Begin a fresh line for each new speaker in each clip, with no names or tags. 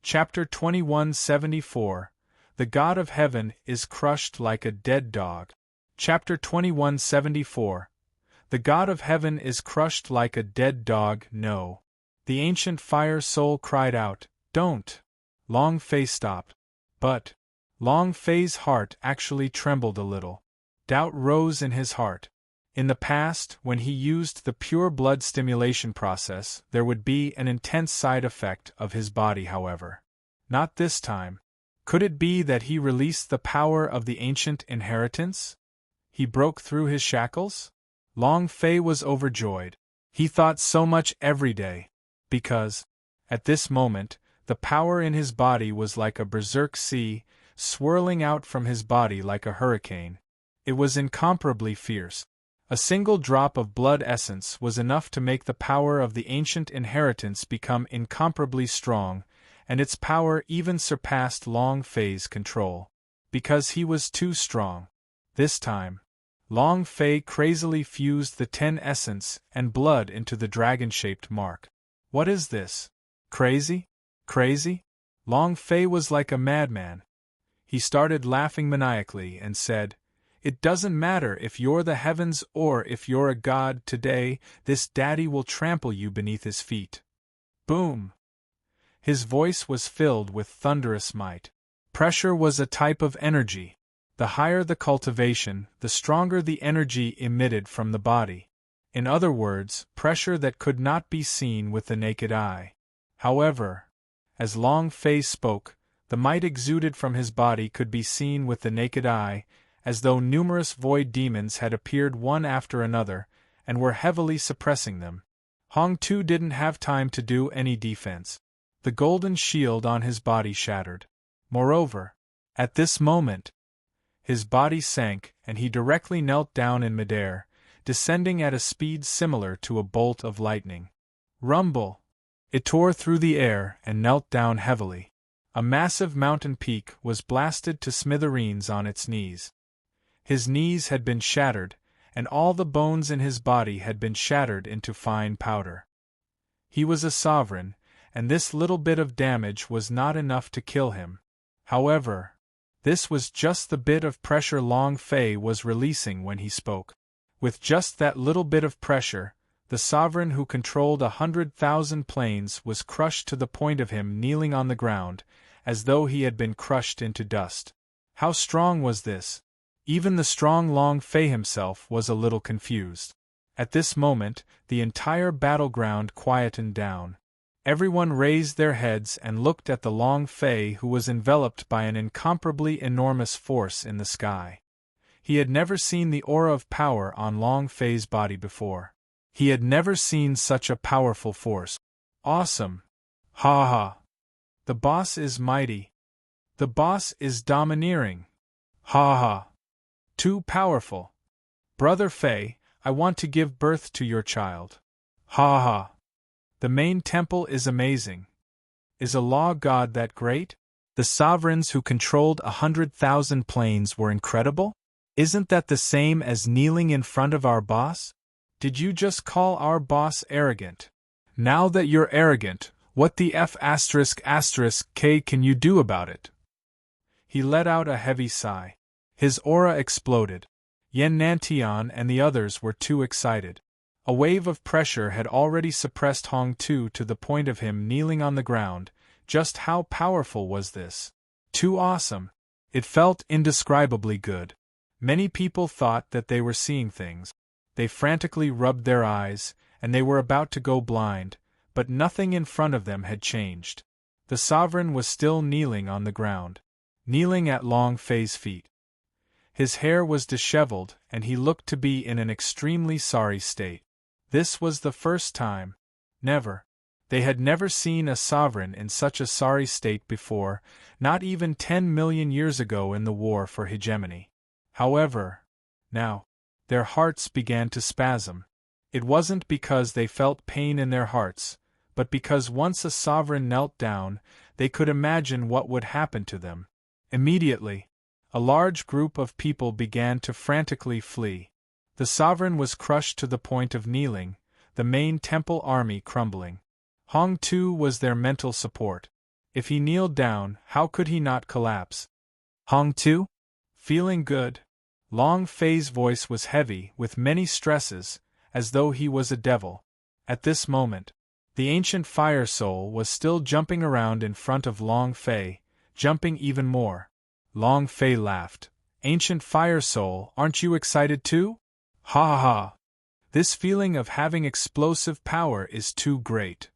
Chapter 2174 The God of Heaven is crushed like a dead dog. Chapter 2174 The God of Heaven is crushed like a dead dog. No. The ancient fire soul cried out, "Don't!" Long Fei stopped. But Long Fei's heart actually trembled a little. Doubt rose in his heart. In the past, when he used the pure blood stimulation process, there would be an intense side effect of his body, however. Not this time. Could it be that he released the power of the ancient inheritance? He broke through his shackles? Long Fei was overjoyed. He thought so much every day. Because, at this moment, the power in his body was like a berserk sea, swirling out from his body like a hurricane. It was incomparably fierce. A single drop of blood essence was enough to make the power of the ancient inheritance become incomparably strong, and its power even surpassed Long Fei's control. Because he was too strong. This time, Long Fei crazily fused the 10 essence and blood into the dragon-shaped mark. What is this? Crazy? Crazy? Long Fei was like a madman. He started laughing maniacally and said, "It doesn't matter if you're the heavens or if you're a god today, this daddy will trample you beneath his feet." Boom! His voice was filled with thunderous might. Pressure was a type of energy. The higher the cultivation, the stronger the energy emitted from the body. In other words, pressure that could not be seen with the naked eye. However, as Long Fei spoke, the might exuded from his body could be seen with the naked eye, as though numerous void demons had appeared one after another, and were heavily suppressing them. Hong Tu didn't have time to do any defense. The golden shield on his body shattered. Moreover, at this moment, his body sank and he directly knelt down in midair, descending at a speed similar to a bolt of lightning. Rumble! It tore through the air and knelt down heavily. A massive mountain peak was blasted to smithereens on its knees. His knees had been shattered, and all the bones in his body had been shattered into fine powder. He was a sovereign, and this little bit of damage was not enough to kill him. However, this was just the bit of pressure Long Fei was releasing when he spoke. With just that little bit of pressure, the sovereign who controlled 100,000 planes was crushed to the point of him kneeling on the ground, as though he had been crushed into dust. How strong was this? Even the strong Long Fei himself was a little confused. At this moment, the entire battleground quietened down. Everyone raised their heads and looked at the Long Fei who was enveloped by an incomparably enormous force in the sky. He had never seen the aura of power on Long Fei's body before. He had never seen such a powerful force. Awesome! Ha ha! The boss is mighty. The boss is domineering. Ha ha! Too powerful. Brother Fei, I want to give birth to your child. Ha ha! The main temple is amazing. Is a law god that great? The sovereigns who controlled 100,000 planes were incredible? Isn't that the same as kneeling in front of our boss? Did you just call our boss arrogant? Now that you're arrogant, what the F***K can you do about it? He let out a heavy sigh. His aura exploded. Yan Nantian and the others were too excited. A wave of pressure had already suppressed Hong Tu to the point of him kneeling on the ground. Just how powerful was this? Too awesome. It felt indescribably good. Many people thought that they were seeing things. They frantically rubbed their eyes, and they were about to go blind, but nothing in front of them had changed. The sovereign was still kneeling on the ground, kneeling at Long Fei's feet. His hair was disheveled, and he looked to be in an extremely sorry state. This was the first time. Never. They had never seen a sovereign in such a sorry state before, not even 10 million years ago in the war for hegemony. However, now, their hearts began to spasm. It wasn't because they felt pain in their hearts, but because once a sovereign knelt down, they could imagine what would happen to them. Immediately, a large group of people began to frantically flee. The sovereign was crushed to the point of kneeling, the main temple army crumbling. Hong Tu was their mental support. If he kneeled down, how could he not collapse? Hong Tu? Feeling good? Long Fei's voice was heavy with many stresses, as though he was a devil. At this moment, the ancient fire soul was still jumping around in front of Long Fei, jumping even more. Long Fei laughed. Ancient fire soul, aren't you excited too? Ha ha ha! This feeling of having explosive power is too great.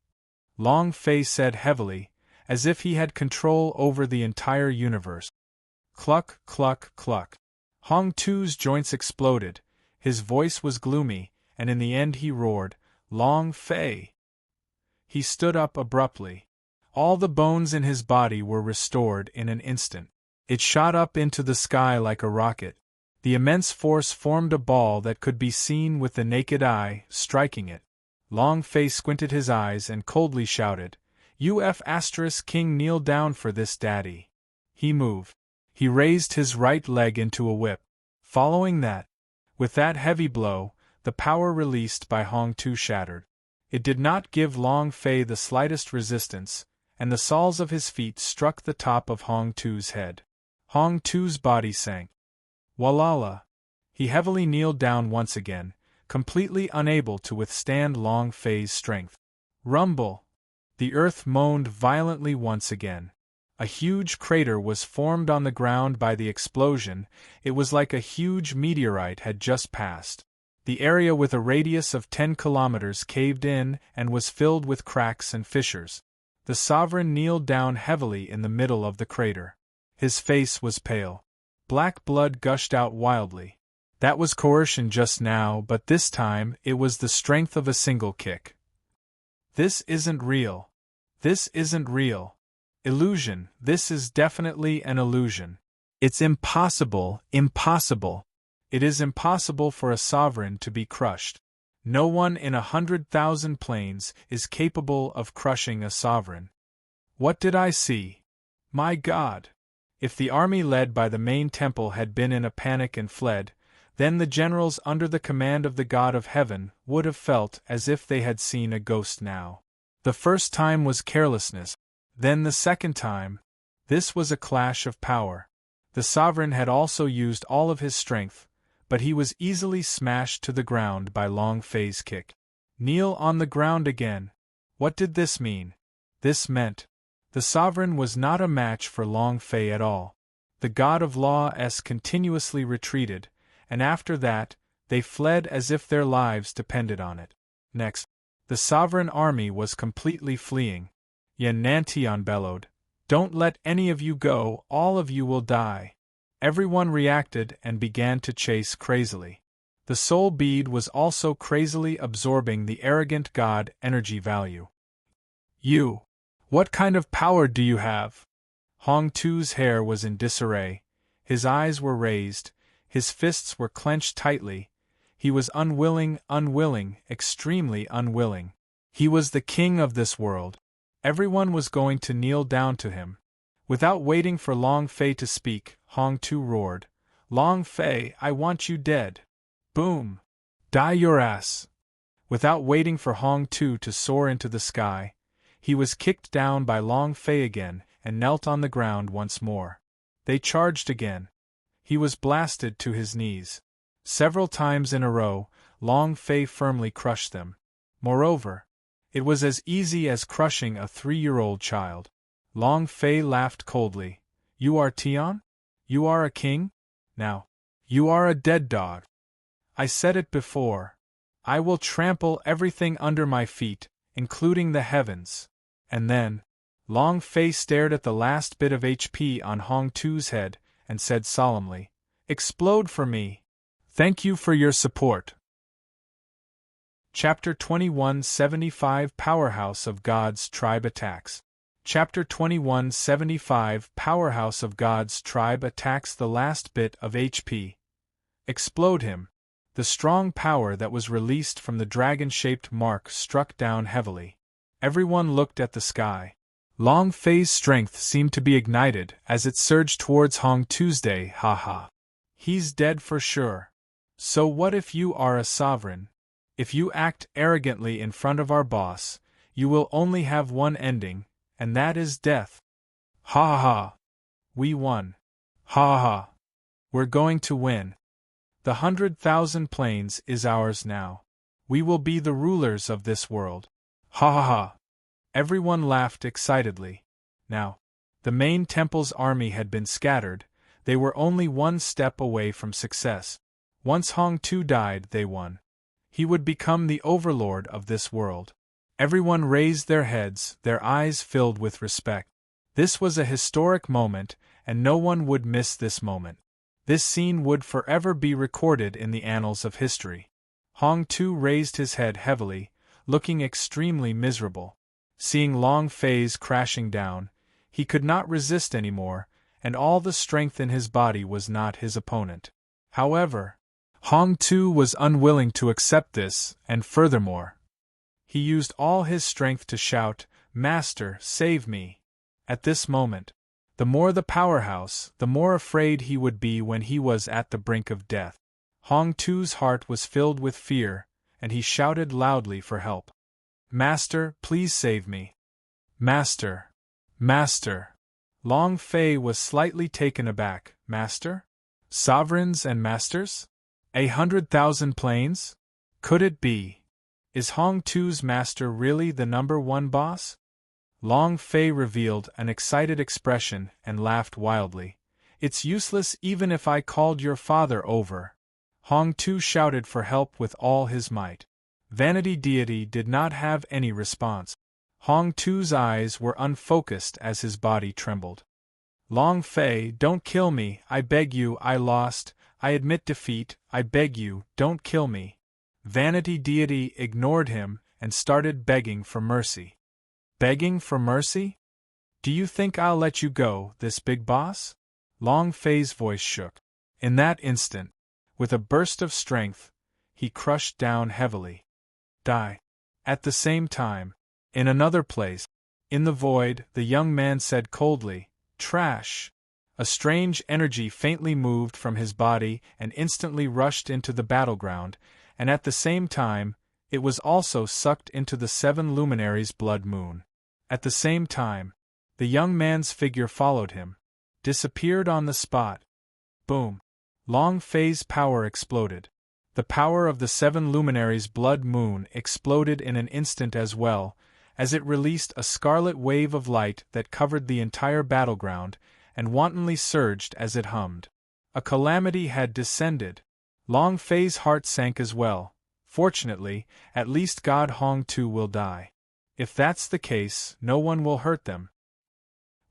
Long Fei said heavily, as if he had control over the entire universe. Cluck, cluck, cluck. Hong Tu's joints exploded, his voice was gloomy, and in the end he roared, Long Fei! He stood up abruptly. All the bones in his body were restored in an instant. It shot up into the sky like a rocket. The immense force formed a ball that could be seen with the naked eye, striking it. Long Fei squinted his eyes and coldly shouted, King, kneel down for this, daddy. He moved. He raised his right leg into a whip. Following that, with that heavy blow, the power released by Hong Tu shattered. It did not give Long Fei the slightest resistance, and the soles of his feet struck the top of Hong Tu's head. Hong Tu's body sank. Walala! He heavily kneeled down once again, completely unable to withstand Long Fei's strength. Rumble! The earth moaned violently once again. A huge crater was formed on the ground by the explosion. It was like a huge meteorite had just passed. The area with a radius of 10 kilometers caved in and was filled with cracks and fissures. The sovereign kneeled down heavily in the middle of the crater. His face was pale. Black blood gushed out wildly. That was coercion just now, but this time it was the strength of a single kick. This isn't real. This isn't real. Illusion, this is definitely an illusion. It's impossible, impossible. It is impossible for a sovereign to be crushed. No one in 100,000 planes is capable of crushing a sovereign. What did I see? My God! If the army led by the main temple had been in a panic and fled, then the generals under the command of the God of Heaven would have felt as if they had seen a ghost now. The first time was carelessness. Then the second time, this was a clash of power. The sovereign had also used all of his strength, but he was easily smashed to the ground by Long Fei's kick. Kneel on the ground again. What did this mean? This meant the sovereign was not a match for Long Fei at all. The god of law continuously retreated, and after that, they fled as if their lives depended on it. Next, the sovereign army was completely fleeing. Yan Nantian bellowed, Don't let any of you go, all of you will die. Everyone reacted and began to chase crazily. The soul bead was also crazily absorbing the arrogant god energy value. You! What kind of power do you have? Hong Tu's hair was in disarray, his eyes were raised, his fists were clenched tightly. He was unwilling, extremely unwilling. He was the king of this world. Everyone was going to kneel down to him. Without waiting for Long Fei to speak, Hong Tu roared, Long Fei, I want you dead. Boom! Die your ass! Without waiting for Hong Tu to soar into the sky, he was kicked down by Long Fei again and knelt on the ground once more. They charged again. He was blasted to his knees. Several times in a row, Long Fei firmly crushed them. Moreover, it was as easy as crushing a 3-year-old child. Long Fei laughed coldly. You are Tian? You are a king? Now, you are a dead dog. I said it before. I will trample everything under my feet, including the heavens. And then, Long Fei stared at the last bit of HP on Hong Tu's head and said solemnly, Explode for me. Thank you for your support. Chapter 2175 Powerhouse of God's Tribe Attacks. Chapter 2175 Powerhouse of God's Tribe attacks the last bit of HP. Explode him. The strong power that was released from the dragon-shaped mark struck down heavily. Everyone looked at the sky. Long Fei's strength seemed to be ignited as it surged towards Hong Tuesday, haha. He's dead for sure. So what if you are a sovereign? If you act arrogantly in front of our boss, you will only have one ending, and that is death. Ha ha ha! We won! Ha ha ha! We're going to win! The 100,000 planes is ours now. We will be the rulers of this world. Ha ha ha! Everyone laughed excitedly. Now, the main temple's army had been scattered, they were only one step away from success. Once Hong-Tu died, they won. He would become the overlord of this world. Everyone raised their heads, their eyes filled with respect. This was a historic moment, and no one would miss this moment. This scene would forever be recorded in the annals of history. Hong-Tu raised his head heavily, looking extremely miserable. Seeing Long Fei's crashing down, he could not resist anymore, and all the strength in his body was not his opponent. However, Hong-Tu was unwilling to accept this, and furthermore, he used all his strength to shout, "Master, save me!" At this moment, the more the powerhouse, the more afraid he would be when he was at the brink of death. Hong-Tu's heart was filled with fear, and he shouted loudly for help. "Master, please save me! Master! Master!" Long Fei was slightly taken aback. "Master? Sovereigns and masters? 100,000 planes? Could it be? Is Hong-Tu's master really the #1 boss?" Long Fei revealed an excited expression and laughed wildly. "It's useless even if I called your father over." Hong-Tu shouted for help with all his might. Vanity Deity did not have any response. Hong-Tu's eyes were unfocused as his body trembled. "Long Fei, don't kill me, I beg you, I lost, I admit defeat, I beg you, don't kill me." Vanity Deity ignored him and started begging for mercy. "Begging for mercy? Do you think I'll let you go, this big boss?" Long Fei's voice shook. In that instant, with a burst of strength, he crushed down heavily. Die. At the same time, in another place, in the void, the young man said coldly, "Trash!" A strange energy faintly moved from his body and instantly rushed into the battleground, and at the same time, it was also sucked into the 7 luminaries' blood moon. At the same time, the young man's figure followed him, disappeared on the spot. Boom! Long Fei's power exploded. The power of the 7 luminaries' blood moon exploded in an instant as well, as it released a scarlet wave of light that covered the entire battleground, and wantonly surged as it hummed. A calamity had descended. Long Fei's heart sank as well. Fortunately, at least God Hong-Tu will die. If that's the case, no one will hurt them.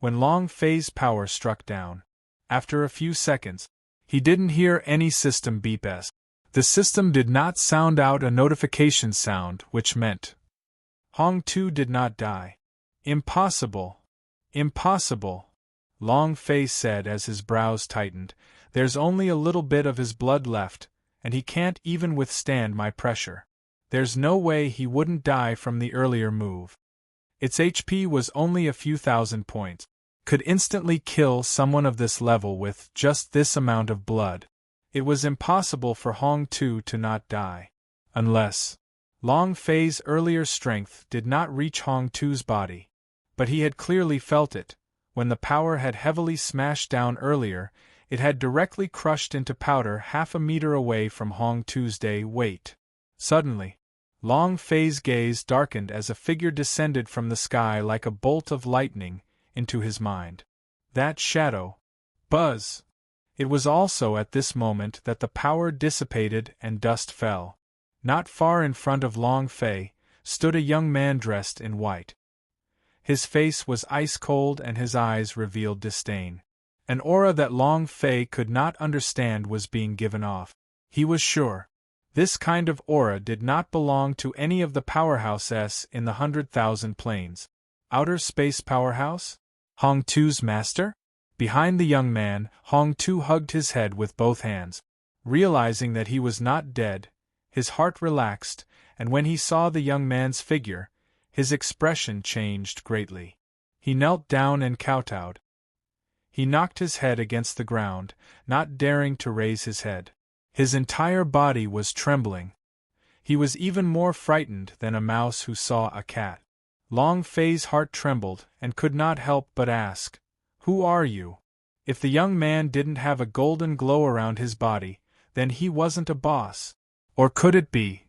When Long Fei's power struck down, after a few seconds, he didn't hear any system beeps. The system did not sound out a notification sound, which meant Hong-Tu did not die. Impossible! Impossible! Long Fei said as his brows tightened. There's only a little bit of his blood left, and he can't even withstand my pressure. There's no way he wouldn't die from the earlier move. Its HP was only a few thousand points. Could instantly kill someone of this level with just this amount of blood. It was impossible for Hong-Tu to not die. Unless Long Fei's earlier strength did not reach Hong-Tu's body. But he had clearly felt it. When the power had heavily smashed down earlier, it had directly crushed into powder half a meter away from Hong-Tu's weight. Suddenly, Long Fei's gaze darkened as a figure descended from the sky like a bolt of lightning into his mind. That shadow. Buzz! It was also at this moment that the power dissipated and dust fell. Not far in front of Long Fei stood a young man dressed in white. His face was ice-cold and his eyes revealed disdain. An aura that Long Fei could not understand was being given off. He was sure. This kind of aura did not belong to any of the powerhouses in the 100,000 planes. Outer space powerhouse? Hong-Tu's master? Behind the young man, Hong-Tu hugged his head with both hands. Realizing that he was not dead, his heart relaxed, and when he saw the young man's figure, his expression changed greatly. He knelt down and kowtowed. He knocked his head against the ground, not daring to raise his head. His entire body was trembling. He was even more frightened than a mouse who saw a cat. Long Fei's heart trembled and could not help but ask, Who are you? If the young man didn't have a golden glow around his body, then he wasn't a boss. Or could it be?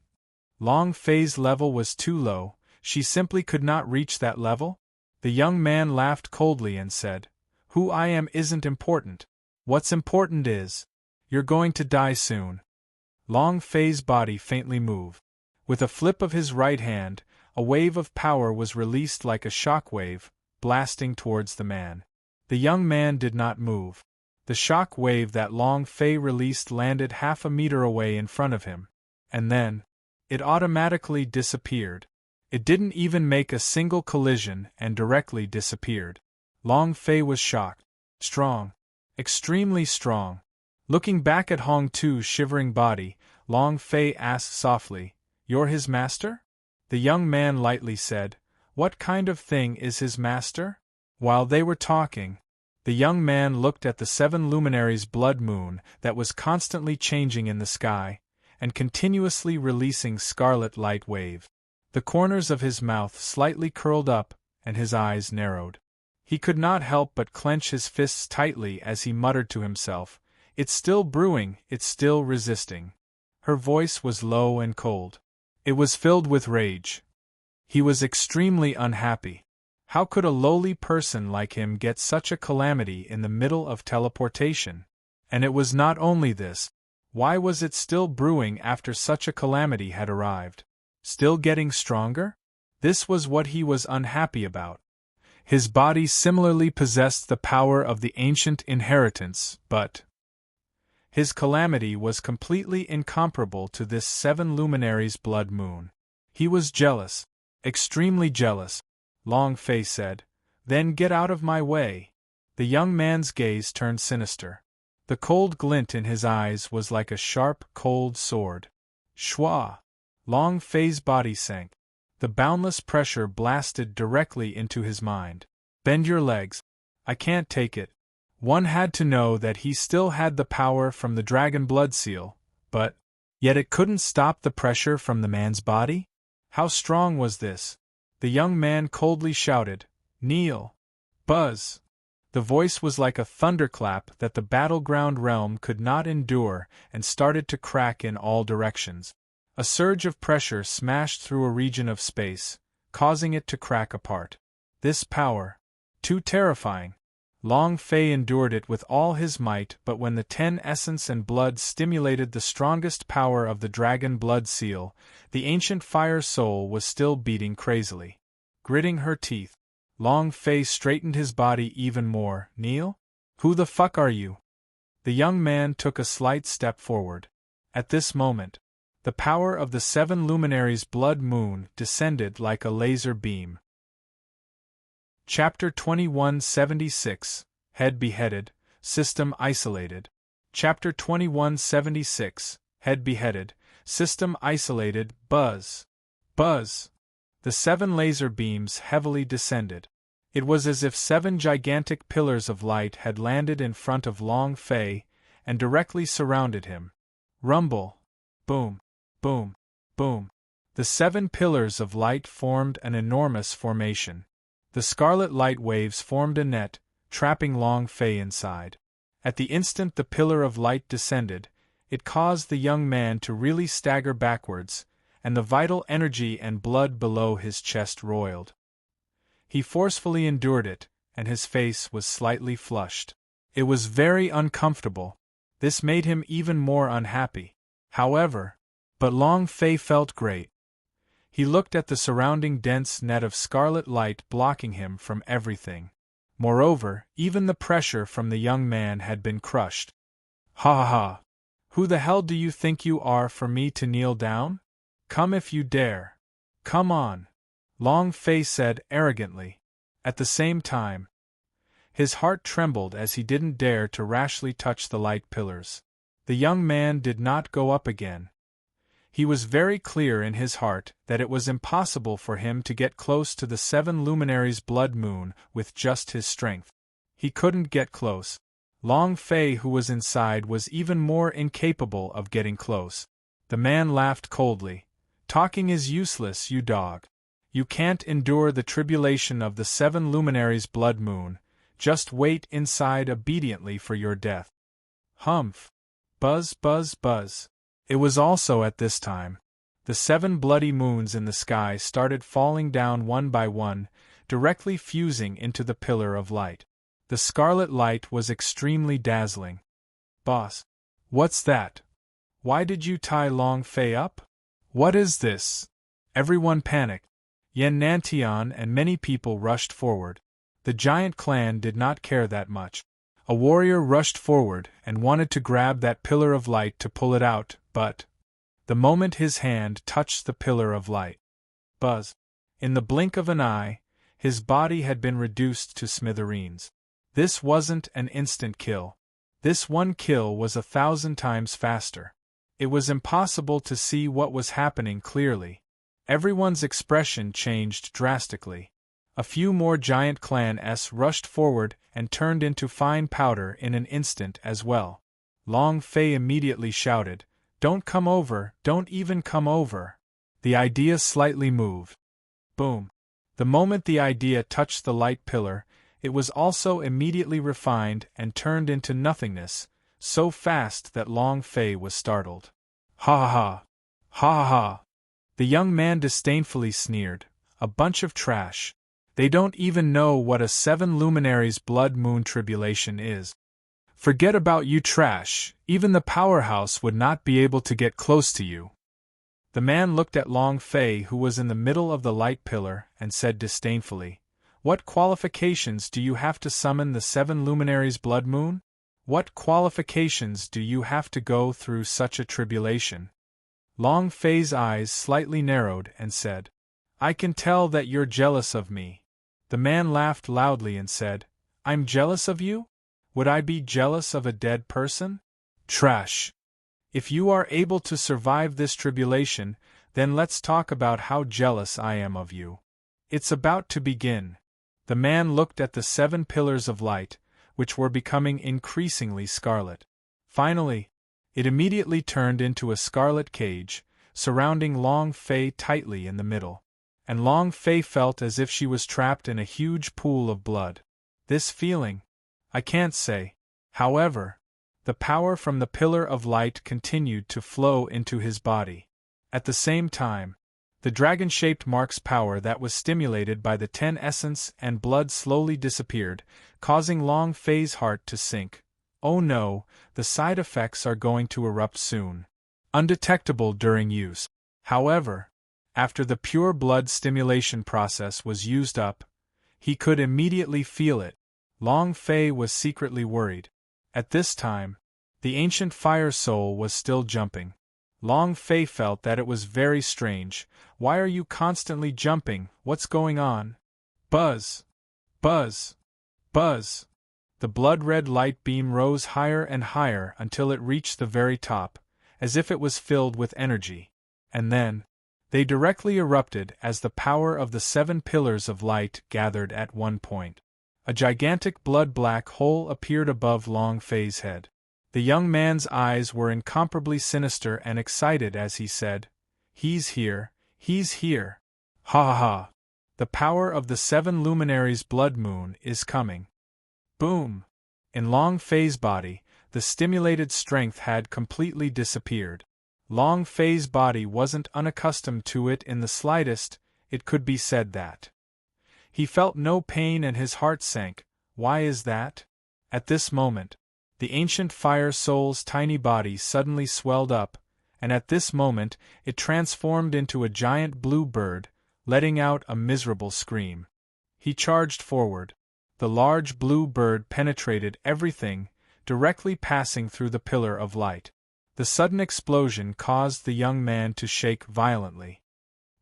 Long Fei's level was too low, she simply could not reach that level? The young man laughed coldly and said, Who I am isn't important. What's important is, you're going to die soon. Long Fei's body faintly moved. With a flip of his right hand, a wave of power was released like a shock wave, blasting towards the man. The young man did not move. The shock wave that Long Fei released landed half a meter away in front of him. And then, it automatically disappeared. It didn't even make a single collision and directly disappeared. Long Fei was shocked. Strong. Extremely strong. Looking back at Hong Tu's shivering body, Long Fei asked softly, You're his master? The young man lightly said, What kind of thing is his master? While they were talking, the young man looked at the 7 luminaries' blood moon that was constantly changing in the sky, and continuously releasing scarlet light wave. The corners of his mouth slightly curled up, and his eyes narrowed. He could not help but clench his fists tightly as he muttered to himself, It's still brewing, it's still resisting. Her voice was low and cold. It was filled with rage. He was extremely unhappy. How could a lowly person like him get such a calamity in the middle of teleportation? And it was not only this. Why was it still brewing after such a calamity had arrived? Still getting stronger? This was what he was unhappy about. His body similarly possessed the power of the ancient inheritance, but his calamity was completely incomparable to this 7 luminaries' blood moon. He was jealous. Extremely jealous. Long Fei said, Then get out of my way. The young man's gaze turned sinister. The cold glint in his eyes was like a sharp, cold sword. Shwa! Long Fei's body sank. The boundless pressure blasted directly into his mind. Bend your legs. I can't take it. One had to know that he still had the power from the dragon blood seal, but yet it couldn't stop the pressure from the man's body? How strong was this? The young man coldly shouted, Kneel! Buzz! The voice was like a thunderclap that the battleground realm could not endure and started to crack in all directions. A surge of pressure smashed through a region of space, causing it to crack apart. This power. Too terrifying. Long Fei endured it with all his might, but when the 10 essence and blood stimulated the strongest power of the dragon blood seal, the ancient fire soul was still beating crazily. Gritting her teeth, Long Fei straightened his body even more. Kneel? Who the fuck are you? The young man took a slight step forward. At this moment, the power of the 7 luminaries' blood moon descended like a laser beam. Chapter 2176, Head Beheaded, System Isolated. Chapter 2176, Head Beheaded, System Isolated. Buzz. Buzz. The 7 laser beams heavily descended. It was as if 7 gigantic pillars of light had landed in front of Long Fei and directly surrounded him. Rumble. Boom. Boom. Boom. The 7 pillars of light formed an enormous formation. The scarlet light waves formed a net, trapping Long Fei inside. At the instant the pillar of light descended, it caused the young man to really stagger backwards, and the vital energy and blood below his chest roiled. He forcefully endured it, and his face was slightly flushed. It was very uncomfortable. This made him even more unhappy. However, but Long Fei felt great. He looked at the surrounding dense net of scarlet light blocking him from everything. Moreover, even the pressure from the young man had been crushed. Ha ha ha! Who the hell do you think you are for me to kneel down? Come if you dare. Come on. Long Fei said arrogantly. At the same time, his heart trembled as he didn't dare to rashly touch the light pillars. The young man did not go up again. He was very clear in his heart that it was impossible for him to get close to the 7 luminaries' blood moon with just his strength. He couldn't get close. Long Fei, who was inside, was even more incapable of getting close. The man laughed coldly. Talking is useless, you dog. You can't endure the tribulation of the 7 luminaries' blood moon. Just wait inside obediently for your death. Humph. Buzz, buzz, buzz. It was also at this time. The 7 bloody moons in the sky started falling down one by one, directly fusing into the pillar of light. The scarlet light was extremely dazzling. Boss. What's that? Why did you tie Long Fei up? What is this? Everyone panicked. Yan Nantian and many people rushed forward. The giant clan did not care that much. A warrior rushed forward and wanted to grab that pillar of light to pull it out, but the moment his hand touched the pillar of light, buzz! In the blink of an eye, his body had been reduced to smithereens. This wasn't an instant kill. This one kill was 1,000 times faster. It was impossible to see what was happening clearly. Everyone's expression changed drastically. A few more giant clan-s rushed forward and turned into fine powder in an instant as well. Long Fei immediately shouted, "Don't come over, don't even come over." The idea slightly moved. Boom. The moment the idea touched the light pillar, it was also immediately refined and turned into nothingness, so fast that Long Fei was startled. Ha ha ha! Ha ha ha! The young man disdainfully sneered, "A bunch of trash. They don't even know what a 7 luminaries blood moon tribulation is. Forget about you trash, even the powerhouse would not be able to get close to you." The man looked at Long Fei, who was in the middle of the light pillar, and said disdainfully, "What qualifications do you have to summon the 7 luminaries blood moon? What qualifications do you have to go through such a tribulation?" Long Fei's eyes slightly narrowed and said, "I can tell that you're jealous of me." The man laughed loudly and said, "I'm jealous of you? Would I be jealous of a dead person? Trash! If you are able to survive this tribulation, then let's talk about how jealous I am of you. It's about to begin." The man looked at the 7 pillars of light, which were becoming increasingly scarlet. Finally, it immediately turned into a scarlet cage, surrounding Long Fei tightly in the middle. And Long Fei felt as if she was trapped in a huge pool of blood. This feeling? I can't say. However, the power from the pillar of light continued to flow into his body. At the same time, the dragon-shaped mark's power that was stimulated by the 10 essence and blood slowly disappeared, causing Long Fei's heart to sink. Oh no, the side effects are going to erupt soon. Undetectable during use. However, after the pure blood stimulation process was used up, he could immediately feel it. Long Fei was secretly worried. At this time, the ancient fire soul was still jumping. Long Fei felt that it was very strange. "Why are you constantly jumping? What's going on?" Buzz! Buzz! Buzz! The blood-red light beam rose higher and higher until it reached the very top, as if it was filled with energy. And then, they directly erupted as the power of the 7 pillars of light gathered at one point. A gigantic blood-black hole appeared above Long Fei's head. The young man's eyes were incomparably sinister and excited as he said, "He's here, he's here. Ha ha ha. The power of the 7 luminaries blood moon is coming." Boom! In Long Fei's body, the stimulated strength had completely disappeared. Long Fei's body wasn't unaccustomed to it in the slightest, it could be said that. He felt no pain and his heart sank. Why is that? At this moment, the ancient fire soul's tiny body suddenly swelled up, and at this moment it transformed into a giant blue bird, letting out a miserable scream. He charged forward. The large blue bird penetrated everything, directly passing through the pillar of light. The sudden explosion caused the young man to shake violently.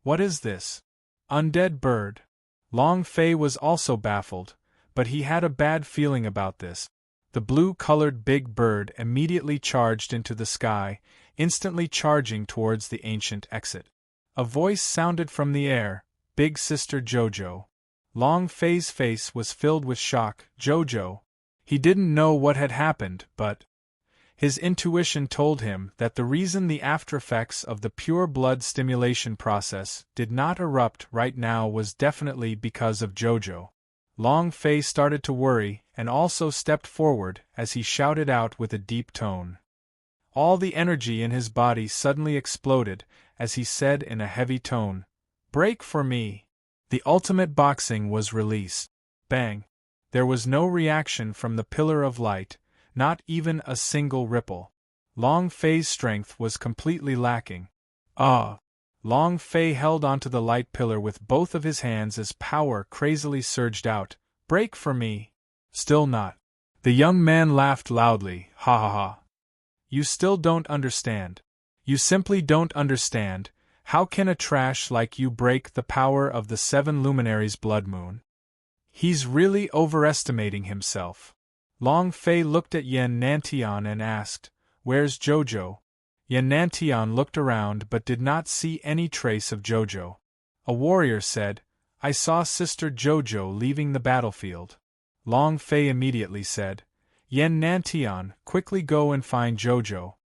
What is this? Undead bird? Long Fei was also baffled, but he had a bad feeling about this. The blue-colored big bird immediately charged into the sky, instantly charging towards the ancient exit. A voice sounded from the air, "Big Sister Jojo." Long Fei's face was filled with shock. Jojo. He didn't know what had happened, but his intuition told him that the reason the aftereffects of the pure blood stimulation process did not erupt right now was definitely because of Jojo. Long Fei started to worry and also stepped forward as he shouted out with a deep tone. All the energy in his body suddenly exploded as he said in a heavy tone, "Break for me!" The ultimate boxing was released. Bang! There was no reaction from the pillar of light, not even a single ripple. Long Fei's strength was completely lacking. Ah! Long Fei held onto the light pillar with both of his hands as power crazily surged out. "Break for me!" "Still not." The young man laughed loudly. "Ha ha ha. You still don't understand. You simply don't understand. How can a trash like you break the power of the 7 luminaries' blood moon? He's really overestimating himself." Long Fei looked at Yan Nantian and asked, "Where's Jojo?" Yan Nantian looked around but did not see any trace of Jojo. A warrior said, "I saw Sister Jojo leaving the battlefield." Long Fei immediately said, "Yan Nantian, quickly go and find Jojo."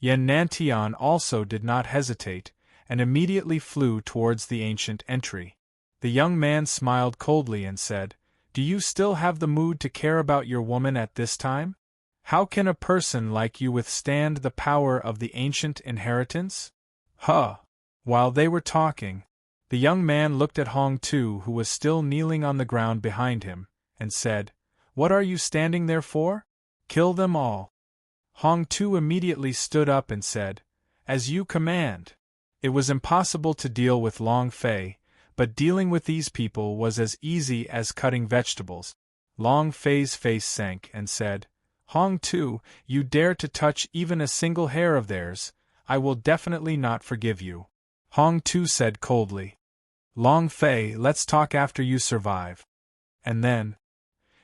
Yan Nantian also did not hesitate, and immediately flew towards the ancient entry. The young man smiled coldly and said, "Do you still have the mood to care about your woman at this time? How can a person like you withstand the power of the ancient inheritance?" Huh! While they were talking, the young man looked at Hong Tu, who was still kneeling on the ground behind him, and said, "What are you standing there for? Kill them all." Hong Tu immediately stood up and said, "As you command." It was impossible to deal with Long Fei, but dealing with these people was as easy as cutting vegetables. Long Fei's face sank and said, "Hong Tu, you dare to touch even a single hair of theirs, I will definitely not forgive you." Hong Tu said coldly, "Long Fei, let's talk after you survive." And then,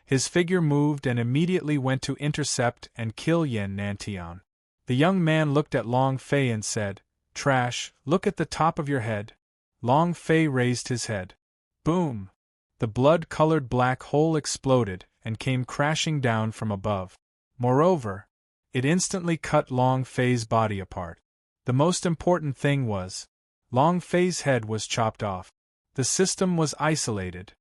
his figure moved and immediately went to intercept and kill Yan Nantian. The young man looked at Long Fei and said, "Trash, look at the top of your head." Long Fei raised his head. Boom! The blood-colored black hole exploded and came crashing down from above. Moreover, it instantly cut Long Fei's body apart. The most important thing was, Long Fei's head was chopped off. The system was isolated.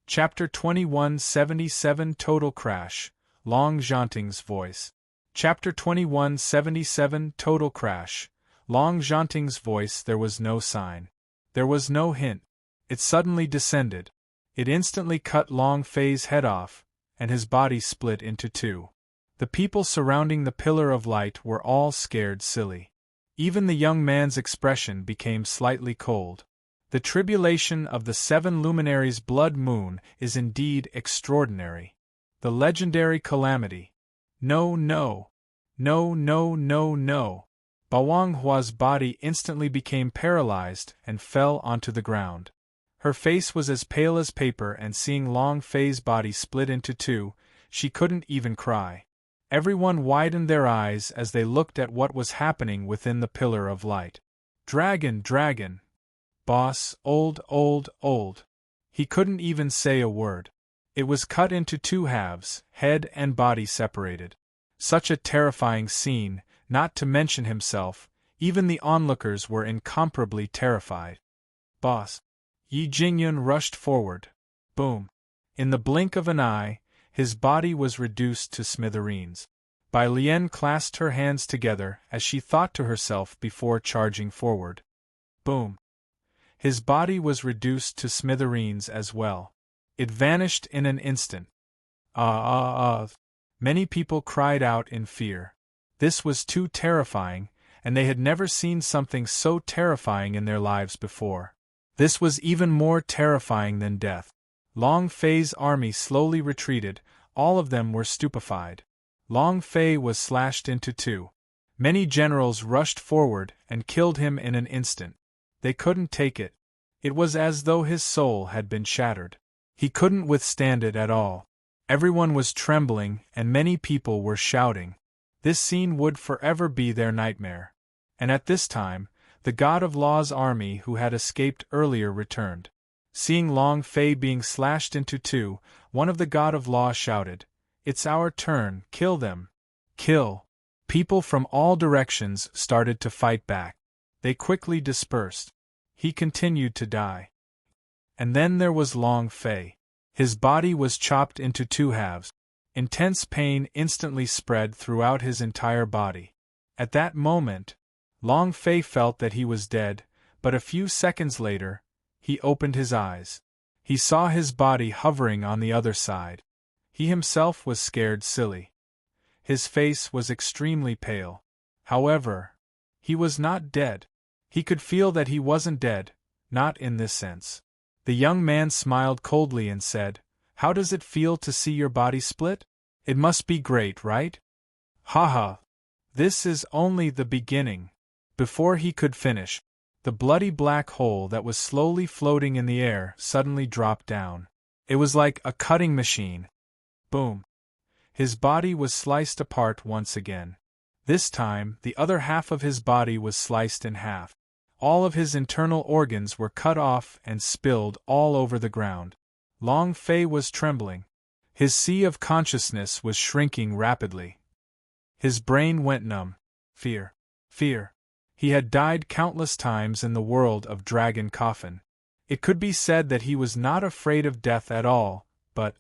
Chapter 2177 Total Crash. Long Zhanting's voice. Chapter 2177 Total Crash. Long Zhanting's voice. There was no sign. There was no hint. It suddenly descended. It instantly cut Long Fei's head off, and his body split into 2. The people surrounding the pillar of light were all scared silly. Even the young man's expression became slightly cold. The tribulation of the 7 luminaries' blood moon is indeed extraordinary. The legendary calamity. No, no. No, no, no, no. Bawang Hua's body instantly became paralyzed and fell onto the ground. Her face was as pale as paper, and seeing Long Fei's body split into 2, she couldn't even cry. Everyone widened their eyes as they looked at what was happening within the pillar of light. "Dragon, dragon! Boss, old. He couldn't even say a word. It was cut into 2 halves, head and body separated. Such a terrifying scene, not to mention himself, even the onlookers were incomparably terrified. "Boss!" Yi Jingyun rushed forward. Boom! In the blink of an eye, his body was reduced to smithereens. Bai Lian clasped her hands together as she thought to herself before charging forward. Boom! His body was reduced to smithereens as well. It vanished in an instant. Many people cried out in fear. This was too terrifying, and they had never seen something so terrifying in their lives before. This was even more terrifying than death. Long Fei's army slowly retreated, all of them were stupefied. Long Fei was slashed into 2. Many generals rushed forward and killed him in an instant. They couldn't take it. It was as though his soul had been shattered. He couldn't withstand it at all. Everyone was trembling and many people were shouting. This scene would forever be their nightmare. And at this time, the God of Law's army who had escaped earlier returned. Seeing Long Fei being slashed into 2, one of the God of Law shouted, "It's our turn, kill them! Kill!" People from all directions started to fight back. They quickly dispersed. He continued to die. And then there was Long Fei. His body was chopped into two halves. Intense pain instantly spread throughout his entire body. At that moment, Long Fei felt that he was dead, but a few seconds later, he opened his eyes. He saw his body hovering on the other side. He himself was scared silly. His face was extremely pale. However, he was not dead. He could feel that he wasn't dead, not in this sense. The young man smiled coldly and said, "How does it feel to see your body split? It must be great, right?" "Haha. This is only the beginning." Before he could finish, the bloody black hole that was slowly floating in the air suddenly dropped down. It was like a cutting machine. Boom. His body was sliced apart once again. This time, the other half of his body was sliced in half. All of his internal organs were cut off and spilled all over the ground. Long Fei was trembling. His sea of consciousness was shrinking rapidly. His brain went numb. Fear. Fear. He had died countless times in the world of Dragon Coffin. It could be said that he was not afraid of death at all, but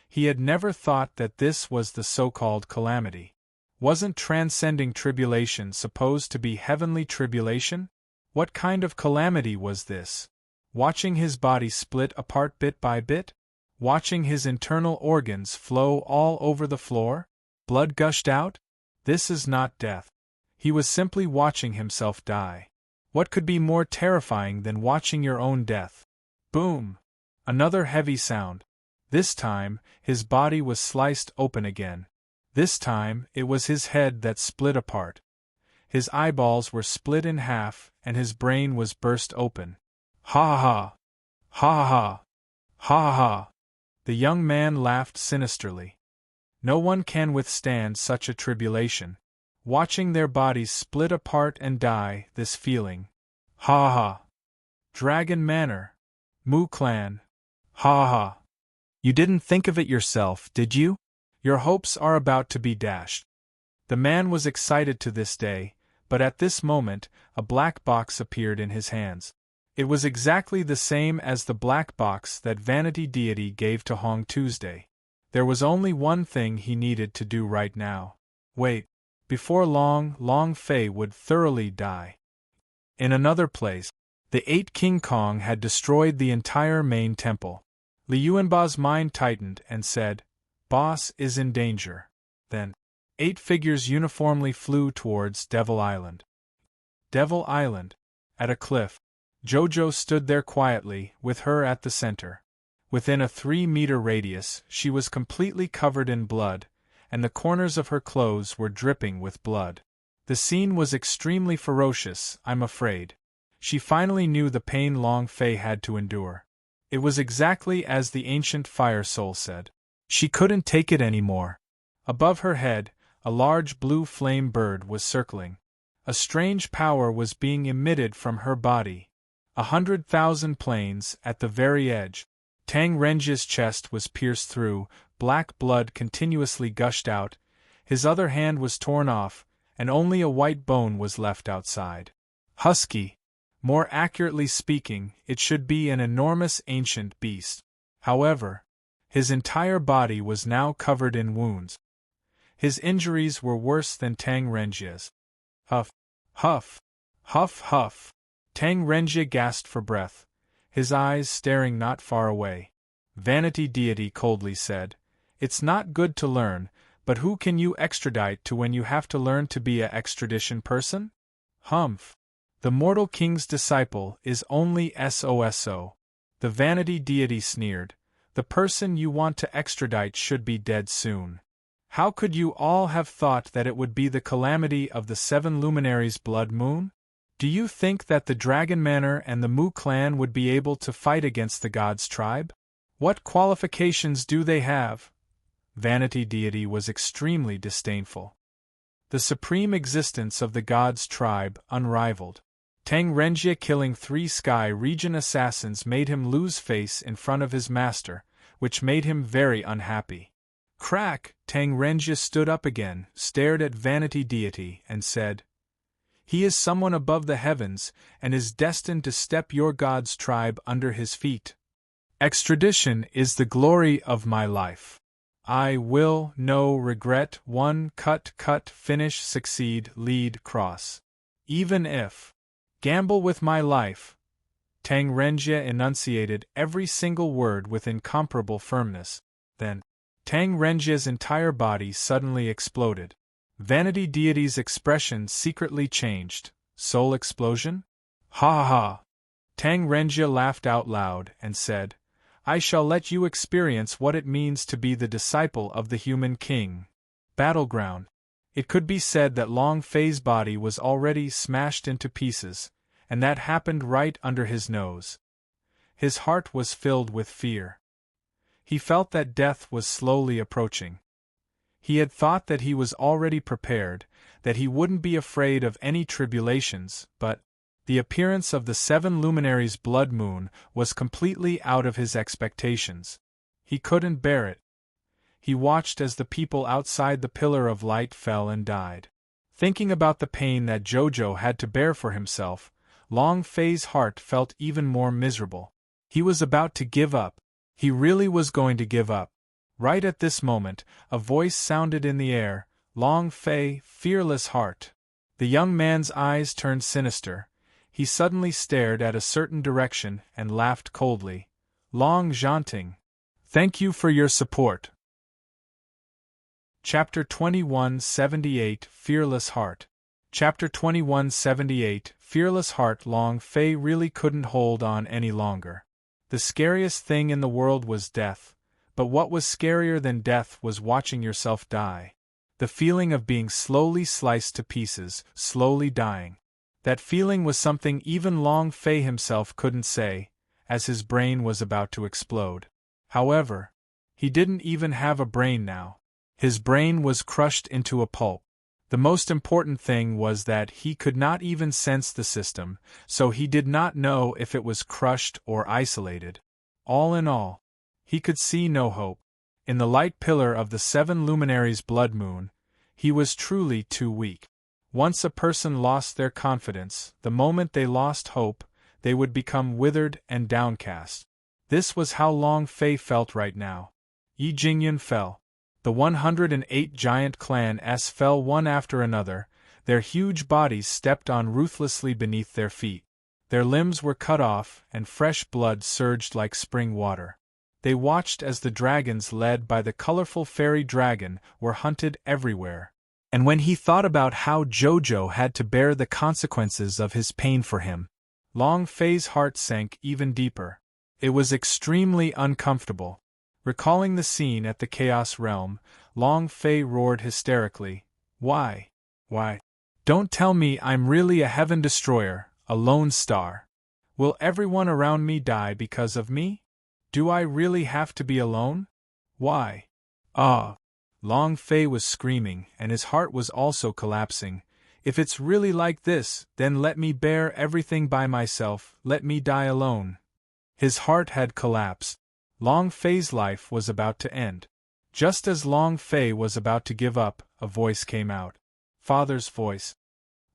he had never thought that this was the so-called calamity. Wasn't transcending tribulation supposed to be heavenly tribulation? What kind of calamity was this? Watching his body split apart bit by bit? Watching his internal organs flow all over the floor? Blood gushed out? This is not death. He was simply watching himself die. What could be more terrifying than watching your own death? Boom! Another heavy sound. This time, his body was sliced open again. This time, it was his head that split apart. His eyeballs were split in half, and his brain was burst open. Ha ha! Ha ha! Ha ha! The young man laughed sinisterly. No one can withstand such a tribulation. Watching their bodies split apart and die, this feeling. Ha ha! Dragon Manor. Mu Clan. Ha ha! You didn't think of it yourself, did you? Your hopes are about to be dashed. The man was excited to this day, but at this moment, a black box appeared in his hands. It was exactly the same as the black box that Vanity Deity gave to Hong Tuesday. There was only one thing he needed to do right now. Wait. Before long, Long Fei would thoroughly die. In another place, the 8 King Kong had destroyed the entire main temple. Li Yuanba's mind tightened and said, "Boss is in danger." Then, 8 figures uniformly flew towards Devil Island. Devil Island. At a cliff. Jojo stood there quietly, with her at the center. Within a 3-meter radius, she was completely covered in blood, and the corners of her clothes were dripping with blood. The scene was extremely ferocious, I'm afraid. She finally knew the pain Long Fei had to endure. It was exactly as the ancient fire soul said. She couldn't take it anymore. Above her head, a large blue flame bird was circling. A strange power was being emitted from her body. 100,000 planes at the very edge. Tang Renji's chest was pierced through, black blood continuously gushed out, his other hand was torn off, and only a white bone was left outside. Husky. More accurately speaking, it should be an enormous ancient beast. However, his entire body was now covered in wounds. His injuries were worse than Tang Renji's. Huff, huff, huff, huff. Tang Renji gasped for breath, his eyes staring not far away. Vanity Deity coldly said, "It's not good to learn, but who can you extradite to when you have to learn to be a extradition person? Humph. The mortal king's disciple is only SOSO. The Vanity Deity sneered, "The person you want to extradite should be dead soon. How could you all have thought that it would be the calamity of the 7 luminaries' blood moon? Do you think that the Dragon Manor and the Mu clan would be able to fight against the God's tribe? What qualifications do they have?" Vanity Deity was extremely disdainful. The supreme existence of the God's tribe unrivaled. Tang Renjie killing 3 Sky Region assassins made him lose face in front of his master, which made him very unhappy. Crack! Tang Renjie stood up again, stared at Vanity Deity, and said, "He is someone above the heavens, and is destined to step your God's tribe under his feet." Extradition is the glory of my life. I will, no regret, one, cut, finish, succeed, lead, cross. Even if. Gamble with my life. Tang Renjie enunciated every single word with incomparable firmness. Then, Tang Renjie's entire body suddenly exploded. Vanity Deity's expression secretly changed. Soul explosion? Ha ha ha! Tang Renjie laughed out loud and said, I shall let you experience what it means to be the disciple of the human king. Battleground. It could be said that Long Fei's body was already smashed into pieces, and that happened right under his nose. His heart was filled with fear. He felt that death was slowly approaching. He had thought that he was already prepared, that he wouldn't be afraid of any tribulations, but the appearance of the 7 luminaries' blood moon was completely out of his expectations. He couldn't bear it. He watched as the people outside the pillar of light fell and died. Thinking about the pain that Jojo had to bear for himself, Long Fei's heart felt even more miserable. He was about to give up. He really was going to give up. Right at this moment, a voice sounded in the air, Long Fei, fearless heart. The young man's eyes turned sinister. He suddenly stared at a certain direction and laughed coldly. Long Zhanting. Thank you for your support. Chapter 2178 Fearless Heart. Chapter 2178 Fearless Heart. Long Fei really couldn't hold on any longer. The scariest thing in the world was death, but what was scarier than death was watching yourself die. The feeling of being slowly sliced to pieces, slowly dying. That feeling was something even Long Fei himself couldn't say, as his brain was about to explode. However, he didn't even have a brain now. His brain was crushed into a pulp. The most important thing was that he could not even sense the system, so he did not know if it was crushed or isolated. All in all, he could see no hope. In the light pillar of the 7 luminaries' blood moon, he was truly too weak. Once a person lost their confidence, the moment they lost hope, they would become withered and downcast. This was how Long Fei felt right now. Yi Jingyun fell. The 108 giant clans fell one after another, their huge bodies stepped on ruthlessly beneath their feet. Their limbs were cut off, and fresh blood surged like spring water. They watched as the dragons led by the colorful fairy dragon were hunted everywhere. And when he thought about how Jojo had to bear the consequences of his pain for him, Long Fei's heart sank even deeper. It was extremely uncomfortable. Recalling the scene at the Chaos Realm, Long Fei roared hysterically, Why? Don't tell me I'm really a heaven destroyer, a lone star. Will everyone around me die because of me? Do I really have to be alone? Why? Ah! Long Fei was screaming, and his heart was also collapsing. If it's really like this, then let me bear everything by myself, let me die alone. His heart had collapsed. Long Fei's life was about to end. Just as Long Fei was about to give up, a voice came out. Father's voice.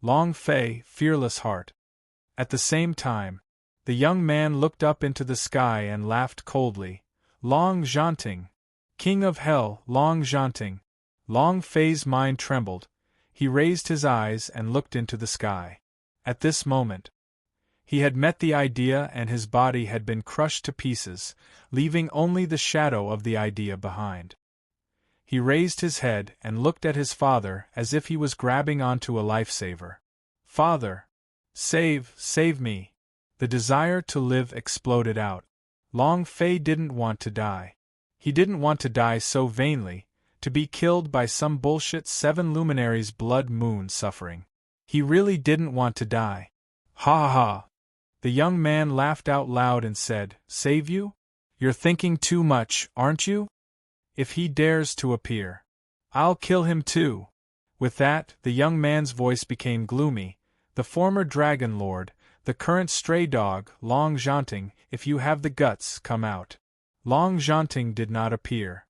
Long Fei, fearless heart. At the same time, the young man looked up into the sky and laughed coldly. Long Zhanting. King of Hell, Long Zhanting. Long Fei's mind trembled. He raised his eyes and looked into the sky. At this moment, he had met the idea and his body had been crushed to pieces, leaving only the shadow of the idea behind. He raised his head and looked at his father as if he was grabbing onto a lifesaver. Father! Save me! The desire to live exploded out. Long Fei didn't want to die. He didn't want to die so vainly, to be killed by some bullshit 7 luminaries' blood moon suffering. He really didn't want to die. Ha ha! The young man laughed out loud and said, Save you? You're thinking too much, aren't you? If he dares to appear, I'll kill him too. With that, the young man's voice became gloomy. The former Dragon Lord, the current stray dog, Long Zhanting, if you have the guts, come out. Long Zhanting did not appear.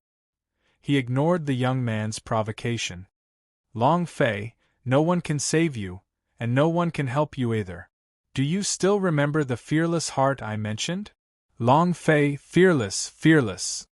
He ignored the young man's provocation. Long Fei, no one can save you, and no one can help you either. Do you still remember the fearless heart I mentioned? Long Fei, fearless, fearless.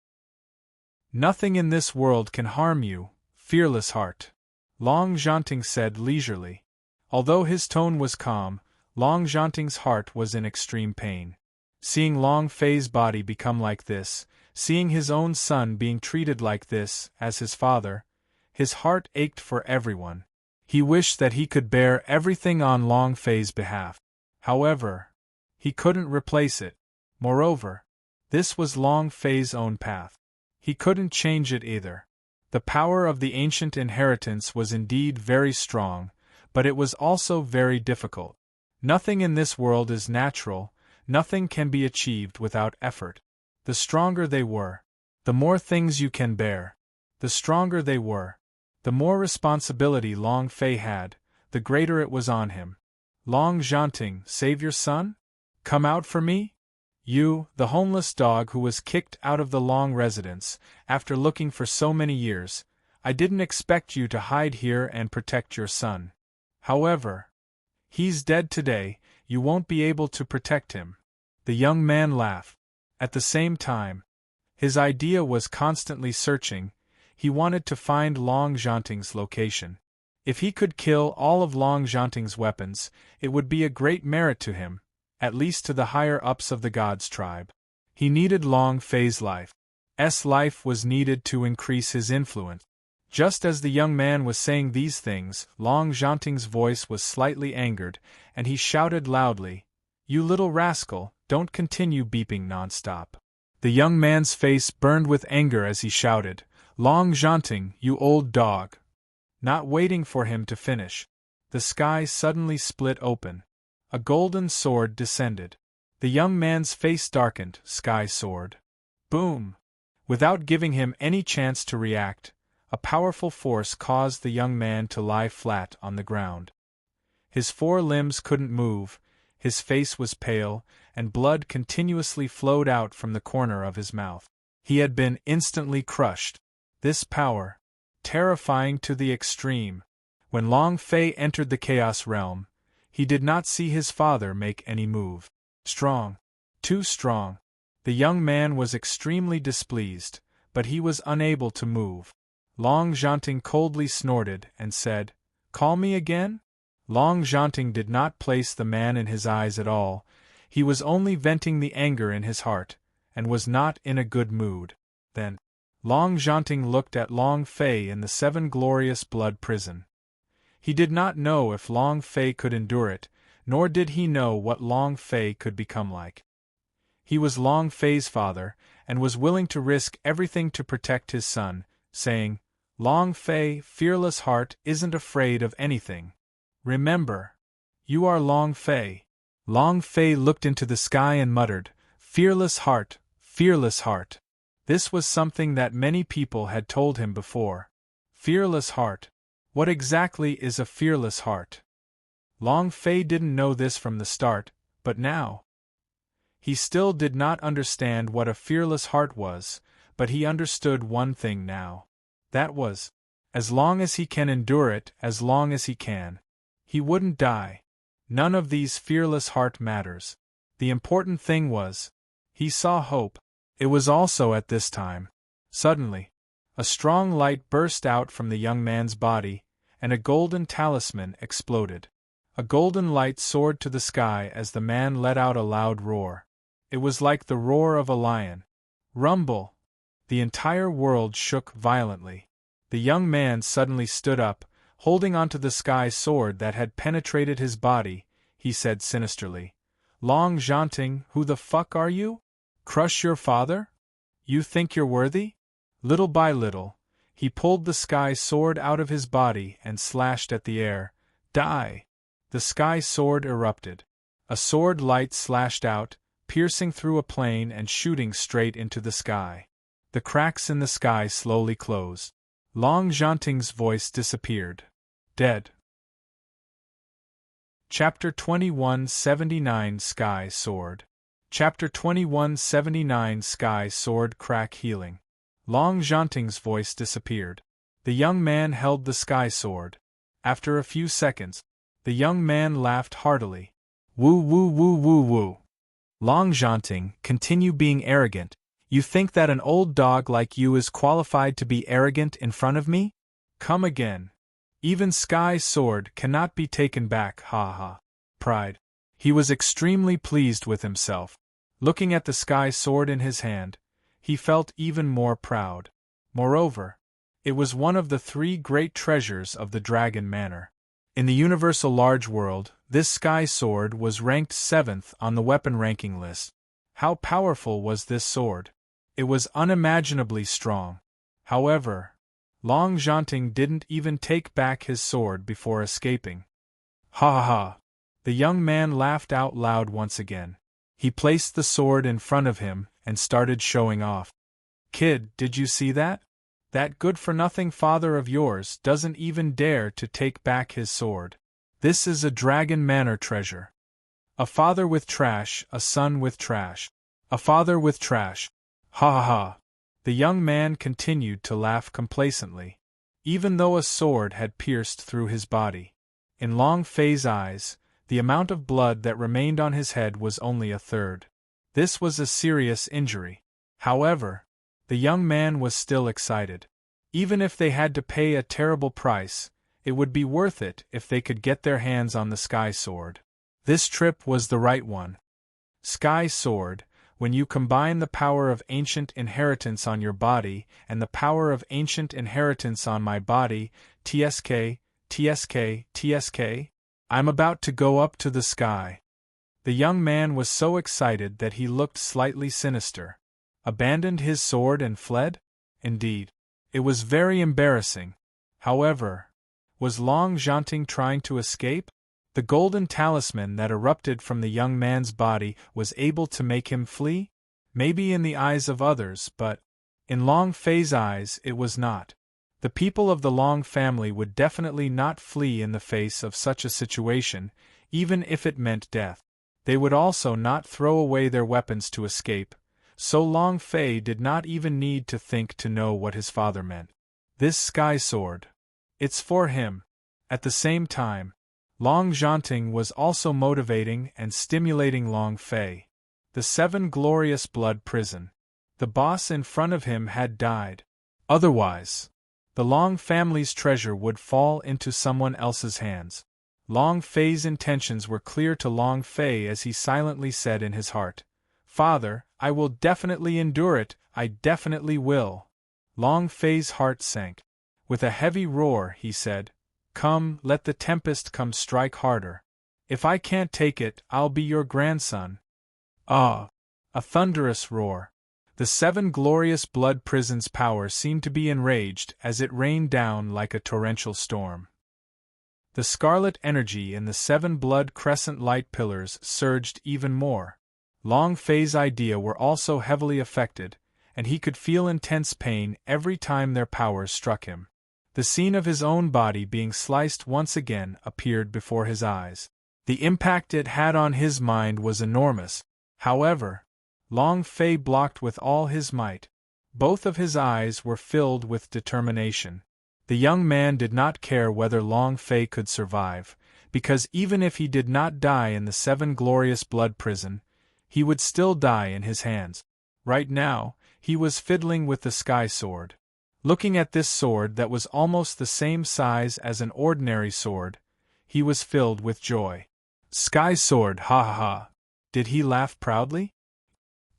Nothing in this world can harm you, fearless heart. Long Zhanting said leisurely. Although his tone was calm, Long Zhanting's heart was in extreme pain. Seeing Long Fei's body become like this, seeing his own son being treated like this as his father, his heart ached for everyone. He wished that he could bear everything on Long Fei's behalf. However, he couldn't replace it. Moreover, this was Long Fei's own path. He couldn't change it either. The power of the ancient inheritance was indeed very strong, but it was also very difficult. Nothing in this world is natural, nothing can be achieved without effort. The stronger they were, the more things you can bear. The stronger they were, the more responsibility Long Fei had, the greater it was on him. Long Zhanting, save your son? Come out for me? You, the homeless dog who was kicked out of the Long residence, after looking for so many years, I didn't expect you to hide here and protect your son. However, he's dead today, you won't be able to protect him. The young man laughed. At the same time, his idea was constantly searching. He wanted to find Long Zhanting's location. If he could kill all of Long Zhanting's weapons, it would be a great merit to him, at least to the higher-ups of the God's tribe. He needed Long Fei's life. Life was needed to increase his influence. Just as the young man was saying these things, Long Zhanting's voice was slightly angered, and he shouted loudly, "You little rascal, don't continue beeping non-stop." The young man's face burned with anger as he shouted, "Long Zhanting, you old dog!" Not waiting for him to finish, the sky suddenly split open. A golden sword descended. The young man's face darkened. Sky sword. Boom! Without giving him any chance to react, a powerful force caused the young man to lie flat on the ground. His four limbs couldn't move, his face was pale, and blood continuously flowed out from the corner of his mouth. He had been instantly crushed. This power, terrifying to the extreme. When Long Fei entered the Chaos Realm, he did not see his father make any move. Strong. Too strong. The young man was extremely displeased, but he was unable to move. Long Zhanting coldly snorted and said, "Call me again?" Long Zhanting did not place the man in his eyes at all, he was only venting the anger in his heart, and was not in a good mood. Then, Long Zhanting looked at Long Fei in the Seven Glorious Blood Prison. He did not know if Long Fei could endure it, nor did he know what Long Fei could become like. He was Long Fei's father, and was willing to risk everything to protect his son, saying, "Long Fei, fearless heart, isn't afraid of anything. Remember, you are Long Fei." Long Fei looked into the sky and muttered, "Fearless heart, fearless heart." This was something that many people had told him before. Fearless heart. What exactly is a fearless heart? Long Fei didn't know this from the start, but now. He still did not understand what a fearless heart was, but he understood one thing now. That was, as long as he can endure it, as long as he can, he wouldn't die. None of these fearless heart matters. The important thing was, he saw hope. It was also at this time. Suddenly, a strong light burst out from the young man's body, and a golden talisman exploded. A golden light soared to the sky as the man let out a loud roar. It was like the roar of a lion. Rumble! The entire world shook violently. The young man suddenly stood up, holding onto the sky sword that had penetrated his body. He said sinisterly, "Long Zhanting, who the fuck are you? Crush your father? You think you're worthy?" Little by little, he pulled the sky sword out of his body and slashed at the air. Die! The sky sword erupted. A sword light slashed out, piercing through a plane and shooting straight into the sky. The cracks in the sky slowly closed. Long Zhanting's voice disappeared. Dead. Chapter 2179 Sky Sword. Chapter 2179 Sky Sword Crack Healing. Long Zhanting's voice disappeared. The young man held the sky sword. After a few seconds, the young man laughed heartily. Woo woo woo woo woo. Long Zhanting, continue being arrogant. You think that an old dog like you is qualified to be arrogant in front of me? Come again. Even Sky Sword cannot be taken back, ha ha. Pride. He was extremely pleased with himself. Looking at the Sky Sword in his hand, he felt even more proud. Moreover, it was one of the 3 great treasures of the Dragon Manor. In the universal large world, this Sky Sword was ranked 7th on the weapon ranking list. How powerful was this sword? It was unimaginably strong. However, Long Zhanting didn't even take back his sword before escaping. Ha ha ha! The young man laughed out loud once again. He placed the sword in front of him and started showing off. Kid, did you see that? That good-for-nothing father of yours doesn't even dare to take back his sword. This is a Dragon Manor treasure. A father with trash, a son with trash. A father with trash. Ha ha ha. The young man continued to laugh complacently, even though a sword had pierced through his body. In Long Fei's eyes, the amount of blood that remained on his head was only a third. This was a serious injury. However, the young man was still excited. Even if they had to pay a terrible price, it would be worth it if they could get their hands on the Sky Sword. This trip was the right one. Sky Sword, when you combine the power of ancient inheritance on your body and the power of ancient inheritance on my body, TSK, TSK, TSK, I'm about to go up to the sky. The young man was so excited that he looked slightly sinister. Abandoned his sword and fled? Indeed. It was very embarrassing. However, was Long Zhanting trying to escape? The golden talisman that erupted from the young man's body was able to make him flee? Maybe in the eyes of others, but in Long Fei's eyes it was not. The people of the Long family would definitely not flee in the face of such a situation, even if it meant death. They would also not throw away their weapons to escape, so Long Fei did not even need to think to know what his father meant. This Sky Sword. It's for him. At the same time, Long Zhanting was also motivating and stimulating Long Fei. The 7 Glorious Blood Prison. The boss in front of him had died. Otherwise, the Long family's treasure would fall into someone else's hands. Long Fei's intentions were clear to Long Fei as he silently said in his heart, "Father, I will definitely endure it, I definitely will." Long Fei's heart sank. With a heavy roar, he said, "Come, let the tempest come strike harder. If I can't take it, I'll be your grandson." Ah! A thunderous roar. The 7 Glorious Blood Prison's power seemed to be enraged as it rained down like a torrential storm. The scarlet energy in the 7 blood crescent light pillars surged even more. Long Fei's idea were also heavily affected, and he could feel intense pain every time their power struck him. The scene of his own body being sliced once again appeared before his eyes. The impact it had on his mind was enormous. However, Long Fei blocked with all his might. Both of his eyes were filled with determination. The young man did not care whether Long Fei could survive, because even if he did not die in the 7 Glorious Blood Prison, he would still die in his hands. Right now, he was fiddling with the Sky Sword. Looking at this sword that was almost the same size as an ordinary sword, he was filled with joy. Sky Sword, ha ha ha! Did he laugh proudly?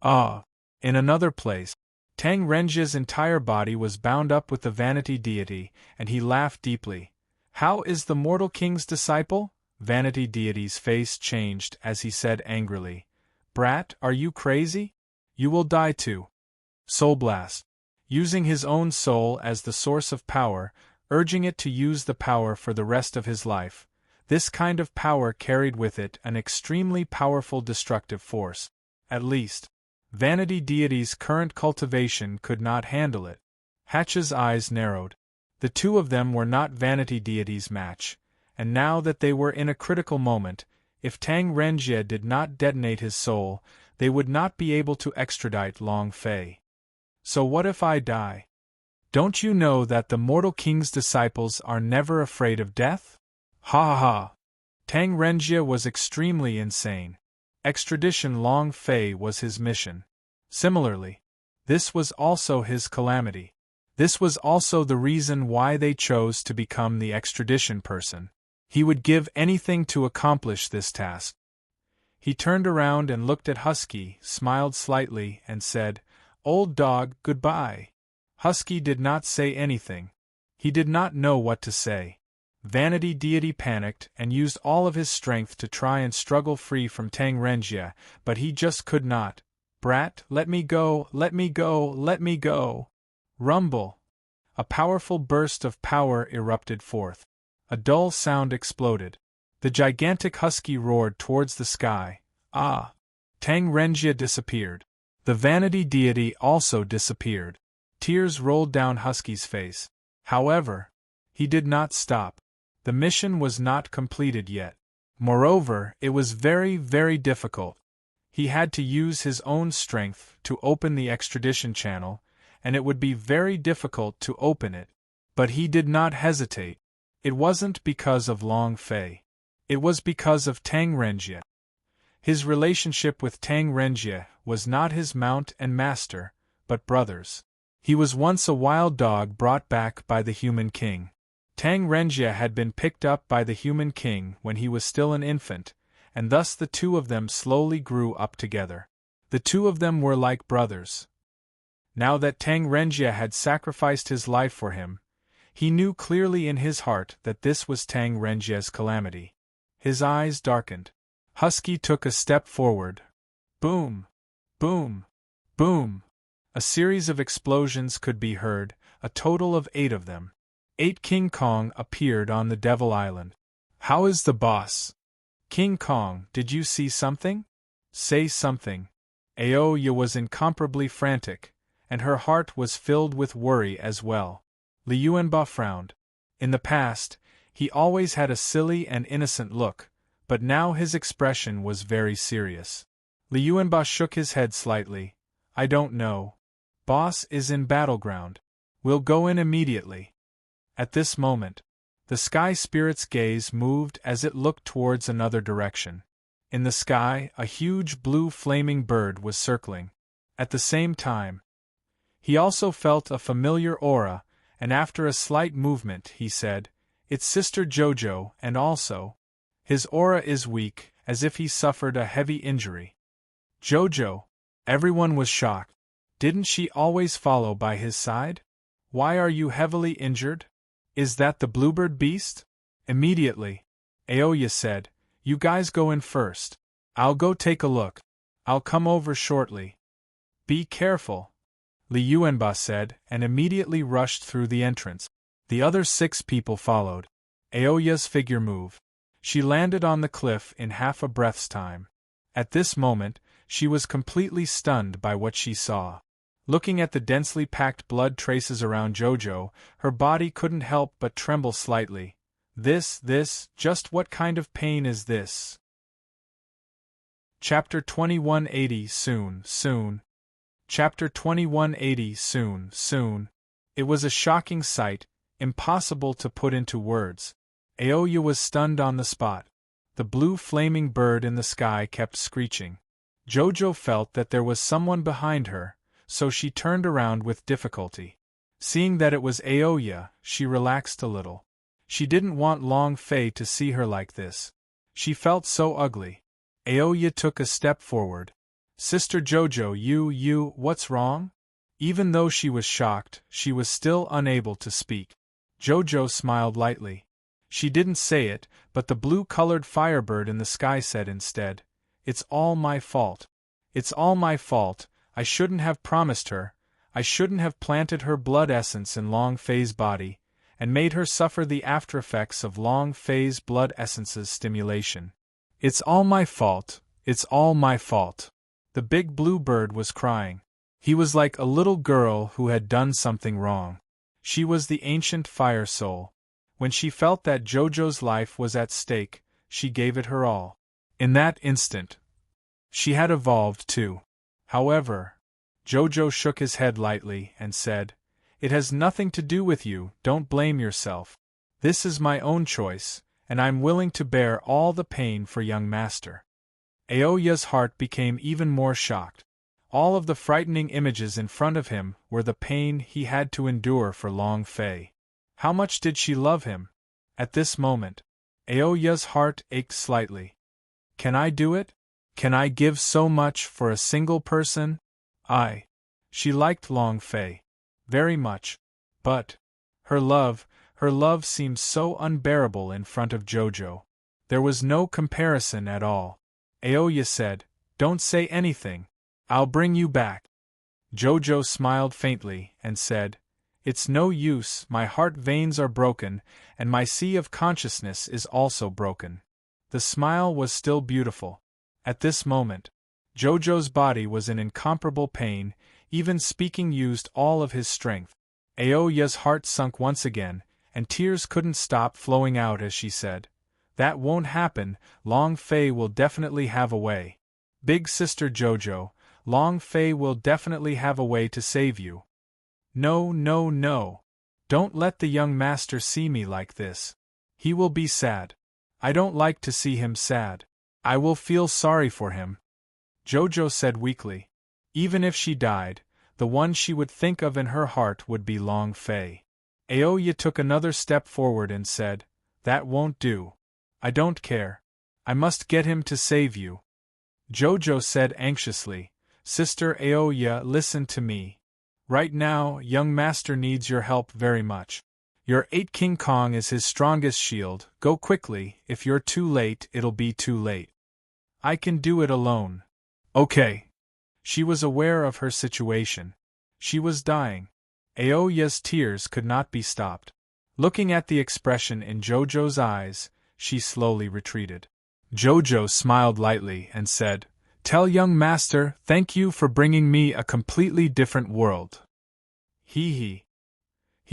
Ah! In another place, Tang Renjia's entire body was bound up with the Vanity Deity, and he laughed deeply. "How is the Mortal King's disciple?" Vanity Deity's face changed as he said angrily, "Brat, are you crazy? You will die too." Soul Blast. Using his own soul as the source of power, urging it to use the power for the rest of his life, this kind of power carried with it an extremely powerful destructive force. At least, Vanity Deity's current cultivation could not handle it. Hatch's eyes narrowed. The two of them were not Vanity Deity's match, and now that they were in a critical moment, if Tang Renjie did not detonate his soul, they would not be able to extradite Long Fei. So what if I die? Don't you know that the Mortal King's disciples are never afraid of death? Ha ha ha! Tang Renjie was extremely insane. Extradition Long Fei was his mission. Similarly, this was also his calamity. This was also the reason why they chose to become the extradition person. He would give anything to accomplish this task. He turned around and looked at Husky, smiled slightly, and said, "Old dog, goodbye." Husky did not say anything. He did not know what to say. Vanity Deity panicked and used all of his strength to try and struggle free from Tang Renjie, but he just could not. "Brat, let me go, let me go, let me go." Rumble! A powerful burst of power erupted forth. A dull sound exploded. The gigantic husky roared towards the sky. Ah! Tang Renjie disappeared. The Vanity Deity also disappeared. Tears rolled down Husky's face. However, he did not stop. The mission was not completed yet. Moreover, it was very, very difficult. He had to use his own strength to open the extradition channel, and it would be very difficult to open it. But he did not hesitate. It wasn't because of Long Fei. It was because of Tang Renjie. His relationship with Tang Renjie was not his mount and master, but brothers. He was once a wild dog brought back by the human king. Tang Renjie had been picked up by the human king when he was still an infant, and thus the two of them slowly grew up together. The two of them were like brothers. Now that Tang Renjie had sacrificed his life for him, he knew clearly in his heart that this was Tang Renjie's calamity. His eyes darkened. Husky took a step forward. Boom! Boom! Boom! A series of explosions could be heard, a total of 8 of them. 8 King Kong appeared on the Devil Island. "How is the boss?" "King Kong, did you see something? Say something." Aoya was incomparably frantic, and her heart was filled with worry as well. Li Yuanba frowned. In the past, he always had a silly and innocent look, but now his expression was very serious. Li Yuanba shook his head slightly. "I don't know. Boss is in battleground. We'll go in immediately." At this moment, the sky spirit's gaze moved as it looked towards another direction. In the sky, a huge blue flaming bird was circling. At the same time, he also felt a familiar aura, and after a slight movement he said, "It's Sister Jojo, and also, his aura is weak, as if he suffered a heavy injury." "Jojo?" Everyone was shocked. Didn't she always follow by his side? "Why are you heavily injured? Is that the bluebird beast?" Immediately, Aoya said, "You guys go in first. I'll go take a look. I'll come over shortly." "Be careful," Li Yuanba said, and immediately rushed through the entrance. The other 6 people followed. Aoya's figure moved. She landed on the cliff in half a breath's time. At this moment, she was completely stunned by what she saw. Looking at the densely packed blood traces around Jojo, her body couldn't help but tremble slightly. This, just what kind of pain is this? Chapter 2180 Soon. Chapter 2180 Soon. It was a shocking sight, impossible to put into words. Aoya was stunned on the spot. The blue flaming bird in the sky kept screeching. Jojo felt that there was someone behind her, so she turned around with difficulty. Seeing that it was Aoya, she relaxed a little. She didn't want Long Fei to see her like this. She felt so ugly. Aoya took a step forward. "Sister Jojo, what's wrong?" Even though she was shocked, she was still unable to speak. Jojo smiled lightly. She didn't say it, but the blue-colored firebird in the sky said instead, "It's all my fault. It's all my fault. I shouldn't have promised her. I shouldn't have planted her blood essence in Long Fei's body, and made her suffer the after-effects of Long Fei's blood essence's stimulation. It's all my fault. It's all my fault." The big blue bird was crying. He was like a little girl who had done something wrong. She was the ancient fire soul. When she felt that Jojo's life was at stake, she gave it her all. In that instant, she had evolved too. However, Jojo shook his head lightly and said, "It has nothing to do with you, don't blame yourself. This is my own choice, and I'm willing to bear all the pain for young master." Aoya's heart became even more shocked. All of the frightening images in front of him were the pain he had to endure for Long Fei. How much did she love him? At this moment, Aoya's heart ached slightly. Can I do it? Can I give so much for a single person? She liked Long Fei very much. But her love seemed so unbearable in front of Jojo. There was no comparison at all. Aoya said, "Don't say anything. I'll bring you back." Jojo smiled faintly and said, "It's no use, my heart veins are broken, and my sea of consciousness is also broken." The smile was still beautiful. At this moment, Jojo's body was in incomparable pain, even speaking used all of his strength. Aoya's heart sunk once again, and tears couldn't stop flowing out as she said, "That won't happen, Long Fei will definitely have a way. Big sister Jojo, Long Fei will definitely have a way to save you." "No, no, no. Don't let the young master see me like this. He will be sad. I don't like to see him sad. I will feel sorry for him." Jojo said weakly. Even if she died, the one she would think of in her heart would be Long Fei. Aoya took another step forward and said, "That won't do. I don't care. I must get him to save you." Jojo said anxiously, "Sister Aoya, listen to me. Right now, young master needs your help very much. Your 8 King Kong is his strongest shield. Go quickly, if you're too late, it'll be too late." "I can do it alone." "Okay." She was aware of her situation. She was dying. Aoya's tears could not be stopped. Looking at the expression in Jojo's eyes, she slowly retreated. Jojo smiled lightly and said, "Tell young master, thank you for bringing me a completely different world." He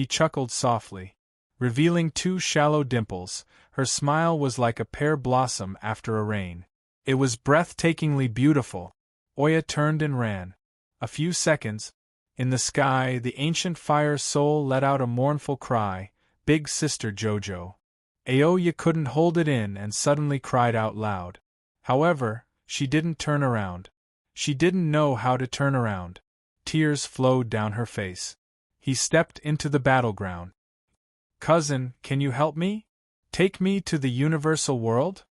chuckled softly. Revealing 2 shallow dimples, her smile was like a pear blossom after a rain. It was breathtakingly beautiful. Oya turned and ran. A few seconds. In the sky, the ancient fire soul let out a mournful cry, "Big sister Jojo." Aoya couldn't hold it in and suddenly cried out loud. However, she didn't turn around. She didn't know how to turn around. Tears flowed down her face. He stepped into the battleground. "Cousin, can you help me? Take me to the universal world?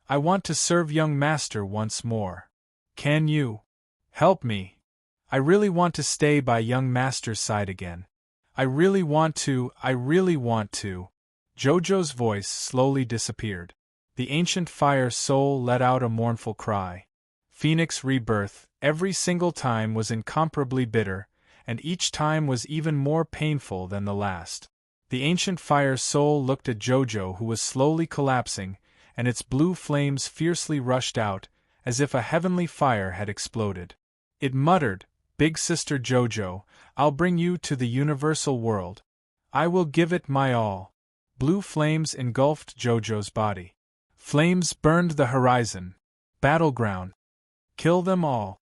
I want to serve young master once more. Can you help me? I really want to stay by young master's side again. I really want to. Jojo's voice slowly disappeared. The ancient fire soul let out a mournful cry. Phoenix rebirth, every single time was incomparably bitter, and each time was even more painful than the last. The ancient fire soul looked at Jojo, who was slowly collapsing, and its blue flames fiercely rushed out, as if a heavenly fire had exploded. It muttered, "Big sister Jojo, I'll bring you to the universal world. I will give it my all." Blue flames engulfed Jojo's body. Flames burned the horizon. Battleground. Kill them all.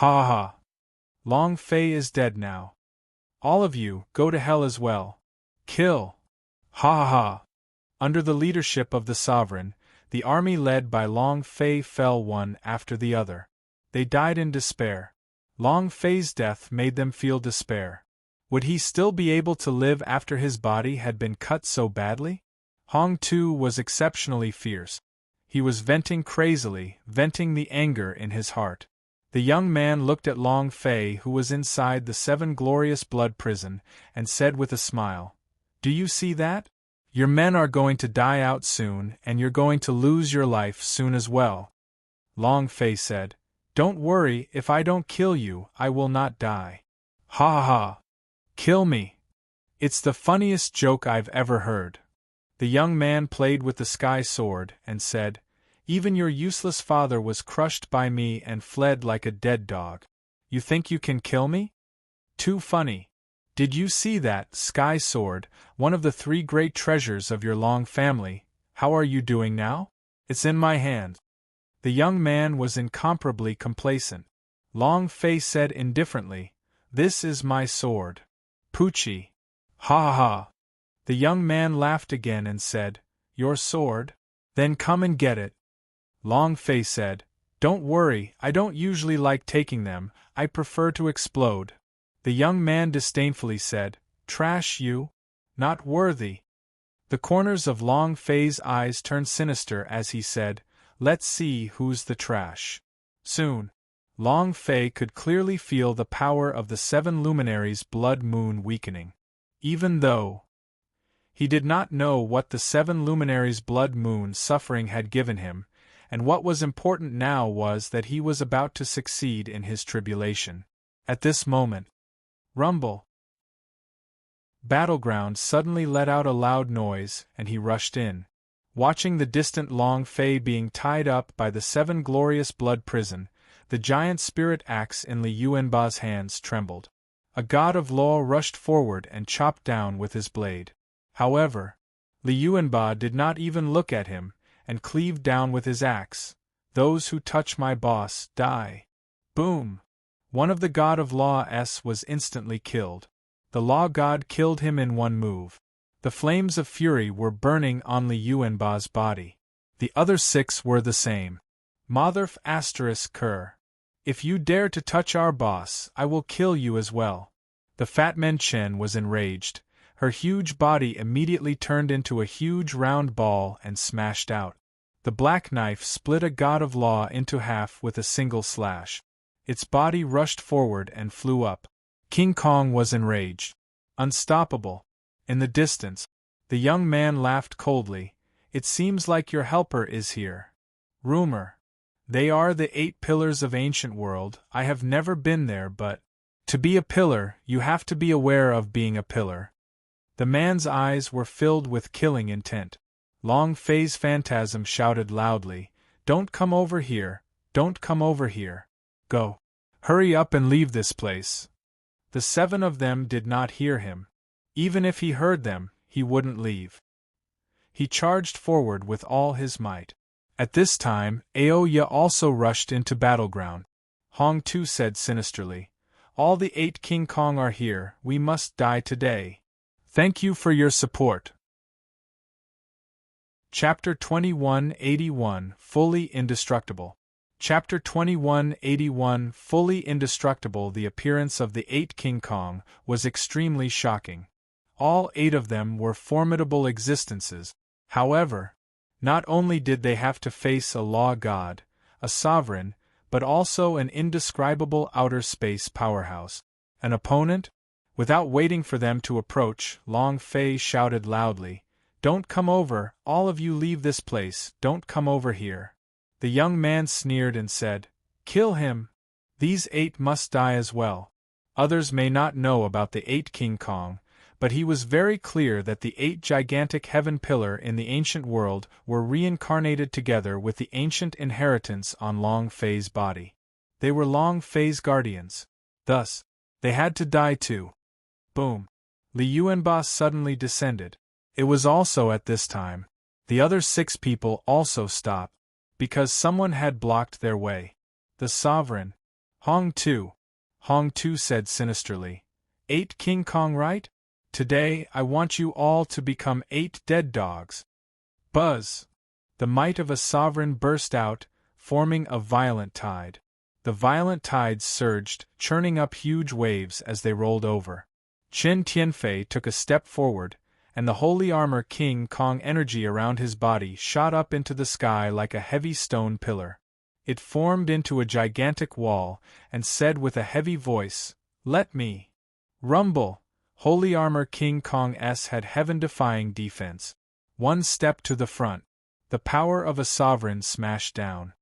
Ha ha. Long Fei is dead now. All of you, go to hell as well. Kill. Ha ha. Under the leadership of the sovereign, the army led by Long Fei fell one after the other. They died in despair. Long Fei's death made them feel despair. Would he still be able to live after his body had been cut so badly? Hong Tu was exceptionally fierce. He was venting crazily, venting the anger in his heart. The young man looked at Long Fei, who was inside the 7 glorious blood prison, and said with a smile, "Do you see that? Your men are going to die out soon, and you're going to lose your life soon as well." Long Fei said, "Don't worry, if I don't kill you, I will not die." "Ha ha! Kill me! It's the funniest joke I've ever heard." The young man played with the sky sword and said, "Even your useless father was crushed by me and fled like a dead dog. You think you can kill me? Too funny. Did you see that, sky sword, one of the 3 great treasures of your long family? How are you doing now? It's in my hand." The young man was incomparably complacent. Long Fei said indifferently, "This is my sword. Poochie." Ha ha. The young man laughed again and said, "Your sword? Then come and get it." Long Fei said, Don't worry, I don't usually like taking them, I prefer to explode. The young man disdainfully said, Trash you? Not worthy. The corners of Long Fei's eyes turned sinister as he said, Let's see who's the trash. Soon, Long Fei could clearly feel the power of the 7 luminaries' blood moon weakening. Even though he did not know what the 7 luminaries' blood moon suffering had given him, and what was important now was that he was about to succeed in his tribulation. At this moment, rumble! Battleground suddenly let out a loud noise, and he rushed in. Watching the distant Long Fei being tied up by the 7 glorious blood prison, the giant spirit axe in Li Yuanba's hands trembled. A god of law rushed forward and chopped down with his blade. However, Li Yuanba did not even look at him, and cleaved down with his axe. Those who touch my boss die. Boom! One of the god of law was instantly killed. The law god killed him in one move. The flames of fury were burning on Li Yuanba's body. The other 6 were the same. Motherf ** Ker. If you dare to touch our boss, I will kill you as well. The fat man Chen was enraged. Her huge body immediately turned into a huge round ball and smashed out. The black knife split a god of law into half with a single slash. Its body rushed forward and flew up. King Kong was enraged. Unstoppable. In the distance, the young man laughed coldly. It seems like your helper is here. Rumor. They are the 8 pillars of ancient world. I have never been there, but to be a pillar, you have to be aware of being a pillar. The man's eyes were filled with killing intent. Long Fei's phantasm shouted loudly, Don't come over here, don't come over here. Go. Hurry up and leave this place. The 7 of them did not hear him. Even if he heard them, he wouldn't leave. He charged forward with all his might. At this time, Aoya also rushed into battleground. Hong Tu said sinisterly, All the 8 King Kong are here, we must die today. Thank you for your support. Chapter 2181 Fully Indestructible. Chapter 2181 Fully Indestructible. The appearance of the 8 King Kong was extremely shocking. All 8 of them were formidable existences. However, not only did they have to face a law god, a sovereign, but also an indescribable outer space powerhouse. An opponent? Without waiting for them to approach, Long Fei shouted loudly, Don't come over, all of you leave this place, don't come over here. The young man sneered and said, Kill him! These 8 must die as well. Others may not know about the 8 King Kong, but he was very clear that the 8 gigantic heaven pillar in the ancient world were reincarnated together with the ancient inheritance on Long Fei's body. They were Long Fei's guardians. Thus, they had to die too. Boom! Li Yuanba suddenly descended. It was also at this time. The other 6 people also stopped, because someone had blocked their way. The sovereign. Hong Tu said sinisterly. 8 King Kong, right? Today, I want you all to become 8 dead dogs. Buzz! The might of a sovereign burst out, forming a violent tide. The violent tides surged, churning up huge waves as they rolled over. Qin Tianfei took a step forward, and the holy armor King Kong energy around his body shot up into the sky like a heavy stone pillar. It formed into a gigantic wall, and said with a heavy voice, Let me. Rumble! Holy armor King Kong had heaven-defying defense. One step to the front. The power of a sovereign smashed down.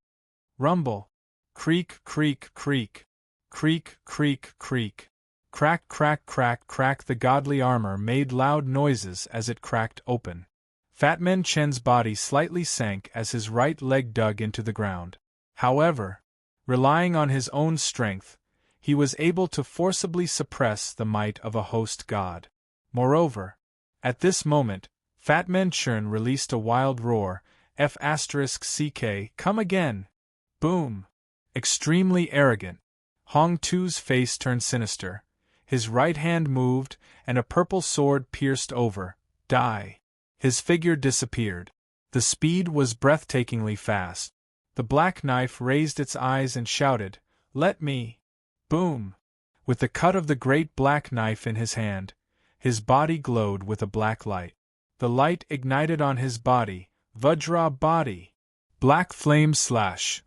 Rumble! Creak, creak, creak. Creak, creak, creak. Crack, crack, crack, crack. The godly armor made loud noises as it cracked open. Fatman Chen's body slightly sank as his right leg dug into the ground. However, relying on his own strength, he was able to forcibly suppress the might of a host god. Moreover, at this moment, Fatman Chen released a wild roar, F***CK, come again! Boom! Extremely arrogant. Hong Tu's face turned sinister. His right hand moved, and a purple sword pierced over. Die. His figure disappeared. The speed was breathtakingly fast. The black knife raised its eyes and shouted, "Let me!" Boom! With the cut of the great black knife in his hand, his body glowed with a black light. The light ignited on his body, Vajra body! Black flame slash!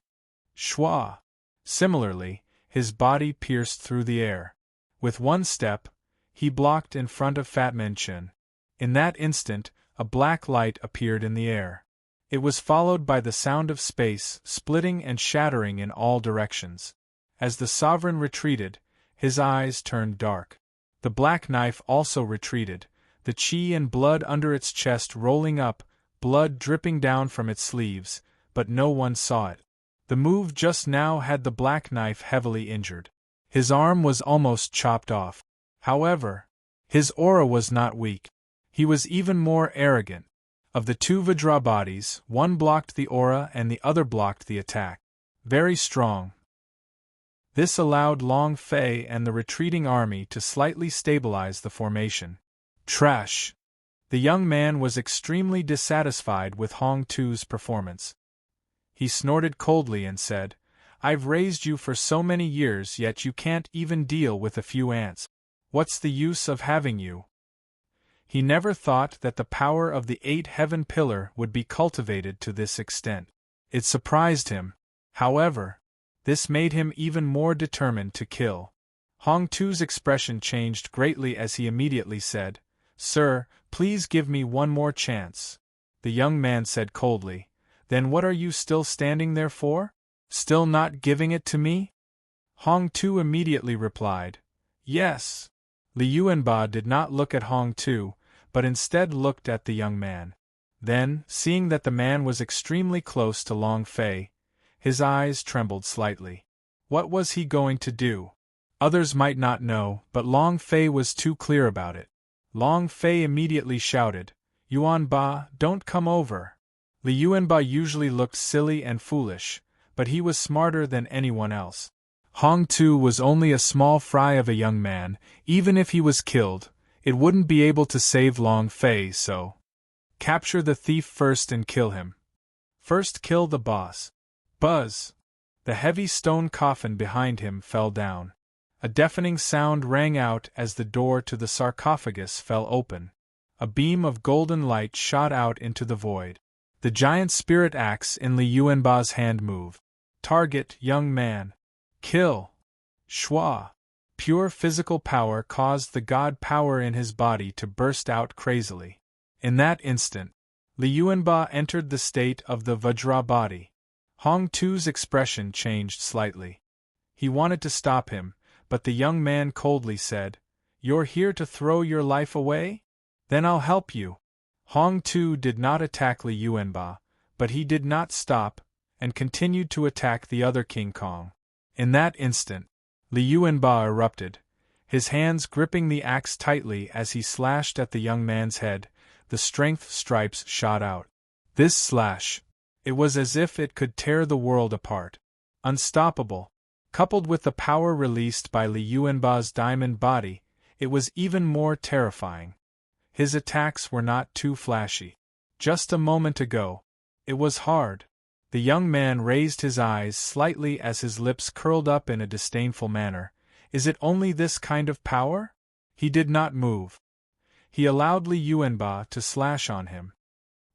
Shwa! Similarly, his body pierced through the air. With one step, he blocked in front of Fatman Chin. In that instant, a black light appeared in the air. It was followed by the sound of space splitting and shattering in all directions. As the sovereign retreated, his eyes turned dark. The black knife also retreated, the chi and blood under its chest rolling up, blood dripping down from its sleeves, but no one saw it. The move just now had the black knife heavily injured. His arm was almost chopped off. However, his aura was not weak. He was even more arrogant. Of the two Vajra bodies, one blocked the aura and the other blocked the attack. Very strong. This allowed Long Fei and the retreating army to slightly stabilize the formation. Trash! The young man was extremely dissatisfied with Hong Tu's performance. He snorted coldly and said, "I've raised you for so many years, yet you can't even deal with a few ants. What's the use of having you?" He never thought that the power of the 8-heaven pillar would be cultivated to this extent. It surprised him. However, this made him even more determined to kill. Hong Tu's expression changed greatly as he immediately said, "Sir, please give me one more chance." The young man said coldly, "Then what are you still standing there for? Still not giving it to me?" Hong Tu immediately replied, "Yes." Li Yuanba did not look at Hong Tu, but instead looked at the young man. Then, seeing that the man was extremely close to Long Fei, his eyes trembled slightly. What was he going to do? Others might not know, but Long Fei was too clear about it. Long Fei immediately shouted, "Yuanba, don't come over." Li Yuanba usually looked silly and foolish, but he was smarter than anyone else. Hong Tu was only a small fry of a young man. Even if he was killed, it wouldn't be able to save Long Fei, so capture the thief first and kill him. First kill the boss. Buzz! The heavy stone coffin behind him fell down. A deafening sound rang out as the door to the sarcophagus fell open. A beam of golden light shot out into the void. The giant spirit axe in Li Yuanba's hand moved. Target, young man. Kill. Shwa. Pure physical power caused the god power in his body to burst out crazily. In that instant, Li Yuanba entered the state of the Vajra body. Hong Tu's expression changed slightly. He wanted to stop him, but the young man coldly said, "You're here to throw your life away? Then I'll help you." Hong Tu did not attack Li Yuanba, but he did not stop, and continued to attack the other King Kong. In that instant, Li Yuanba erupted, his hands gripping the axe tightly as he slashed at the young man's head. The strength stripes shot out. This slash, it was as if it could tear the world apart. Unstoppable. Coupled with the power released by Li Yuanba's diamond body, it was even more terrifying. His attacks were not too flashy. Just a moment ago, it was hard. The young man raised his eyes slightly as his lips curled up in a disdainful manner. Is it only this kind of power? He did not move. He allowed Li Yuanba to slash on him.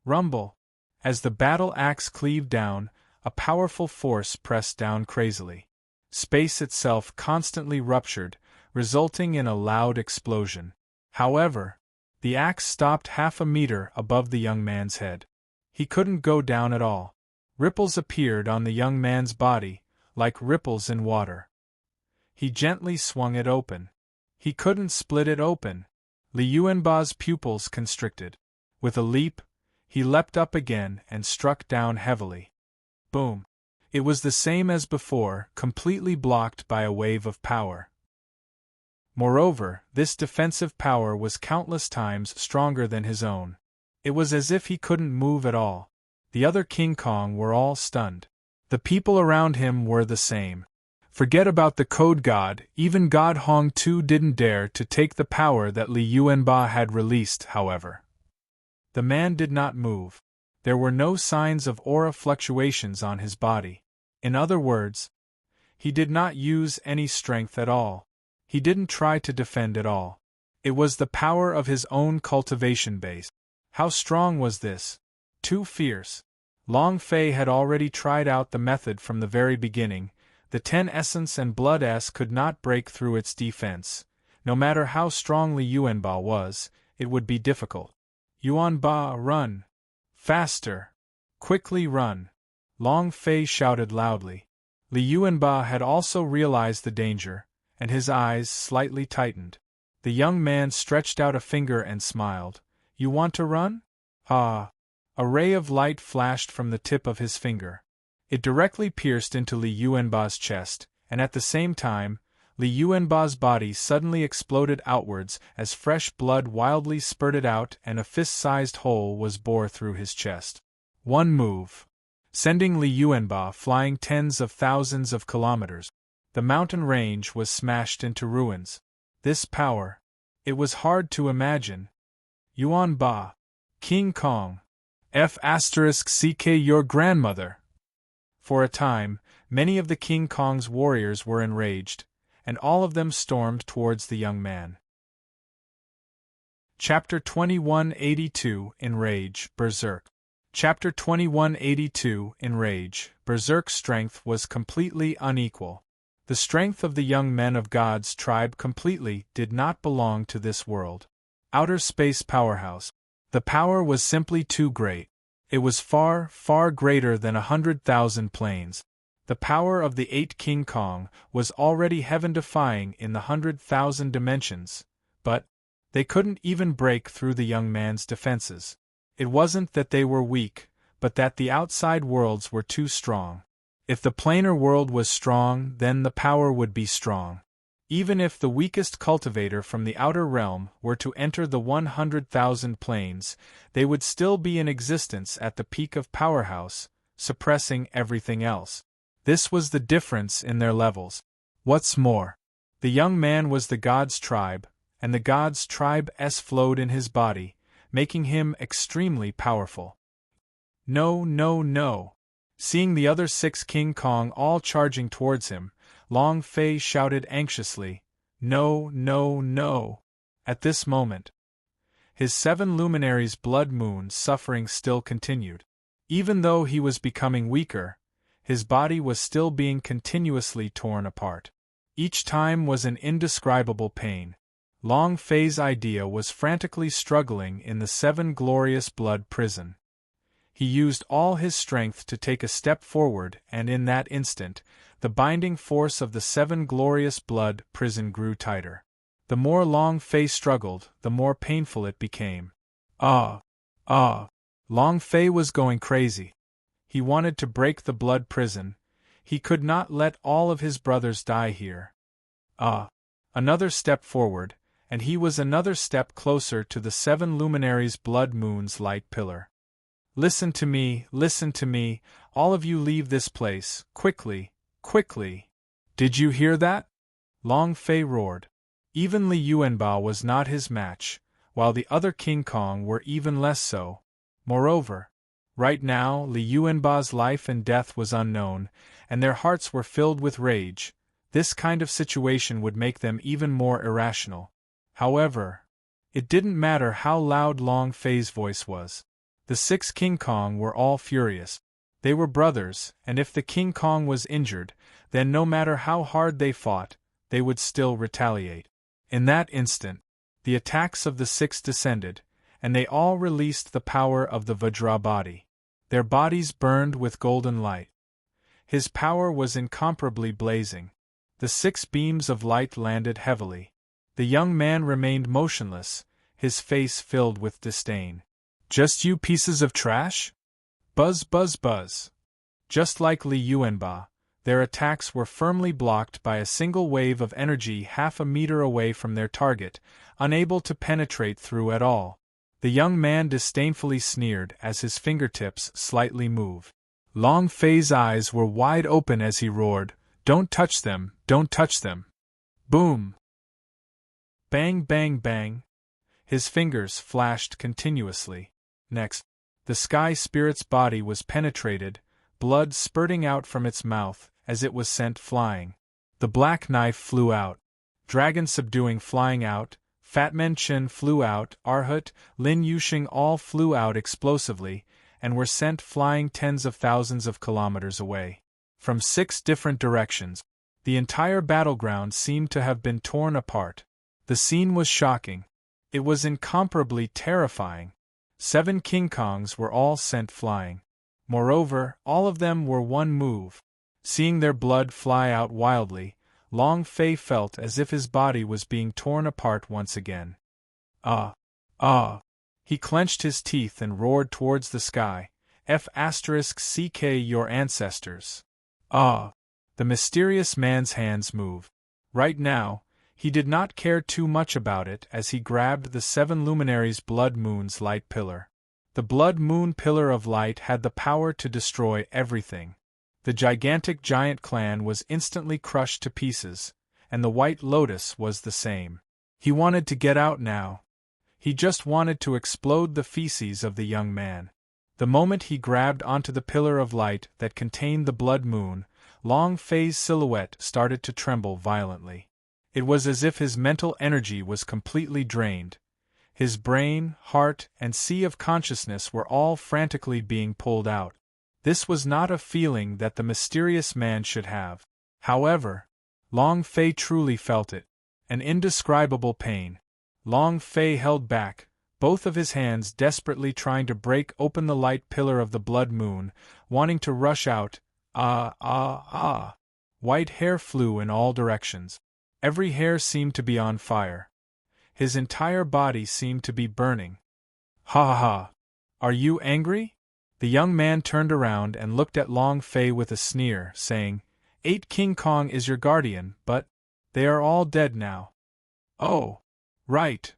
Rumble. As the battle axe cleaved down, a powerful force pressed down crazily. Space itself constantly ruptured, resulting in a loud explosion. However, the axe stopped half a meter above the young man's head. He couldn't go down at all. Ripples appeared on the young man's body, like ripples in water. He gently swung it open. He couldn't split it open. Li Yuanba's pupils constricted. With a leap, he leapt up again and struck down heavily. Boom! It was the same as before, completely blocked by a wave of power. Moreover, this defensive power was countless times stronger than his own. It was as if he couldn't move at all. The other King Kong were all stunned. The people around him were the same. Forget about the code god, even God Hong Tu didn't dare to take the power that Li Yuanba had released, however. The man did not move. There were no signs of aura fluctuations on his body. In other words, he did not use any strength at all. He didn't try to defend at all. It was the power of his own cultivation base. How strong was this? Too fierce. Long Fei had already tried out the method from the very beginning. The 10 essence and blood S could not break through its defense. No matter how strong Li Yuanba was, it would be difficult. Yuanba, run! Faster! Quickly run! Long Fei shouted loudly. Li Yuanba had also realized the danger, and his eyes slightly tightened. The young man stretched out a finger and smiled. You want to run? Ah! A ray of light flashed from the tip of his finger. It directly pierced into Li Yuanba's chest, and at the same time, Li Yuanba's body suddenly exploded outwards as fresh blood wildly spurted out and a fist-sized hole was bored through his chest. One move, sending Li Yuanba flying tens of thousands of kilometers. The mountain range was smashed into ruins. This power, it was hard to imagine. Yuanba, King Kong, F***ck your grandmother. For a time, many of the King Kong's warriors were enraged, and all of them stormed towards the young man. Chapter 2182 Enrage, Berserk. Chapter 2182 Enrage, Berserk's strength was completely unequal. The strength of the young men of God's tribe completely did not belong to this world. Outer space powerhouse. The power was simply too great. It was far, far greater than 100,000 planes. The power of the 8 King Kong was already heaven-defying in the 100,000 dimensions, but they couldn't even break through the young man's defenses. It wasn't that they were weak, but that the outside worlds were too strong. If the planar world was strong, then the power would be strong. Even if the weakest cultivator from the outer realm were to enter the 100,000 planes, they would still be in existence at the peak of powerhouse, suppressing everything else. This was the difference in their levels. What's more, the young man was the god's tribe, and the god's tribe's flowed in his body, making him extremely powerful. No, no, no. Seeing the other 6 King Kong all charging towards him, Long Fei shouted anxiously, No, no, no. At this moment, his 7 luminaries' blood moon suffering still continued. Even though he was becoming weaker, his body was still being continuously torn apart. Each time was an indescribable pain. Long Fei's idea was frantically struggling in the 7 glorious blood prison. He used all his strength to take a step forward, and in that instant, the binding force of the 7 glorious blood prison grew tighter. The more Long Fei struggled, the more painful it became. Ah! Long Fei was going crazy. He wanted to break the blood prison. He could not let all of his brothers die here. Another step forward, and he was another step closer to the 7 luminaries' blood moon's light pillar. Listen to me, all of you leave this place, quickly, quickly. Did you hear that? Long Fei roared. Even Li Yuanba was not his match, while the other King Kong were even less so. Moreover, right now Li Yuanba's life and death was unknown, and their hearts were filled with rage. This kind of situation would make them even more irrational. However, it didn't matter how loud Long Fei's voice was. The 6 King Kong were all furious. They were brothers, and if the King Kong was injured, then no matter how hard they fought, they would still retaliate. In that instant, the attacks of the 6 descended, and they all released the power of the Vajra body. Their bodies burned with golden light. His power was incomparably blazing. The 6 beams of light landed heavily. The young man remained motionless, his face filled with disdain. Just you pieces of trash? Buzz, buzz, buzz. Just like Li Yuanba, their attacks were firmly blocked by a single wave of energy half a meter away from their target, unable to penetrate through at all. The young man disdainfully sneered as his fingertips slightly moved. Long Fei's eyes were wide open as he roared, Don't touch them, don't touch them. Boom! Bang, bang, bang. His fingers flashed continuously. Next, The sky spirit's body was penetrated, blood spurting out from its mouth as it was sent flying. The black knife flew out. Dragon subduing flying out, Fatman Chin flew out, Arhut, Lin Yushing all flew out explosively, and were sent flying tens of thousands of kilometers away. From 6 different directions, the entire battleground seemed to have been torn apart. The scene was shocking. It was incomparably terrifying. 7 King Kongs were all sent flying. Moreover, all of them were one move. Seeing their blood fly out wildly, Long Fei felt as if his body was being torn apart once again. Ah! Ah! He clenched his teeth and roared towards the sky, F***ck your ancestors. Ah! The mysterious man's hands moved. Right now, he did not care too much about it as he grabbed the 7 luminaries' Blood Moon's light pillar. The Blood Moon pillar of light had the power to destroy everything. The gigantic giant clan was instantly crushed to pieces, and the White Lotus was the same. He wanted to get out now. He just wanted to explode the feces of the young man. The moment he grabbed onto the pillar of light that contained the Blood Moon, Long Fei's silhouette started to tremble violently. It was as if his mental energy was completely drained. His brain, heart, and sea of consciousness were all frantically being pulled out. This was not a feeling that the mysterious man should have. However, Long Fei truly felt it. An indescribable pain. Long Fei held back, both of his hands desperately trying to break open the light pillar of the Blood Moon, wanting to rush out. Ah, ah, ah! White hair flew in all directions. Every hair seemed to be on fire. His entire body seemed to be burning. Ha ha ha! Are you angry? The young man turned around and looked at Long Fei with a sneer, saying, 8 King Kong is your guardian, but they are all dead now. Oh! Right.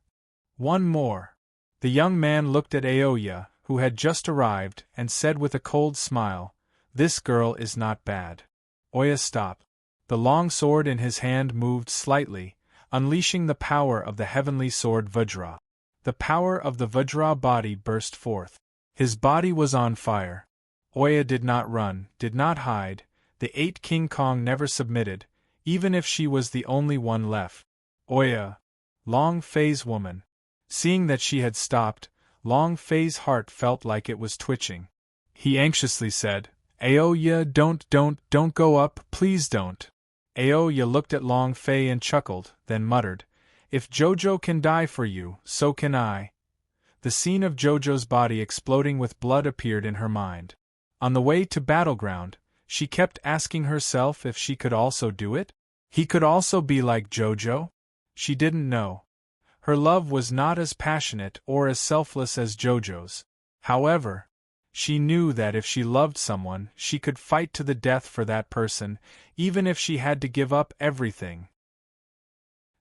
One more. The young man looked at Aoya, who had just arrived, and said with a cold smile, This girl is not bad. Oya stopped. The long sword in his hand moved slightly, unleashing the power of the heavenly sword Vajra. The power of the Vajra body burst forth. His body was on fire. Oya did not run, did not hide. The 8 King Kong never submitted, even if she was the only one left. Oya! Long Fei's woman. Seeing that she had stopped, Long Fei's heart felt like it was twitching. He anxiously said, Aoya, don't go up, please don't. Aoya looked at Long Fei and chuckled, then muttered, If Jojo can die for you, so can I. The scene of Jojo's body exploding with blood appeared in her mind. On the way to Battleground, she kept asking herself if she could also do it. He could also be like Jojo? She didn't know. Her love was not as passionate or as selfless as Jojo's. However, she knew that if she loved someone, she could fight to the death for that person, even if she had to give up everything.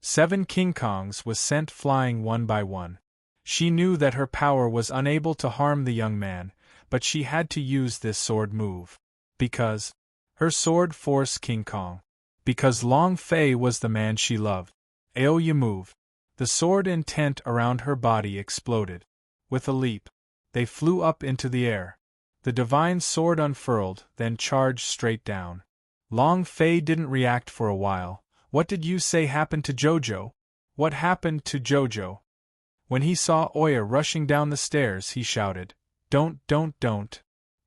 7 King Kongs was sent flying one by one. She knew that her power was unable to harm the young man, but she had to use this sword move. Because her sword forced King Kong. Because Long Fei was the man she loved. Aoya moved. The sword intent around her body exploded. With a leap, they flew up into the air. The divine sword unfurled, then charged straight down. Long Fei didn't react for a while. What did you say happened to Jojo? What happened to Jojo? When he saw Oya rushing down the stairs, he shouted, Don't.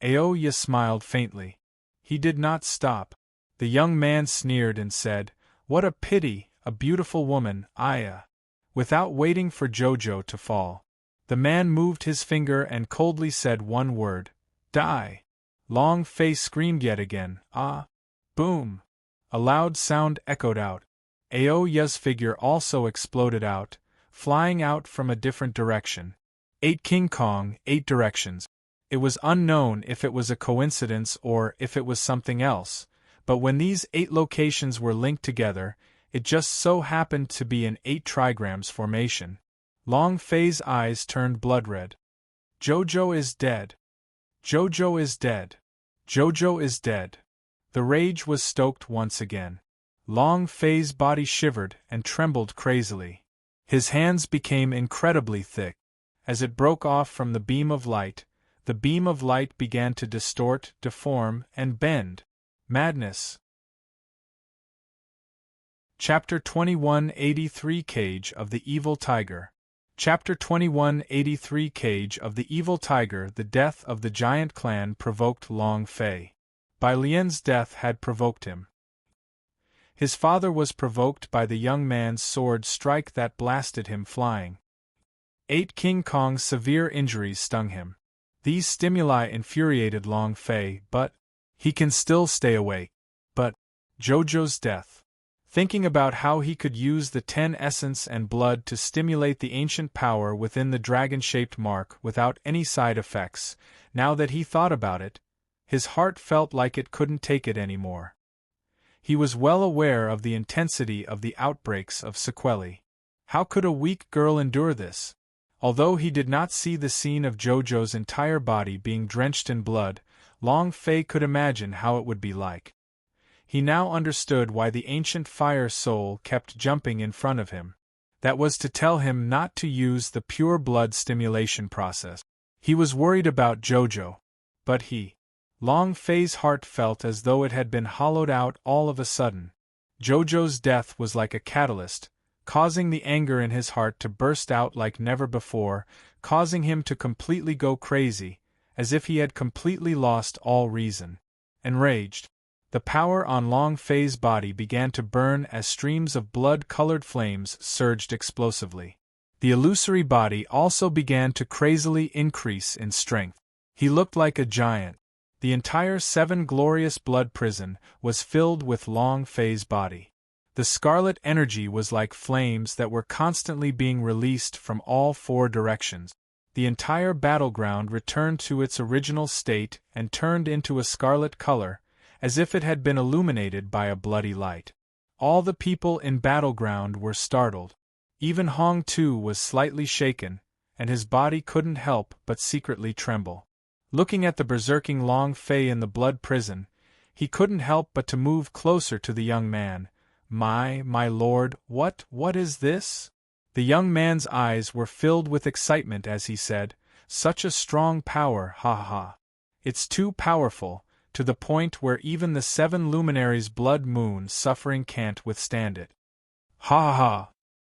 Aoya smiled faintly. He did not stop. The young man sneered and said, What a pity, a beautiful woman, Aya. Without waiting for Jojo to fall, the man moved his finger and coldly said one word, Die. Long Fei screamed yet again, Ah! Boom! A loud sound echoed out. Aoya's figure also exploded out, flying out from a different direction. 8 King Kong, 8 directions. It was unknown if it was a coincidence or if it was something else, but when these 8 locations were linked together, it just so happened to be an 8 trigrams formation. Long Fei's eyes turned blood red. Jojo is dead. Jojo is dead. Jojo is dead. The rage was stoked once again. Long Fei's body shivered and trembled crazily. His hands became incredibly thick. As it broke off from the beam of light, The beam of light began to distort, deform, and bend. Madness. Chapter 2183 Cage of the Evil Tiger. Chapter 2183 Cage of the Evil Tiger. The death of the giant clan provoked Long Fei. Bai Lian's death had provoked him. His father was provoked by the young man's sword strike that blasted him flying. 8 King Kong's severe injuries stung him. These stimuli infuriated Long Fei, but he can still stay awake. But Jojo's death. Thinking about how he could use the 10 essence and blood to stimulate the ancient power within the dragon-shaped mark without any side effects, now that he thought about it, his heart felt like it couldn't take it anymore. He was well aware of the intensity of the outbreaks of sequelae. How could a weak girl endure this? Although he did not see the scene of Jojo's entire body being drenched in blood, Long Fei could imagine how it would be like. He now understood why the ancient fire soul kept jumping in front of him. That was to tell him not to use the pure blood stimulation process. He was worried about Jojo. But Long Fei's heart felt as though it had been hollowed out all of a sudden. Jojo's death was like a catalyst, causing the anger in his heart to burst out like never before, causing him to completely go crazy, as if he had completely lost all reason. Enraged, the power on Long Fei's body began to burn as streams of blood-colored flames surged explosively. The illusory body also began to crazily increase in strength. He looked like a giant. The entire 7 glorious blood prison was filled with Long Fei's body. The scarlet energy was like flames that were constantly being released from all 4 directions. The entire battleground returned to its original state and turned into a scarlet color, as if it had been illuminated by a bloody light. All the people in battleground were startled. Even Hong Tu was slightly shaken, and his body couldn't help but secretly tremble. Looking at the berserking Long Fei in the blood prison, he couldn't help but to move closer to the young man. My lord, what is this? The young man's eyes were filled with excitement as he said, "Such a strong power, ha ha. It's too powerful, to the point where even the 7 luminaries' blood moon suffering can't withstand it. Ha ha!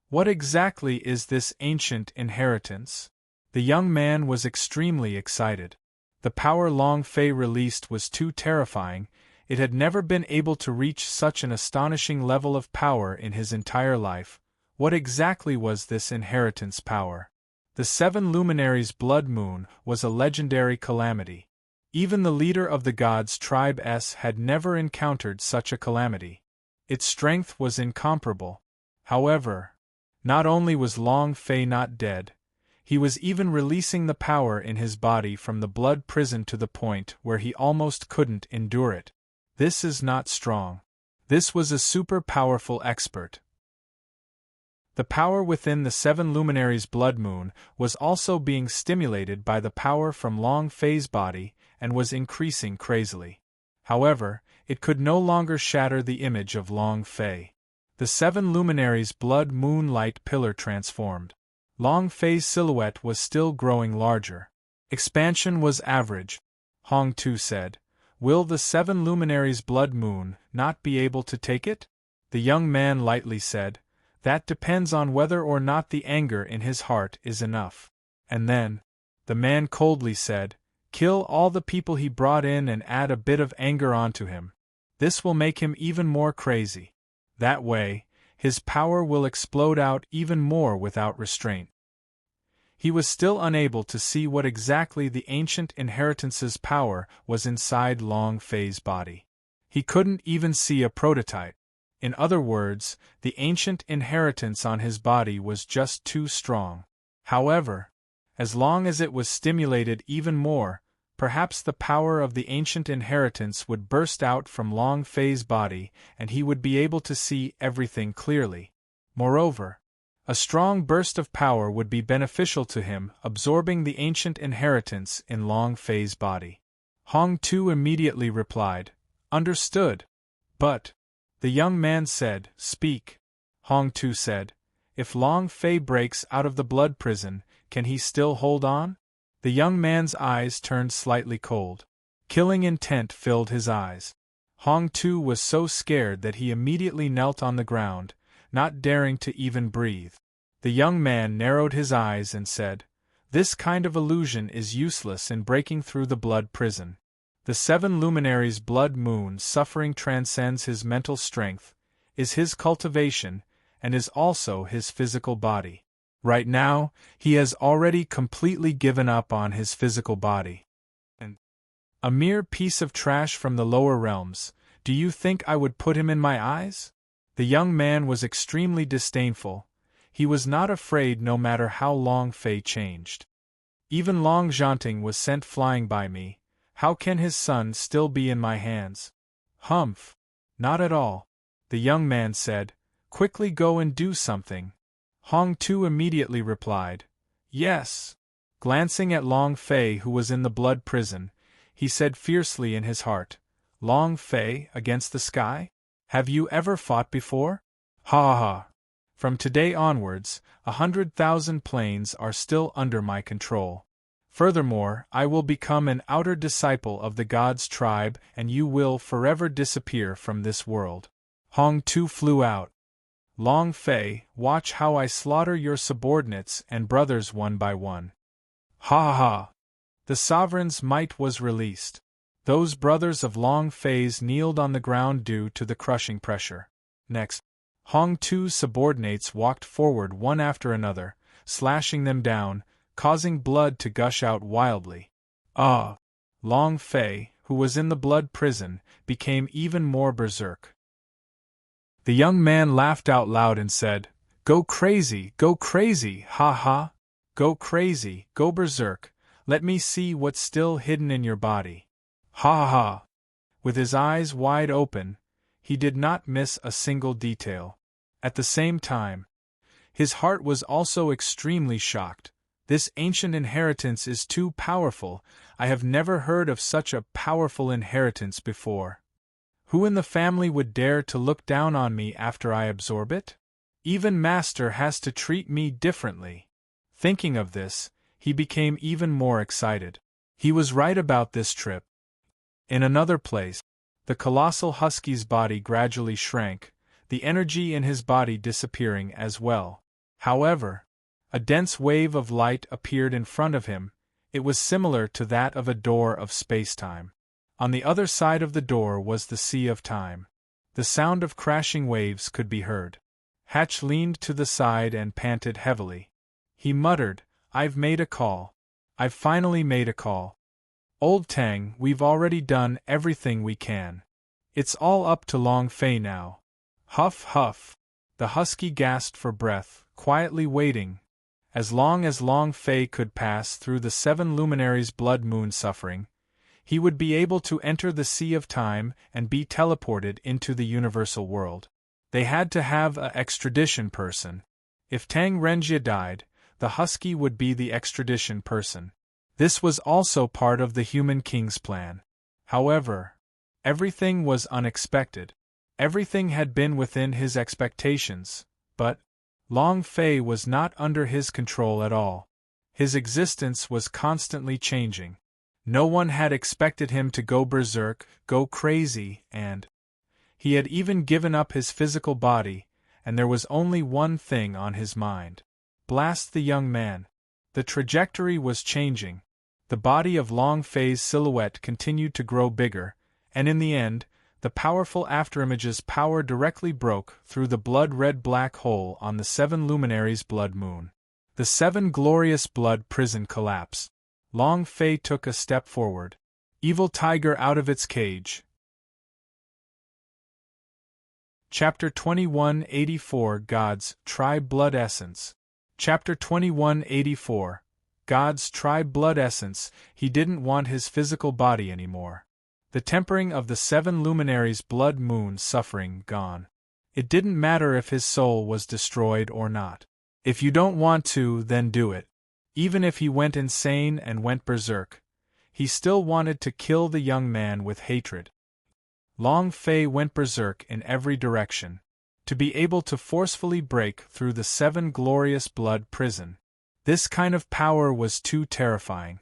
What exactly is this ancient inheritance?" The young man was extremely excited. The power Long Fei released was too terrifying. It had never been able to reach such an astonishing level of power in his entire life. What exactly was this inheritance power? The 7 luminaries' blood moon was a legendary calamity. Even the leader of the gods' tribe S had never encountered such a calamity. Its strength was incomparable. However, not only was Long Fei not dead, he was even releasing the power in his body from the blood prison to the point where he almost couldn't endure it. This is not strong. This was a super powerful expert. The power within the 7 luminaries' blood moon was also being stimulated by the power from Long Fei's body and was increasing crazily. However, it could no longer shatter the image of Long Fei. The 7 luminaries' blood moon light pillar transformed. Long Fei's silhouette was still growing larger. Expansion was average. Hong Tu said, "Will the 7 luminaries' blood moon not be able to take it?" The young man lightly said, "That depends on whether or not the anger in his heart is enough." And then, the man coldly said, "Kill all the people he brought in and add a bit of anger onto him. This will make him even more crazy. That way, his power will explode out even more without restraint." He was still unable to see what exactly the ancient inheritance's power was inside Long Fei's body. He couldn't even see a prototype. In other words, the ancient inheritance on his body was just too strong. However, as long as it was stimulated even more, perhaps the power of the ancient inheritance would burst out from Long Fei's body and he would be able to see everything clearly. Moreover, a strong burst of power would be beneficial to him, absorbing the ancient inheritance in Long Fei's body. Hong Tu immediately replied, "Understood. But," the young man said, "Speak." Hong Tu said, "If Long Fei breaks out of the blood prison, can he still hold on?" The young man's eyes turned slightly cold. Killing intent filled his eyes. Hong Tu was so scared that he immediately knelt on the ground, not daring to even breathe. The young man narrowed his eyes and said, "This kind of illusion is useless in breaking through the blood prison. The 7 luminaries' blood moon suffering transcends his mental strength, is his cultivation, and is also his physical body. Right now, he has already completely given up on his physical body. And a mere piece of trash from the lower realms, do you think I would put him in my eyes?" The young man was extremely disdainful. He was not afraid no matter how Long Fei changed. "Even Long Zhanting was sent flying by me. How can his son still be in my hands?" "Humph! Not at all," the young man said. "Quickly go and do something." Hong Tu immediately replied, "Yes." Glancing at Long Fei, who was in the blood prison, he said fiercely in his heart, "Long Fei against the sky? Have you ever fought before? Ha ha ha! From today onwards, 100,000 planes are still under my control. Furthermore, I will become an outer disciple of the God's tribe and you will forever disappear from this world." Hong Tu flew out. "Long Fei, watch how I slaughter your subordinates and brothers one by one." Ha ha ha! The sovereign's might was released. Those brothers of Long Fei's kneeled on the ground due to the crushing pressure. Next, Hong Tu's subordinates walked forward one after another, slashing them down, causing blood to gush out wildly. Long Fei, who was in the blood prison, became even more berserk. The young man laughed out loud and said, go crazy, ha ha! Go crazy, go berserk, let me see what's still hidden in your body. Ha ha ha! With his eyes wide open, he did not miss a single detail. At the same time, his heart was also extremely shocked. This ancient inheritance is too powerful. I have never heard of such a powerful inheritance before. Who in the family would dare to look down on me after I absorb it? Even Master has to treat me differently. Thinking of this, he became even more excited. He was right about this trip. In another place, the colossal husky's body gradually shrank, the energy in his body disappearing as well. However, a dense wave of light appeared in front of him. It was similar to that of a door of space-time. On the other side of the door was the Sea of Time. The sound of crashing waves could be heard. Hatch leaned to the side and panted heavily. He muttered, I've made a call. I've finally made a call. Old Tang, we've already done everything we can. It's all up to Long Fei now. Huff, huff. The husky gasped for breath, quietly waiting. As long as Long Fei could pass through the 7 luminaries' blood moon suffering, he would be able to enter the Sea of Time and be teleported into the universal world. They had to have an extradition person. If Tang Renjia died, the husky would be the extradition person. This was also part of the human king's plan. However, everything was unexpected. Everything had been within his expectations, but Long Fei was not under his control at all. His existence was constantly changing. No one had expected him to go berserk, go crazy, and he had even given up his physical body, and there was only one thing on his mind. Blast the young man. The trajectory was changing. The body of Long Fei's silhouette continued to grow bigger, and in the end, the powerful afterimage's power directly broke through the blood-red black hole on the 7 luminaries' blood moon. The 7 glorious blood prison collapsed. Long Fei took a step forward. Evil tiger out of its cage. Chapter 2184 God's Tribe Blood Essence. Chapter 2184 God's Tribe Blood Essence. He didn't want his physical body anymore. The tempering of the 7 luminaries' blood moon suffering gone. It didn't matter if his soul was destroyed or not. If you don't want to, then do it. Even if he went insane and went berserk, he still wanted to kill the young man with hatred. Long Fei went berserk in every direction. To be able to forcefully break through the 7 glorious blood prison. This kind of power was too terrifying.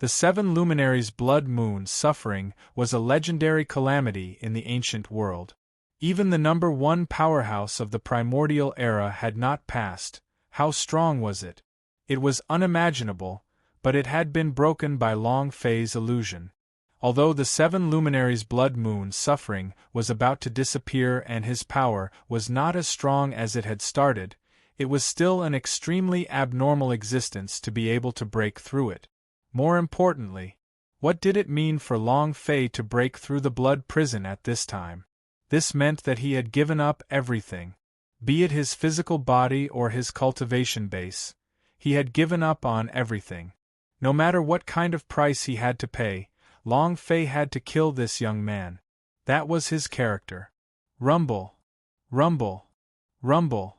The seven luminaries' blood moon suffering was a legendary calamity in the ancient world. Even the number one powerhouse of the primordial era had not passed. How strong was it? It was unimaginable, but it had been broken by Long Fei's illusion. Although the seven luminaries' blood moon suffering was about to disappear and his power was not as strong as it had started, it was still an extremely abnormal existence to be able to break through it. More importantly, what did it mean for Long Fei to break through the blood prison at this time? This meant that he had given up everything. Be it his physical body or his cultivation base, he had given up on everything. No matter what kind of price he had to pay, Long Fei had to kill this young man. That was his character. Rumble. Rumble. Rumble.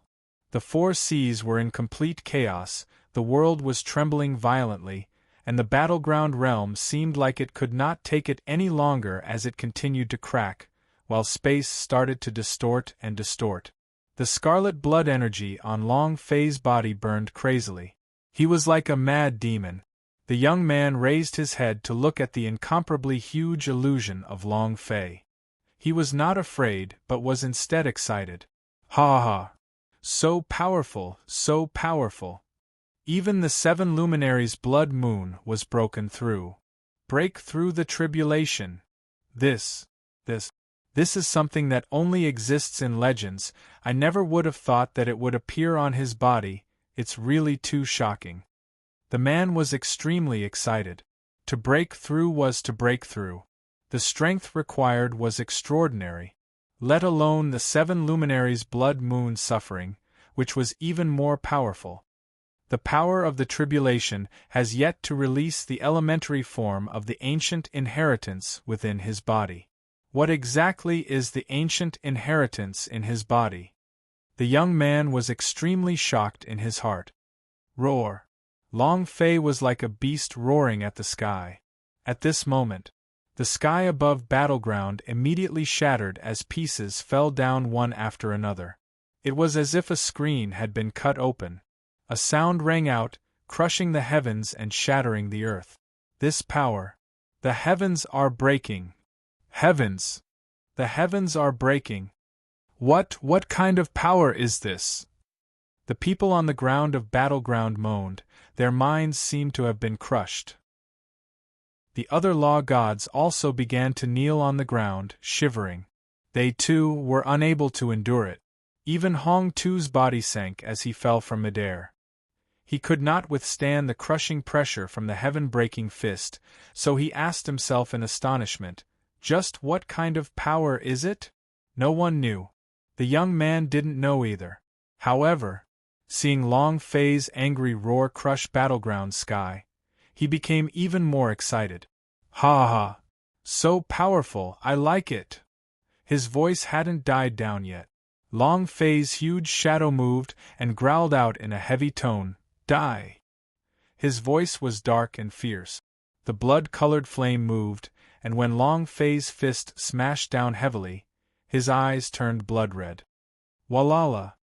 The four seas were in complete chaos, the world was trembling violently, and the battleground realm seemed like it could not take it any longer as it continued to crack, while space started to distort and distort. The scarlet blood energy on Long Fei's body burned crazily. He was like a mad demon. The young man raised his head to look at the incomparably huge illusion of Long Fei. He was not afraid, but was instead excited. Ha ha! So powerful, so powerful! Even the seven luminaries' blood moon was broken through. Break through the tribulation. This is something that only exists in legends. I never would have thought that it would appear on his body. It's really too shocking. The man was extremely excited. To break through was to break through. The strength required was extraordinary. Let alone the seven luminaries' blood moon suffering, which was even more powerful. The power of the tribulation has yet to release the elementary form of the ancient inheritance within his body. What exactly is the ancient inheritance in his body? The young man was extremely shocked in his heart. Roar! Long Fei was like a beast roaring at the sky. At this moment, the sky above Battleground immediately shattered as pieces fell down one after another. It was as if a screen had been cut open. A sound rang out, crushing the heavens and shattering the earth. This power. The heavens are breaking. Heavens! The heavens are breaking. What kind of power is this? The people on the ground of Battleground moaned, their minds seemed to have been crushed. The other law gods also began to kneel on the ground, shivering. They too were unable to endure it. Even Hong Tu's body sank as he fell from midair. He could not withstand the crushing pressure from the heaven-breaking fist, so he asked himself in astonishment, just what kind of power is it? No one knew. The young man didn't know either. However, seeing Long Fei's angry roar crush Battleground sky, he became even more excited. Ha ha! So powerful, I like it! His voice hadn't died down yet. Long Fei's huge shadow moved and growled out in a heavy tone, Die! His voice was dark and fierce. The blood-colored flame moved, and when Long Fei's fist smashed down heavily, his eyes turned blood-red. Walala!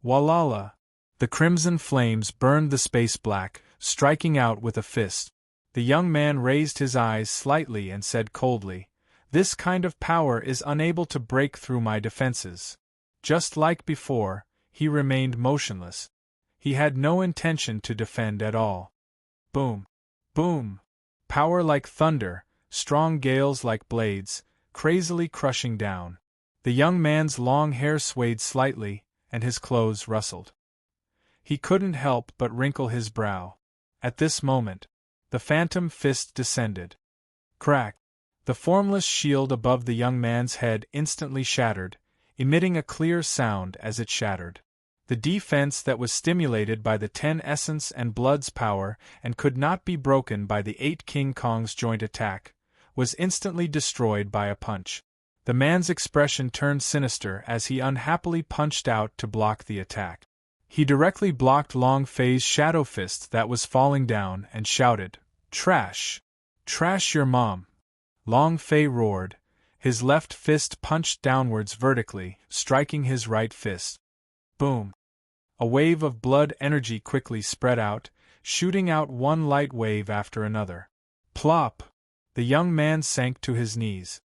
Walala! The crimson flames burned the space black, striking out with a fist. The young man raised his eyes slightly and said coldly, This kind of power is unable to break through my defenses. Just like before, he remained motionless. He had no intention to defend at all. Boom! Boom! Power like thunder, strong gales like blades, crazily crushing down. The young man's long hair swayed slightly, and his clothes rustled. He couldn't help but wrinkle his brow. At this moment, the phantom fist descended. Crack! The formless shield above the young man's head instantly shattered, emitting a clear sound as it shattered. The defense that was stimulated by the 10 essence and blood's power and could not be broken by the 8 King Kong's joint attack, was instantly destroyed by a punch. The man's expression turned sinister as he unhappily punched out to block the attack. He directly blocked Long Fei's shadow fist that was falling down and shouted, Trash! Trash your mom! Long Fei roared. His left fist punched downwards vertically, striking his right fist. Boom! A wave of blood energy quickly spread out, shooting out one light wave after another. Plop! The young man sank to his knees.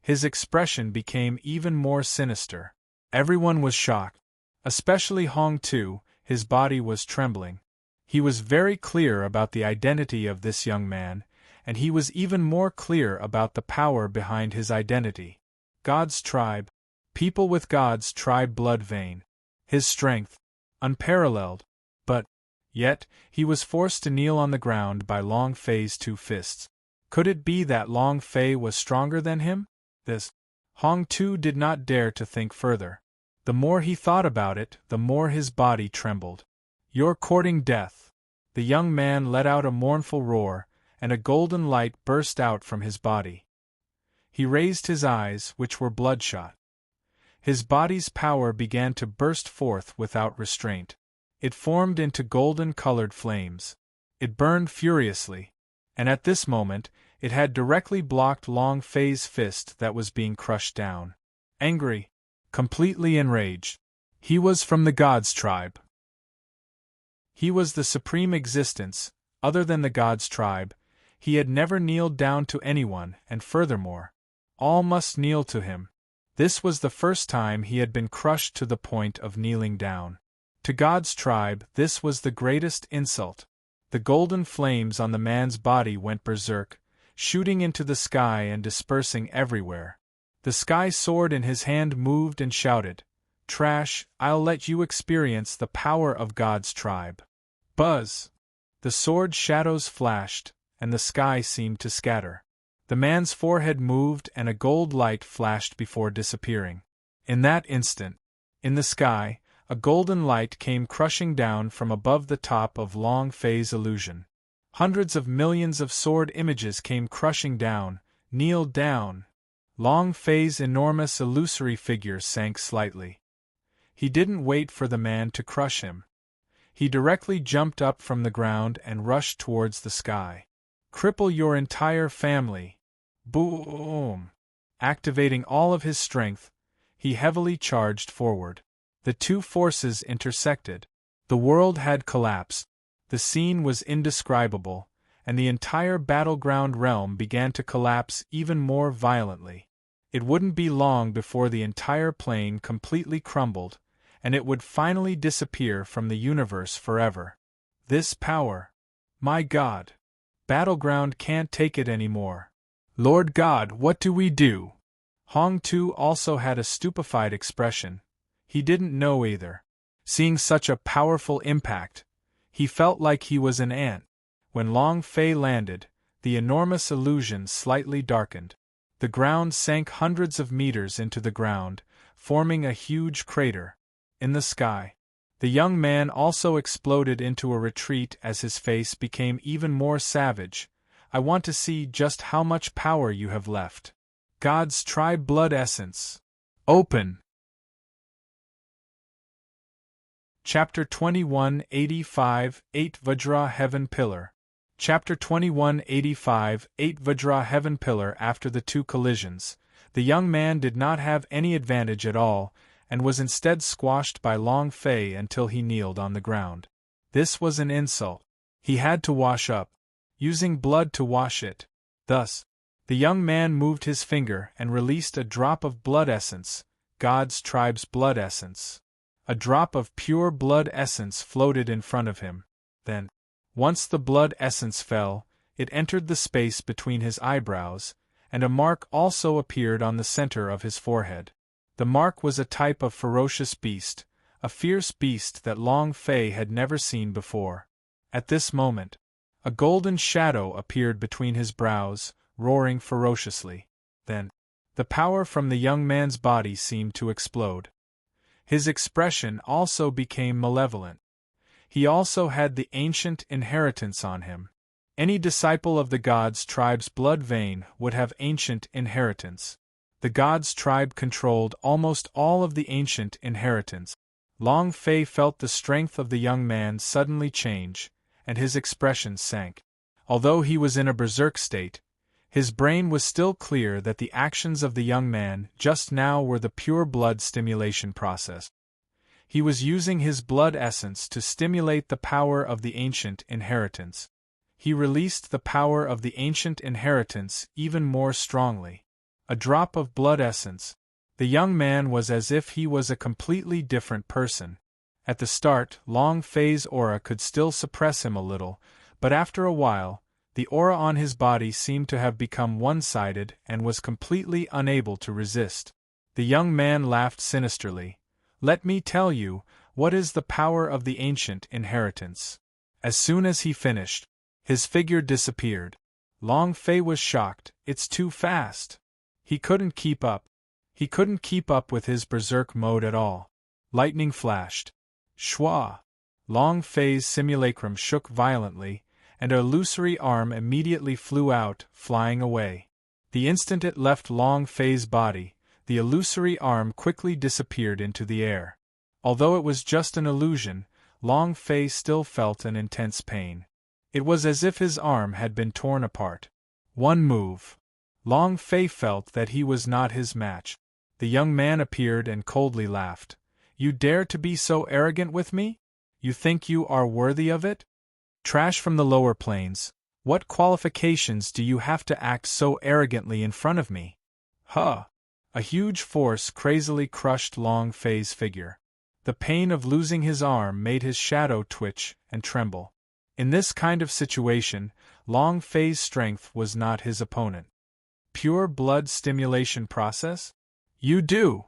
His expression became even more sinister. Everyone was shocked. Especially Hong Tu, his body was trembling. He was very clear about the identity of this young man, and he was even more clear about the power behind his identity. God's tribe. People with God's tribe blood vein. His strength. Unparalleled. But, yet, he was forced to kneel on the ground by Long Fei's two fists. Could it be that Long Fei was stronger than him? This. Hong Tu did not dare to think further. The more he thought about it, the more his body trembled. You're courting death. The young man let out a mournful roar, and a golden light burst out from his body. He raised his eyes, which were bloodshot. His body's power began to burst forth without restraint. It formed into golden-colored flames. It burned furiously, and at this moment, it had directly blocked Long Fei's fist that was being crushed down. Angry, completely enraged. He was from the God's tribe. He was the supreme existence, other than the God's tribe. He had never kneeled down to anyone, and furthermore, all must kneel to him. This was the first time he had been crushed to the point of kneeling down. To God's tribe, this was the greatest insult. The golden flames on the man's body went berserk, shooting into the sky and dispersing everywhere. The sky sword in his hand moved and shouted, "Trash, I'll let you experience the power of God's tribe." Buzz! The sword shadows flashed, and the sky seemed to scatter. The man's forehead moved and a gold light flashed before disappearing. In that instant, in the sky, a golden light came crushing down from above the top of Long Fei's illusion. Hundreds of millions of sword images came crushing down, kneeled down. Long Fei's enormous illusory figure sank slightly. He didn't wait for the man to crush him. He directly jumped up from the ground and rushed towards the sky. "Cripple your entire family." Boom! Activating all of his strength, he heavily charged forward. The two forces intersected. The world had collapsed. The scene was indescribable, and the entire battleground realm began to collapse even more violently. It wouldn't be long before the entire plane completely crumbled, and it would finally disappear from the universe forever. This power! My God! Battleground can't take it anymore. Lord God, what do we do? Hong Tu also had a stupefied expression. He didn't know either. Seeing such a powerful impact, he felt like he was an ant. When Long Fei landed, the enormous illusion slightly darkened. The ground sank hundreds of meters into the ground, forming a huge crater. In the sky, the young man also exploded into a retreat as his face became even more savage. "I want to see just how much power you have left. God's tribe blood essence. Open!" Chapter 2185, 8 Vajra Heaven Pillar. Chapter 2185, 8 Vajra Heaven Pillar. After the two collisions, the young man did not have any advantage at all, and was instead squashed by Long Fei until he kneeled on the ground. This was an insult. He had to wash up, using blood to wash it. Thus, the young man moved his finger and released a drop of blood essence, God's tribe's blood essence. A drop of pure blood essence floated in front of him. Then, once the blood essence fell, it entered the space between his eyebrows, and a mark also appeared on the center of his forehead. The mark was a type of ferocious beast, a fierce beast that Long Fei had never seen before. At this moment, a golden shadow appeared between his brows, roaring ferociously. Then, the power from the young man's body seemed to explode. His expression also became malevolent. He also had the ancient inheritance on him. Any disciple of the God's tribe's blood vein would have ancient inheritance. The God's tribe controlled almost all of the ancient inheritance. Long Fei felt the strength of the young man suddenly change, and his expression sank. Although he was in a berserk state, his brain was still clear that the actions of the young man just now were the pure blood stimulation process. He was using his blood essence to stimulate the power of the ancient inheritance. he released the power of the ancient inheritance even more strongly. A drop of blood essence. The young man was as if he was a completely different person. At the start, Long Fei's aura could still suppress him a little, but after a while, the aura on his body seemed to have become one-sided and was completely unable to resist. The young man laughed sinisterly. "Let me tell you, what is the power of the ancient inheritance?" As soon as he finished, his figure disappeared. Long Fei was shocked. "It's too fast." He couldn't keep up. He couldn't keep up with his berserk mode at all. Lightning flashed. Shwa! Long Fei's simulacrum shook violently, and a illusory arm immediately flew out, flying away. The instant it left Long Fei's body, the illusory arm quickly disappeared into the air. Although it was just an illusion, Long Fei still felt an intense pain. It was as if his arm had been torn apart. One move. Long Fei felt that he was not his match. The young man appeared and coldly laughed. "You dare to be so arrogant with me? You think you are worthy of it? Trash from the lower planes, what qualifications do you have to act so arrogantly in front of me?" Huh! A huge force crazily crushed Long Fei's figure. The pain of losing his arm made his shadow twitch and tremble. In this kind of situation, Long Fei's strength was not his opponent. Pure blood stimulation process? You do!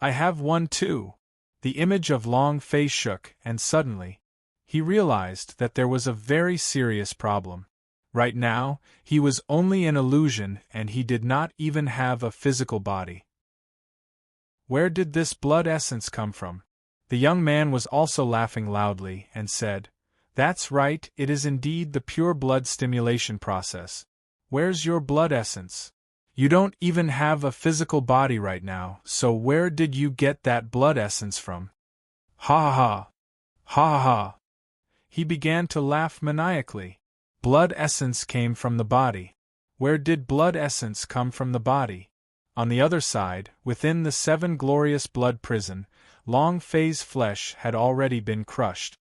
I have one too! The image of Long Fei shook, and suddenly, he realized that there was a very serious problem. Right now, he was only an illusion and he did not even have a physical body. Where did this blood essence come from? The young man was also laughing loudly and said, "That's right, it is indeed the pure blood stimulation process. Where's your blood essence? You don't even have a physical body right now, so where did you get that blood essence from?" Ha ha ha! Ha ha ha! He began to laugh maniacally. Blood essence came from the body. Where did blood essence come from the body? On the other side, within the seven glorious blood prison, Long Fei's flesh had already been crushed.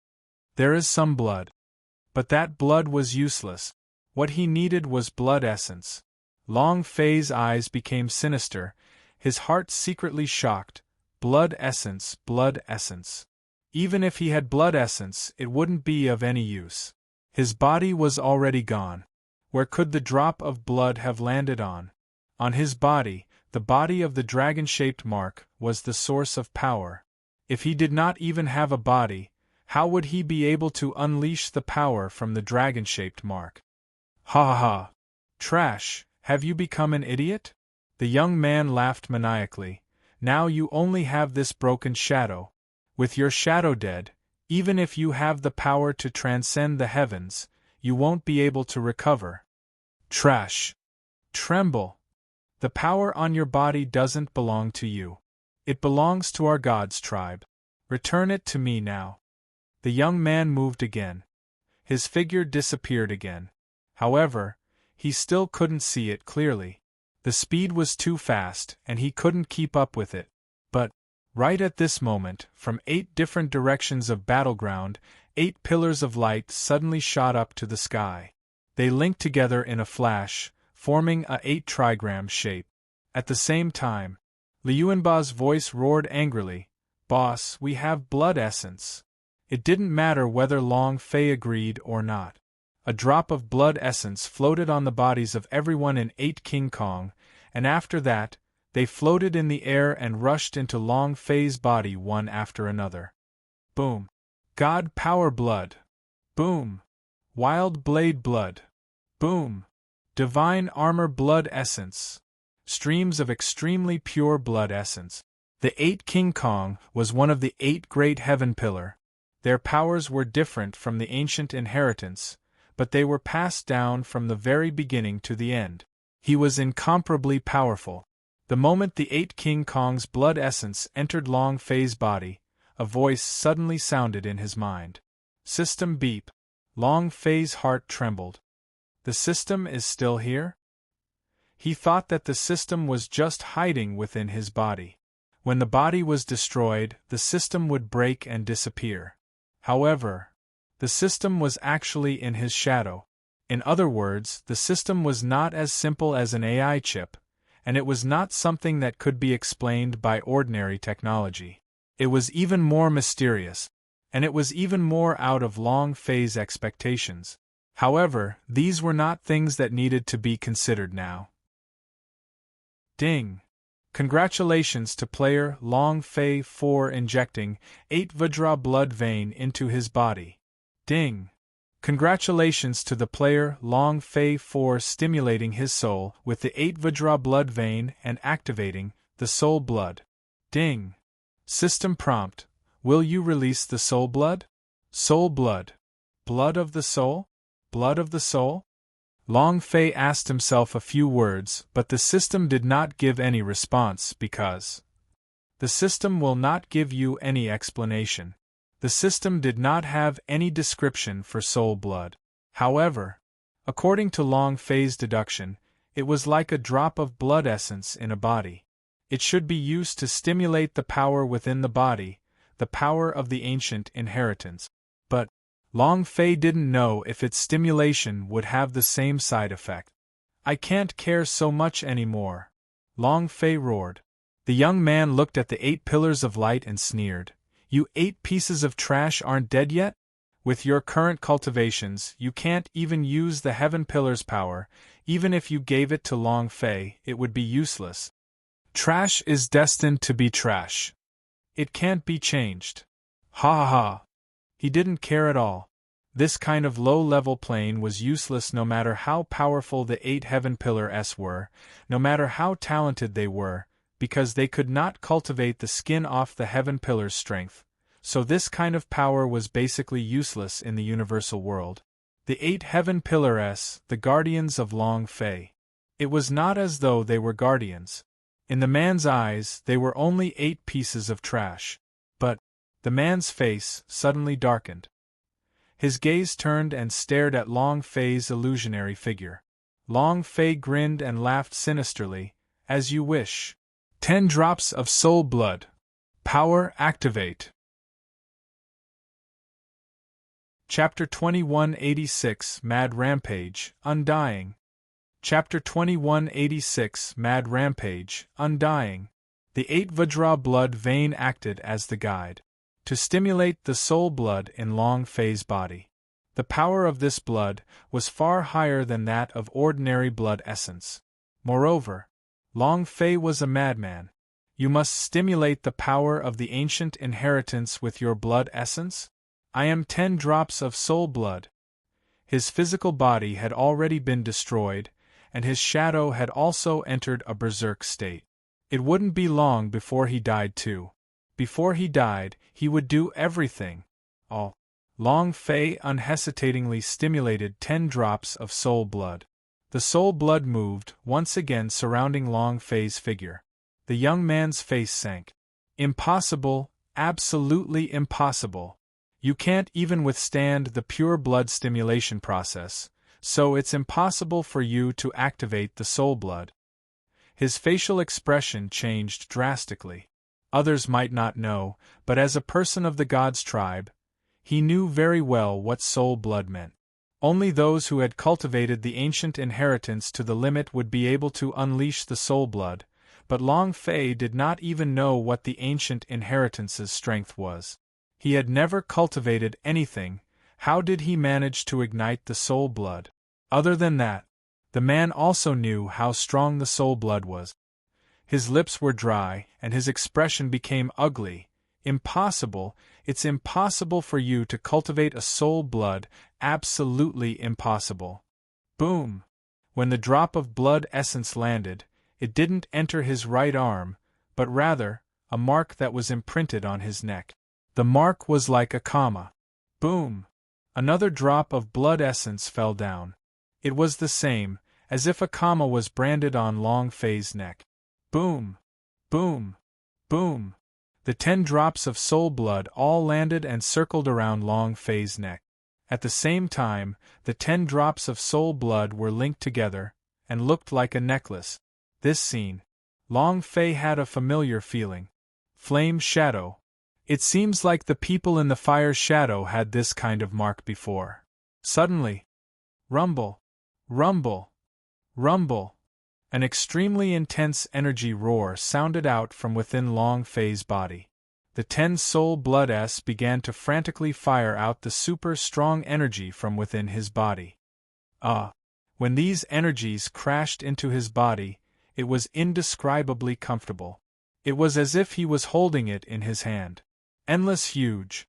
There is some blood. But that blood was useless. What he needed was blood essence. Long Fei's eyes became sinister, his heart secretly shocked. Blood essence, blood essence. Even if he had blood essence, it wouldn't be of any use. His body was already gone. Where could the drop of blood have landed on? On his body, the body of the dragon-shaped mark, was the source of power. If he did not even have a body, how would he be able to unleash the power from the dragon-shaped mark? Ha ha ha! Trash, have you become an idiot? The young man laughed maniacally. Now you only have this broken shadow. With your shadow dead, even if you have the power to transcend the heavens, you won't be able to recover. Trash! Tremble! The power on your body doesn't belong to you. It belongs to our God's tribe. Return it to me now. The young man moved again. His figure disappeared again. However, he still couldn't see it clearly. The speed was too fast, and he couldn't keep up with it. But, right at this moment, from 8 different directions of battleground, 8 pillars of light suddenly shot up to the sky. They linked together in a flash, forming a 8 trigram shape. At the same time, Liuanba's voice roared angrily, "Boss, we have blood essence." It didn't matter whether Long Fei agreed or not. A drop of blood essence floated on the bodies of everyone in 8 King Kong, and after that, they floated in the air and rushed into Long Fei's body one after another. Boom! God Power Blood! Boom! Wild Blade Blood! Boom! Divine Armor Blood Essence! Streams of extremely pure blood essence. The 8 King Kong was one of the 8 great heaven pillar. Their powers were different from the ancient inheritance, but they were passed down from the very beginning to the end. He was incomparably powerful. The moment the 8 King Kong's blood essence entered Long Fei's body, a voice suddenly sounded in his mind. System beep. Long Fei's heart trembled. The system is still here? He thought that the system was just hiding within his body. When the body was destroyed, the system would break and disappear. However, the system was actually in his shadow. In other words, the system was not as simple as an AI chip, and it was not something that could be explained by ordinary technology. It was even more mysterious, and it was even more out of long-phase expectations. However, these were not things that needed to be considered now. Ding! Congratulations to player Long Fei for injecting 8 Vajra blood vein into his body. Ding! Congratulations to the player Long Fei for stimulating his soul with the 8 Vajra blood vein and activating the soul blood. Ding! System prompt: will you release the soul blood? Soul blood. Blood of the soul? Blood of the soul? Long Fei asked himself a few words, but the system did not give any response because the system will not give you any explanation. The system did not have any description for soul blood. However, according to Long Fei's deduction, it was like a drop of blood essence in a body. It should be used to stimulate the power within the body, the power of the ancient inheritance. But Long Fei didn't know if its stimulation would have the same side effect. I can't care so much anymore, Long Fei roared. The young man looked at the 8 pillars of light and sneered. You 8 pieces of trash aren't dead yet? With your current cultivations, you can't even use the heaven pillar's power. Even if you gave it to Long Fei, it would be useless. Trash is destined to be trash. It can't be changed. Ha ha ha. He didn't care at all. This kind of low-level plane was useless no matter how powerful the 8 heaven pillars were, no matter how talented they were, because they could not cultivate the skin off the heaven pillar's strength. So this kind of power was basically useless in the universal world. The 8 heaven pillars, the guardians of Long Fei. It was not as though they were guardians. In the man's eyes, they were only 8 pieces of trash. But the man's face suddenly darkened. His gaze turned and stared at Long Fei's illusionary figure. Long Fei grinned and laughed sinisterly. As you wish. 10 drops of soul blood. Power activate. Chapter 2186 Mad Rampage, Undying. Chapter 2186 Mad Rampage, Undying. The 8 Vajra blood vein acted as the guide to stimulate the soul blood in Long Fei's body. The power of this blood was far higher than that of ordinary blood essence. Moreover, Long Fei was a madman. You must stimulate the power of the ancient inheritance with your blood essence? I am 10 drops of soul blood. His physical body had already been destroyed, and his shadow had also entered a berserk state. It wouldn't be long before he died too. Before he died, he would do everything. All. Long Fei unhesitatingly stimulated 10 drops of soul blood. The soul blood moved, once again surrounding Long Fei's figure. The young man's face sank. Impossible, absolutely impossible. You can't even withstand the pure blood stimulation process, so it's impossible for you to activate the soul blood. His facial expression changed drastically. Others might not know, but as a person of the God's tribe, he knew very well what soul blood meant. Only those who had cultivated the ancient inheritance to the limit would be able to unleash the soul blood, but Long Fei did not even know what the ancient inheritance's strength was. He had never cultivated anything. How did he manage to ignite the soul blood? Other than that, the man also knew how strong the soul blood was. His lips were dry, and his expression became ugly. Impossible, it's impossible for you to cultivate a soul blood, absolutely impossible. Boom! When the drop of blood essence landed, it didn't enter his right arm, but rather, a mark that was imprinted on his neck. The mark was like a comma. Boom! Another drop of blood essence fell down. It was the same, as if a comma was branded on Long Fei's neck. Boom! Boom! Boom! The 10 drops of soul blood all landed and circled around Long Fei's neck. At the same time, the 10 drops of soul blood were linked together, and looked like a necklace. This scene. Long Fei had a familiar feeling. Flame shadow. It seems like the people in the fire shadow had this kind of mark before. Suddenly. Rumble. Rumble! Rumble! An extremely intense energy roar sounded out from within Long Fei's body. The 10 soul blood S began to frantically fire out the super strong energy from within his body. When these energies crashed into his body, it was indescribably comfortable. It was as if he was holding it in his hand. Endless huge.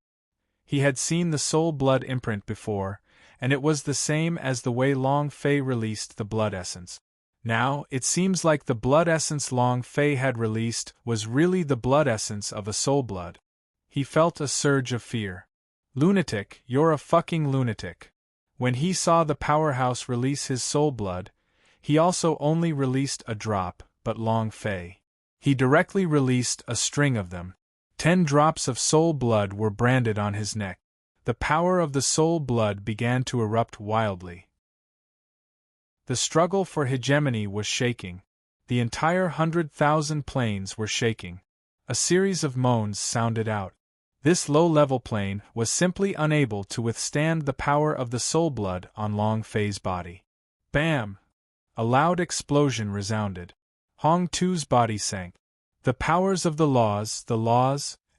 He had seen the soul blood imprint before, and it was the same as the way Long Fei released the blood essence. Now, it seems like the blood essence Long Fei had released was really the blood essence of a soul blood. He felt a surge of fear. Lunatic, you're a fucking lunatic. When he saw the powerhouse release his soul blood, he also only released a drop, but Long Fei. He directly released a string of them. 10 drops of soul blood were branded on his neck. The power of the soul blood began to erupt wildly. The struggle for hegemony was shaking. The entire 100,000 planes were shaking. A series of moans sounded out. This low-level plane was simply unable to withstand the power of the soul blood on Long Fei's body. Bam! A loud explosion resounded. Hong Tu's body sank. The powers of the laws,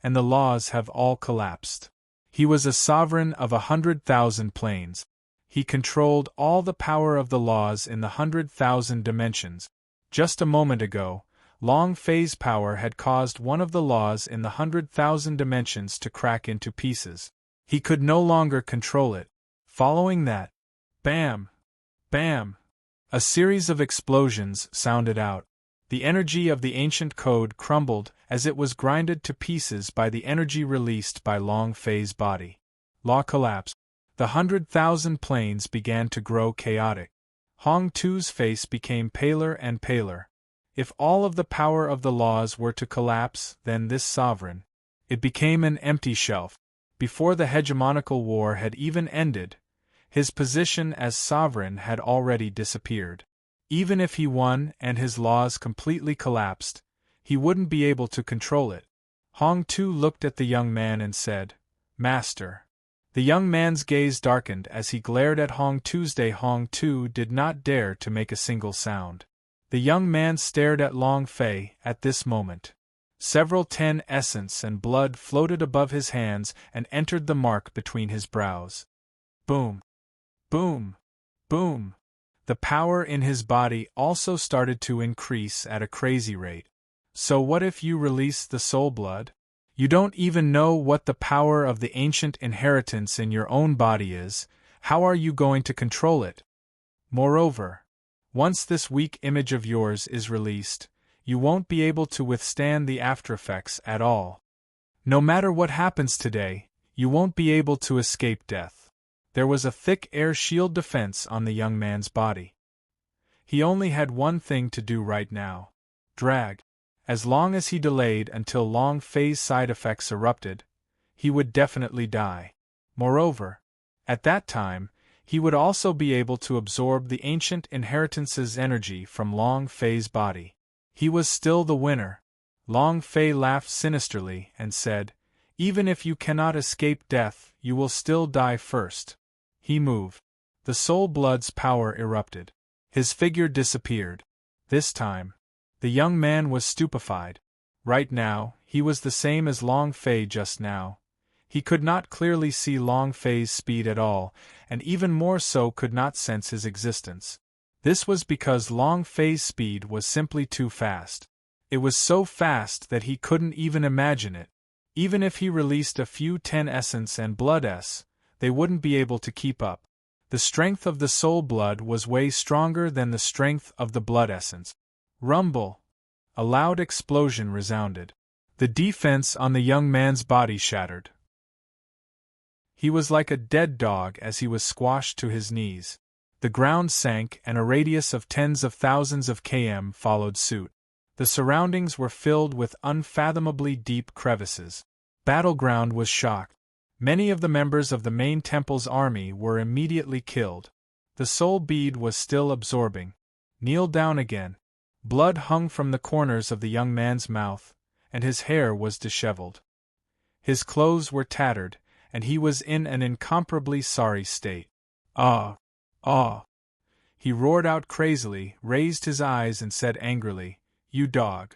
and the laws have all collapsed. He was a sovereign of 100,000 planes. He controlled all the power of the laws in the 100,000 dimensions. Just a moment ago, Long Fei's power had caused one of the laws in the 100,000 dimensions to crack into pieces. He could no longer control it. Following that, bam! Bam! A series of explosions sounded out. The energy of the ancient code crumbled as it was grinded to pieces by the energy released by Long Fei's body. Law collapsed. The 100,000 planes began to grow chaotic. Hong Tu's face became paler and paler. If all of the power of the laws were to collapse, then this sovereign. It became an empty shelf. Before the hegemonical war had even ended, his position as sovereign had already disappeared. Even if he won and his laws completely collapsed, he wouldn't be able to control it. Hong Tu looked at the young man and said, "Master." The young man's gaze darkened as he glared at Hong Tuesday. Hong Tu did not dare to make a single sound. The young man stared at Long Fei at this moment. Several 10 essence and blood floated above his hands and entered the mark between his brows. Boom! Boom! Boom! The power in his body also started to increase at a crazy rate. So what if you release the soul blood? You don't even know what the power of the ancient inheritance in your own body is. How are you going to control it? Moreover, once this weak image of yours is released, you won't be able to withstand the aftereffects at all. No matter what happens today, you won't be able to escape death. There was a thick air shield defense on the young man's body. He only had one thing to do right now: drag. As long as he delayed until Long Fei's side effects erupted, he would definitely die. Moreover, at that time, he would also be able to absorb the ancient inheritance's energy from Long Fei's body. He was still the winner. Long Fei laughed sinisterly and said, "Even if you cannot escape death, you will still die first." He moved. The soul blood's power erupted. His figure disappeared. This time, the young man was stupefied. Right now, he was the same as Long Fei just now. He could not clearly see Long Fei's speed at all, and even more so could not sense his existence. This was because Long Fei's speed was simply too fast. It was so fast that he couldn't even imagine it. Even if he released a few 10 essence and blood S, they wouldn't be able to keep up. The strength of the soul blood was way stronger than the strength of the blood essence. Rumble! A loud explosion resounded. The defense on the young man's body shattered. He was like a dead dog as he was squashed to his knees. The ground sank and a radius of tens of thousands of km followed suit. The surroundings were filled with unfathomably deep crevices. Battleground was shocked. Many of the members of the main temple's army were immediately killed. The soul bead was still absorbing. Kneel down again. Blood hung from the corners of the young man's mouth, and his hair was disheveled. His clothes were tattered, and he was in an incomparably sorry state. He roared out crazily, raised his eyes and said angrily, "You dog!"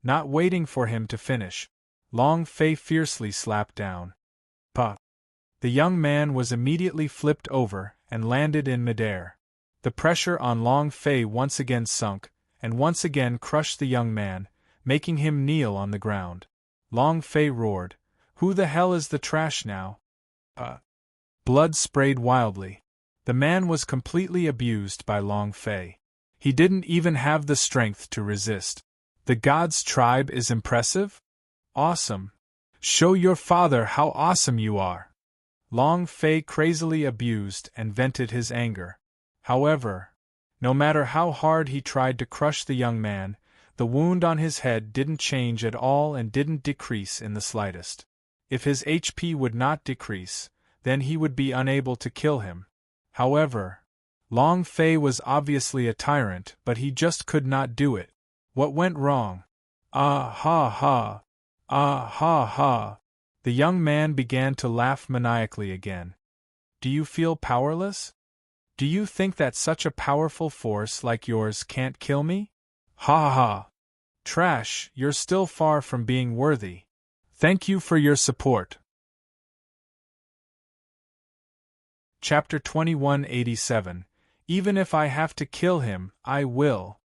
Not waiting for him to finish, Long Fei fiercely slapped down. Puh! The young man was immediately flipped over and landed in midair. The pressure on Long Fei once again sunk, and once again crushed the young man, making him kneel on the ground. Long Fei roared, "Who the hell is the trash now?" Blood sprayed wildly. The man was completely abused by Long Fei. He didn't even have the strength to resist. The God's tribe is impressive? Awesome. Show your father how awesome you are. Long Fei crazily abused and vented his anger. However, no matter how hard he tried to crush the young man, the wound on his head didn't change at all and didn't decrease in the slightest. If his HP would not decrease, then he would be unable to kill him. However, Long Fei was obviously a tyrant, but he just could not do it. What went wrong? Ah ha ha! Ah ha ha! The young man began to laugh maniacally again. Do you feel powerless? Do you think that such a powerful force like yours can't kill me? Ha ha! Trash, you're still far from being worthy. Thank you for your support. Chapter 2187. Even if I have to kill him, I will.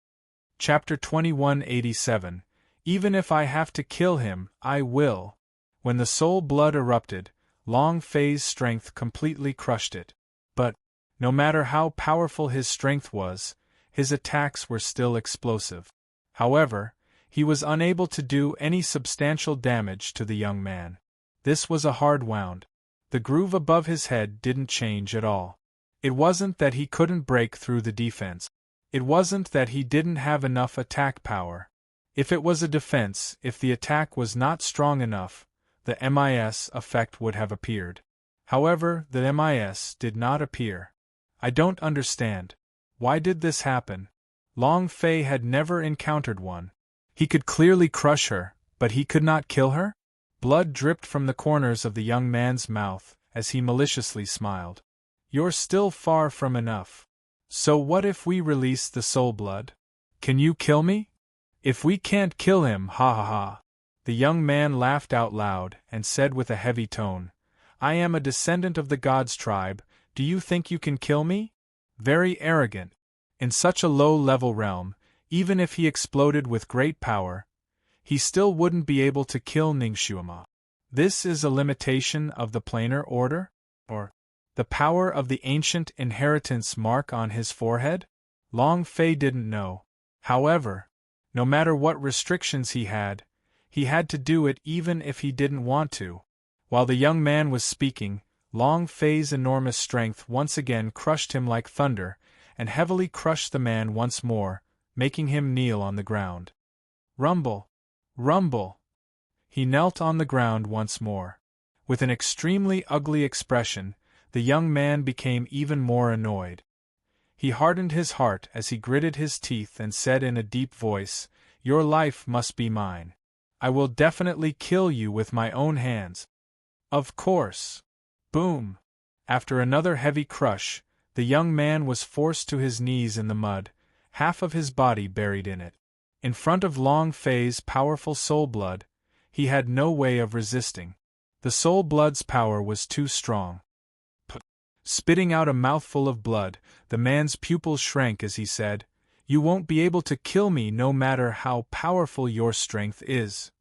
Chapter 2187. Even if I have to kill him, I will. When the soul blood erupted, Long Fei's strength completely crushed it. But, no matter how powerful his strength was, his attacks were still explosive. However, he was unable to do any substantial damage to the young man. This was a hard wound. The groove above his head didn't change at all. It wasn't that he couldn't break through the defense. It wasn't that he didn't have enough attack power. If it was a defense, if the attack was not strong enough, the MIS effect would have appeared. However, the MIS did not appear. I don't understand. Why did this happen? Long Fei had never encountered one. He could clearly crush her, but he could not kill her? Blood dripped from the corners of the young man's mouth as he maliciously smiled. You're still far from enough. So what if we release the soul blood? Can you kill me? If we can't kill him, ha ha ha. The young man laughed out loud and said with a heavy tone, I am a descendant of the God's tribe, do you think you can kill me? Very arrogant. In such a low-level realm, even if he exploded with great power, he still wouldn't be able to kill Ningxuema. This is a limitation of the planar order? Or the power of the ancient inheritance mark on his forehead? Long Fei didn't know. However, no matter what restrictions he had to do it even if he didn't want to. While the young man was speaking, Long Fei's enormous strength once again crushed him like thunder, and heavily crushed the man once more, making him kneel on the ground. Rumble! Rumble! He knelt on the ground once more. With an extremely ugly expression, the young man became even more annoyed. He hardened his heart as he gritted his teeth and said in a deep voice, Your life must be mine. I will definitely kill you with my own hands. Of course. Boom! After another heavy crush, the young man was forced to his knees in the mud, half of his body buried in it. In front of Long Fei's powerful soul blood, he had no way of resisting. The soul blood's power was too strong. Spitting out a mouthful of blood, the man's pupils shrank as he said, You won't be able to kill me no matter how powerful your strength is.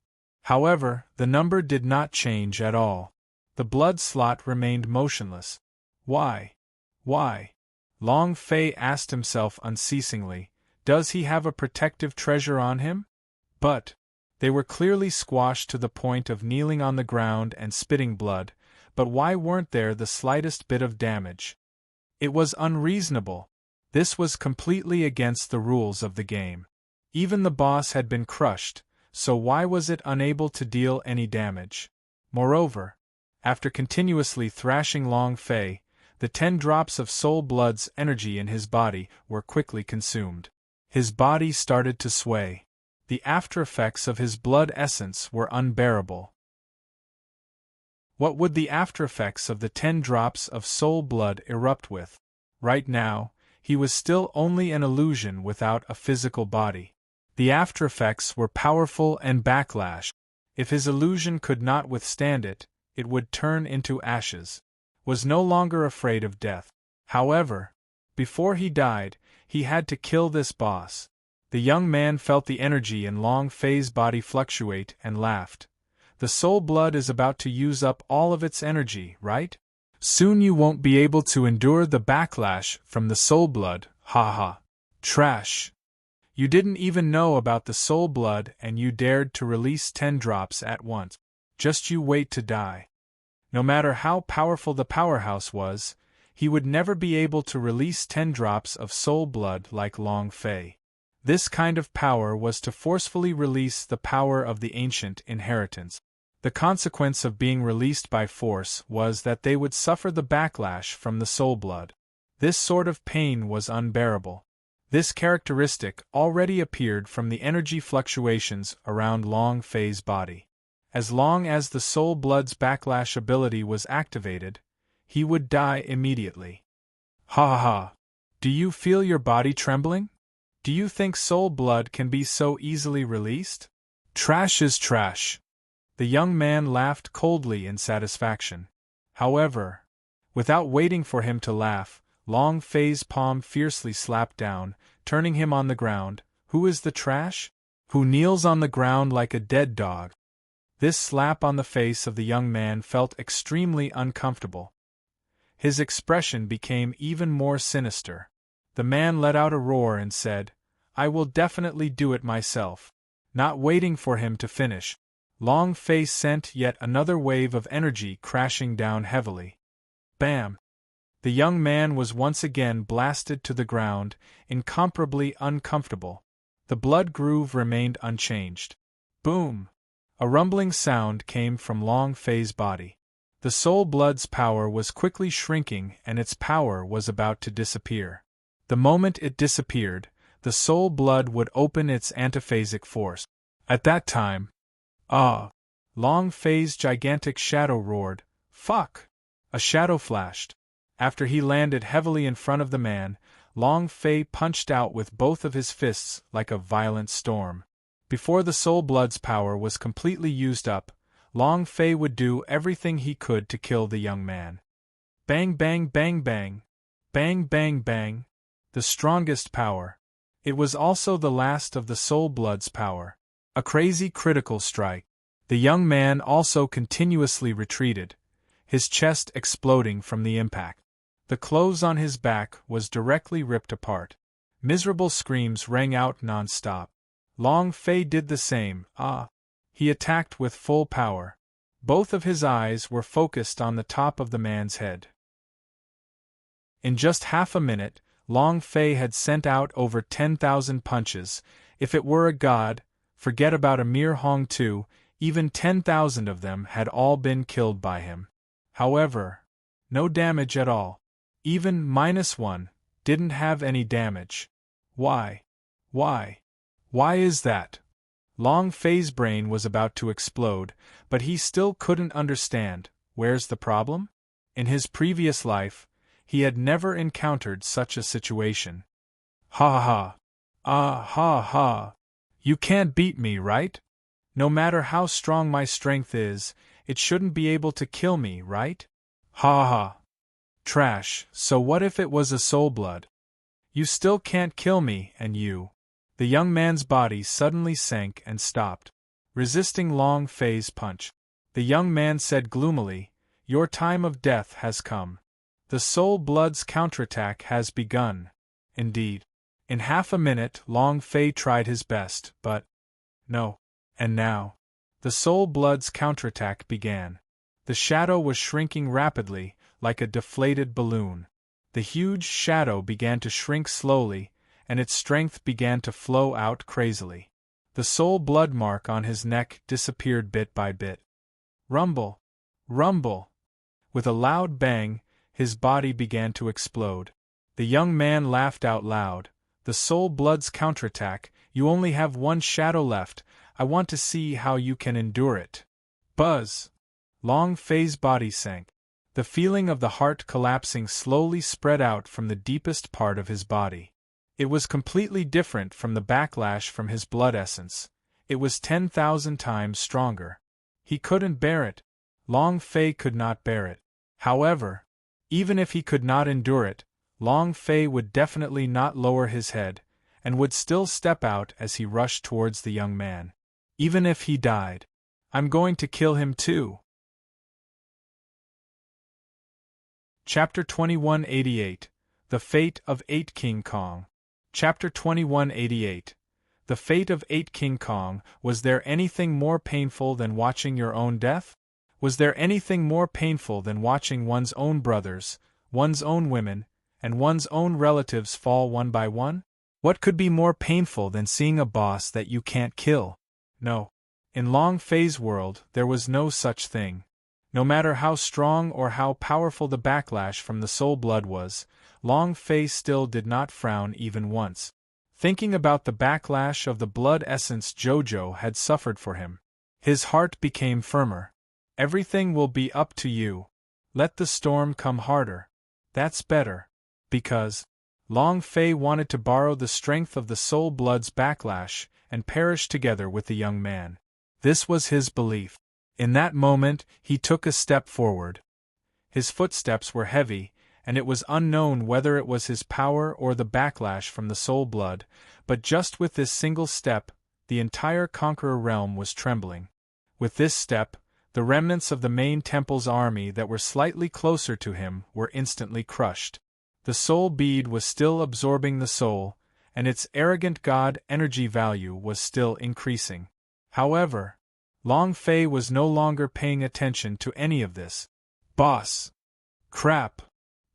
However, the number did not change at all. The blood slot remained motionless. Why? Why? Long Fei asked himself unceasingly, Does he have a protective treasure on him? But they were clearly squashed to the point of kneeling on the ground and spitting blood, but why weren't there the slightest bit of damage? It was unreasonable. This was completely against the rules of the game. Even the boss had been crushed, so why was it unable to deal any damage? Moreover, after continuously thrashing Long Fei, the 10 drops of soul blood's energy in his body were quickly consumed. His body started to sway. The aftereffects of his blood essence were unbearable. What would the aftereffects of the 10 drops of soul blood erupt with? Right now, he was still only an illusion without a physical body. The aftereffects were powerful and backlash. If his illusion could not withstand it, it would turn into ashes. Was no longer afraid of death. However, before he died, he had to kill this boss. The young man felt the energy in Long Fei's body fluctuate and laughed. The soul blood is about to use up all of its energy, right? Soon you won't be able to endure the backlash from the soul blood, ha ha. Trash. You didn't even know about the soul blood and you dared to release 10 drops at once. Just you wait to die. No matter how powerful the powerhouse was, he would never be able to release 10 drops of soul blood like Long Fei. This kind of power was to forcefully release the power of the ancient inheritance. The consequence of being released by force was that they would suffer the backlash from the soul blood. This sort of pain was unbearable. This characteristic already appeared from the energy fluctuations around Long Fei's body. As long as the soul blood's backlash ability was activated, he would die immediately. Ha ha ha! Do you feel your body trembling? Do you think soul blood can be so easily released? Trash is trash. The young man laughed coldly in satisfaction. However, without waiting for him to laugh, Long Fei's palm fiercely slapped down, turning him on the ground. Who is the trash? Who kneels on the ground like a dead dog? This slap on the face of the young man felt extremely uncomfortable. His expression became even more sinister. The man let out a roar and said, "I will definitely do it myself." Not waiting for him to finish, Long Fei sent yet another wave of energy crashing down heavily. Bam! The young man was once again blasted to the ground, incomparably uncomfortable. The blood groove remained unchanged. Boom! A rumbling sound came from Long Fei's body. The soul blood's power was quickly shrinking and its power was about to disappear. The moment it disappeared, the soul blood would open its antiphasic force. At that time, Long Fei's gigantic shadow roared, "Fuck!" A shadow flashed. After he landed heavily in front of the man, Long Fei punched out with both of his fists like a violent storm. Before the soul blood's power was completely used up, Long Fei would do everything he could to kill the young man. Bang bang bang bang. Bang bang bang. The strongest power. It was also the last of the soul blood's power. A crazy critical strike. The young man also continuously retreated, his chest exploding from the impact. The clothes on his back was directly ripped apart. Miserable screams rang out non-stop. Long Fei did the same. He attacked with full power. Both of his eyes were focused on the top of the man's head. In just half a minute, Long Fei had sent out over 10,000 punches. If it were a god, forget about a mere Hong Tu, even 10,000 of them had all been killed by him. However, no damage at all. Even -1 didn't have any damage. Why? Why? Why is that? Long Fei's brain was about to explode, but he still couldn't understand. Where's the problem? In his previous life, he had never encountered such a situation. Ha ha ha. Ha ha. You can't beat me, right? No matter how strong my strength is, it shouldn't be able to kill me, right? Ha ha. Trash. So what if it was a soul blood? You still can't kill me, and you. The young man's body suddenly sank and stopped, resisting Long Fei's punch. The young man said gloomily, "Your time of death has come. The soul blood's counterattack has begun." Indeed. In half a minute Long Fei tried his best, but no. And now, the soul blood's counterattack began. The shadow was shrinking rapidly, like a deflated balloon. The huge shadow began to shrink slowly, and its strength began to flow out crazily. The soul blood mark on his neck disappeared bit by bit. Rumble! Rumble! With a loud bang, his body began to explode. The young man laughed out loud. The soul blood's counterattack, you only have one shadow left, I want to see how you can endure it. Buzz! Long Fei's body sank. The feeling of the heart collapsing slowly spread out from the deepest part of his body. It was completely different from the backlash from his blood essence. It was 10,000 times stronger. He couldn't bear it. Long Fei could not bear it. However, even if he could not endure it, Long Fei would definitely not lower his head, and would still step out as he rushed towards the young man. Even if he died, I'm going to kill him too. Chapter 2188 The Fate of 8 King Kong. Chapter 2188 The Fate of 8 King Kong. Was there anything more painful than watching your own death? Was there anything more painful than watching one's own brothers, one's own women, and one's own relatives fall one by one? What could be more painful than seeing a boss that you can't kill? No. In Long Fei's world, there was no such thing. No matter how strong or how powerful the backlash from the soul blood was, Long Fei still did not frown even once. Thinking about the backlash of the blood essence Jojo had suffered for him, his heart became firmer. Everything will be up to you. Let the storm come harder. That's better. Because Long Fei wanted to borrow the strength of the soul blood's backlash and perish together with the young man. This was his belief. In that moment, he took a step forward. His footsteps were heavy, and it was unknown whether it was his power or the backlash from the soul blood, but just with this single step, the entire Conqueror realm was trembling. With this step, the remnants of the main temple's army that were slightly closer to him were instantly crushed. The soul bead was still absorbing the soul, and its arrogant god energy value was still increasing. However, Long Fei was no longer paying attention to any of this. Boss! Crap!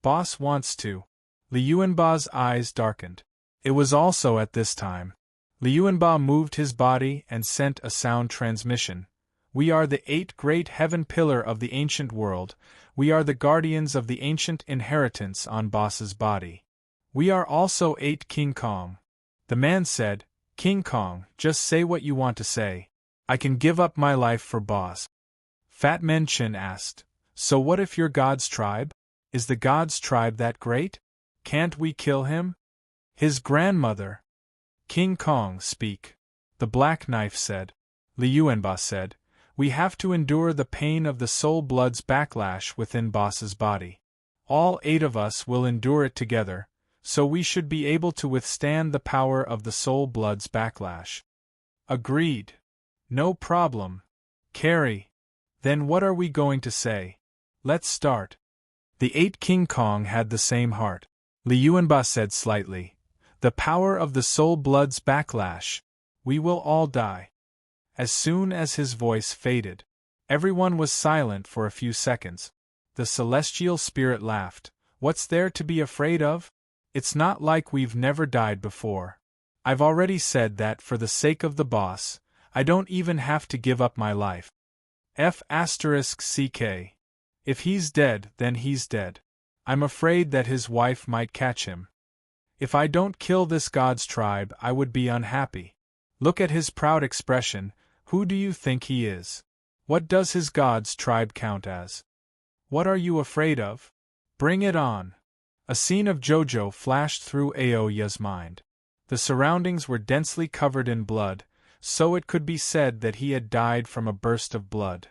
Boss wants to. Li Yuanba's eyes darkened. It was also at this time. Li Yuanba moved his body and sent a sound transmission. We are the 8 great heaven pillar of the ancient world. We are the guardians of the ancient inheritance on Boss's body. We are also 8 King Kong. The man said, King Kong, just say what you want to say. I can give up my life for Boss. Fat Man Chin asked, so what if you're God's tribe? Is the God's tribe that great? Can't we kill him? His grandmother. King Kong, speak. The Black Knife said. Li Yuanba said, we have to endure the pain of the soul blood's backlash within Boss's body. All 8 of us will endure it together, so we should be able to withstand the power of the soul blood's backlash. Agreed. No problem. Carry. Then what are we going to say? Let's start. The 8 King Kong had the same heart. Li Yuanba said slightly, the power of the soul blood's backlash. We will all die. As soon as his voice faded, everyone was silent for a few seconds. The celestial spirit laughed. What's there to be afraid of? It's not like we've never died before. I've already said that for the sake of the boss, I don't even have to give up my life. F***CK. If he's dead, then he's dead. I'm afraid that his wife might catch him. If I don't kill this god's tribe, I would be unhappy. Look at his proud expression. Who do you think he is? What does his god's tribe count as? What are you afraid of? Bring it on. A scene of Jojo flashed through Aoya's mind. The surroundings were densely covered in blood, so it could be said that he had died from a burst of blood.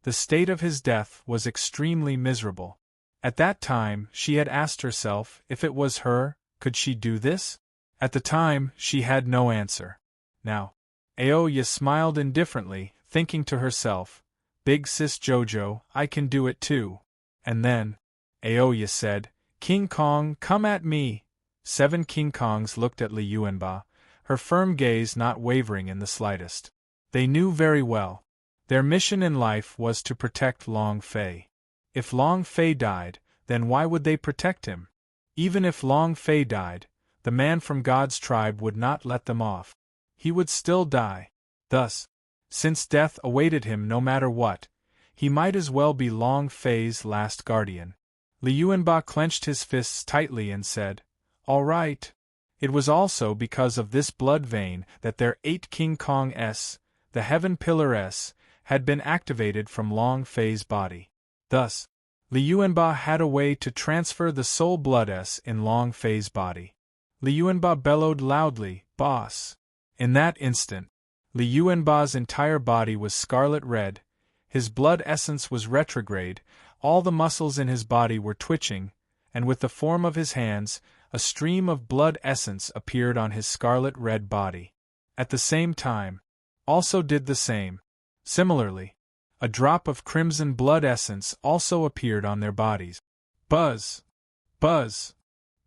The state of his death was extremely miserable. At that time, she had asked herself, if it was her, could she do this? At the time, she had no answer. Now, Aoya smiled indifferently, thinking to herself, Big sis Jojo, I can do it too. And then, Aoya said, King Kong, come at me. 7 King Kongs looked at Li Yuanba, her firm gaze not wavering in the slightest. They knew very well. Their mission in life was to protect Long Fei. If Long Fei died, then why would they protect him? Even if Long Fei died, the man from God's tribe would not let them off. He would still die. Thus, since death awaited him no matter what, he might as well be Long Fei's last guardian. Li Yuanba clenched his fists tightly and said, All right. It was also because of this blood vein that their 8 King Kong S, the Heaven Pillar S, had been activated from Long Fei's body. Thus, Li Yuanba had a way to transfer the soul blood S in Long Fei's body. Li Yuanba bellowed loudly, "Boss!" In that instant, Li Yuanba's entire body was scarlet red, his blood essence was retrograde, all the muscles in his body were twitching, and with the form of his hands, a stream of blood essence appeared on his scarlet red body. At the same time, also did the same. Similarly, a drop of crimson blood essence also appeared on their bodies. Buzz! Buzz!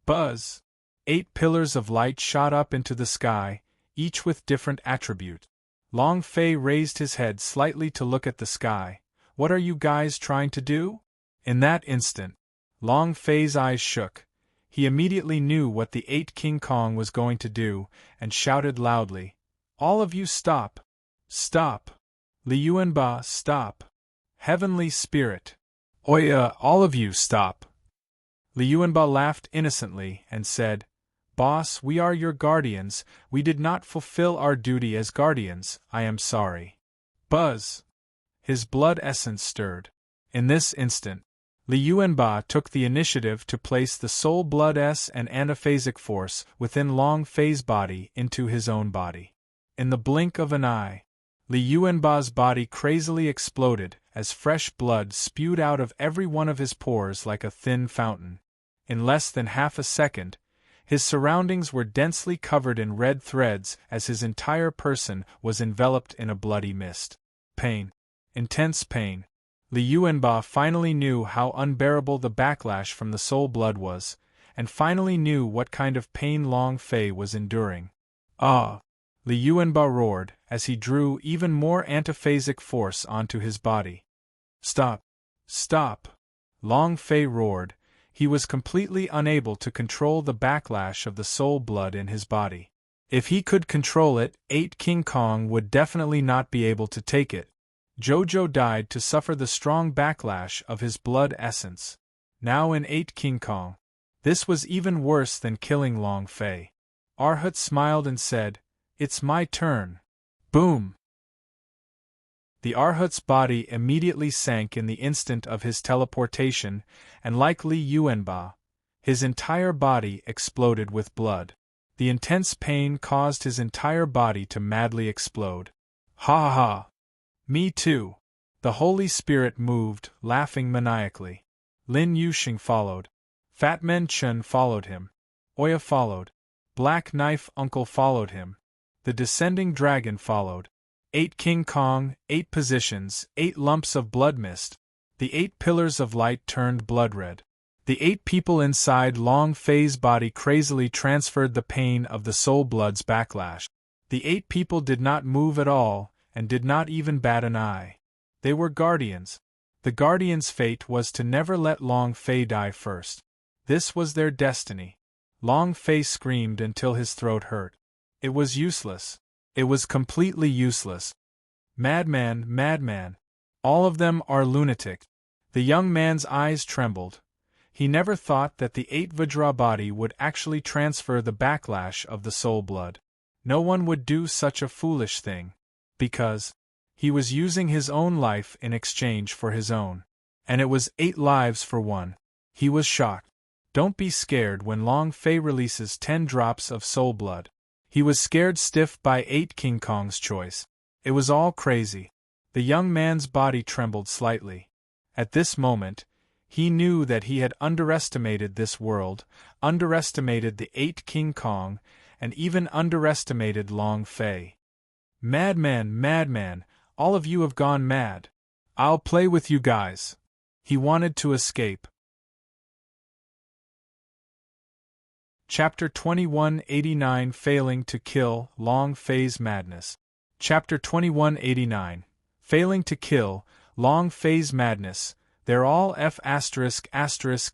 Buzz! 8 pillars of light shot up into the sky, each with different attribute. Long Fei raised his head slightly to look at the sky. "What are you guys trying to do?" In that instant, Long Fei's eyes shook. He immediately knew what the 8 King Kong was going to do, and shouted loudly, "All of you stop! Stop! Li Yuanba, stop! Heavenly Spirit! Oya, all of you stop!" Li Yuanba laughed innocently and said, "Boss, we are your guardians, we did not fulfill our duty as guardians, I am sorry." Buzz! His blood essence stirred. In this instant, Li Yuanba took the initiative to place the soul blood S and anaphasic force within Long Fei's body into his own body. In the blink of an eye, Li Yuanba's body crazily exploded as fresh blood spewed out of every one of his pores like a thin fountain. In less than half a second, his surroundings were densely covered in red threads as his entire person was enveloped in a bloody mist. Pain. Intense pain. Li Yuanba finally knew how unbearable the backlash from the soul blood was, and finally knew what kind of pain Long Fei was enduring. "Ah!" Li Yuanba roared as he drew even more antiphasic force onto his body. "Stop! Stop!" Long Fei roared. He was completely unable to control the backlash of the soul blood in his body. If he could control it, 8 King Kong would definitely not be able to take it. Jojo died to suffer the strong backlash of his blood essence. Now in 8 King Kong. This was even worse than killing Long Fei. Arhut smiled and said, "It's my turn." Boom! The Arhut's body immediately sank in the instant of his teleportation, and like Li Yuanba, his entire body exploded with blood. The intense pain caused his entire body to madly explode. "Ha ha! Me too!" The Holy Spirit moved, laughing maniacally. Lin Yuxing followed. Fat Man Chun followed him. Oya followed. Black Knife Uncle followed him. The Descending Dragon followed. 8 King Kong, 8 positions, 8 lumps of blood mist. The 8 pillars of light turned blood red. The 8 people inside Long Fei's body crazily transferred the pain of the soul blood's backlash. The 8 people did not move at all, and did not even bat an eye. They were guardians. The guardians' fate was to never let Long Fei die first. This was their destiny. Long Fei screamed until his throat hurt. It was useless. It was completely useless. "Madman, madman! All of them are lunatic." The young man's eyes trembled. He never thought that the 8 Vajra body would actually transfer the backlash of the soul blood. No one would do such a foolish thing. Because he was using his own life in exchange for his own. And it was 8 lives for one. He was shocked. Don't be scared when Long Fei releases 10 drops of soul blood. He was scared stiff by 8 King Kong's choice. It was all crazy. The young man's body trembled slightly. At this moment, he knew that he had underestimated this world, underestimated the 8 King Kong, and even underestimated Long Fei. "Madman, madman, all of you have gone mad. I'll play with you guys." He wanted to escape. Chapter 2189 Failing to Kill, Long Fei's Madness. Chapter 2189 Failing to Kill, Long Fei's Madness. They're all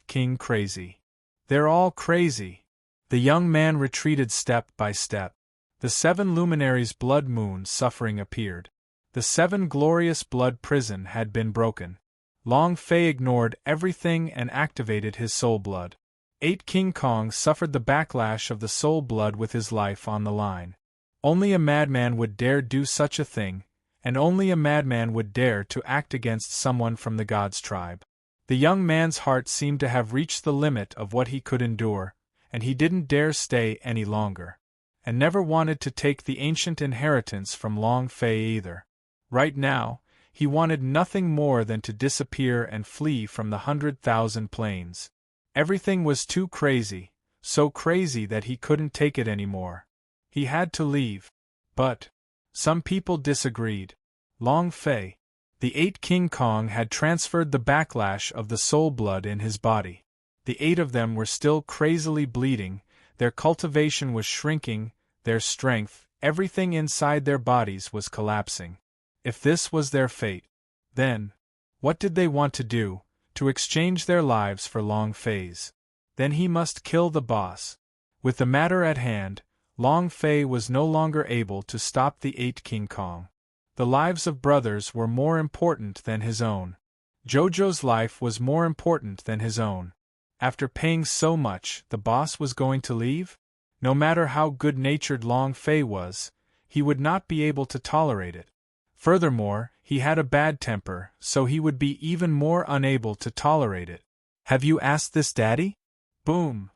King crazy. They're all crazy. The young man retreated step by step. The 7 luminaries' blood moon suffering appeared. The 7 glorious blood prison had been broken. Long Fei ignored everything and activated his soul blood. 8 King Kong suffered the backlash of the soul blood with his life on the line. Only a madman would dare do such a thing, and only a madman would dare to act against someone from the God's tribe. The young man's heart seemed to have reached the limit of what he could endure, and he didn't dare stay any longer. And never wanted to take the ancient inheritance from Long Fei either. Right now, he wanted nothing more than to disappear and flee from the 100,000 planes. Everything was too crazy, so crazy that he couldn't take it anymore. He had to leave. But some people disagreed. Long Fei, the 8 King Kong, had transferred the backlash of the soul blood in his body. The 8 of them were still crazily bleeding, their cultivation was shrinking, their strength, everything inside their bodies was collapsing. If this was their fate, then what did they want to do? To exchange their lives for Long Fei's. Then he must kill the boss. With the matter at hand, Long Fei was no longer able to stop the 8 King Kong. The lives of brothers were more important than his own. Jojo's life was more important than his own. After paying so much, the boss was going to leave? No matter how good-natured Long Fei was, he would not be able to tolerate it. Furthermore, he had a bad temper, so he would be even more unable to tolerate it. "Have you asked this, Daddy?" Boom!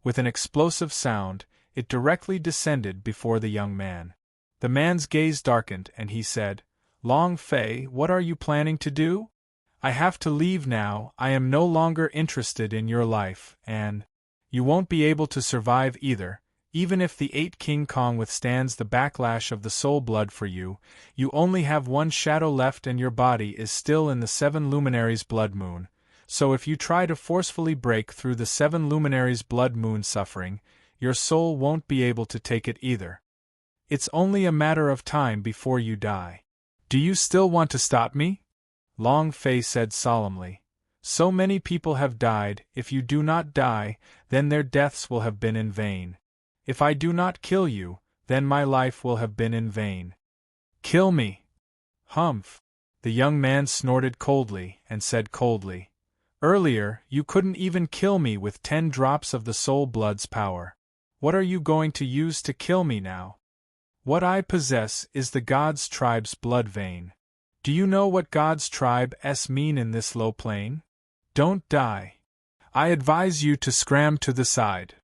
With an explosive sound, it directly descended before the young man. The man's gaze darkened and he said, "Long Fei, what are you planning to do?" "I have to leave now, I am no longer interested in your life, and you won't be able to survive either. Even if the 8 King Kong withstands the backlash of the soul blood for you, you only have one shadow left and your body is still in the 7 luminaries' blood moon. So if you try to forcefully break through the 7 luminaries' blood moon suffering, your soul won't be able to take it either. It's only a matter of time before you die. Do you still want to stop me?" Long Fei said solemnly. "So many people have died, if you do not die, then their deaths will have been in vain. If I do not kill you, then my life will have been in vain." "Kill me!" "Humph!" The young man snorted coldly and said coldly, "Earlier, you couldn't even kill me with 10 drops of the soul blood's power. What are you going to use to kill me now?" "What I possess is the God's tribe's blood vein. Do you know what God's tribe's mean in this low plane? Don't die. I advise you to scram to the side."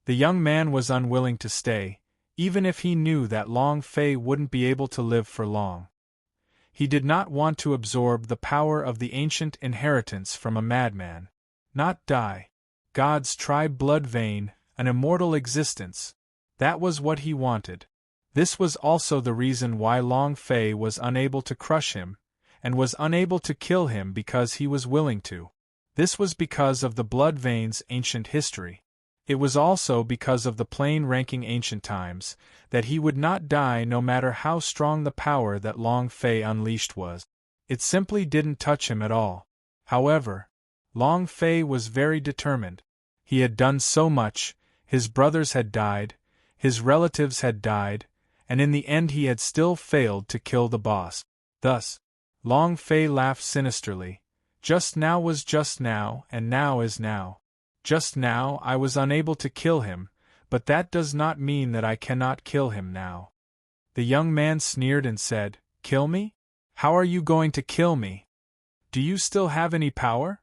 The young man was unwilling to stay, even if he knew that Long Fei wouldn't be able to live for long. He did not want to absorb the power of the ancient inheritance from a madman. Not die. God's tribe blood vein, an immortal existence. That was what he wanted. This was also the reason why Long Fei was unable to crush him, and was unable to kill him because he was willing to. This was because of the blood vein's ancient history. It was also because of the plain-ranking ancient times, that he would not die no matter how strong the power that Long Fei unleashed was. It simply didn't touch him at all. However, Long Fei was very determined. He had done so much, his brothers had died, his relatives had died, and in the end he had still failed to kill the boss. Thus, Long Fei laughed sinisterly. Just now was just now, and now is now. Just now I was unable to kill him, but that does not mean that I cannot kill him now. The young man sneered and said, "Kill me? How are you going to kill me? Do you still have any power?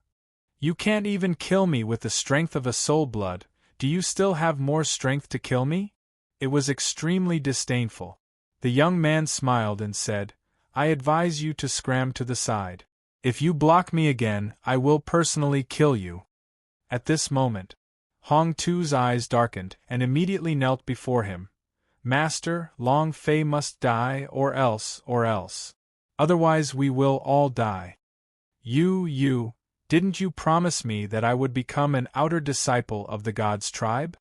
You can't even kill me with the strength of a soul blood. Do you still have more strength to kill me?" It was extremely disdainful. The young man smiled and said, "I advise you to scram to the side. If you block me again, I will personally kill you." At this moment, Hong Tu's eyes darkened and immediately knelt before him. "Master, Long Fei must die or else. Otherwise we will all die. Didn't you promise me that I would become an outer disciple of the God's tribe?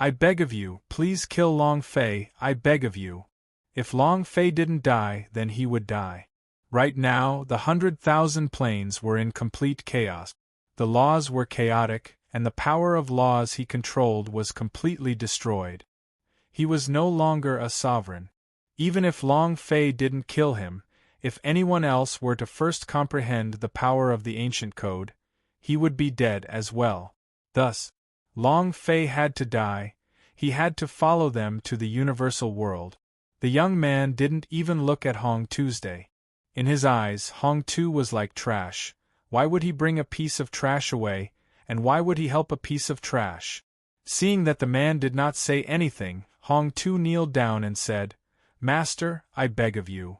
I beg of you, please kill Long Fei, I beg of you. If Long Fei didn't die, then he would die." Right now, the 100,000 planes were in complete chaos. The laws were chaotic, and the power of laws he controlled was completely destroyed. He was no longer a sovereign. Even if Long Fei didn't kill him, if anyone else were to first comprehend the power of the ancient code, he would be dead as well. Thus, Long Fei had to die, he had to follow them to the universal world. The young man didn't even look at Hong Tuesday. In his eyes, Hong Tu was like trash, Why would he bring a piece of trash away, and why would he help a piece of trash? Seeing that the man did not say anything, Hong Tu kneeled down and said, "Master, I beg of you."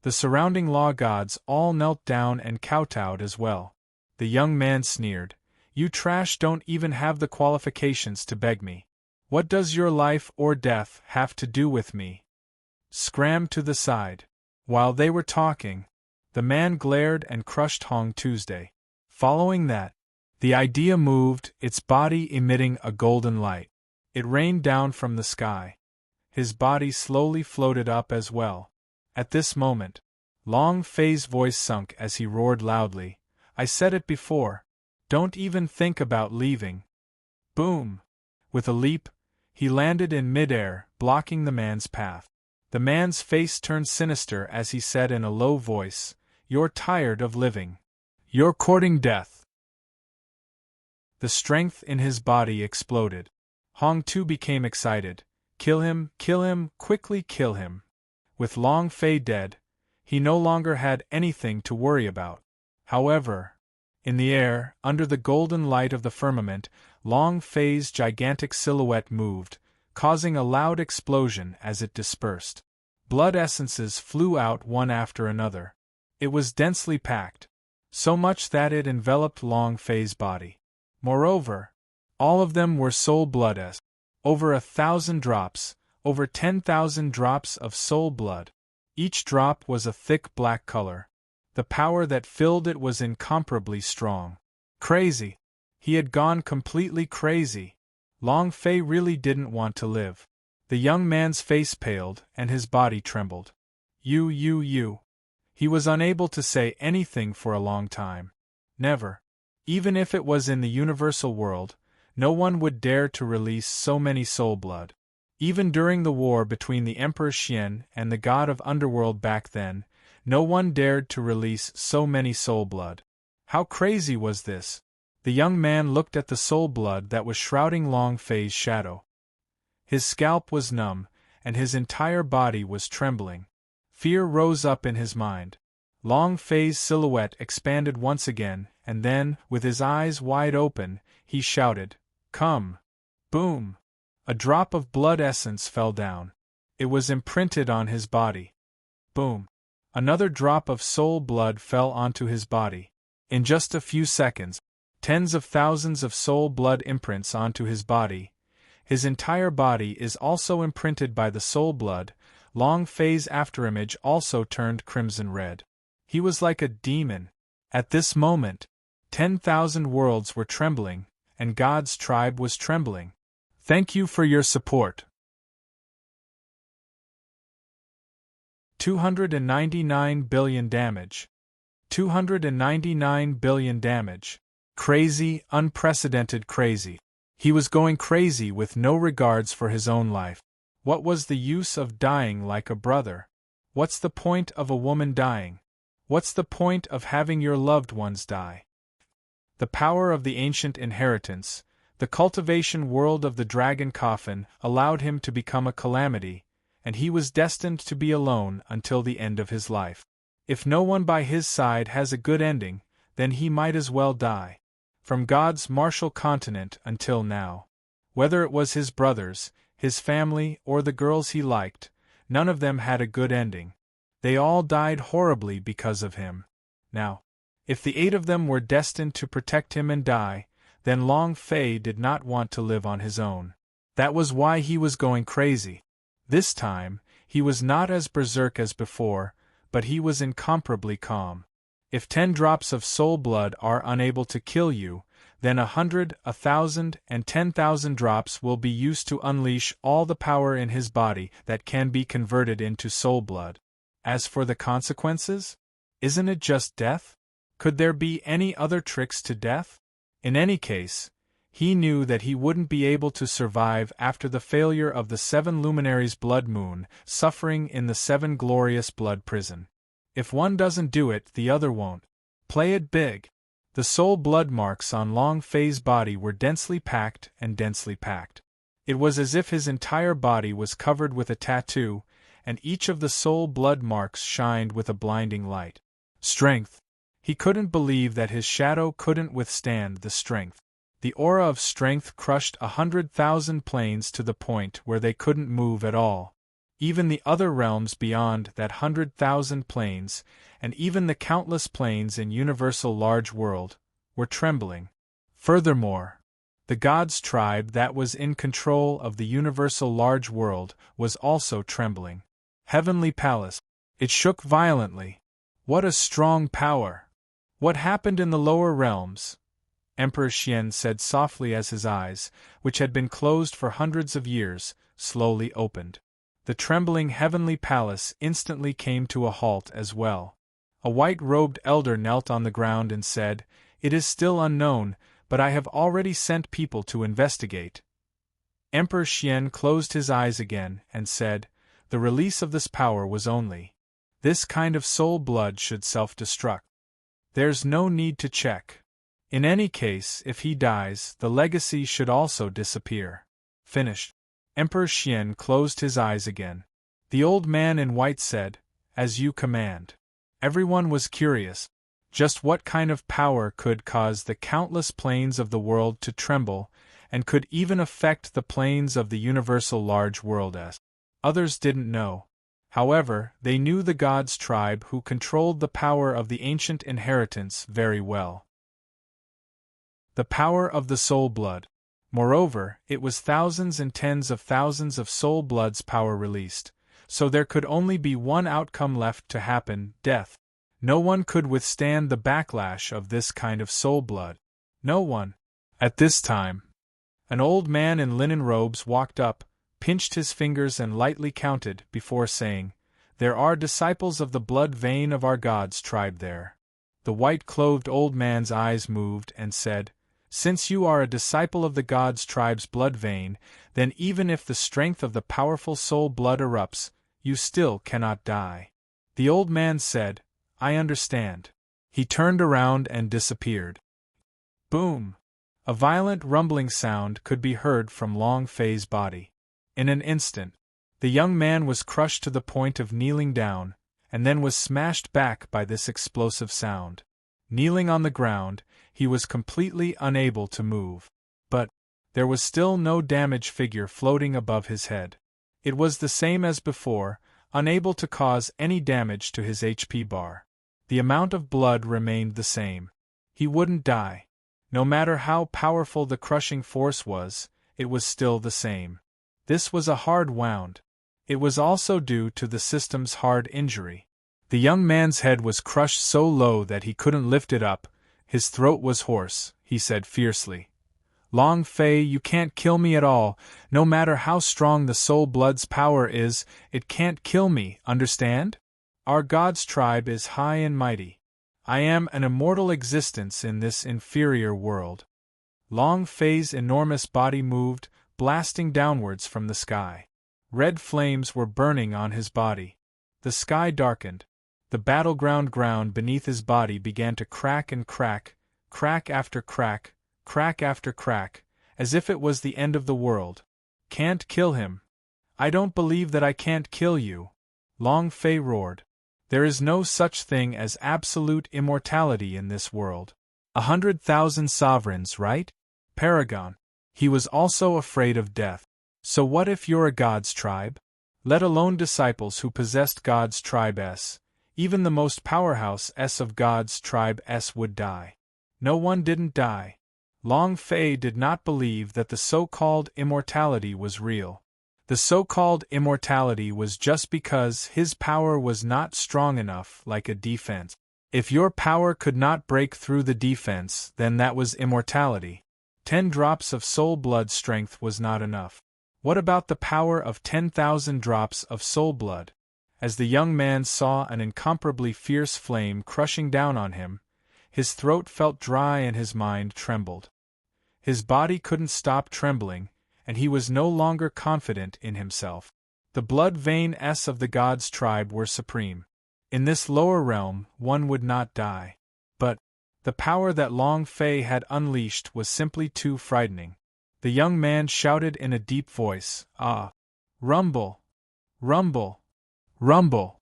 The surrounding law gods all knelt down and kowtowed as well. The young man sneered, "You trash don't even have the qualifications to beg me. What does your life or death have to do with me?" Scram to the side. While they were talking, the man glared and crushed Hong Tuesday. Following that, the idea moved, its body emitting a golden light. It rained down from the sky. His body slowly floated up as well. At this moment, Long Fei's voice sunk as he roared loudly, "I said it before. Don't even think about leaving." Boom! With a leap, he landed in midair, blocking the man's path. The man's face turned sinister as he said in a low voice, "You're tired of living. You're courting death." The strength in his body exploded. Hong Tu became excited. Kill him, quickly kill him. With Long Fei dead, he no longer had anything to worry about. However, in the air, under the golden light of the firmament, Long Fei's gigantic silhouette moved, causing a loud explosion as it dispersed. Blood essences flew out one after another. It was densely packed, so much that it enveloped Long Fei's body. Moreover, all of them were soul blood essence. Over 1,000 drops, over 10,000 drops of soul blood. Each drop was a thick black color. The power that filled it was incomparably strong. Crazy. He had gone completely crazy. Long Fei really didn't want to live. The young man's face paled, and his body trembled. You. He was unable to say anything for a long time. Never. Even if it was in the universal world, no one would dare to release so many soul blood. Even during the war between the Emperor Xian and the god of underworld back then, no one dared to release so many soul blood. How crazy was this? The young man looked at the soul blood that was shrouding Long Fei's shadow. His scalp was numb, and his entire body was trembling. Fear rose up in his mind. Long Fei's silhouette expanded once again, and then, with his eyes wide open, he shouted, "Come!" Boom! A drop of blood essence fell down. It was imprinted on his body. Boom! Another drop of soul blood fell onto his body. In just a few seconds, tens of thousands of soul blood imprints onto his body. His entire body is also imprinted by the soul blood. Long Fei's afterimage also turned crimson red. He was like a demon. At this moment, 10,000 worlds were trembling, and God's tribe was trembling. Thank you for your support. 299 billion damage. 299 billion damage. Crazy, unprecedented crazy. He was going crazy with no regards for his own life. What was the use of dying like a brother? What's the point of a woman dying? What's the point of having your loved ones die? The power of the ancient inheritance, the cultivation world of the dragon coffin, allowed him to become a calamity, and he was destined to be alone until the end of his life. If no one by his side has a good ending, then he might as well die. From God's martial continent until now. Whether it was his brothers, his family, or the girls he liked, none of them had a good ending. They all died horribly because of him. Now, if the 8 of them were destined to protect him and die, then Long Fei did not want to live on his own. That was why he was going crazy. This time, he was not as berserk as before, but he was incomparably calm. If 10 drops of soul blood are unable to kill you, then 100, 1,000, and 10,000 drops will be used to unleash all the power in his body that can be converted into soul blood. As for the consequences? Isn't it just death? Could there be any other tricks to death? In any case, he knew that he wouldn't be able to survive after the failure of the 7 luminaries' blood moon, suffering in the 7 glorious blood prison. If one doesn't do it, the other won't. Play it big. The soul blood marks on Long Fei's body were densely packed and densely packed. It was as if his entire body was covered with a tattoo, and each of the soul blood marks shined with a blinding light. Strength. He couldn't believe that his shadow couldn't withstand the strength. The aura of strength crushed 100,000 planes to the point where they couldn't move at all. Even the other realms beyond that 100,000 planes, and even the countless planes in Universal Large World, were trembling. Furthermore, the gods' tribe that was in control of the Universal Large World was also trembling. Heavenly Palace. It shook violently. What a strong power! What happened in the lower realms? Emperor Xian said softly as his eyes, which had been closed for hundreds of years, slowly opened. The trembling Heavenly Palace instantly came to a halt as well. A white-robed elder knelt on the ground and said, "It is still unknown, but I have already sent people to investigate." Emperor Xian closed his eyes again and said, "The release of this power was only. This kind of soul blood should self-destruct. There's no need to check. In any case, if he dies, the legacy should also disappear." Finished. Emperor Xian closed his eyes again. The old man in white said, "As you command." Everyone was curious. Just what kind of power could cause the countless planes of the world to tremble, and could even affect the planes of the Universal Large World? Others didn't know. However, they knew the gods' tribe who controlled the power of the ancient inheritance very well. The power of the soul blood. Moreover, it was thousands and tens of thousands of soul blood's power released, so there could only be one outcome left to happen: death. No one could withstand the backlash of this kind of soul blood. No one. At this time, an old man in linen robes walked up, pinched his fingers and lightly counted before saying, "There are disciples of the blood vein of our gods' tribe there." The white-clothed old man's eyes moved and said, "Since you are a disciple of the gods' tribe's blood vein, then even if the strength of the powerful soul blood erupts, you still cannot die." The old man said, "I understand." He turned around and disappeared. Boom! A violent rumbling sound could be heard from Long Fei's body. In an instant, the young man was crushed to the point of kneeling down, and then was smashed back by this explosive sound. Kneeling on the ground, he was completely unable to move. But there was still no damage figure floating above his head. It was the same as before, unable to cause any damage to his HP bar. The amount of blood remained the same. He wouldn't die. No matter how powerful the crushing force was, it was still the same. This was a hard wound. It was also due to the system's hard injury. The young man's head was crushed so low that he couldn't lift it up. His throat was hoarse. He said fiercely, "Long Fei, you can't kill me at all. No matter how strong the soul blood's power is, it can't kill me, understand? Our god's tribe is high and mighty. I am an immortal existence in this inferior world." Long Fei's enormous body moved, blasting downwards from the sky. Red flames were burning on his body. The sky darkened. The battleground ground beneath his body began to crack and crack, crack after crack, crack after crack, as if it was the end of the world. "Can't kill him. I don't believe that I can't kill you," Long Fei roared. "There is no such thing as absolute immortality in this world. 100,000 sovereigns, right? Paragon." He was also afraid of death. So what if you're a god's tribe? Let alone disciples who possessed God's tribe S. Even the most powerhouse S of God's tribe S would die. No one didn't die. Long Fei did not believe that the so-called immortality was real. The so-called immortality was just because his power was not strong enough, like a defense. If your power could not break through the defense, then that was immortality. 10 drops of soul blood strength was not enough. What about the power of 10,000 drops of soul blood? As the young man saw an incomparably fierce flame crushing down on him, his throat felt dry and his mind trembled. His body couldn't stop trembling, and he was no longer confident in himself. The blood vein S of the gods' tribe were supreme. In this lower realm, one would not die. But the power that Long Fei had unleashed was simply too frightening. The young man shouted in a deep voice, "Ah! Rumble! Rumble! Rumble!"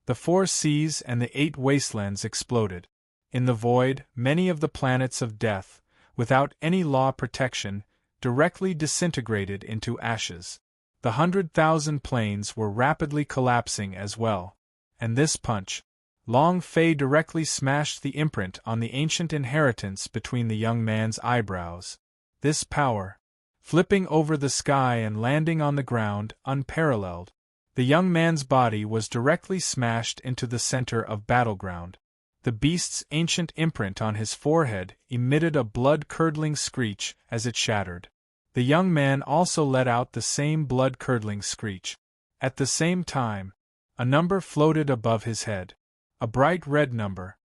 The 4 seas and the 8 wastelands exploded. In the void, many of the planets of death, without any law protection, directly disintegrated into ashes. The 100,000 planes were rapidly collapsing as well. And this punch, Long Fei directly smashed the imprint on the ancient inheritance between the young man's eyebrows. This power, flipping over the sky and landing on the ground, unparalleled. The young man's body was directly smashed into the center of battleground. The beast's ancient imprint on his forehead emitted a blood-curdling screech as it shattered. The young man also let out the same blood-curdling screech. At the same time, a number floated above his head. A bright red number.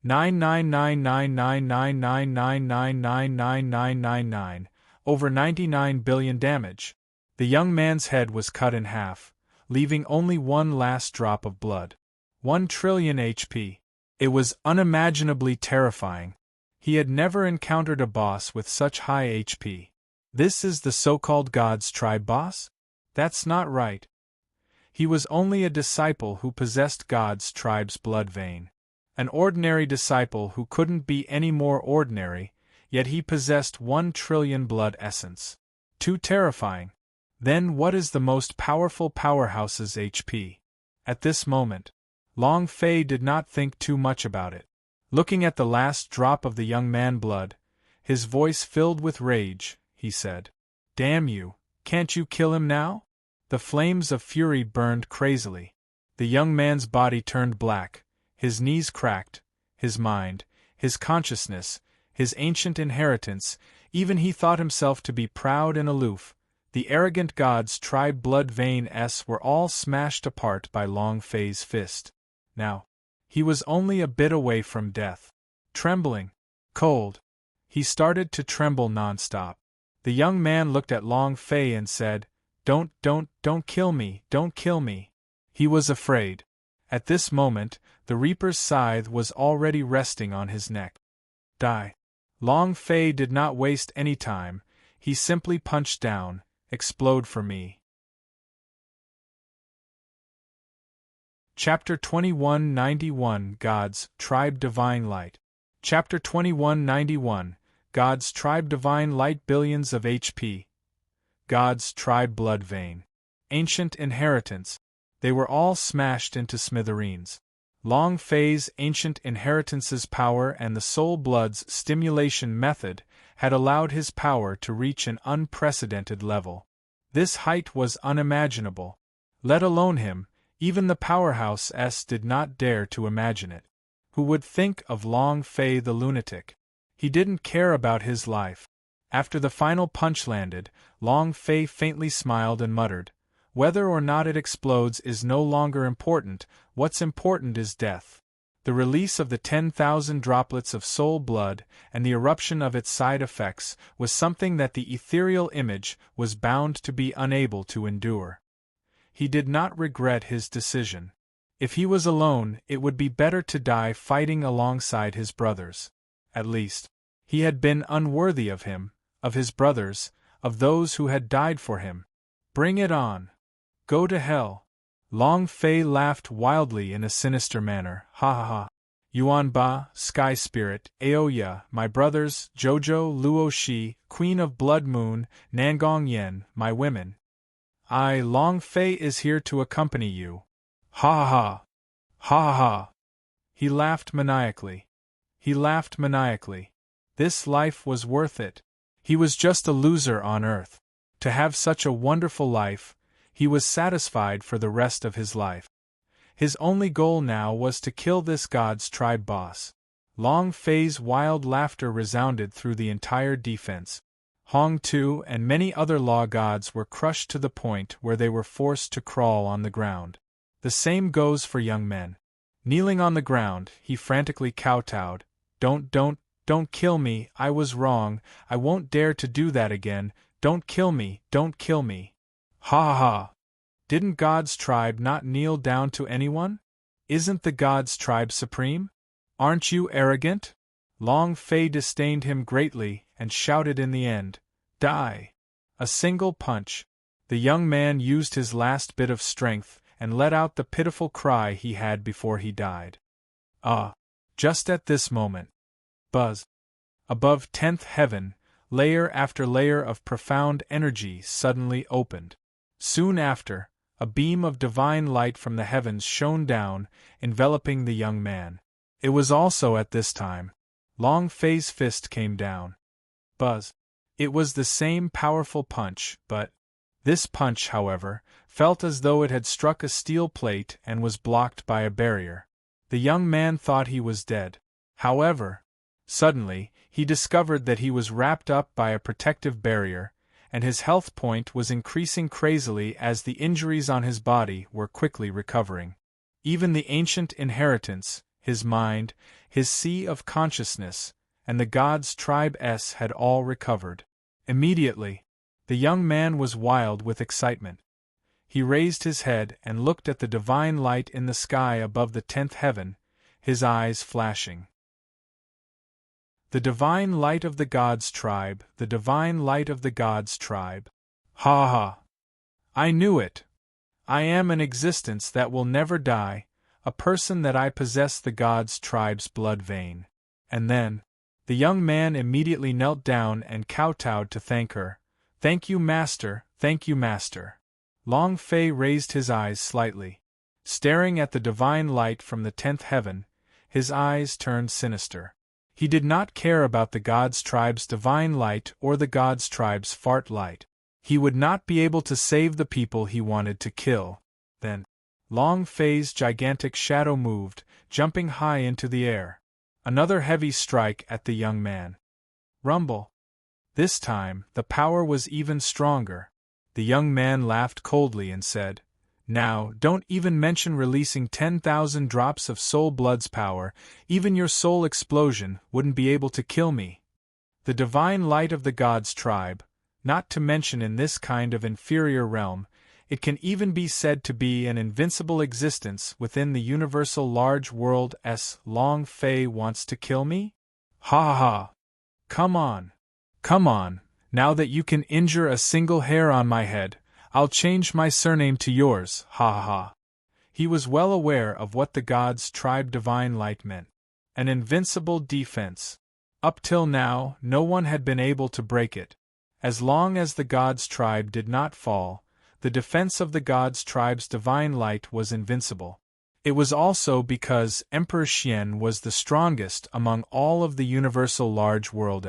9999999999999, over 99 billion damage. The young man's head was cut in half, leaving only one last drop of blood. 1 trillion HP. It was unimaginably terrifying. He had never encountered a boss with such high HP. This is the so-called God's tribe boss? That's not right. He was only a disciple who possessed God's tribe's blood vein. An ordinary disciple who couldn't be any more ordinary, yet he possessed 1 trillion blood essence. Too terrifying. Then what is the most powerful powerhouse's HP? At this moment, Long Fei did not think too much about it. Looking at the last drop of the young man's blood, his voice filled with rage, he said, "Damn you, can't you kill him now?" The flames of fury burned crazily. The young man's body turned black, his knees cracked, his mind, his consciousness, his ancient inheritance, even he thought himself to be proud and aloof. The arrogant God's tribe blood veins were all smashed apart by Long Fei's fist. Now, he was only a bit away from death. Trembling, cold, he started to tremble non-stop. The young man looked at Long Fei and said, Don't kill me, don't kill me." He was afraid. At this moment, the Reaper's scythe was already resting on his neck. Die. Long Fei did not waste any time, he simply punched down, "Explode for me." Chapter 2191 God's Tribe Divine Light. Chapter 2191 God's Tribe Divine Light. Billions of HP. God's tribe blood vein. Ancient inheritance. They were all smashed into smithereens. Long Fei's ancient inheritance's power and the soul blood's stimulation method had allowed his power to reach an unprecedented level. This height was unimaginable. Let alone him, even the powerhouse did not dare to imagine it. Who would think of Long Fei the lunatic? He didn't care about his life. After the final punch landed, Long Fei faintly smiled and muttered, "Whether or not it explodes is no longer important, what's important is death." The release of the 10,000 droplets of soul blood and the eruption of its side effects was something that the ethereal image was bound to be unable to endure. He did not regret his decision. If he was alone, it would be better to die fighting alongside his brothers. At least, he had been unworthy of him, of his brothers, of those who had died for him. Bring it on. Go to hell. Long Fei laughed wildly in a sinister manner. Ha ha ha. Yuan Ba, Sky Spirit, Aoya, my brothers, Jojo, Luo Shi, Queen of Blood Moon, Nangong Yen, my women. I, Long Fei, is here to accompany you. Ha ha ha. Ha ha ha. He laughed maniacally. He laughed maniacally. This life was worth it. He was just a loser on earth. To have such a wonderful life, he was satisfied for the rest of his life. His only goal now was to kill this God's tribe boss. Long Fei's wild laughter resounded through the entire defense. Hong Tu and many other law gods were crushed to the point where they were forced to crawl on the ground. The same goes for young men. Kneeling on the ground, he frantically kowtowed. Don't kill me, I was wrong, I won't dare to do that again, don't kill me, don't kill me. Ha ha ha. Didn't God's tribe not kneel down to anyone? Isn't the God's tribe supreme? Aren't you arrogant? Long Fei disdained him greatly and shouted in the end, Die! A single punch. The young man used his last bit of strength and let out the pitiful cry he had before he died. Ah! Just at this moment. Buzz! Above 10th heaven, layer after layer of profound energy suddenly opened. Soon after, a beam of divine light from the heavens shone down, enveloping the young man. It was also at this time. Long Fei's fist came down. Buzz! It was the same powerful punch, but this punch, however, felt as though it had struck a steel plate and was blocked by a barrier. The young man thought he was dead. However, suddenly, he discovered that he was wrapped up by a protective barrier, and his health point was increasing crazily as the injuries on his body were quickly recovering. Even the ancient inheritance, his mind, his sea of consciousness, and the god's tribe had all recovered. Immediately, the young man was wild with excitement. He raised his head and looked at the divine light in the sky above the 10th heaven, his eyes flashing. The divine light of the god's tribe, the divine light of the god's tribe. Ha ha! I knew it! I am an existence that will never die, a person that I possess the god's tribe's blood vein. And then, the young man immediately knelt down and kowtowed to thank her. Thank you, master, thank you, master. Long Fei raised his eyes slightly. Staring at the divine light from the 10th heaven, his eyes turned sinister. He did not care about the god's tribe's divine light or the god's tribe's fart light. He would not be able to save the people he wanted to kill. Then, Long Fei's gigantic shadow moved, jumping high into the air. Another heavy strike at the young man. Rumble. This time, the power was even stronger. The young man laughed coldly and said, Now, don't even mention releasing 10,000 drops of soul blood's power, even your soul explosion wouldn't be able to kill me. The divine light of the god's tribe, not to mention in this kind of inferior realm, it can even be said to be an invincible existence within the universal large world. Long Fei wants to kill me? Ha ha ha! Come on! Come on, now that you can injure a single hair on my head, I'll change my surname to yours, ha ha ha. He was well aware of what the god's tribe divine light meant. An invincible defense. Up till now, no one had been able to break it. As long as the god's tribe did not fall, the defense of the god's tribe's divine light was invincible. It was also because Emperor Xian was the strongest among all of the universal large world.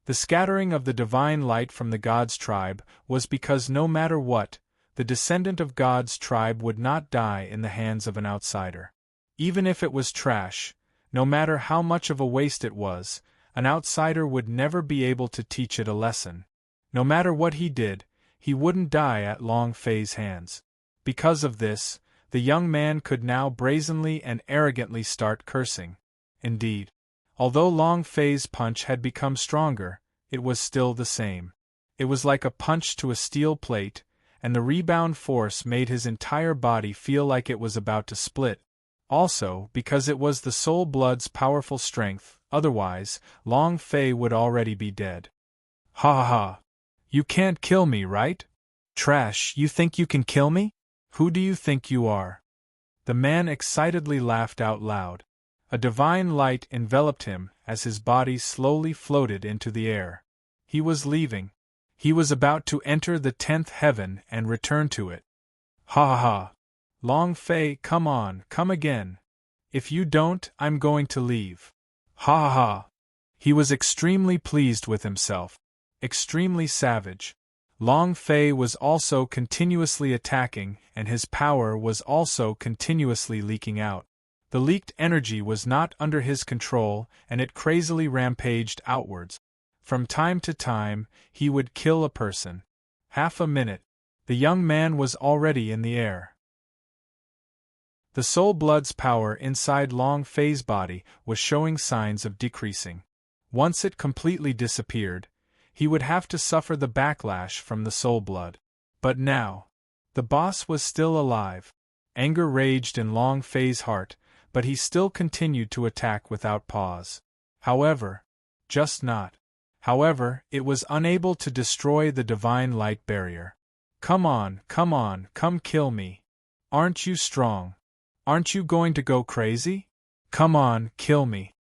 The scattering of the divine light from the god's tribe was because no matter what, the descendant of God's tribe would not die in the hands of an outsider. Even if it was trash, no matter how much of a waste it was, an outsider would never be able to teach it a lesson. No matter what he did, he wouldn't die at Long Fei's hands. Because of this, the young man could now brazenly and arrogantly start cursing. Indeed, although Long Fei's punch had become stronger, it was still the same. It was like a punch to a steel plate, and the rebound force made his entire body feel like it was about to split. Also, because it was the soul blood's powerful strength, otherwise, Long Fei would already be dead. Ha ha ha! You can't kill me, right? Trash, you think you can kill me? Who do you think you are? The man excitedly laughed out loud. A divine light enveloped him as his body slowly floated into the air. He was leaving. He was about to enter the 10th heaven and return to it. Ha ha ha! Long Fei, come on, come again. If you don't, I'm going to leave. Ha ha ha! He was extremely pleased with himself. Extremely savage. Long Fei was also continuously attacking, and his power was also continuously leaking out. The leaked energy was not under his control, and it crazily rampaged outwards. From time to time, he would kill a person. Half a minute. The young man was already in the air. The soul blood's power inside Long Fei's body was showing signs of decreasing. Once it completely disappeared, he would have to suffer the backlash from the soul blood. But now, the boss was still alive. Anger raged in Long Fei's heart, but he still continued to attack without pause. However, it was unable to destroy the divine light barrier. Come on, come kill me. Aren't you strong? Aren't you going to go crazy? Come on, kill me.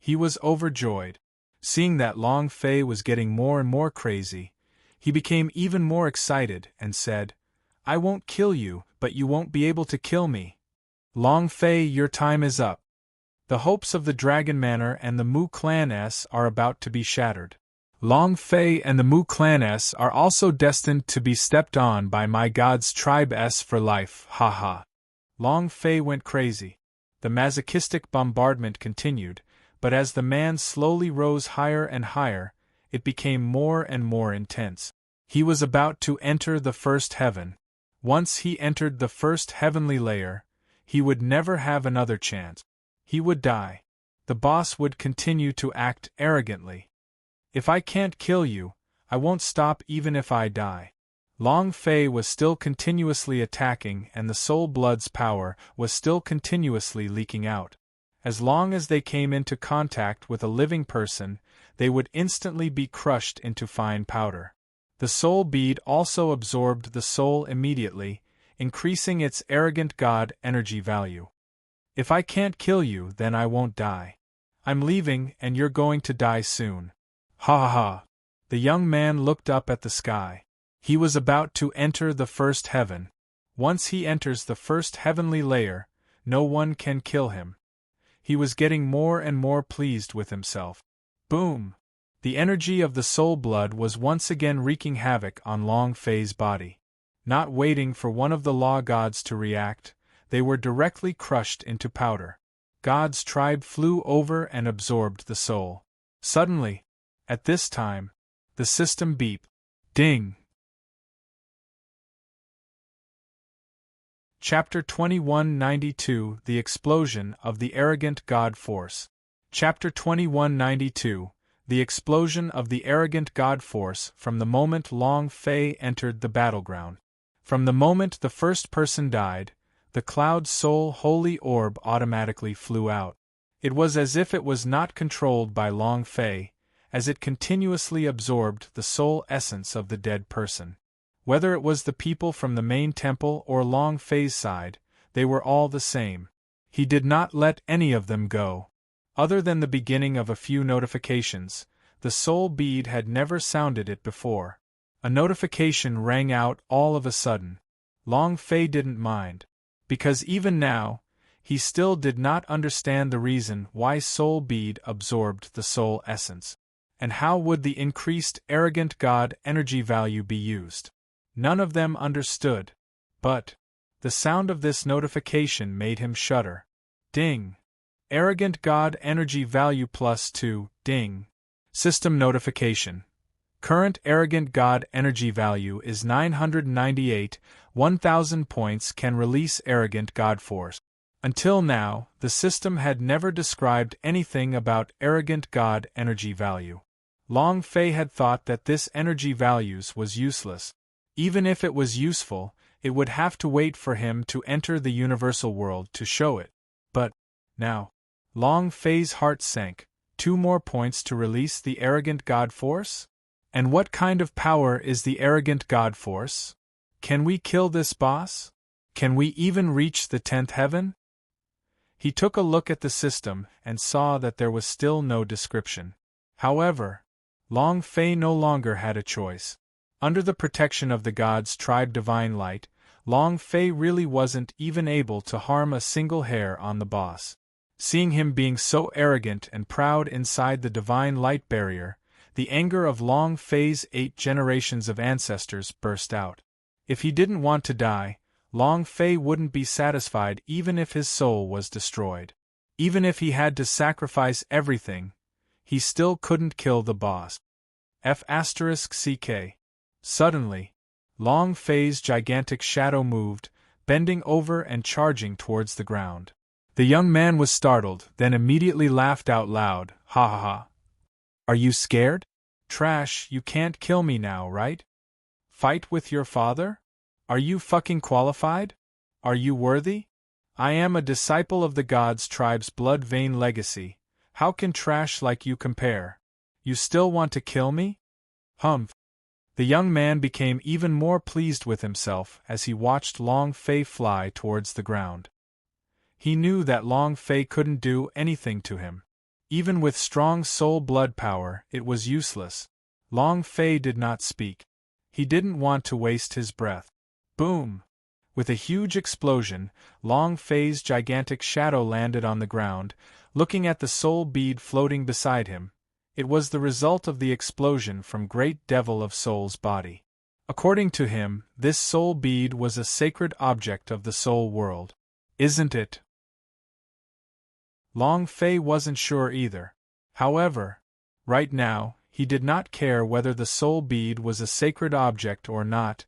He was overjoyed. Seeing that Long Fei was getting more and more crazy, he became even more excited and said, I won't kill you, but you won't be able to kill me. Long Fei, your time is up. The hopes of the Dragon Manor and the Mu Clan S are about to be shattered. Long Fei and the Mu Clan S are also destined to be stepped on by my god's tribe S for life, haha. Long Fei went crazy. The masochistic bombardment continued, but as the man slowly rose higher and higher, it became more and more intense. He was about to enter the first heaven. Once he entered the first heavenly layer, he would never have another chance. He would die. The boss would continue to act arrogantly. If I can't kill you, I won't stop even if I die. Long Fei was still continuously attacking and the Soul Blood's power was still continuously leaking out. As long as they came into contact with a living person, they would instantly be crushed into fine powder. The soul bead also absorbed the soul immediately, increasing its arrogant god energy value. If I can't kill you, then I won't die. I'm leaving and you're going to die soon. Ha ha ha. The young man looked up at the sky. He was about to enter the first heaven. Once he enters the first heavenly layer, no one can kill him. He was getting more and more pleased with himself. Boom! The energy of the soul blood was once again wreaking havoc on Long Fei's body. Not waiting for one of the law gods to react, they were directly crushed into powder. God's tribe flew over and absorbed the soul. Suddenly, at this time, the system beeped. Ding! Chapter 2192 The Explosion of the Arrogant God Force. Chapter 2192 The Explosion of the Arrogant God Force. From the moment Long Fei entered the battleground. From the moment the first person died, the Cloud Soul Holy Orb automatically flew out. It was as if it was not controlled by Long Fei, as it continuously absorbed the soul essence of the dead person. Whether it was the people from the main temple or Long Fei's side, they were all the same. He did not let any of them go. Other than the beginning of a few notifications, the soul bead had never sounded it before. A notification rang out all of a sudden. Long Fei didn't mind. Because even now, he still did not understand the reason why soul bead absorbed the soul essence. And how would the increased arrogant god energy value be used? None of them understood. But the sound of this notification made him shudder. Ding! Arrogant God Energy Value +2, ding. System notification. Current Arrogant God Energy Value is 998, 1000 points can release Arrogant God Force. Until now, the system had never described anything about Arrogant God Energy Value. Long Fei had thought that this energy values was useless. Even if it was useful, it would have to wait for him to enter the universal world to show it. But now, Long Fei's heart sank. 2 more points to release the Arrogant God Force? And what kind of power is the Arrogant God Force? Can we kill this boss? Can we even reach the 10th heaven? He took a look at the system and saw that there was still no description. However, Long Fei no longer had a choice. Under the protection of the god's tribe Divine Light, Long Fei really wasn't even able to harm a single hair on the boss. Seeing him being so arrogant and proud inside the Divine Light barrier, the anger of Long Fei's 8 generations of ancestors burst out. If he didn't want to die, Long Fei wouldn't be satisfied even if his soul was destroyed. Even if he had to sacrifice everything, he still couldn't kill the boss. F***CK. Suddenly, Long Fei's gigantic shadow moved, bending over and charging towards the ground. The young man was startled, then immediately laughed out loud, ha ha ha. Are you scared? Trash, you can't kill me now, right? Fight with your father? Are you fucking qualified? Are you worthy? I am a disciple of the god's tribe's blood vein legacy. How can trash like you compare? You still want to kill me? Humph. The young man became even more pleased with himself as he watched Long Fei fly towards the ground. He knew that Long Fei couldn't do anything to him. Even with strong soul blood power, it was useless. Long Fei did not speak. He didn't want to waste his breath. Boom! With a huge explosion, Long Fei's gigantic shadow landed on the ground, looking at the soul bead floating beside him. It was the result of the explosion from Great Devil of Soul's body. According to him, this soul bead was a sacred object of the soul world. Isn't it? Long Fei wasn't sure either. However, right now, he did not care whether the soul bead was a sacred object or not.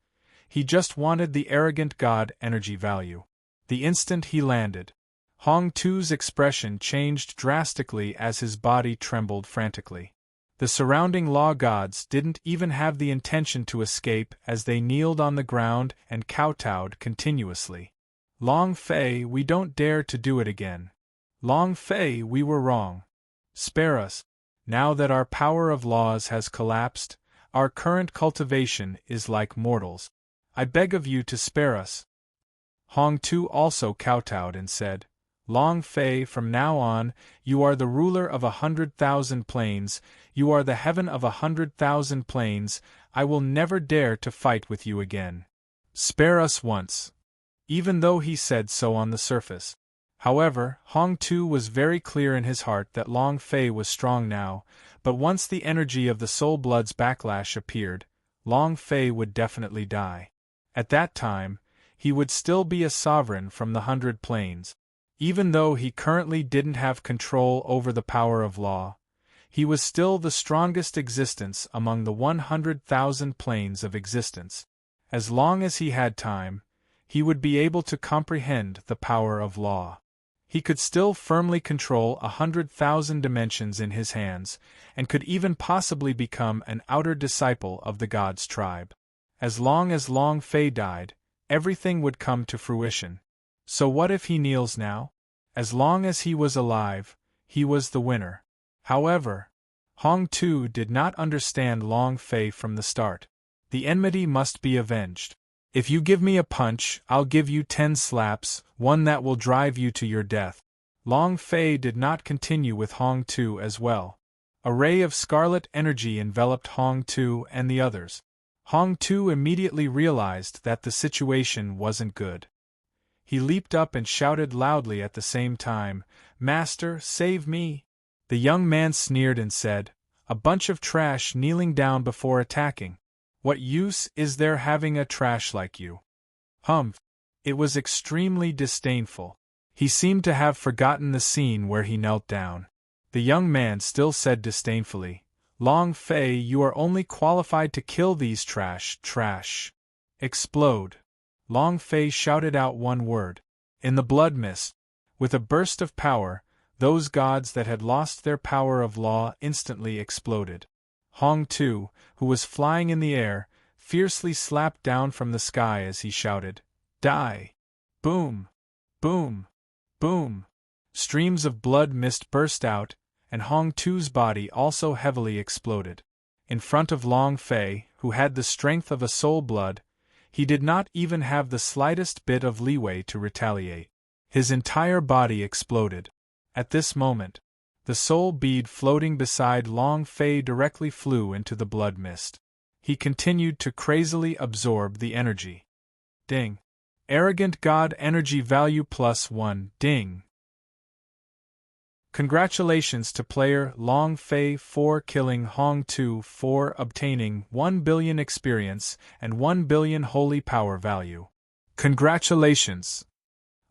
He just wanted the arrogant god energy value. The instant he landed, Hong Tu's expression changed drastically as his body trembled frantically. The surrounding law gods didn't even have the intention to escape as they kneeled on the ground and kowtowed continuously. Long Fei, we don't dare to do it again. Long Fei, we were wrong. Spare us. Now that our power of laws has collapsed, our current cultivation is like mortals. I beg of you to spare us. Hong Tu also kowtowed and said, Long Fei, from now on, you are the ruler of 100,000 planes, you are the heaven of 100,000 planes, I will never dare to fight with you again. Spare us once. Even though he said so on the surface. However, Hong Tu was very clear in his heart that Long Fei was strong now, but once the energy of the Soul Blood's backlash appeared, Long Fei would definitely die. At that time, he would still be a sovereign from the 100 planes. Even though he currently didn't have control over the power of law, he was still the strongest existence among the 100,000 planes of existence. As long as he had time, he would be able to comprehend the power of law. He could still firmly control 100,000 dimensions in his hands, and could even possibly become an outer disciple of the god's tribe. As long as Long Fei died, everything would come to fruition. So what if he kneels now? As long as he was alive, he was the winner. However, Hong Tu did not understand Long Fei from the start. The enmity must be avenged. If you give me a punch, I'll give you 10 slaps, one that will drive you to your death. Long Fei did not continue with Hong Tu as well. A ray of scarlet energy enveloped Hong Tu and the others. Hong Tu immediately realized that the situation wasn't good. He leaped up and shouted loudly at the same time, Master, save me! The young man sneered and said, A bunch of trash kneeling down before attacking. What use is there having a trash like you? Humph! It was extremely disdainful. He seemed to have forgotten the scene where he knelt down. The young man still said disdainfully, Long Fei, you are only qualified to kill these trash. Explode. Long Fei shouted out one word. In the blood mist, with a burst of power, those gods that had lost their power of law instantly exploded. Hong Tu, who was flying in the air, fiercely slapped down from the sky as he shouted, Die! Boom! Boom! Boom! Streams of blood mist burst out, and Hong Tu's body also heavily exploded. In front of Long Fei, who had the strength of a soul blood, he did not even have the slightest bit of leeway to retaliate. His entire body exploded. At this moment, the soul bead floating beside Long Fei directly flew into the blood mist. He continued to crazily absorb the energy. Ding! Arrogant God energy value +1, ding! Congratulations to player Long Fei for killing Hong Tu for obtaining 1 billion experience and 1 billion holy power value. Congratulations!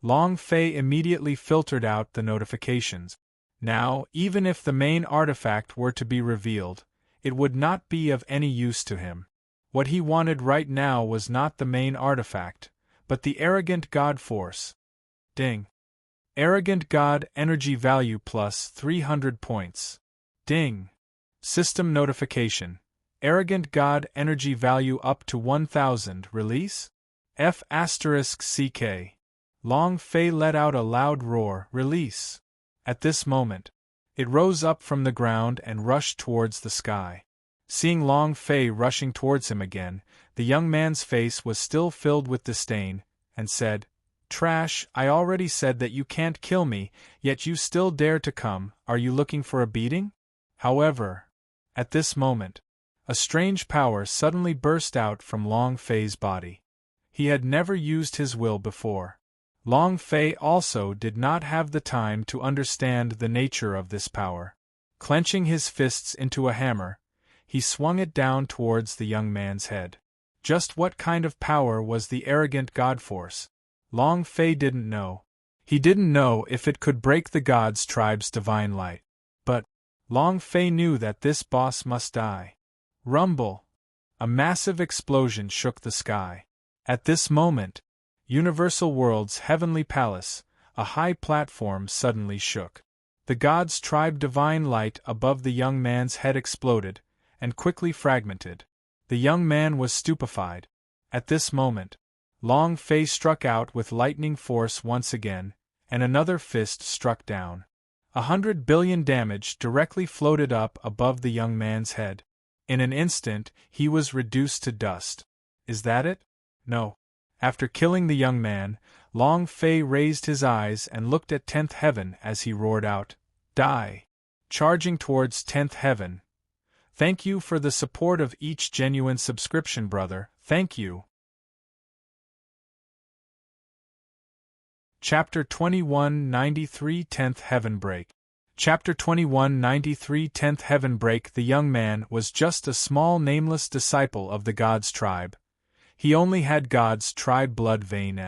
Long Fei immediately filtered out the notifications. Now, even if the main artifact were to be revealed, it would not be of any use to him. What he wanted right now was not the main artifact, but the arrogant god force. Ding! Arrogant God energy value +300 points. Ding! System notification. Arrogant God energy value up to 1000 release? F***CK. Long Fei let out a loud roar, release. At this moment, it rose up from the ground and rushed towards the sky. Seeing Long Fei rushing towards him again, the young man's face was still filled with disdain, and said, "Trash, I already said that you can't kill me, yet you still dare to come. Are you looking for a beating?" However, at this moment, a strange power suddenly burst out from Long Fei's body. He had never used his will before. Long Fei also did not have the time to understand the nature of this power. Clenching his fists into a hammer, he swung it down towards the young man's head. Just what kind of power was the arrogant god force? Long Fei didn't know. He didn't know if it could break the god's tribe's divine light. But Long Fei knew that this boss must die. Rumble! A massive explosion shook the sky. At this moment, Universal World's heavenly palace, a high platform, suddenly shook. The god's tribe divine light above the young man's head exploded, and quickly fragmented. The young man was stupefied. At this moment, Long Fei struck out with lightning force once again, and another fist struck down. 100 billion damage directly floated up above the young man's head. In an instant, he was reduced to dust. Is that it? No. After killing the young man, Long Fei raised his eyes and looked at 10th heaven as he roared out, "Die!" Charging towards 10th heaven. Thank you for the support of each genuine subscription, brother. Thank you. Chapter 2193 10th Heaven Break. Chapter 2193 10th Heaven Break. The young man was just a small nameless disciple of the god's tribe. He only had God's tribe blood vein.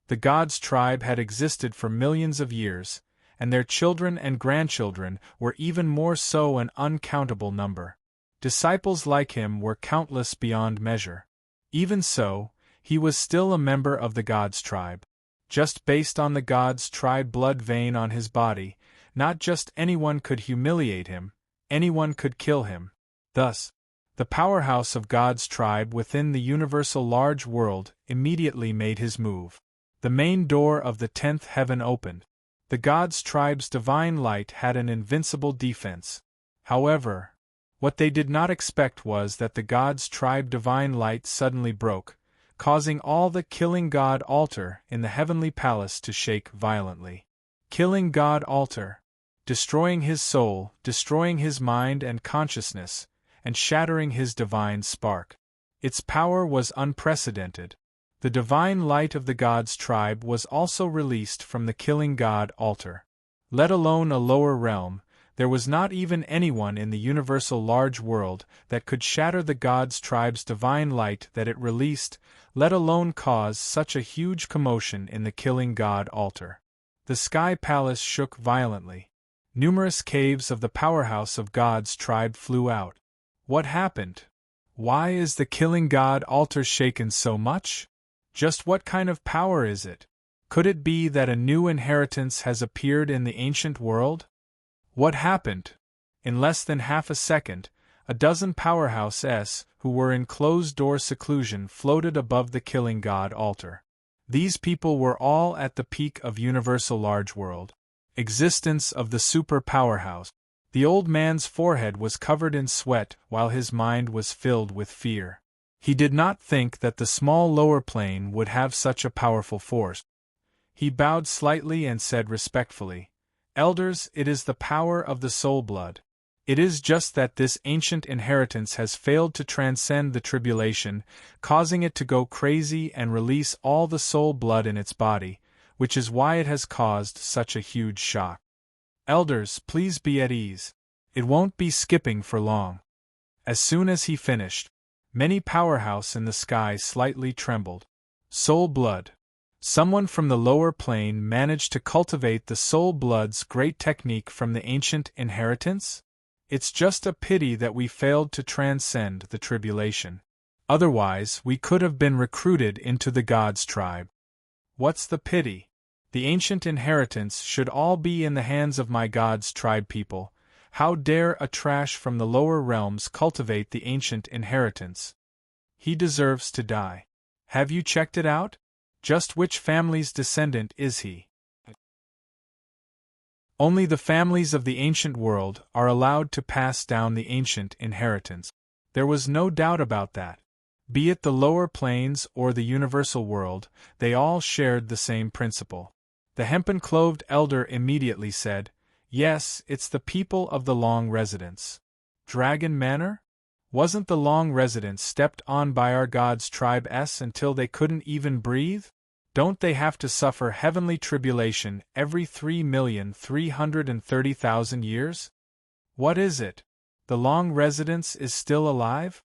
The God's tribe had existed for millions of years, and their children and grandchildren were even more so, an uncountable number. Disciples like him were countless beyond measure. Even so, he was still a member of the God's tribe. Just based on the God's tribe blood vein on his body, not just anyone could humiliate him, anyone could kill him. Thus, the powerhouse of God's tribe within the universal large world immediately made his move. The main door of the 10th heaven opened. The God's tribe's divine light had an invincible defense. However, what they did not expect was that the God's tribe divine light suddenly broke, causing all the Killing God altar in the heavenly palace to shake violently. Killing God altar, destroying his soul, destroying his mind and consciousness, and shattering his divine spark. Its power was unprecedented. The divine light of the God's tribe was also released from the Killing God altar. Let alone a lower realm, there was not even anyone in the universal large world that could shatter the God's tribe's divine light that it released, let alone cause such a huge commotion in the Killing God altar. The sky palace shook violently. Numerous caves of the powerhouse of God's tribe flew out. What happened? Why is the Killing God altar shaken so much? Just what kind of power is it? Could it be that a new inheritance has appeared in the ancient world? What happened? In less than half a second, a dozen powerhouses, who were in closed-door seclusion, floated above the Killing God altar. These people were all at the peak of universal large world. Existence of the super powerhouse. The old man's forehead was covered in sweat while his mind was filled with fear. He did not think that the small lower plane would have such a powerful force. He bowed slightly and said respectfully, "Elders, it is the power of the soul blood. It is just that this ancient inheritance has failed to transcend the tribulation, causing it to go crazy and release all the soul blood in its body, which is why it has caused such a huge shock. Elders, please be at ease. It won't be skipping for long." As soon as he finished, many powerhouse in the sky slightly trembled. Soul blood. Someone from the lower plane managed to cultivate the soul blood's great technique from the ancient inheritance? It's just a pity that we failed to transcend the tribulation. Otherwise, we could have been recruited into the God's tribe. What's the pity? The ancient inheritance should all be in the hands of my God's tribe people. How dare a trash from the lower realms cultivate the ancient inheritance? He deserves to die. Have you checked it out? Just which family's descendant is he? Only the families of the ancient world are allowed to pass down the ancient inheritance. There was no doubt about that. Be it the lower planes or the universal world, they all shared the same principle. The hempen-clothed elder immediately said, "Yes, it's the people of the Long Residence." Dragon Manor? Wasn't the Long Residence stepped on by our God's tribe until they couldn't even breathe? Don't they have to suffer heavenly tribulation every 3,330,000 years? What is it? The Long Residence is still alive?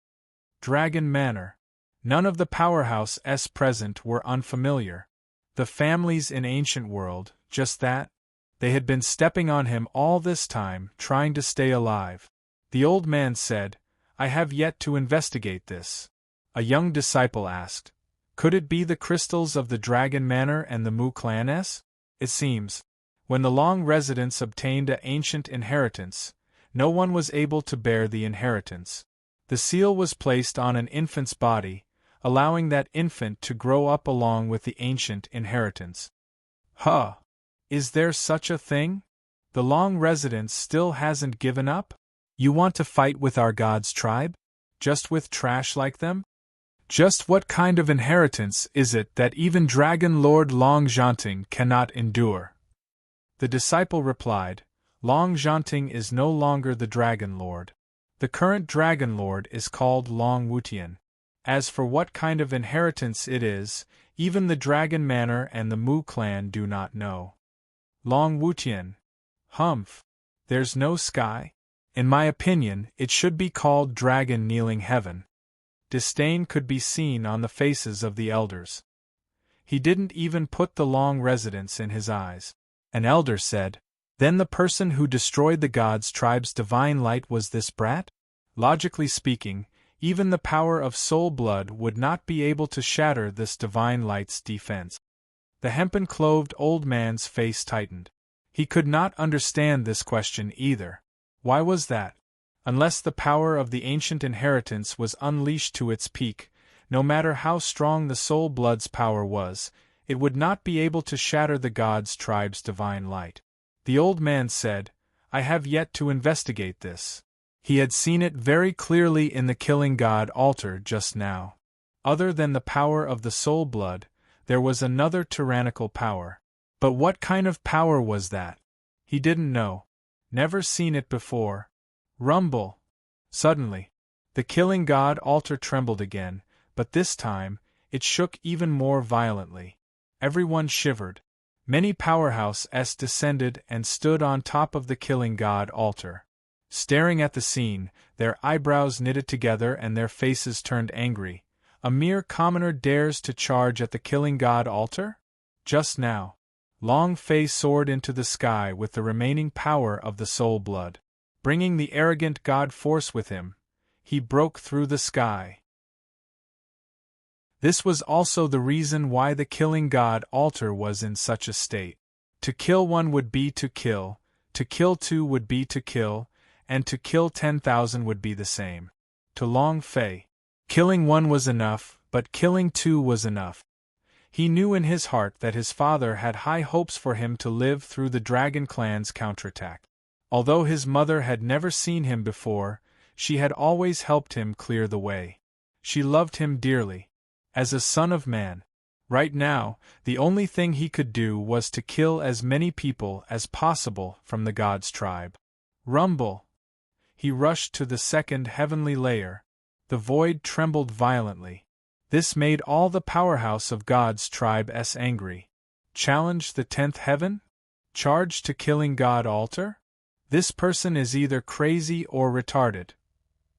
Dragon Manor. None of the powerhouses present were unfamiliar. The families in ancient world, just that. They had been stepping on him all this time, trying to stay alive. The old man said, "I have yet to investigate this." A young disciple asked, "Could it be the crystals of the Dragon Manor and the Mu clans?" It seems, when the Long Residence obtained an ancient inheritance, no one was able to bear the inheritance. The seal was placed on an infant's body, allowing that infant to grow up along with the ancient inheritance. Huh! Is there such a thing? The Long Residence still hasn't given up? You want to fight with our God's tribe? Just with trash like them? Just what kind of inheritance is it that even Dragon Lord Long Janting cannot endure? The disciple replied, Long Janting is no longer the Dragon Lord. The current Dragon Lord is called Long Wutian. As for what kind of inheritance it is, even the Dragon Manor and the Mu clan do not know. Long Wutian. Humph. There's no sky? In my opinion, it should be called Dragon Kneeling Heaven. Disdain could be seen on the faces of the elders. He didn't even put the Long Residence in his eyes. An elder said, "Then the person who destroyed the God's tribe's divine light was this brat?" Logically speaking, even the power of soul blood would not be able to shatter this divine light's defense. The hempen-clothed old man's face tightened. He could not understand this question either. Why was that? Unless the power of the ancient inheritance was unleashed to its peak, no matter how strong the soul blood's power was, it would not be able to shatter the God's tribe's divine light. The old man said, "I have yet to investigate this." He had seen it very clearly in the Killing God altar just now. Other than the power of the soul blood, there was another tyrannical power. But what kind of power was that? He didn't know. Never seen it before. Rumble! Suddenly, the Killing God altar trembled again, but this time, it shook even more violently. Everyone shivered. Many powerhouses descended and stood on top of the Killing God altar. Staring at the scene, their eyebrows knitted together and their faces turned angry. A mere commoner dares to charge at the Killing God altar? Just now, Long Fei soared into the sky with the remaining power of the soul blood. Bringing the arrogant God force with him, he broke through the sky. This was also the reason why the Killing God altar was in such a state. To kill one would be to kill two would be to kill, and to kill 10,000 would be the same. To Long Fei, killing one was enough, but killing two was enough. He knew in his heart that his father had high hopes for him to live through the Dragon Clan's counterattack. Although his mother had never seen him before, she had always helped him clear the way. She loved him dearly. As a son of man. Right now, the only thing he could do was to kill as many people as possible from the God's tribe. Rumble! He rushed to the second heavenly layer. The void trembled violently. This made all the powerhouse of God's tribe angry. Challenge the 10th heaven? Charge to Killing God altar? This person is either crazy or retarded.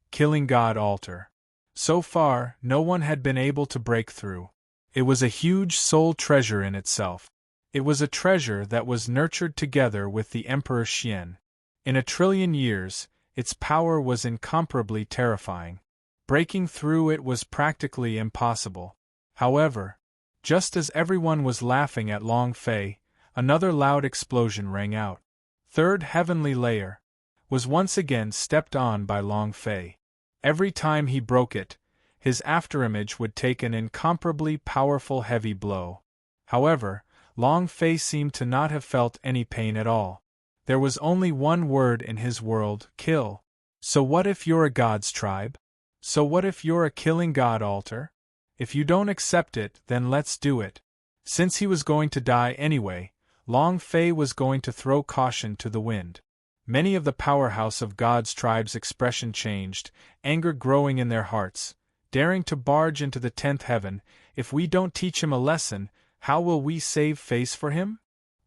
Killing God altar. So far, no one had been able to break through. It was a huge soul treasure in itself. It was a treasure that was nurtured together with the Emperor Xian. In 1,000,000,000 years, its power was incomparably terrifying. Breaking through it was practically impossible. However, just as everyone was laughing at Long Fei, another loud explosion rang out. Third heavenly layer was once again stepped on by Long Fei. Every time he broke it, his afterimage would take an incomparably powerful heavy blow. However, Long Fei seemed to not have felt any pain at all. There was only one word in his world, kill. So what if you're a God's tribe? So what if you're a killing god, Alter? If you don't accept it, then let's do it. Since he was going to die anyway, Long Fei was going to throw caution to the wind. Many of the powerhouse of God's tribe's expression changed, anger growing in their hearts, daring to barge into the 10th heaven. If we don't teach him a lesson, how will we save face for him?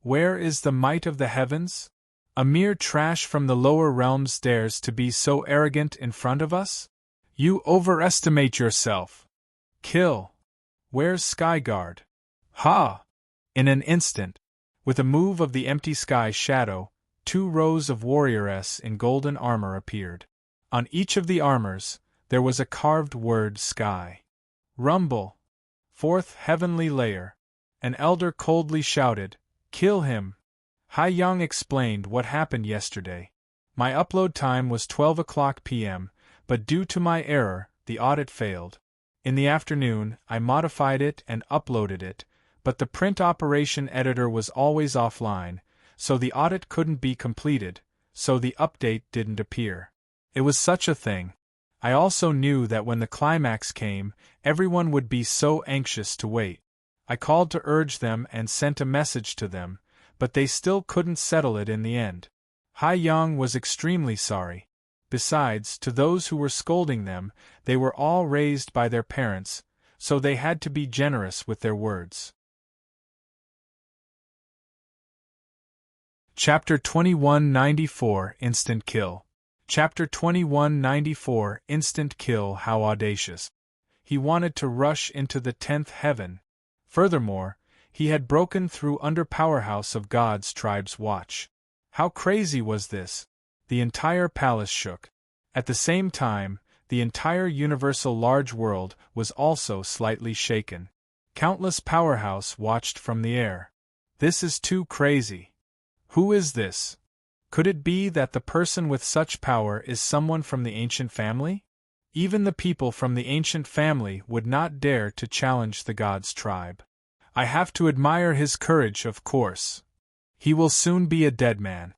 Where is the might of the heavens? A mere trash from the lower realms dares to be so arrogant in front of us? You overestimate yourself. Kill. Where's Skyguard? Ha! In an instant, with a move of the empty sky shadow, 2 rows of warrioress in golden armor appeared. On each of the armors, there was a carved word Sky. Rumble. 4th heavenly layer. An elder coldly shouted, "Kill him." Hai Yang explained what happened yesterday. My upload time was 12 o'clock p.m., but due to my error, the audit failed. In the afternoon, I modified it and uploaded it, but the print operation editor was always offline, so the audit couldn't be completed, so the update didn't appear. It was such a thing. I also knew that when the climax came, everyone would be so anxious to wait. I called to urge them and sent a message to them, but they still couldn't settle it in the end. Hai Yang was extremely sorry. Besides, to those who were scolding them, they were all raised by their parents, so they had to be generous with their words. Chapter 2194 Instant Kill. Chapter 2194 Instant Kill. How audacious. He wanted to rush into the 10th heaven. Furthermore, he had broken through under powerhouse of God's tribe's watch. How crazy was this? The entire palace shook. At the same time, the entire universal large world was also slightly shaken. Countless powerhouse watched from the air. This is too crazy. Who is this? Could it be that the person with such power is someone from the ancient family? Even the people from the ancient family would not dare to challenge the God's tribe. I have to admire his courage, of course. He will soon be a dead man.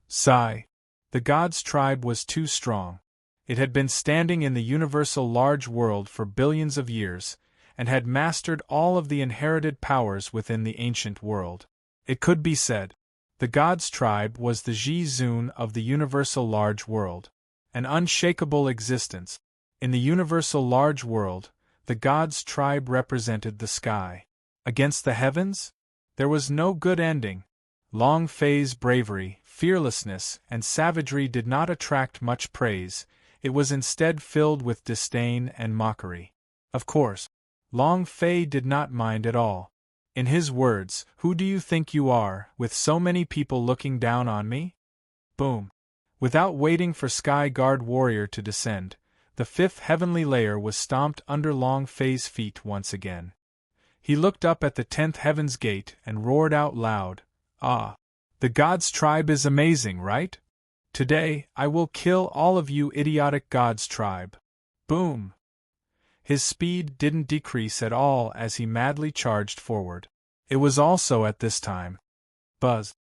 Sigh. The God's tribe was too strong. It had been standing in the universal large world for billions of years, and had mastered all of the inherited powers within the ancient world. It could be said, the God's tribe was the Ji-Zun of the universal large world. An unshakable existence. In the universal large world, the God's tribe represented the sky. Against the heavens? There was no good ending. Long Fei's bravery, fearlessness, and savagery did not attract much praise. It was instead filled with disdain and mockery. Of course, Long Fei did not mind at all. In his words, "Who do you think you are, with so many people looking down on me?" Boom. Without waiting for Sky Guard Warrior to descend, the 5th heavenly layer was stomped under Long Fei's feet once again. He looked up at the 10th heaven's gate and roared out loud, "Ah! The God's tribe is amazing, right? Today, I will kill all of you idiotic God's tribe." Boom! His speed didn't decrease at all as he madly charged forward. It was also at this time. Buzz!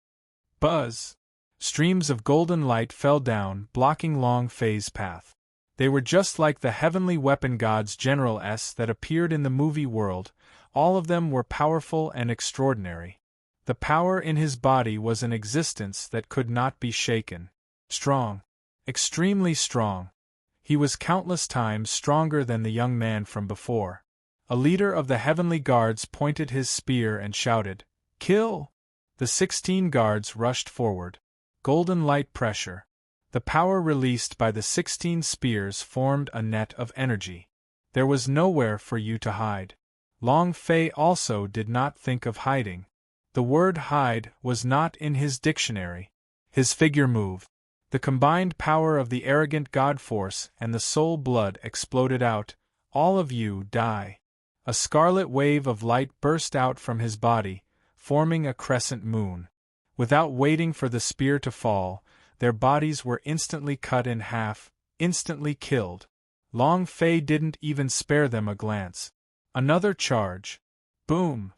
Buzz! Streams of golden light fell down, blocking Long Fei's path. They were just like the heavenly weapon gods General S that appeared in the movie world. All of them were powerful and extraordinary. The power in his body was an existence that could not be shaken. Strong. Extremely strong. He was countless times stronger than the young man from before. A leader of the heavenly guards pointed his spear and shouted, "Kill!" The 16 guards rushed forward. Golden light pressure. The power released by the 16 spears formed a net of energy. There was nowhere for you to hide. Long Fei also did not think of hiding. The word hide was not in his dictionary. His figure moved. The combined power of the arrogant god force and the soul blood exploded out. "All of you die." A scarlet wave of light burst out from his body, forming a crescent moon. Without waiting for the spear to fall, their bodies were instantly cut in half, instantly killed. Long Fei didn't even spare them a glance. Another charge. Boom!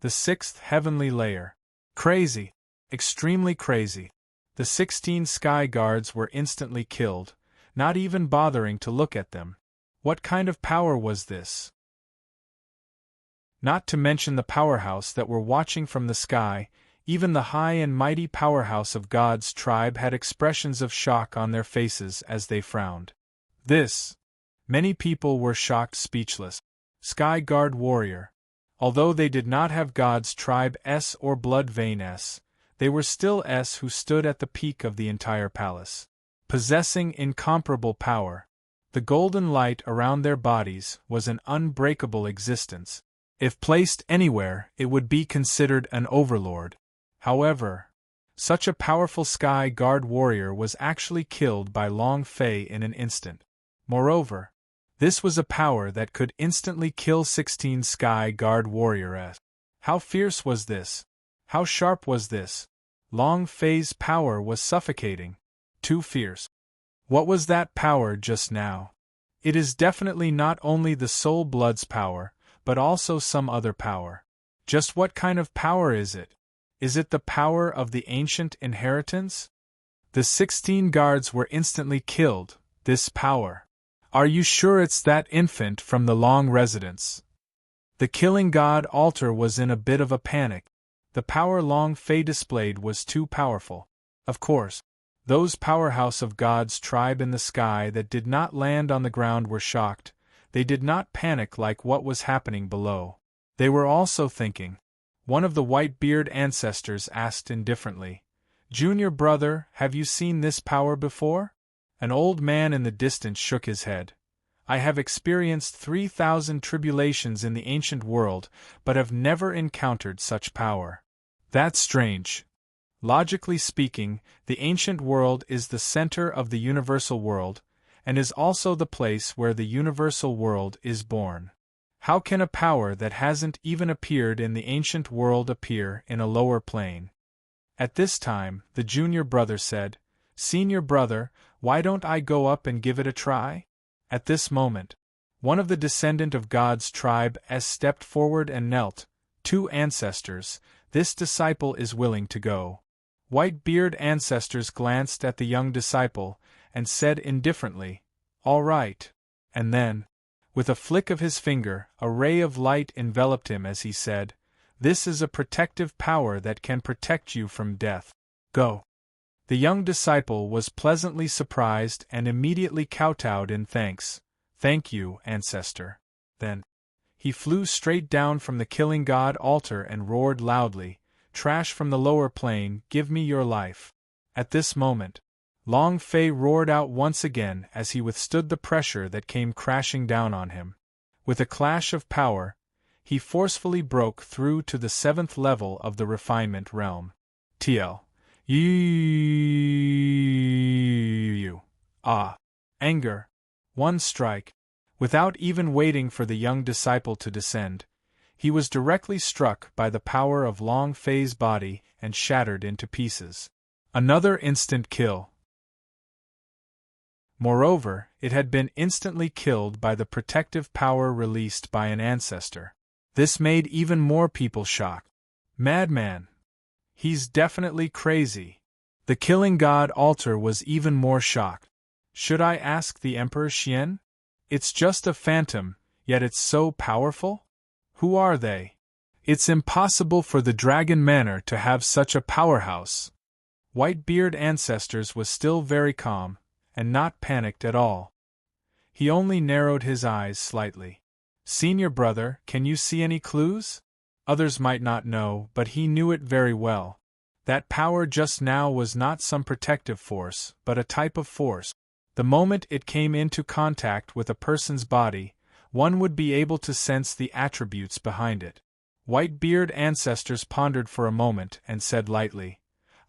The 6th heavenly layer. Crazy. Extremely crazy. The 16 sky guards were instantly killed, not even bothering to look at them. What kind of power was this? Not to mention the powerhouse that were watching from the sky, even the high and mighty powerhouse of God's tribe had expressions of shock on their faces as they frowned. Many people were shocked speechless. Sky Guard warrior. Although they did not have God's tribe S or blood vein S, they were still S who stood at the peak of the entire palace. Possessing incomparable power. The golden light around their bodies was an unbreakable existence. If placed anywhere, it would be considered an overlord. However, such a powerful Sky Guard warrior was actually killed by Long Fei in an instant. Moreover, this was a power that could instantly kill 16 Sky Guard warriors. How fierce was this? How sharp was this? Long Fei's power was suffocating. Too fierce. What was that power just now? It is definitely not only the Soul Blood's power, but also some other power. Just what kind of power is it? Is it the power of the ancient inheritance? The 16 guards were instantly killed. This power. Are you sure it's that infant from the long residence? The killing god altar was in a bit of a panic. The power Long Fei displayed was too powerful. Of course, those powerhouse of God's tribe in the sky that did not land on the ground were shocked. They did not panic like what was happening below. They were also thinking. One of the white-beard ancestors asked indifferently, "Junior brother, have you seen this power before?" An old man in the distance shook his head. "I have experienced 3,000 tribulations in the ancient world, but have never encountered such power." That's strange. Logically speaking, the ancient world is the center of the universal world, and is also the place where the universal world is born. How can a power that hasn't even appeared in the ancient world appear in a lower plane? At this time, the junior brother said, "Senior brother, why don't I go up and give it a try?" At this moment, one of the descendant of God's tribe S stepped forward and knelt. "Two ancestors, this disciple is willing to go." White-beard ancestors glanced at the young disciple, and said indifferently, "All right." And then, with a flick of his finger, a ray of light enveloped him as he said, "This is a protective power that can protect you from death. Go." The young disciple was pleasantly surprised and immediately kowtowed in thanks. "Thank you, ancestor." Then, he flew straight down from the killing god altar and roared loudly, "Trash from the lower plane, give me your life." At this moment, Long Fei roared out once again as he withstood the pressure that came crashing down on him. With a clash of power, he forcefully broke through to the 7th level of the refinement realm. TL. Anger. One strike. Without even waiting for the young disciple to descend, he was directly struck by the power of Long Fei's body and shattered into pieces. Another instant kill. Moreover, it had been instantly killed by the protective power released by an ancestor. This made even more people shocked. Madman! He's definitely crazy. The killing god altar was even more shocked. Should I ask the Emperor Xian? It's just a phantom, yet it's so powerful? Who are they? It's impossible for the Dragon Manor to have such a powerhouse. Whitebeard Ancestors was still very calm, and not panicked at all. He only narrowed his eyes slightly. "Senior brother, can you see any clues?" Others might not know, but he knew it very well. That power just now was not some protective force, but a type of force. The moment it came into contact with a person's body, one would be able to sense the attributes behind it. Whitebeard Ancestors pondered for a moment and said lightly,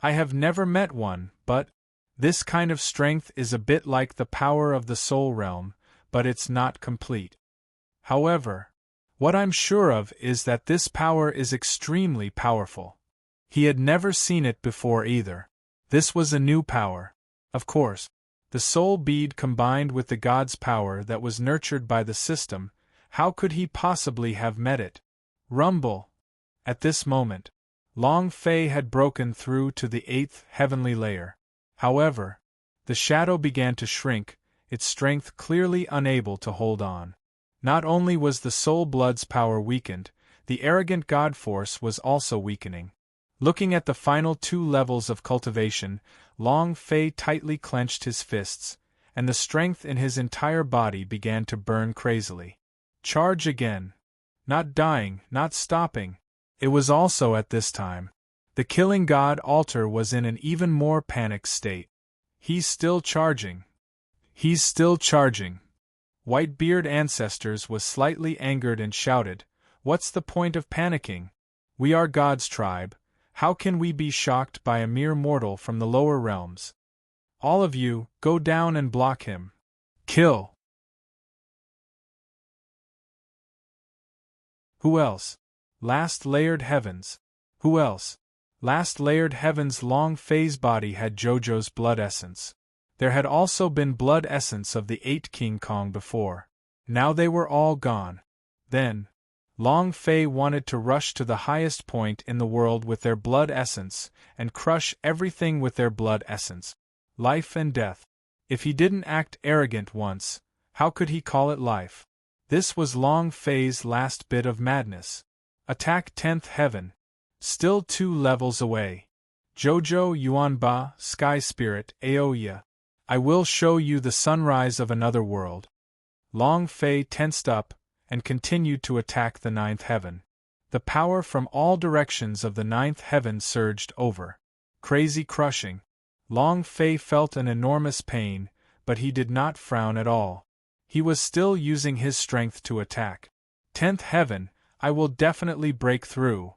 "I have never met one, but this kind of strength is a bit like the power of the soul realm, but it's not complete. However, what I'm sure of is that this power is extremely powerful." He had never seen it before either. This was a new power. Of course, the soul bead combined with the god's power that was nurtured by the system, how could he possibly have met it? Rumble! At this moment, Long Fei had broken through to the 8th heavenly layer. However, the shadow began to shrink, its strength clearly unable to hold on. Not only was the soul blood's power weakened, the arrogant god force was also weakening. Looking at the final 2 levels of cultivation, Long Fei tightly clenched his fists, and the strength in his entire body began to burn crazily. Charge again. Not dying, not stopping. It was also at this time. The killing god altar was in an even more panicked state. He's still charging. He's still charging. Whitebeard Ancestors was slightly angered and shouted, "What's the point of panicking? We are God's tribe. How can we be shocked by a mere mortal from the lower realms? All of you, go down and block him. Kill!" Who else? Last layered heavens. Who else? Last layered heavens. Long Fei's body had Jojo's blood essence. There had also been blood essence of the 8 King Kong before. Now they were all gone. Then, Long Fei wanted to rush to the highest point in the world with their blood essence, and crush everything with their blood essence. Life and death. If he didn't act arrogant once, how could he call it life? This was Long Fei's last bit of madness. Attack 10th heaven. Still 2 levels away. Jojo Yuanba, Sky Spirit, Aoya. I will show you the sunrise of another world. Long Fei tensed up, and continued to attack the 9th heaven. The power from all directions of the 9th heaven surged over. Crazy crushing. Long Fei felt an enormous pain, but he did not frown at all. He was still using his strength to attack. 10th heaven, I will definitely break through.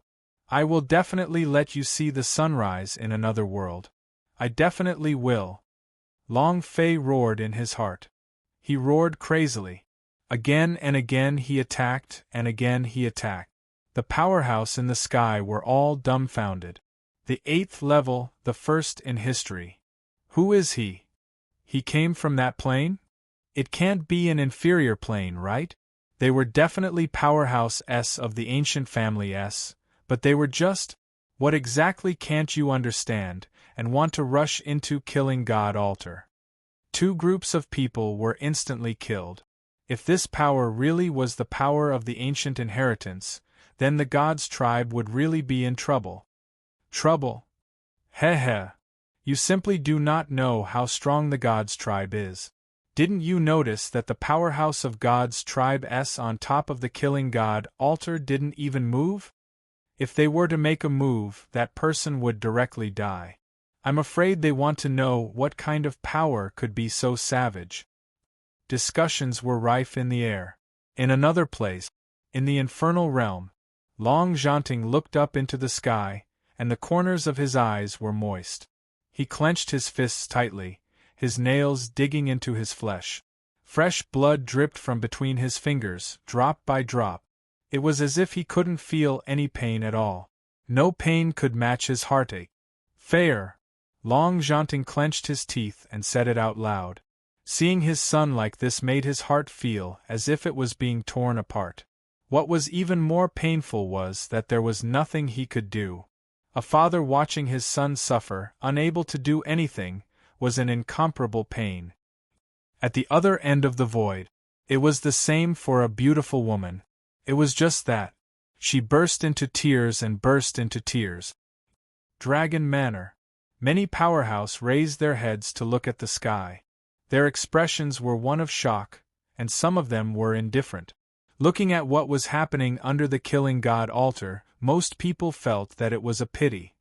I will definitely let you see the sunrise in another world. I definitely will. Long Fei roared in his heart. He roared crazily. Again and again he attacked, and again he attacked. The powerhouse in the sky were all dumbfounded. The 8th level, the first in history. Who is he? He came from that plane? It can't be an inferior plane, right? They were definitely powerhouse S of the ancient family S, but they were just, what exactly can't you understand, and want to rush into killing God altar? 2 groups of people were instantly killed. If this power really was the power of the ancient inheritance, then the God's tribe would really be in trouble. Trouble? Heh heh. You simply do not know how strong the God's tribe is. Didn't you notice that the powerhouse of God's tribe S on top of the killing God altar didn't even move? If they were to make a move, that person would directly die. I'm afraid they want to know what kind of power could be so savage. Discussions were rife in the air. In another place, in the infernal realm, Long Zhanting looked up into the sky, and the corners of his eyes were moist. He clenched his fists tightly, his nails digging into his flesh. Fresh blood dripped from between his fingers, drop by drop. It was as if he couldn't feel any pain at all. No pain could match his heartache. Fair! Long Zhanting clenched his teeth and said it out loud. Seeing his son like this made his heart feel as if it was being torn apart. What was even more painful was that there was nothing he could do. A father watching his son suffer, unable to do anything, was an incomparable pain. At the other end of the void, it was the same for a beautiful woman. It was just that. She burst into tears and burst into tears. Dragon Manor. Many powerhouse raised their heads to look at the sky. Their expressions were one of shock, and some of them were indifferent. Looking at what was happening under the killing god altar, most people felt that it was a pity.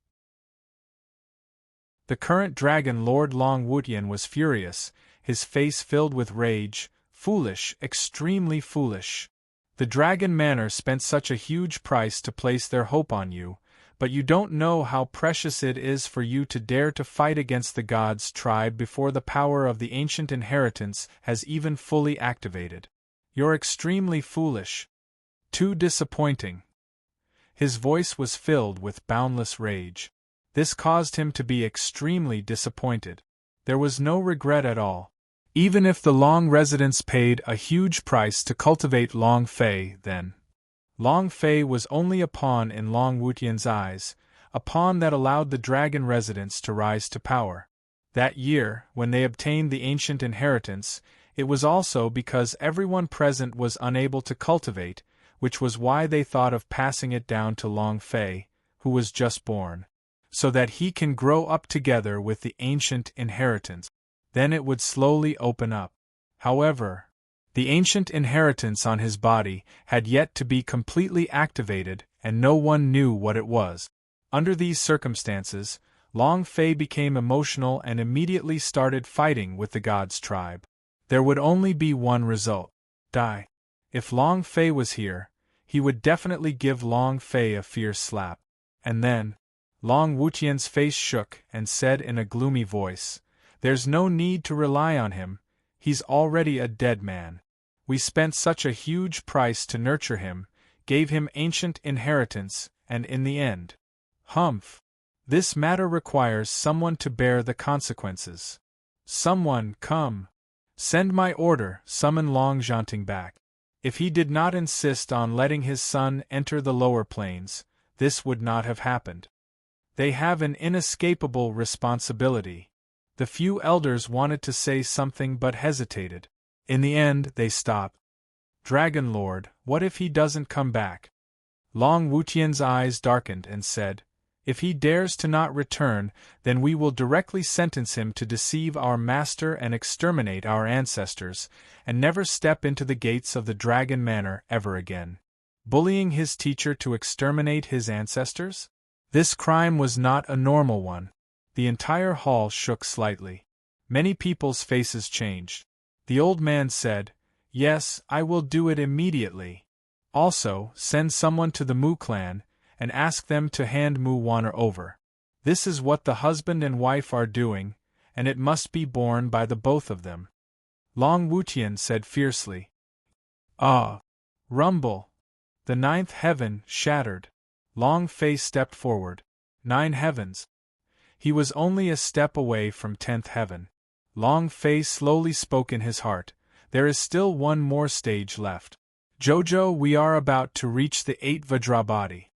The current dragon Lord Long Wutian was furious, his face filled with rage, foolish, extremely foolish. The Dragon Manor spent such a huge price to place their hope on you, but you don't know how precious it is for you to dare to fight against the God's tribe before the power of the ancient inheritance has even fully activated. You're extremely foolish. Too disappointing. His voice was filled with boundless rage. This caused him to be extremely disappointed. There was no regret at all. Even if the Long residents paid a huge price to cultivate Long Fei, then Long Fei was only a pawn in Long Wutian's eyes, a pawn that allowed the dragon residents to rise to power. That year, when they obtained the ancient inheritance, It was also because everyone present was unable to cultivate, which was why they thought of passing it down to Long Fei, who was just born, so that he can grow up together with the ancient inheritance. Then it would slowly open up. However, the ancient inheritance on his body had yet to be completely activated, and no one knew what it was. Under these circumstances, Long Fei became emotional and immediately started fighting with the God's tribe. There would only be one result: die. If Long Fei was here, he would definitely give Long Fei a fierce slap. And then, Long Wutian's face shook and said in a gloomy voice, "There's no need to rely on him, he's already a dead man. We spent such a huge price to nurture him, gave him ancient inheritance, and in the end, humph! This matter requires someone to bear the consequences. Someone, come! Send my order, summon Long Zhanting back." If he did not insist on letting his son enter the lower planes, this would not have happened. They have an inescapable responsibility. The few elders wanted to say something but hesitated. In the end, they stopped. "Dragon Lord, what if he doesn't come back?" Long Wutian's eyes darkened and said, "If he dares to not return, then we will directly sentence him to deceive our master and exterminate our ancestors, and never step into the gates of the Dragon Manor ever again." Bullying his teacher to exterminate his ancestors? This crime was not a normal one. The entire hall shook slightly. Many people's faces changed. The old man said, "Yes, I will do it immediately. Also, send someone to the Mu clan, and ask them to hand Mu Wanner over. This is what the husband and wife are doing, and it must be borne by the both of them." Long Wutian said fiercely. "Ah!" Rumble. The ninth heaven shattered. Long Fei stepped forward. 9 heavens. He was only a step away from 10th heaven. Long Fei slowly spoke in his heart, "There is still one more stage left. Jojo, we are about to reach the 8 Vajrabhati."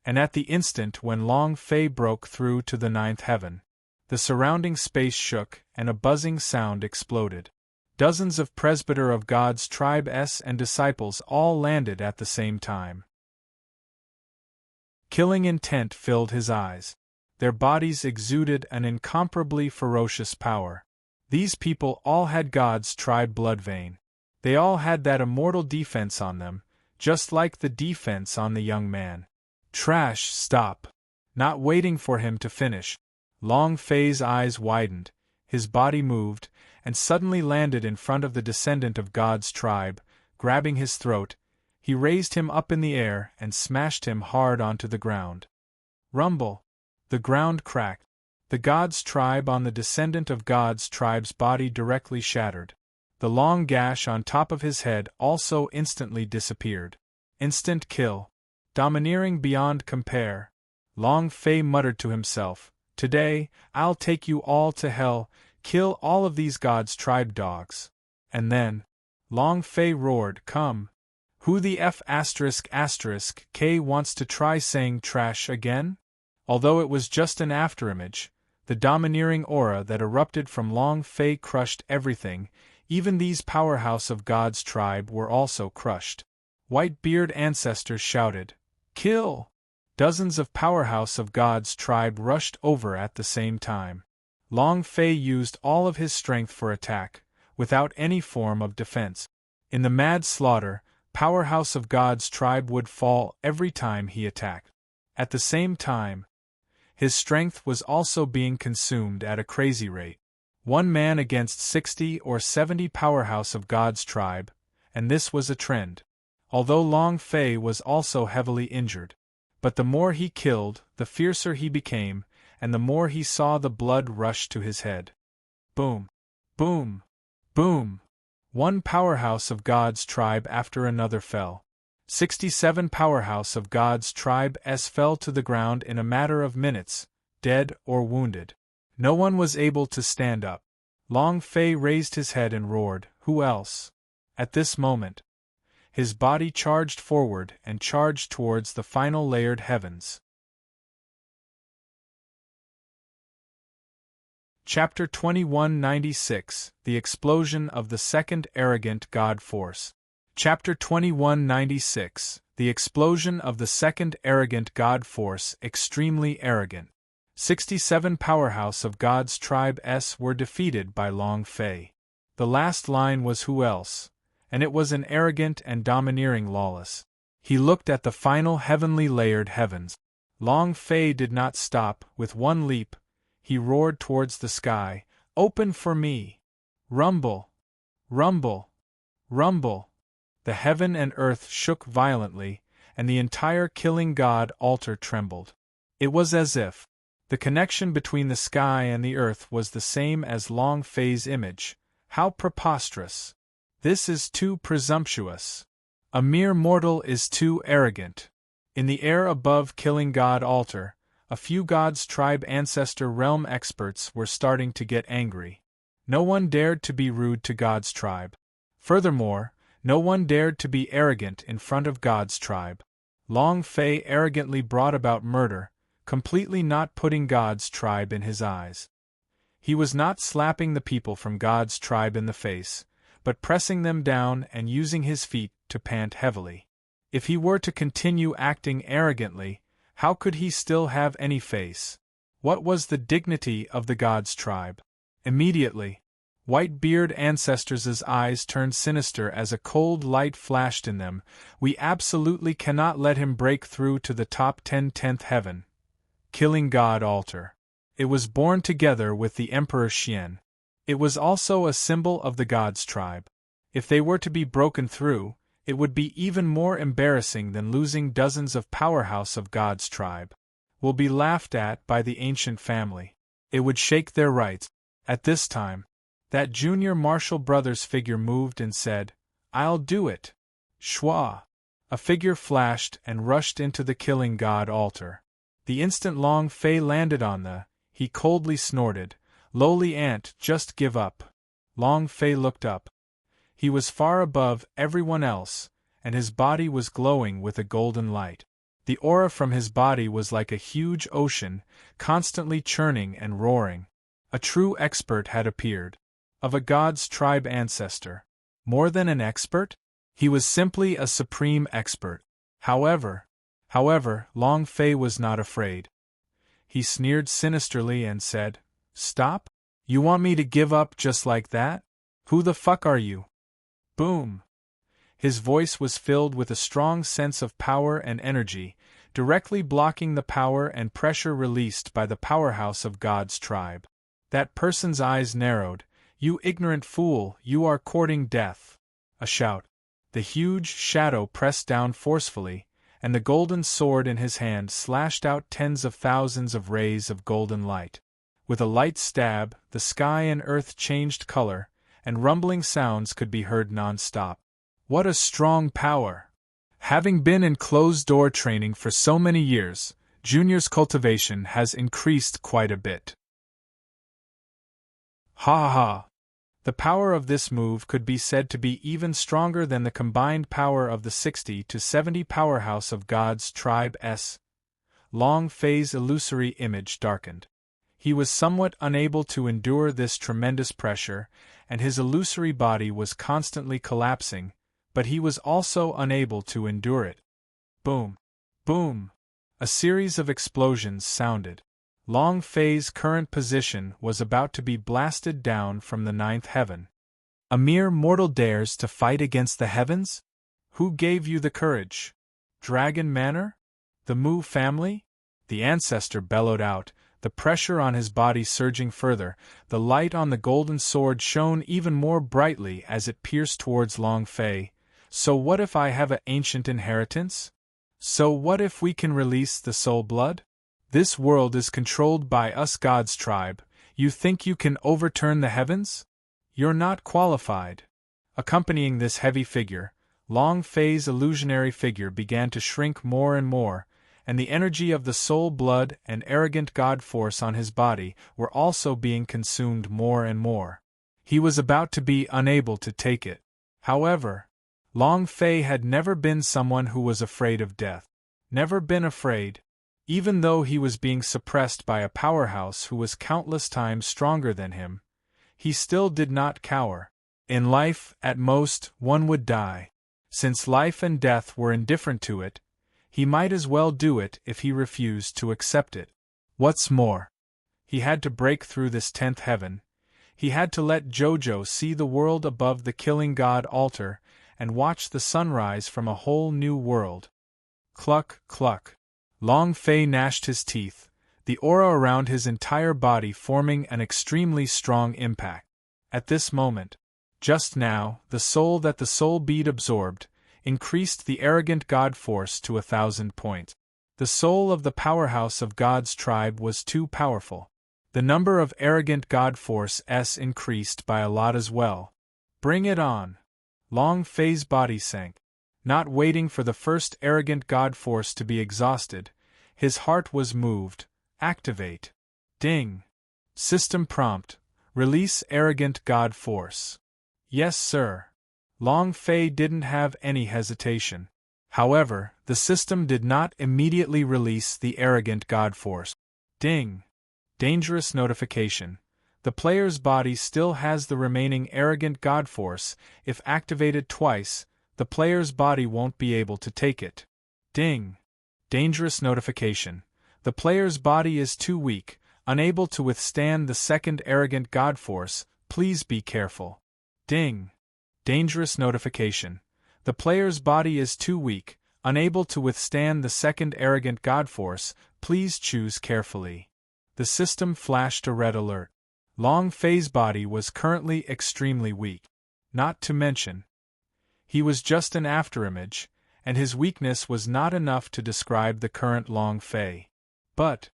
And at the instant when Long Fei broke through to the 9th heaven, the surrounding space shook and a buzzing sound exploded. Dozens of presbyter of God's tribe and disciples all landed at the same time. Killing intent filled his eyes. Their bodies exuded an incomparably ferocious power. These people all had God's tribe blood vein. They all had that immortal defense on them, just like the defense on the young man. "Trash, stop!" Not waiting for him to finish, Long Fei's eyes widened, his body moved, and suddenly landed in front of the descendant of God's tribe. Grabbing his throat, he raised him up in the air and smashed him hard onto the ground. Rumble. The ground cracked. The God's tribe on the descendant of God's tribe's body directly shattered. The long gash on top of his head also instantly disappeared. Instant kill. Domineering beyond compare. Long Fei muttered to himself, "Today, I'll take you all to hell, kill all of these God's tribe dogs." And then, Long Fei roared, "Come! Who the F*** K wants to try saying trash again?" Although it was just an afterimage, the domineering aura that erupted from Long Fei crushed everything. Even these powerhouse of God's tribe were also crushed. White-beard ancestors shouted, "Kill!" Dozens of powerhouse of God's tribe rushed over at the same time. Long Fei used all of his strength for attack, without any form of defense. In the mad slaughter, powerhouse of God's tribe would fall every time he attacked. At the same time, his strength was also being consumed at a crazy rate. One man against 60 or 70 powerhouse of God's tribe, and this was a trend. Although Long Fei was also heavily injured. But the more he killed, the fiercer he became, and the more he saw the blood rush to his head. Boom! Boom! Boom! One powerhouse of God's tribe after another fell. 67 powerhouse of God's tribe fell to the ground in a matter of minutes, dead or wounded. No one was able to stand up. Long Fei raised his head and roared, "Who else?" At this moment, his body charged forward and charged towards the final layered heavens. Chapter 2196, The Explosion of the Second Arrogant God Force. Chapter 2196, The Explosion of the Second Arrogant God Force. Extremely arrogant. 67 powerhouse of God's tribe S were defeated by Long Fei. The last line was who else, and it was an arrogant and domineering Lawless. He looked at the final heavenly layered heavens. Long Fei did not stop. With one leap, he roared towards the sky, "Open for me!" Rumble! Rumble! Rumble! The heaven and earth shook violently, and the entire killing god altar trembled. It was as if the connection between the sky and the earth was the same as Long Fei's image. How preposterous! This is too presumptuous. A mere mortal is too arrogant. In the air above killing god altar, a few God's tribe ancestor realm experts were starting to get angry. No one dared to be rude to God's tribe. Furthermore, no one dared to be arrogant in front of God's tribe. Long Fei arrogantly brought about murder, completely not putting God's tribe in his eyes. He was not slapping the people from God's tribe in the face, but pressing them down and using his feet to pant heavily. If he were to continue acting arrogantly, how could he still have any face? What was the dignity of the God's tribe? Immediately, White-beard ancestors' eyes turned sinister as a cold light flashed in them. We absolutely cannot let him break through to the top 10th heaven. Killing God altar. It was born together with the Emperor Xian. It was also a symbol of the God's tribe. If they were to be broken through, it would be even more embarrassing than losing dozens of powerhouse of God's tribe. Will be laughed at by the ancient family. It would shake their rights. At this time, that junior Marshall Brothers figure moved and said, "I'll do it." Shwa! A figure flashed and rushed into the killing god altar. The instant Long Fei landed on he coldly snorted, "Lowly ant, just give up." Long Fei looked up. He was far above everyone else, and his body was glowing with a golden light. The aura from his body was like a huge ocean, constantly churning and roaring. A true expert had appeared. Of a god's tribe ancestor. More than an expert? He was simply a supreme expert. However, Long Fei was not afraid. He sneered sinisterly and said, "Stop? You want me to give up just like that? Who the fuck are you?" Boom! His voice was filled with a strong sense of power and energy, directly blocking the power and pressure released by the powerhouse of God's tribe. That person's eyes narrowed. "You ignorant fool, you are courting death." A shout. The huge shadow pressed down forcefully, and the golden sword in his hand slashed out tens of thousands of rays of golden light. With a light stab, the sky and earth changed color, and rumbling sounds could be heard non-stop. What a strong power! Having been in closed-door training for so many years, Junior's cultivation has increased quite a bit. Ha ha! The power of this move could be said to be even stronger than the combined power of the 60 to 70 powerhouse of God's tribe S. Long Fei's illusory image darkened. He was somewhat unable to endure this tremendous pressure, and his illusory body was constantly collapsing, but he was also unable to endure it. Boom! Boom! A series of explosions sounded. Long Fei's current position was about to be blasted down from the 9th heaven. A mere mortal dares to fight against the heavens? Who gave you the courage? Dragon Manor? The Mu family? The ancestor bellowed out, the pressure on his body surging further. The light on the golden sword shone even more brightly as it pierced towards Long Fei. So what if I have an ancient inheritance? So what if we can release the soul blood? This world is controlled by us God's tribe. You think you can overturn the heavens? You're not qualified. Accompanying this heavy figure, Long Fei's illusionary figure began to shrink more and more, and the energy of the soul blood and arrogant God force on his body were also being consumed more and more. He was about to be unable to take it. However, Long Fei had never been someone who was afraid of death. Never been afraid. Even though he was being suppressed by a powerhouse who was countless times stronger than him, he still did not cower. In life, at most, one would die. Since life and death were indifferent to it, he might as well do it if he refused to accept it. What's more, he had to break through this 10th heaven. He had to let Jojo see the world above the killing god altar and watch the sunrise from a whole new world. Cluck, cluck. Long Fei gnashed his teeth, the aura around his entire body forming an extremely strong impact. At this moment, just now, the soul that the soul bead absorbed increased the arrogant god force to 1,000 points. The soul of the powerhouse of God's tribe was too powerful. The number of arrogant god force increased by a lot as well. Bring it on. Long Fei's body sank. Not waiting for the first arrogant god force to be exhausted, his heart was moved. Activate. Ding. System prompt. Release arrogant god force. Yes, sir. Long Fei didn't have any hesitation. However, the system did not immediately release the arrogant god force. Ding. Dangerous notification. The player's body still has the remaining arrogant god force. If activated twice, the player's body won't be able to take it. Ding. Dangerous notification. The player's body is too weak, unable to withstand the second arrogant god force. Please be careful. Ding. Dangerous notification. The player's body is too weak, unable to withstand the second arrogant god force. Please choose carefully. The system flashed a red alert. Long Fei's body was currently extremely weak. Not to mention, he was just an afterimage, and his weakness was not enough to describe the current Long Fei. But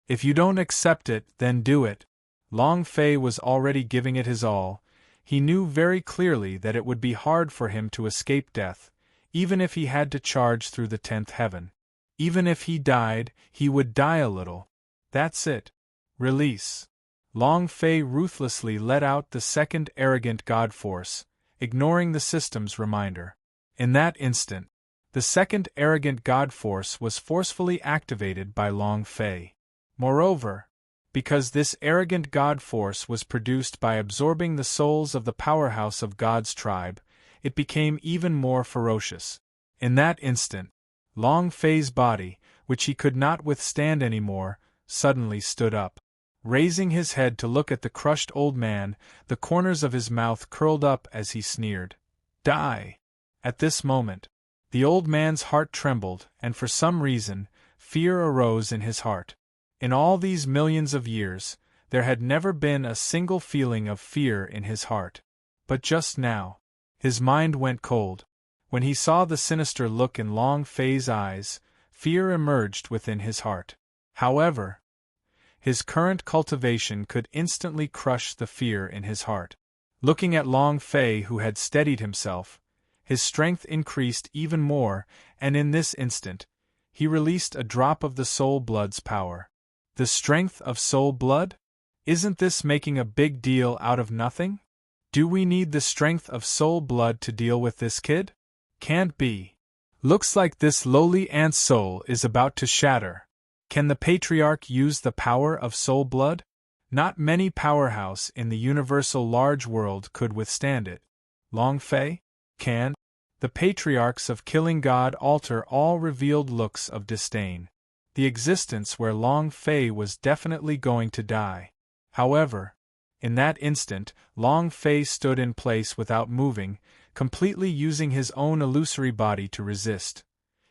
if you don't accept it, then do it. Long Fei was already giving it his all. He knew very clearly that it would be hard for him to escape death, even if he had to charge through the 10th heaven. Even if he died, he would die a little. That's it. Release. Long Fei ruthlessly let out the second arrogant god force, ignoring the system's reminder. In that instant, the second arrogant god force was forcefully activated by Long Fei. Moreover, because this arrogant god force was produced by absorbing the souls of the powerhouse of God's tribe, it became even more ferocious. In that instant, Long Fei's body, which he could not withstand anymore, suddenly stood up. Raising his head to look at the crushed old man, the corners of his mouth curled up as he sneered. Die! At this moment, the old man's heart trembled, and for some reason, fear arose in his heart. In all these millions of years, there had never been a single feeling of fear in his heart. But just now, his mind went cold. When he saw the sinister look in Long Fei's eyes, fear emerged within his heart. However, his current cultivation could instantly crush the fear in his heart. Looking at Long Fei, who had steadied himself, his strength increased even more, and in this instant, he released a drop of the soul blood's power. The strength of soul blood? Isn't this making a big deal out of nothing? Do we need the strength of soul blood to deal with this kid? Can't be. Looks like this lowly ant's soul is about to shatter. Can the Patriarch use the power of soul blood? Not many powerhouse in the universal large world could withstand it. Long Fei? Can? The patriarchs of Killing God Altar all revealed looks of disdain. The existence where Long Fei was definitely going to die. However, in that instant, Long Fei stood in place without moving, completely using his own illusory body to resist.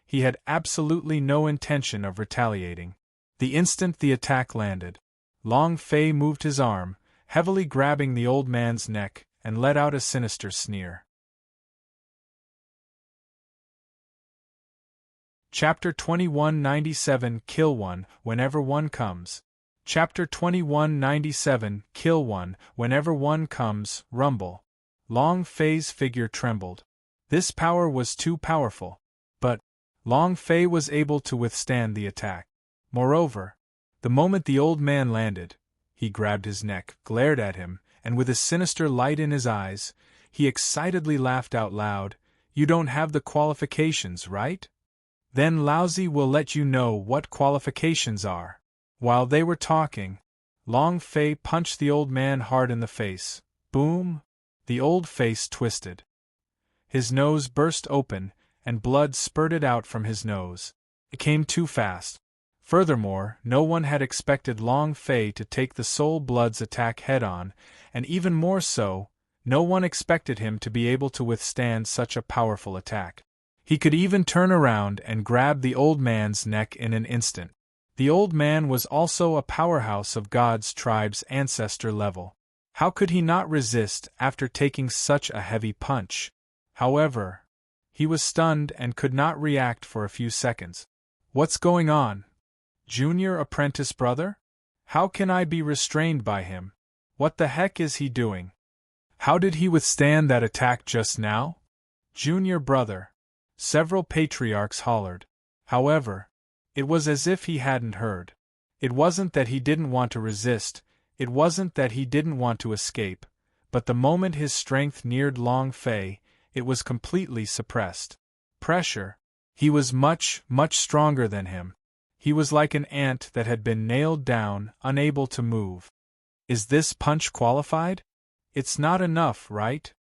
He had absolutely no intention of retaliating. The instant the attack landed, Long Fei moved his arm, heavily grabbing the old man's neck, and let out a sinister sneer. Chapter 2197 Kill One Whenever One Comes. Chapter 2197 Kill One Whenever One Comes. Rumble. Long Fei's figure trembled. This power was too powerful. But Long Fei was able to withstand the attack. Moreover, the moment the old man landed, he grabbed his neck, glared at him, and with a sinister light in his eyes, he excitedly laughed out loud. You don't have the qualifications, right? Then Lousy will let you know what qualifications are. While they were talking, Long Fei punched the old man hard in the face. Boom! The old face twisted. His nose burst open, and blood spurted out from his nose. It came too fast. Furthermore, no one had expected Long Fei to take the Soul Blood's attack head-on, and even more so, no one expected him to be able to withstand such a powerful attack. He could even turn around and grab the old man's neck in an instant. The old man was also a powerhouse of God's tribe's ancestor level. How could he not resist after taking such a heavy punch? However, he was stunned and could not react for a few seconds. What's going on? Junior apprentice brother? How can I be restrained by him? What the heck is he doing? How did he withstand that attack just now? Junior brother. Several patriarchs hollered. However, it was as if he hadn't heard. It wasn't that he didn't want to resist, it wasn't that he didn't want to escape, but the moment his strength neared Long Fei, it was completely suppressed. Pressure. He was much, much stronger than him. He was like an ant that had been nailed down, unable to move. Is this punch qualified? It's not enough, right?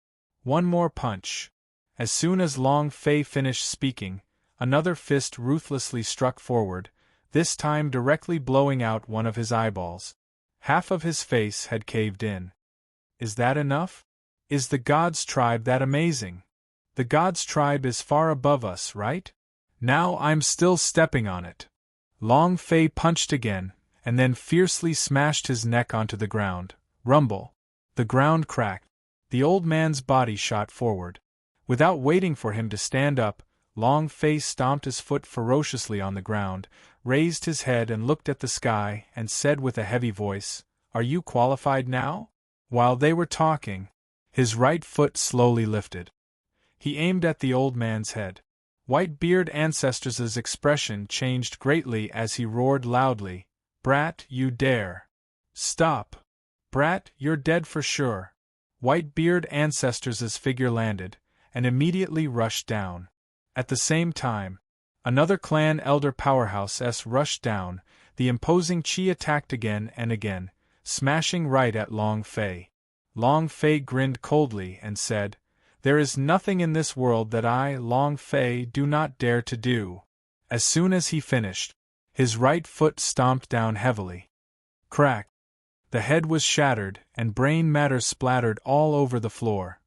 One more punch. As soon as Long Fei finished speaking, another fist ruthlessly struck forward, this time directly blowing out one of his eyeballs. Half of his face had caved in. Is that enough? Is the God's tribe that amazing? The God's tribe is far above us, right? Now I'm still stepping on it. Long Fei punched again, and then fiercely smashed his neck onto the ground. Rumble. The ground cracked. The old man's body shot forward. Without waiting for him to stand up, Long Fei stomped his foot ferociously on the ground, raised his head and looked at the sky, and said with a heavy voice, "Are you qualified now?" While they were talking, his right foot slowly lifted. He aimed at the old man's head. Whitebeard Ancestors' expression changed greatly as he roared loudly, "Brat, you dare! Stop! Brat, you're dead for sure!" Whitebeard Ancestors' figure landed, and immediately rushed down. At the same time, another clan elder powerhouse rushed down. The imposing Chi attacked again and again, smashing right at Long Fei. Long Fei grinned coldly and said, "There is nothing in this world that I, Long Fei, do not dare to do." As soon as he finished, his right foot stomped down heavily. Crack! The head was shattered, and brain matter splattered all over the floor.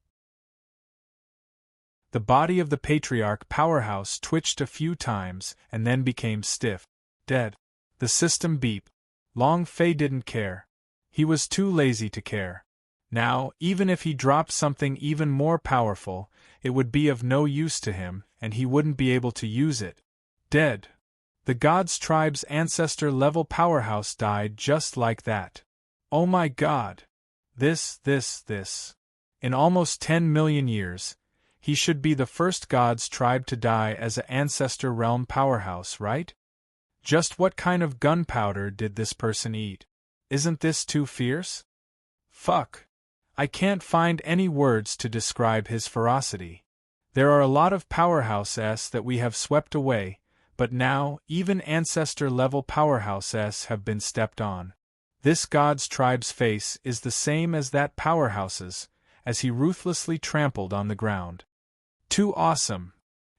The body of the patriarch powerhouse twitched a few times and then became stiff. Dead. The system beeped. Long Fei didn't care. He was too lazy to care. Now, even if he dropped something even more powerful, it would be of no use to him, and he wouldn't be able to use it. Dead. The God's tribe's ancestor-level powerhouse died just like that. Oh my God! This. In almost 10 million years, he should be the first God's tribe to die as an ancestor realm powerhouse, right? Just what kind of gunpowder did this person eat? Isn't this too fierce? Fuck. I can't find any words to describe his ferocity. There are a lot of powerhouses that we have swept away, but now even ancestor-level powerhouses have been stepped on. This God's tribe's face is the same as that powerhouse's, as he ruthlessly trampled on the ground. Too awesome.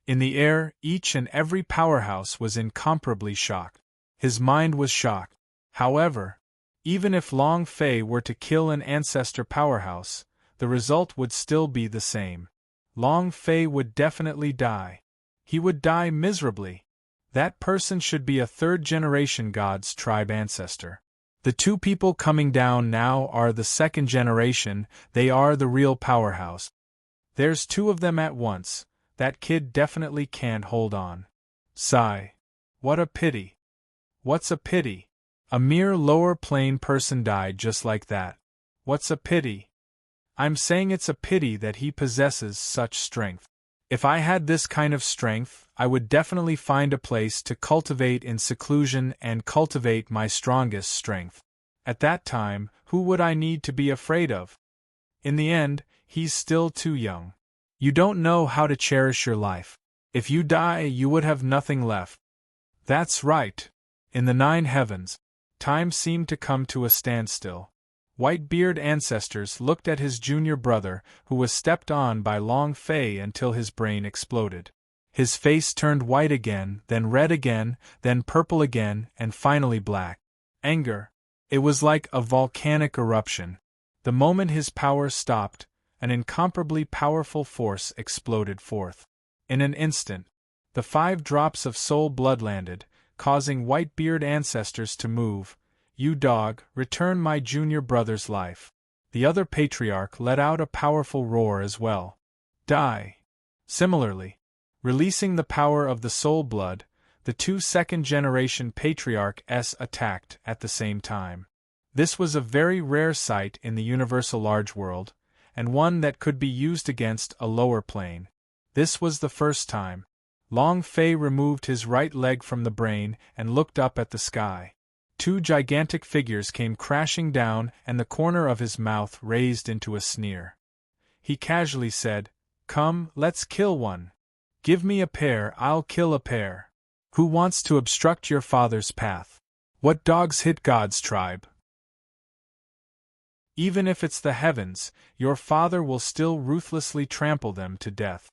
In the air, each and every powerhouse was incomparably shocked. His mind was shocked. However, even if Long Fei were to kill an ancestor powerhouse, the result would still be the same. Long Fei would definitely die. He would die miserably. That person should be a third-generation God's tribe ancestor. The two people coming down now are the second generation, they are the real powerhouse. There's two of them at once, that kid definitely can't hold on. Sigh. What a pity. What's a pity? A mere lower plane person died just like that. What's a pity? I'm saying it's a pity that he possesses such strength. If I had this kind of strength, I would definitely find a place to cultivate in seclusion and cultivate my strongest strength. At that time, who would I need to be afraid of? In the end, he's still too young. You don't know how to cherish your life. If you die, you would have nothing left. That's right. In the 9 heavens, time seemed to come to a standstill. Whitebeard ancestors looked at his junior brother, who was stepped on by Long Fei until his brain exploded. His face turned white again, then red again, then purple again, and finally black. Anger. It was like a volcanic eruption. The moment his power stopped, an incomparably powerful force exploded forth. In an instant, the 5 drops of soul blood landed, causing Whitebeard ancestors to move. You dog, return my junior brother's life. The other patriarch let out a powerful roar as well. Die. Similarly, releasing the power of the soul blood, the 2 second-generation patriarchs attacked at the same time. This was a very rare sight in the universal large world, and one that could be used against a lower plane. This was the first time. Long Fei removed his right leg from the brain and looked up at the sky. 2 gigantic figures came crashing down, and the corner of his mouth raised into a sneer. He casually said, "Come, let's kill one. Give me a pair, I'll kill a pair. Who wants to obstruct your father's path? What dogs hit God's tribe? Even if it's the heavens, your father will still ruthlessly trample them to death."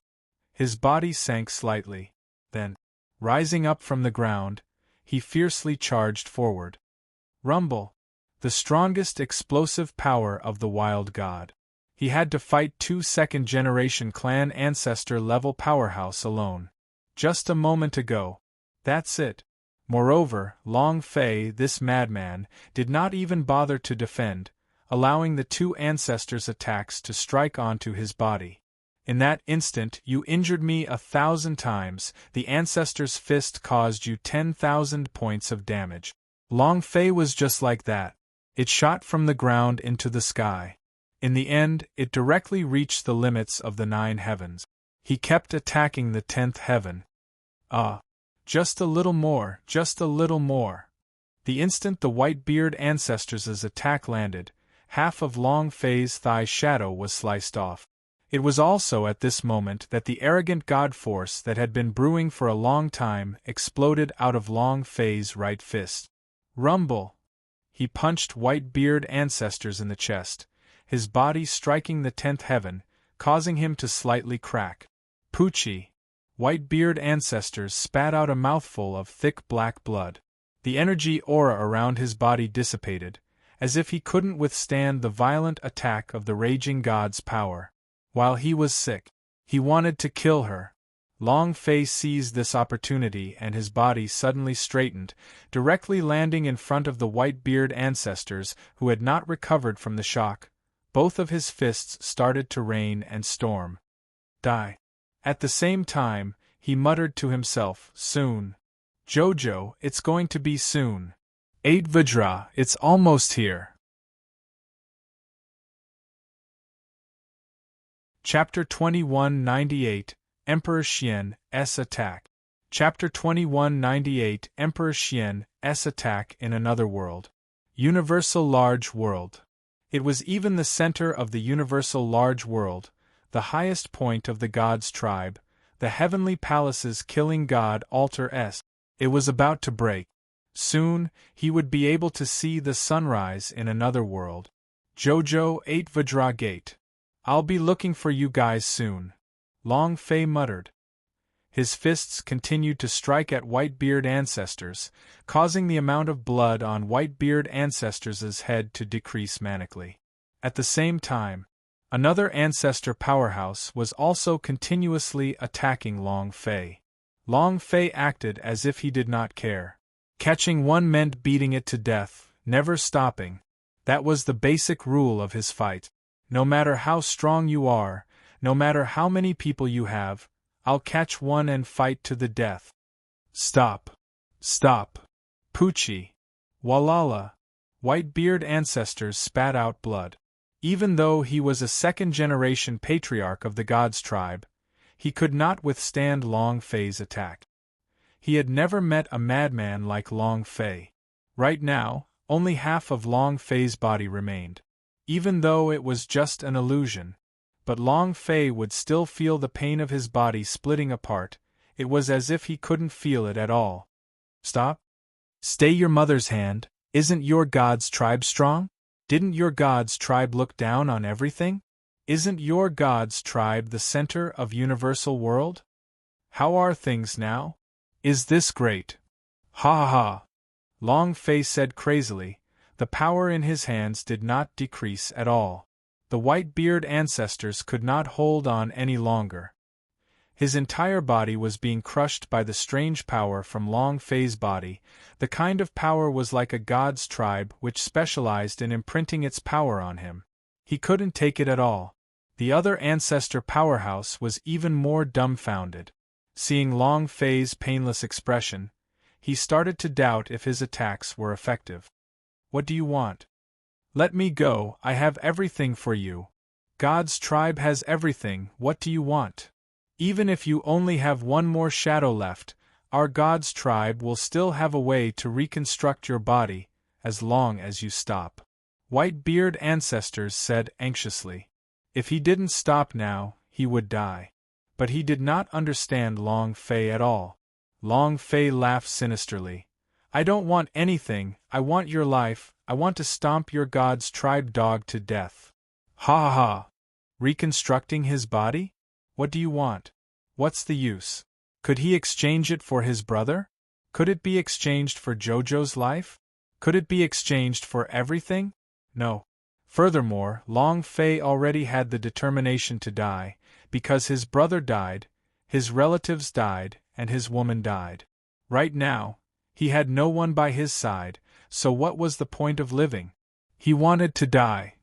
His body sank slightly. Then, rising up from the ground, he fiercely charged forward. Rumble. The strongest explosive power of the wild god. He had to fight 2 second-generation clan ancestor-level powerhouse alone. Just a moment ago. That's it. Moreover, Long Fei, this madman, did not even bother to defend, allowing the 2 ancestors' attacks to strike onto his body. In that instant, you injured me 1,000 times. The ancestor's fist caused you 10,000 points of damage. Long Fei was just like that. It shot from the ground into the sky. In the end, it directly reached the limits of the 9 heavens. He kept attacking the 10th heaven. Just a little more, just a little more. The instant the Whitebeard ancestors' attack landed, half of Long Fei's thigh shadow was sliced off. It was also at this moment that the arrogant god force that had been brewing for a long time exploded out of Long Fei's right fist. Rumble! He punched Whitebeard ancestors in the chest, his body striking the 10th heaven, causing him to slightly crack. Poochie! Whitebeard ancestors spat out a mouthful of thick black blood. The energy aura around his body dissipated, as if he couldn't withstand the violent attack of the raging god's power. While he was sick, he wanted to kill her. Long Fei seized this opportunity and his body suddenly straightened, directly landing in front of the Whitebeard ancestors who had not recovered from the shock. Both of his fists started to rain and storm. Die. At the same time, he muttered to himself, "Soon. Jojo, it's going to be soon. 8 Vajra, it's almost here." Chapter 2198, Emperor Xian's Attack. Chapter 2198, Emperor Xian's Attack in Another World. Universal Large World. It was even the center of the Universal Large World, the highest point of the god's tribe, the heavenly palace's killing god altar s. It was about to break. Soon, he would be able to see the sunrise in another world. Jojo 8 Vajra Gate. I'll be looking for you guys soon. Long Fei muttered. His fists continued to strike at Whitebeard ancestors, causing the amount of blood on Whitebeard ancestors' head to decrease manically. At the same time, another ancestor powerhouse was also continuously attacking Long Fei. Long Fei acted as if he did not care. Catching one meant beating it to death, never stopping. That was the basic rule of his fight. No matter how strong you are, no matter how many people you have, I'll catch one and fight to the death. Stop. Stop. Poochie. Walala. Whitebeard ancestors spat out blood. Even though he was a second-generation patriarch of the god's tribe, he could not withstand Long Fei's attack. He had never met a madman like Long Fei. Right now, only half of Long Fei's body remained. Even though it was just an illusion, but Long Fei would still feel the pain of his body splitting apart, It was as if he couldn't feel it at all. Stop? Stay your mother's hand. Isn't your God's tribe strong? Didn't your God's tribe look down on everything? Isn't your God's tribe the center of universal world? How are things now? Is this great? Ha ha ha! Long Fei said crazily. The power in his hands did not decrease at all. The white-beard ancestors could not hold on any longer. His entire body was being crushed by the strange power from Long Fei's body. The kind of power was like a god's tribe which specialized in imprinting its power on him. He couldn't take it at all. The other ancestor powerhouse was even more dumbfounded. Seeing Long Fei's painless expression, he started to doubt if his attacks were effective. What do you want? Let me go, I have everything for you. God's tribe has everything, what do you want? Even if you only have one more shadow left, our God's tribe will still have a way to reconstruct your body, as long as you stop. White-beard ancestors said anxiously. If he didn't stop now, he would die. But he did not understand Long Fei at all. Long Fei laughed sinisterly. I don't want anything, I want your life, I want to stomp your God's tribe dog to death. Ha ha ha! Reconstructing his body? What do you want? What's the use? Could he exchange it for his brother? Could it be exchanged for Jojo's life? Could it be exchanged for everything? No. Furthermore, Long Fei already had the determination to die, because his brother died, his relatives died, and his woman died. Right now, he had no one by his side, so what was the point of living? He wanted to die.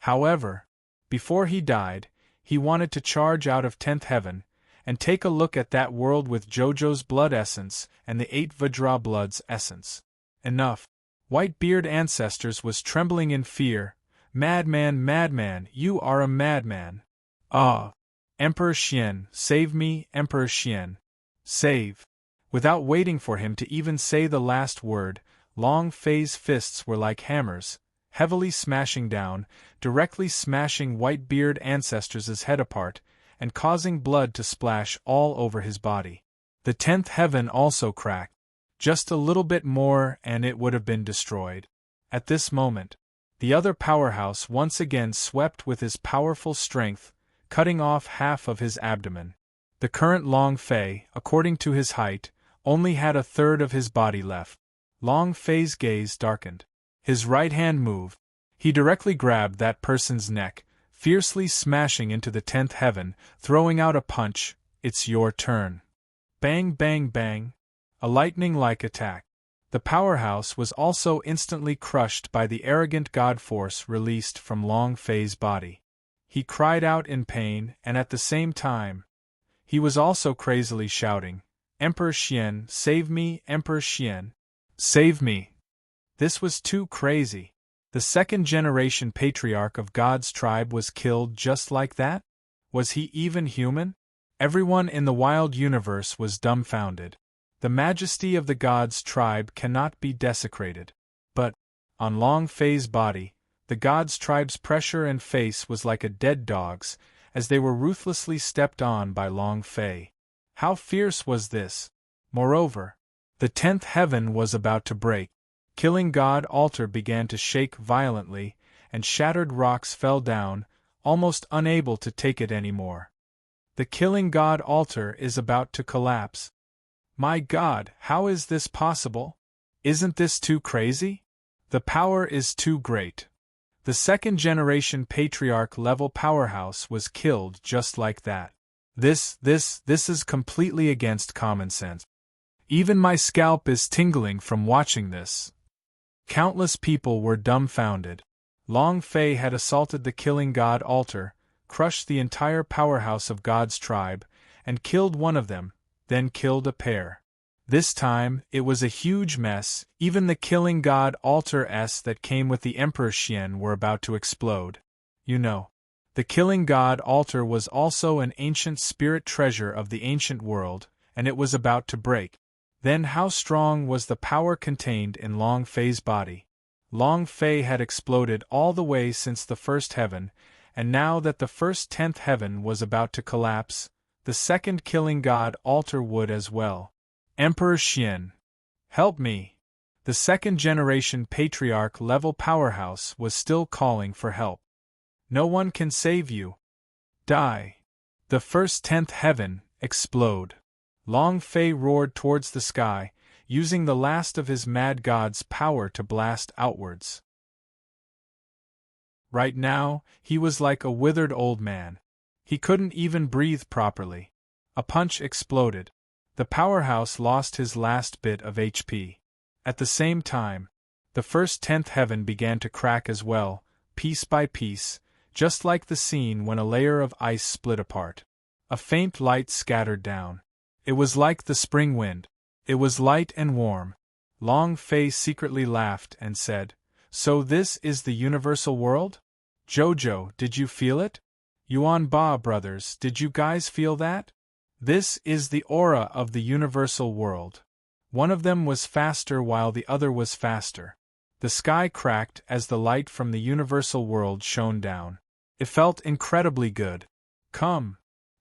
However, before he died, he wanted to charge out of 10th heaven, and take a look at that world with Jojo's blood essence and the 8 Vajra blood's essence. Enough. White-beard ancestors was trembling in fear. Madman, madman, you are a madman. Ah! Emperor Xian, save me, Emperor Xian. Save. Without waiting for him to even say the last word, Long Fei's fists were like hammers, heavily smashing down, directly smashing White-beard ancestors' head apart, and causing blood to splash all over his body. The 10th heaven also cracked. Just a little bit more and it would have been destroyed. At this moment, the other powerhouse once again swept with his powerful strength, cutting off half of his abdomen. The current Long Fei, according to his height, only had a third of his body left. Long Fei's gaze darkened. His right hand moved. He directly grabbed that person's neck, fiercely smashing into the 10th heaven, throwing out a punch. It's your turn. Bang, bang, bang. A lightning-like attack. The powerhouse was also instantly crushed by the arrogant god force released from Long Fei's body. He cried out in pain, and at the same time, he was also crazily shouting, Emperor Xian, save me, Emperor Xian. Save me. This was too crazy. The second-generation patriarch of God's tribe was killed just like that? Was he even human? Everyone in the wild universe was dumbfounded. The majesty of the God's tribe cannot be desecrated. But, on Long Fei's body, the God's tribe's pressure and face was like a dead dog's, as they were ruthlessly stepped on by Long Fei. How fierce was this? Moreover, the 10th heaven was about to break. Killing God altar began to shake violently, and shattered rocks fell down, almost unable to take it anymore. The Killing God altar is about to collapse. My God, how is this possible? Isn't this too crazy? The power is too great. The second-generation patriarch-level powerhouse was killed just like that. This is completely against common sense. Even my scalp is tingling from watching this. Countless people were dumbfounded. Long Fei had assaulted the Killing God altar, crushed the entire powerhouse of God's tribe, and killed one of them, then killed a pair. This time, it was a huge mess. Even the Killing God altar-s that came with the Emperor Xian were about to explode. You know, the Killing God altar was also an ancient spirit treasure of the ancient world, and it was about to break. Then how strong was the power contained in Long Fei's body? Long Fei had exploded all the way since the first heaven, and now that the first 10th heaven was about to collapse, the second killing god altar would as well. Emperor Xian. Help me! The second-generation patriarch-level powerhouse was still calling for help. No one can save you. Die. The first 10th heaven, explode. Long Fei roared towards the sky, using the last of his mad god's power to blast outwards. Right now, he was like a withered old man. He couldn't even breathe properly. A punch exploded. The powerhouse lost his last bit of HP. At the same time, the first 10th heaven began to crack as well, piece by piece, just like the scene when a layer of ice split apart. A faint light scattered down. It was like the spring wind. It was light and warm. Long Fei secretly laughed and said, "So this is the universal world? Jojo, did you feel it? Yuan Ba brothers, did you guys feel that? This is the aura of the universal world." One of them was faster while the other was faster. The sky cracked as the light from the universal world shone down. It felt incredibly good. Come.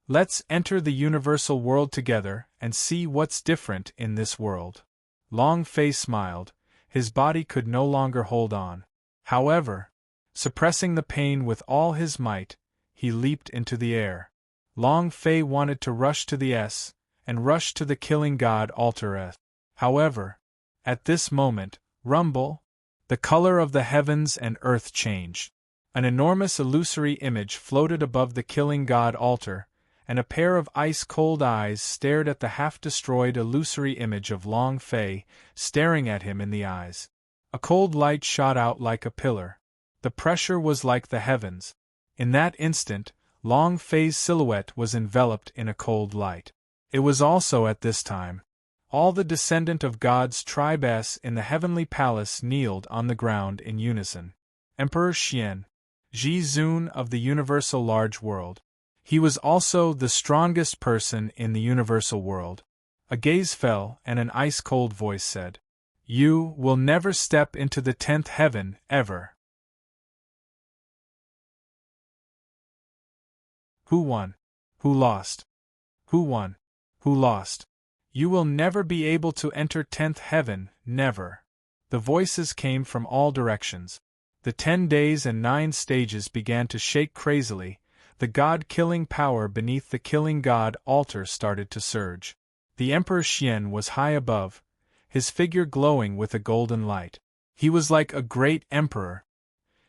Let's enter the universal world together and see what's different in this world. Long Fei smiled. His body could no longer hold on. However, suppressing the pain with all his might, he leaped into the air. Long Fei wanted to rush to the S, and rush to the killing god Altareth. However, at this moment, rumble, the color of the heavens and earth changed. An enormous illusory image floated above the killing god altar, and a pair of ice-cold eyes stared at the half-destroyed illusory image of Long Fei, staring at him in the eyes. A cold light shot out like a pillar. The pressure was like the heavens. In that instant, Long Fei's silhouette was enveloped in a cold light. It was also at this time. All the descendant of God's tribe S in the heavenly palace kneeled on the ground in unison. Emperor Xian, Ji Zun of the universal large world. He was also the strongest person in the universal world. A gaze fell and an ice-cold voice said, "You will never step into the 10th heaven, ever." Who won? Who lost? Who won? Who lost? You will never be able to enter 10th heaven, never. The voices came from all directions. The 10 days and 9 stages began to shake crazily. The god-killing power beneath the killing god altar started to surge. The Emperor Xian was high above, his figure glowing with a golden light. He was like a great emperor.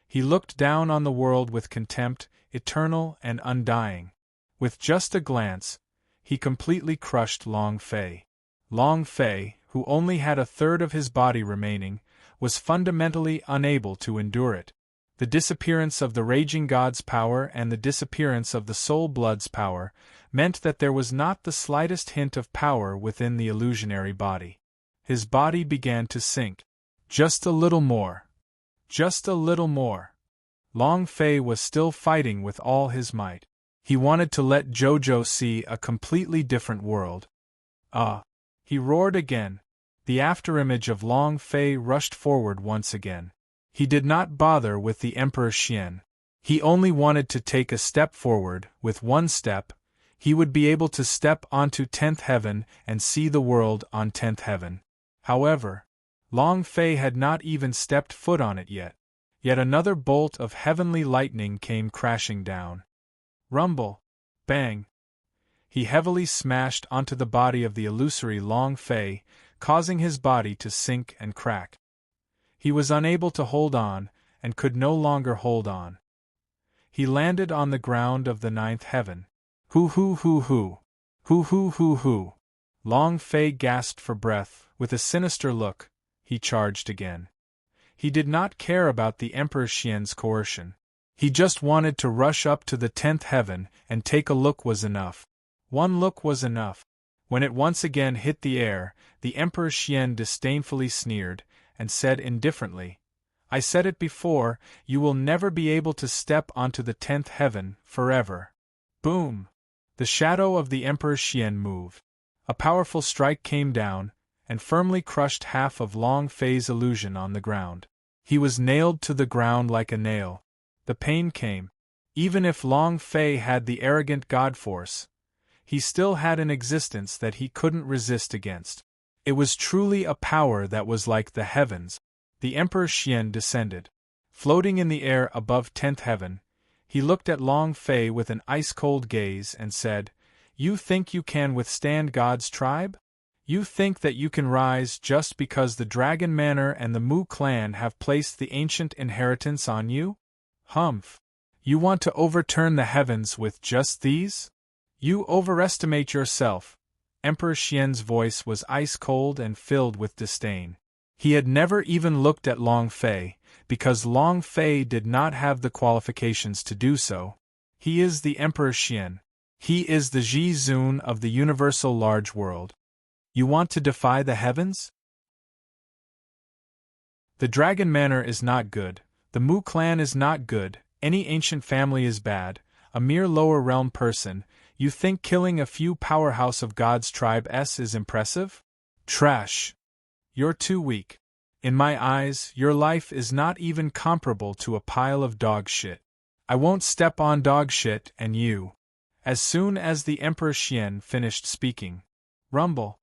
He looked down on the world with contempt, eternal and undying. With just a glance, he completely crushed Long Fei. Long Fei, who only had a third of his body remaining, was fundamentally unable to endure it. The disappearance of the raging god's power and the disappearance of the soul blood's power meant that there was not the slightest hint of power within the illusionary body. His body began to sink. Just a little more. Just a little more. Long Fei was still fighting with all his might. He wanted to let Jojo see a completely different world. Ah! He roared again. The afterimage of Long Fei rushed forward once again. He did not bother with the Emperor Xian. He only wanted to take a step forward. With one step, he would be able to step onto 10th heaven and see the world on 10th heaven. However, Long Fei had not even stepped foot on it yet. Yet another bolt of heavenly lightning came crashing down. Rumble! Bang! He heavily smashed onto the body of the illusory Long Fei, causing his body to sink and crack. He was unable to hold on, and could no longer hold on. He landed on the ground of the 9th heaven. Hoo hoo hoo hoo! Hoo hoo hoo hoo! Long Fei gasped for breath. With a sinister look, he charged again. He did not care about the Emperor Xian's coercion. He just wanted to rush up to the 10th heaven, and take a look was enough. One look was enough. When it once again hit the air, the Emperor Xian disdainfully sneered, and said indifferently, "I said it before, you will never be able to step onto the 10th heaven, forever." Boom! The shadow of the Emperor Xian moved. A powerful strike came down, and firmly crushed half of Long Fei's illusion on the ground. He was nailed to the ground like a nail. The pain came. Even if Long Fei had the arrogant god force, he still had an existence that he couldn't resist against. It was truly a power that was like the heavens. The Emperor Xian descended. Floating in the air above 10th heaven, he looked at Long Fei with an ice-cold gaze and said, "You think you can withstand God's tribe? You think that you can rise just because the Dragon Manor and the Mu clan have placed the ancient inheritance on you? Humph! You want to overturn the heavens with just these? You overestimate yourself." Emperor Xian's voice was ice-cold and filled with disdain. He had never even looked at Long Fei, because Long Fei did not have the qualifications to do so. He is the Emperor Xian. He is the Ji Zun of the universal large world. You want to defy the heavens? The Dragon Manor is not good, the Mu clan is not good, any ancient family is bad, a mere lower realm person. You think killing a few powerhouse of God's tribe is impressive? Trash! You're too weak. In my eyes, your life is not even comparable to a pile of dog shit. I won't step on dog shit and you. As soon as the Emperor Xian finished speaking, rumble.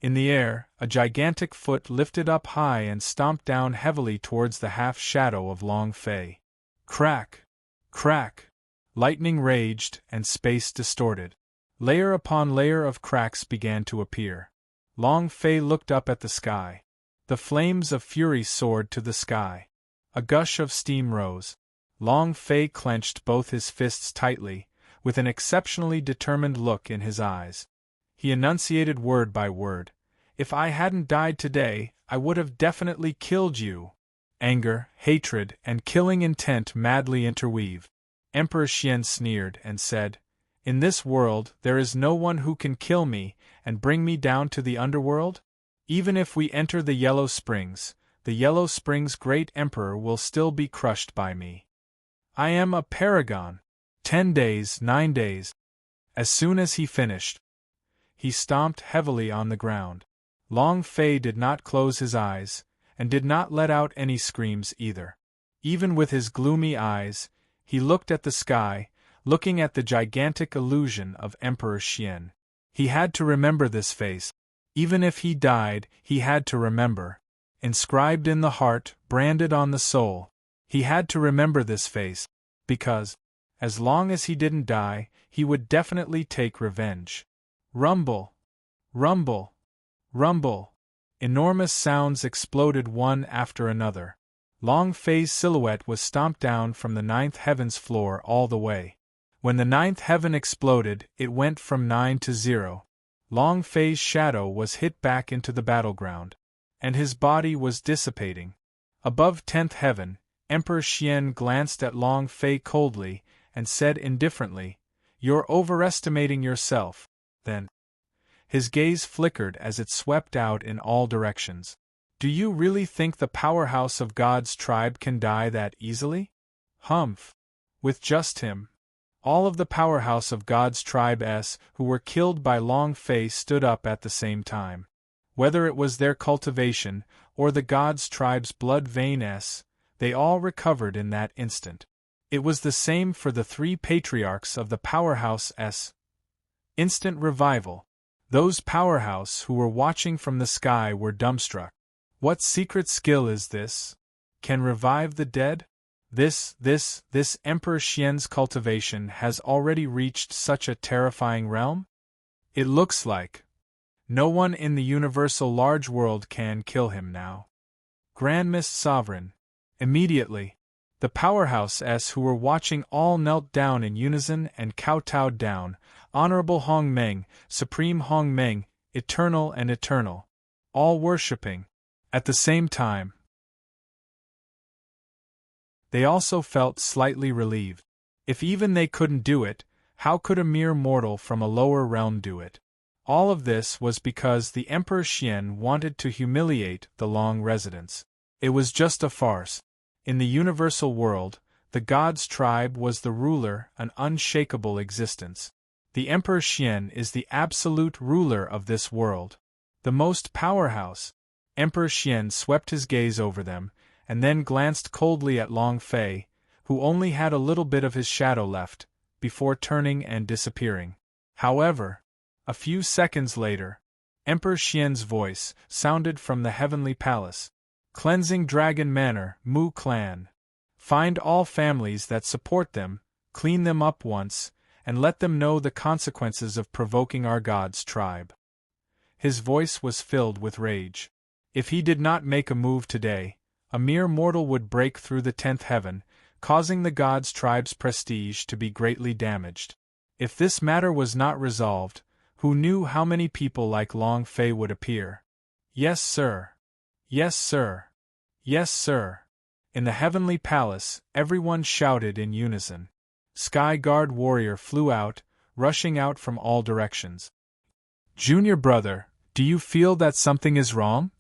In the air, a gigantic foot lifted up high and stomped down heavily towards the half-shadow of Long Fei. Crack! Crack! Lightning raged, and space distorted. Layer upon layer of cracks began to appear. Long Fei looked up at the sky. The flames of fury soared to the sky. A gush of steam rose. Long Fei clenched both his fists tightly, with an exceptionally determined look in his eyes. He enunciated word by word. "If I hadn't died today, I would have definitely killed you." Anger, hatred, and killing intent madly interweave. Emperor Xian sneered and said, "In this world there is no one who can kill me and bring me down to the underworld? Even if we enter the Yellow Springs, the Yellow Springs' great emperor will still be crushed by me. I am a paragon. 10 days, 9 days. As soon as he finished, he stomped heavily on the ground. Long Fei did not close his eyes, and did not let out any screams either. Even with his gloomy eyes, he looked at the sky, looking at the gigantic illusion of Emperor Xian. He had to remember this face. Even if he died, he had to remember. Inscribed in the heart, branded on the soul. He had to remember this face, because, as long as he didn't die, he would definitely take revenge. Rumble! Rumble! Rumble! Enormous sounds exploded one after another. Long Fei's silhouette was stomped down from the 9th heaven's floor all the way. When the 9th heaven exploded, it went from 9 to 0. Long Fei's shadow was hit back into the battleground, and his body was dissipating. Above 10th heaven, Emperor Xian glanced at Long Fei coldly and said indifferently, "You're overestimating yourself." Then, his gaze flickered as it swept out in all directions. "Do you really think the powerhouse of God's tribe can die that easily? Humph! With just him." All of the powerhouse of God's tribe who were killed by Long Fei stood up at the same time. Whether it was their cultivation, or the God's tribe's blood vein they all recovered in that instant. It was the same for the 3 patriarchs of the powerhouse Instant revival. Those powerhouse who were watching from the sky were dumbstruck. What secret skill is this? Can revive the dead? This Emperor Xian's cultivation has already reached such a terrifying realm? It looks like no one in the universal large world can kill him now. Grand Mist Sovereign. Immediately, the powerhouse who were watching all knelt down in unison and kowtowed down. Honorable Hong Meng, Supreme Hong Meng, eternal and eternal. All worshipping. At the same time, they also felt slightly relieved. If even they couldn't do it, how could a mere mortal from a lower realm do it? All of this was because the Emperor Xian wanted to humiliate the Long residents. It was just a farce. In the universal world, the God's tribe was the ruler, an unshakable existence. The Emperor Xian is the absolute ruler of this world. The most powerhouse. Emperor Xian swept his gaze over them, and then glanced coldly at Long Fei, who only had a little bit of his shadow left, before turning and disappearing. However, a few seconds later, Emperor Xian's voice sounded from the heavenly palace. Cleansing Dragon Manor, Mu Clan. Find all families that support them, clean them up once, and let them know the consequences of provoking our god's tribe. His voice was filled with rage. If he did not make a move today, a mere mortal would break through the 10th heaven, causing the god's tribe's prestige to be greatly damaged. If this matter was not resolved, who knew how many people like Long Fei would appear? Yes, sir. Yes, sir. Yes, sir. In the heavenly palace, everyone shouted in unison. Sky Guard warrior flew out, rushing out from all directions. Junior brother, do you feel that something is wrong?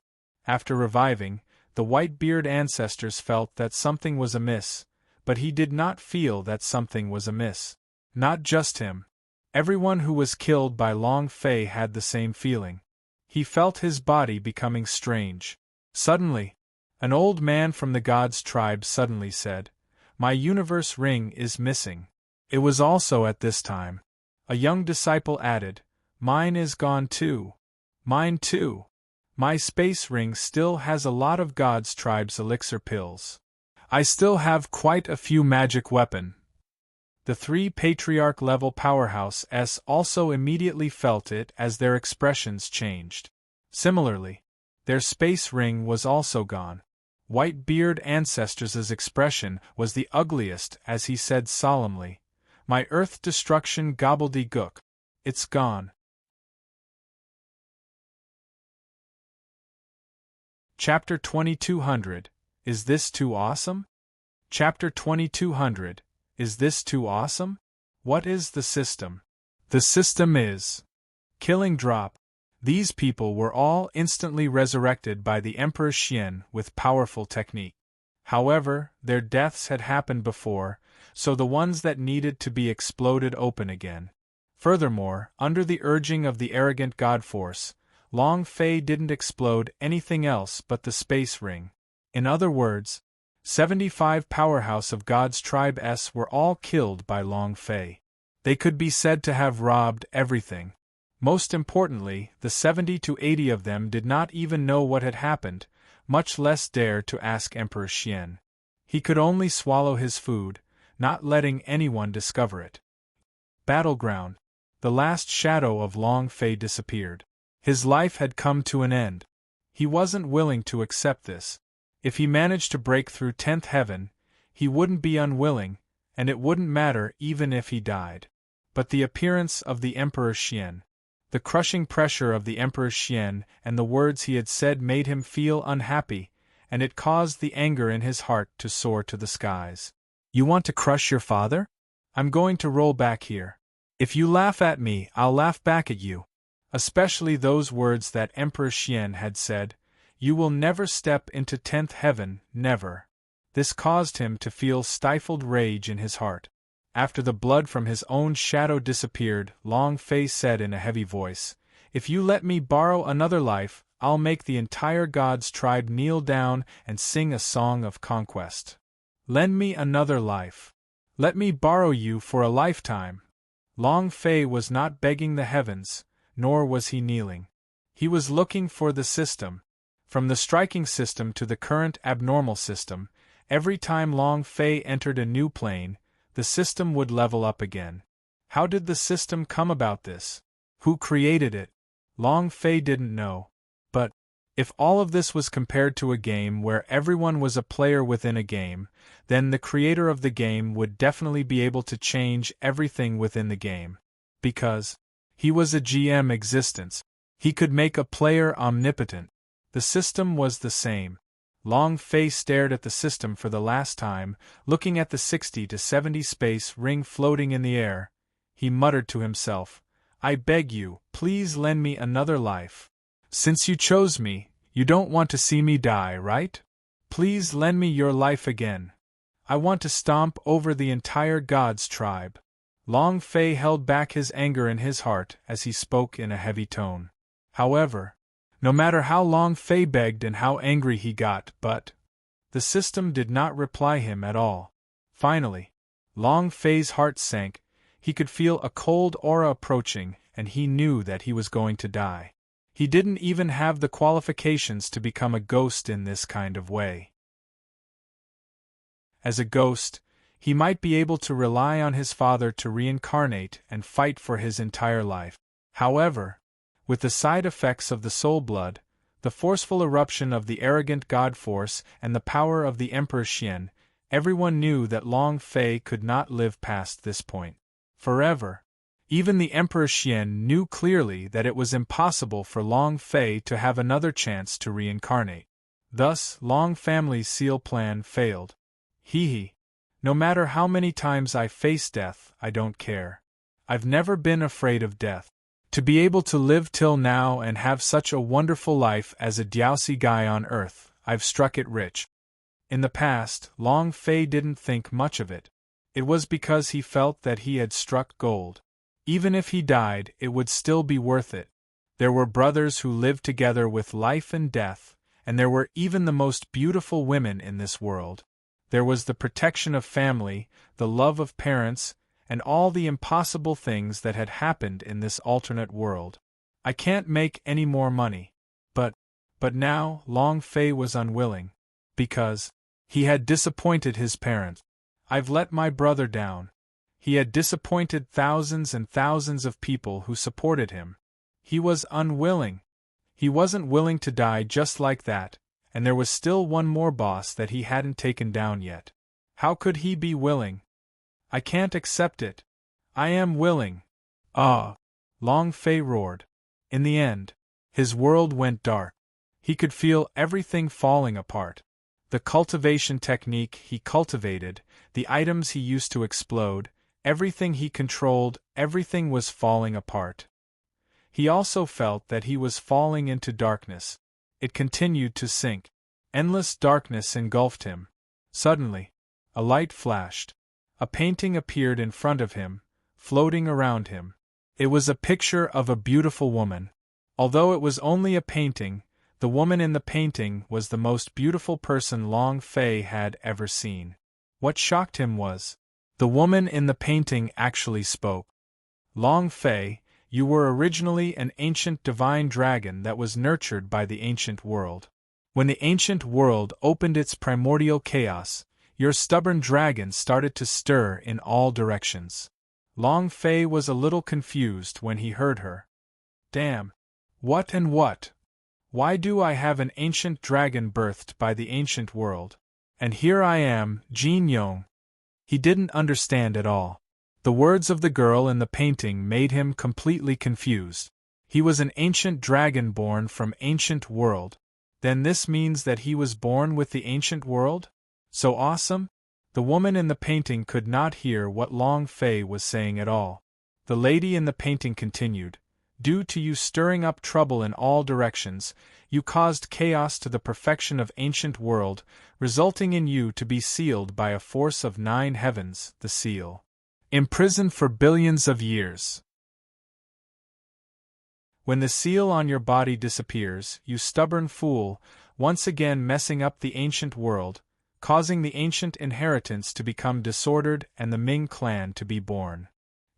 After reviving, the white-beard ancestors felt that something was amiss, but he did not feel that something was amiss. Not just him. Everyone who was killed by Long Fei had the same feeling. He felt his body becoming strange. Suddenly, an old man from the god's tribe suddenly said, "My universe ring is missing." It was also at this time. A young disciple added, "Mine is gone too. Mine too. My space ring still has a lot of god's tribe's elixir pills. I still have quite a few magic weapons." The 3 Patriarch-level powerhouses also immediately felt it as their expressions changed. Similarly, their space ring was also gone. White-beard ancestors' expression was the ugliest as he said solemnly, "My earth destruction gobbledygook. It's gone." Chapter 2200, Is This Too Awesome? Chapter 2200, Is This Too Awesome? What is the system? The system is Killing Drop. These people were all instantly resurrected by the Emperor Xian with powerful technique. However, their deaths had happened before, so the ones that needed to be exploded open again. Furthermore, under the urging of the arrogant God Force, Long Fei didn't explode anything else but the space ring. In other words, 75 powerhouse of God's tribe S were all killed by Long Fei. They could be said to have robbed everything. Most importantly, the 70 to 80 of them did not even know what had happened, much less dare to ask Emperor Xian. He could only swallow his food, not letting anyone discover it. Battleground. The last shadow of Long Fei disappeared. His life had come to an end. He wasn't willing to accept this. If he managed to break through 10th heaven, he wouldn't be unwilling, and it wouldn't matter even if he died. But the appearance of the Emperor Xian, the crushing pressure of the Emperor Xian and the words he had said made him feel unhappy, and it caused the anger in his heart to soar to the skies. You want to crush your father? I'm going to roll back here. If you laugh at me, I'll laugh back at you. Especially those words that Emperor Xian had said, "You will never step into 10th heaven, never." This caused him to feel stifled rage in his heart. After the blood from his own shadow disappeared, Long Fei said in a heavy voice, "If you let me borrow another life, I'll make the entire God's tribe kneel down and sing a song of conquest. Lend me another life. Let me borrow you for a lifetime." Long Fei was not begging the heavens, nor was he kneeling. He was looking for the system. From the striking system to the current abnormal system, every time Long Fei entered a new plane, the system would level up again. How did the system come about this? Who created it? Long Fei didn't know. But, if all of this was compared to a game where everyone was a player within a game, then the creator of the game would definitely be able to change everything within the game. Because he was a GM existence. He could make a player omnipotent. The system was the same. Long Fei stared at the system for the last time, looking at the 60 to 70 space ring floating in the air. He muttered to himself, "I beg you, please lend me another life. Since you chose me, you don't want to see me die, right? Please lend me your life again. I want to stomp over the entire God's tribe." Long Fei held back his anger in his heart as he spoke in a heavy tone. However, no matter how Long Fei begged and how angry he got, the system did not reply him at all. Finally, Long Fei's heart sank. He could feel a cold aura approaching, and he knew that he was going to die. He didn't even have the qualifications to become a ghost in this kind of way. As a ghost, he might be able to rely on his father to reincarnate and fight for his entire life. However, with the side effects of the soul blood, the forceful eruption of the arrogant God Force, and the power of the Emperor Xian, everyone knew that Long Fei could not live past this point. Forever. Even the Emperor Xian knew clearly that it was impossible for Long Fei to have another chance to reincarnate. Thus, Long Family's seal plan failed. Hee. No matter how many times I face death, I don't care. I've never been afraid of death. To be able to live till now and have such a wonderful life as a Diaosi guy on Earth, I've struck it rich. In the past, Long Fei didn't think much of it. It was because he felt that he had struck gold. Even if he died, it would still be worth it. There were brothers who lived together with life and death, and there were even the most beautiful women in this world. There was the protection of family, the love of parents, and all the impossible things that had happened in this alternate world. I can't make any more money. But now, Long Fei was unwilling. Because he had disappointed his parents. I've let my brother down. He had disappointed thousands and thousands of people who supported him. He was unwilling. He wasn't willing to die just like that, and there was still one more boss that he hadn't taken down yet. How could he be willing? I can't accept it. I am willing. Ah! Long Fei roared. In the end, his world went dark. He could feel everything falling apart. The cultivation technique he cultivated, the items he used to explode, everything he controlled, everything was falling apart. He also felt that he was falling into darkness. It continued to sink. Endless darkness engulfed him. Suddenly, a light flashed. A painting appeared in front of him, floating around him. It was a picture of a beautiful woman. Although it was only a painting, the woman in the painting was the most beautiful person Long Fei had ever seen. What shocked him was, the woman in the painting actually spoke. Long Fei, you were originally an ancient divine dragon that was nurtured by the ancient world. When the ancient world opened its primordial chaos, your stubborn dragon started to stir in all directions. Long Fei was a little confused when he heard her. Damn. What and what? Why do I have an ancient dragon birthed by the ancient world? And here I am, Jin Yong. He didn't understand at all. The words of the girl in the painting made him completely confused. He was an ancient dragon born from ancient world. Then this means that he was born with the ancient world? So awesome? The woman in the painting could not hear what Long Fei was saying at all. The lady in the painting continued. Due to you stirring up trouble in all directions, you caused chaos to the perfection of ancient world, resulting in you to be sealed by a force of 9 heavens, the seal. Imprisoned for billions of years. When the seal on your body disappears, you stubborn fool, once again messing up the ancient world, causing the ancient inheritance to become disordered and the Ming clan to be born.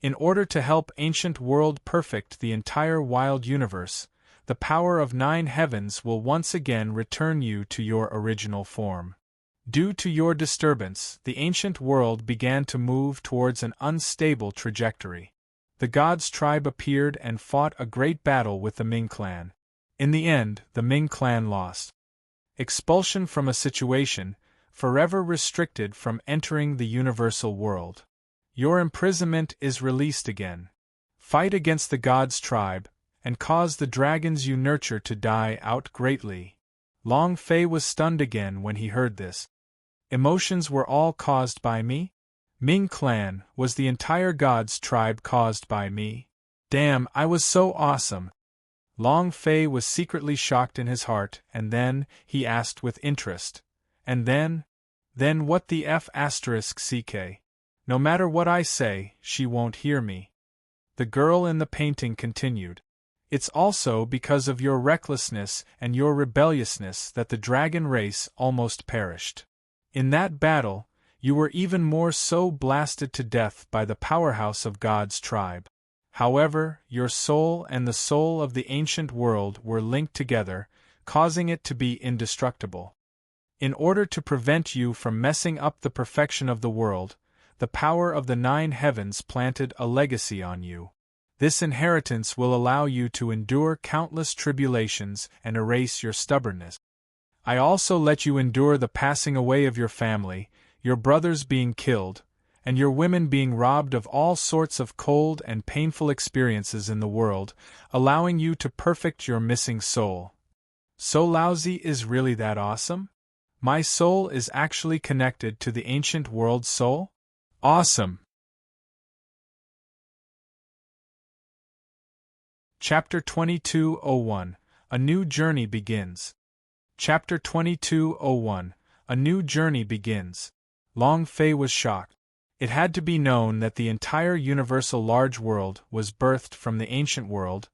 In order to help ancient world perfect the entire wild universe, the power of 9 heavens will once again return you to your original form. Due to your disturbance, the ancient world began to move towards an unstable trajectory. The gods' tribe appeared and fought a great battle with the Ming clan. In the end, the Ming clan lost. Expulsion from a situation, forever restricted from entering the universal world. Your imprisonment is released again. Fight against the gods' tribe, and cause the dragons you nurture to die out greatly. Long Fei was stunned again when he heard this. Emotions were all caused by me? Ming clan, was the entire gods' tribe caused by me? Damn, I was so awesome. Long Fei was secretly shocked in his heart, and then, he asked with interest. And then? Then what the F***ck? No matter what I say, she won't hear me. The girl in the painting continued. It's also because of your recklessness and your rebelliousness that the dragon race almost perished. In that battle, You were even more so blasted to death by the powerhouse of God's tribe. However, your soul and the soul of the ancient world were linked together, causing it to be indestructible. In order to prevent you from messing up the perfection of the world, the power of the 9 heavens planted a legacy on you. This inheritance will allow you to endure countless tribulations and erase your stubbornness. I also let you endure the passing away of your family, your brothers being killed, and your women being robbed of all sorts of cold and painful experiences in the world, allowing you to perfect your missing soul. So lousy is really that awesome? My soul is actually connected to the ancient world's soul? Awesome! Chapter 22:01 A New Journey Begins. Chapter 22:01 A New Journey Begins. Long Fei was shocked. It had to be known that the entire universal large world was birthed from the ancient world.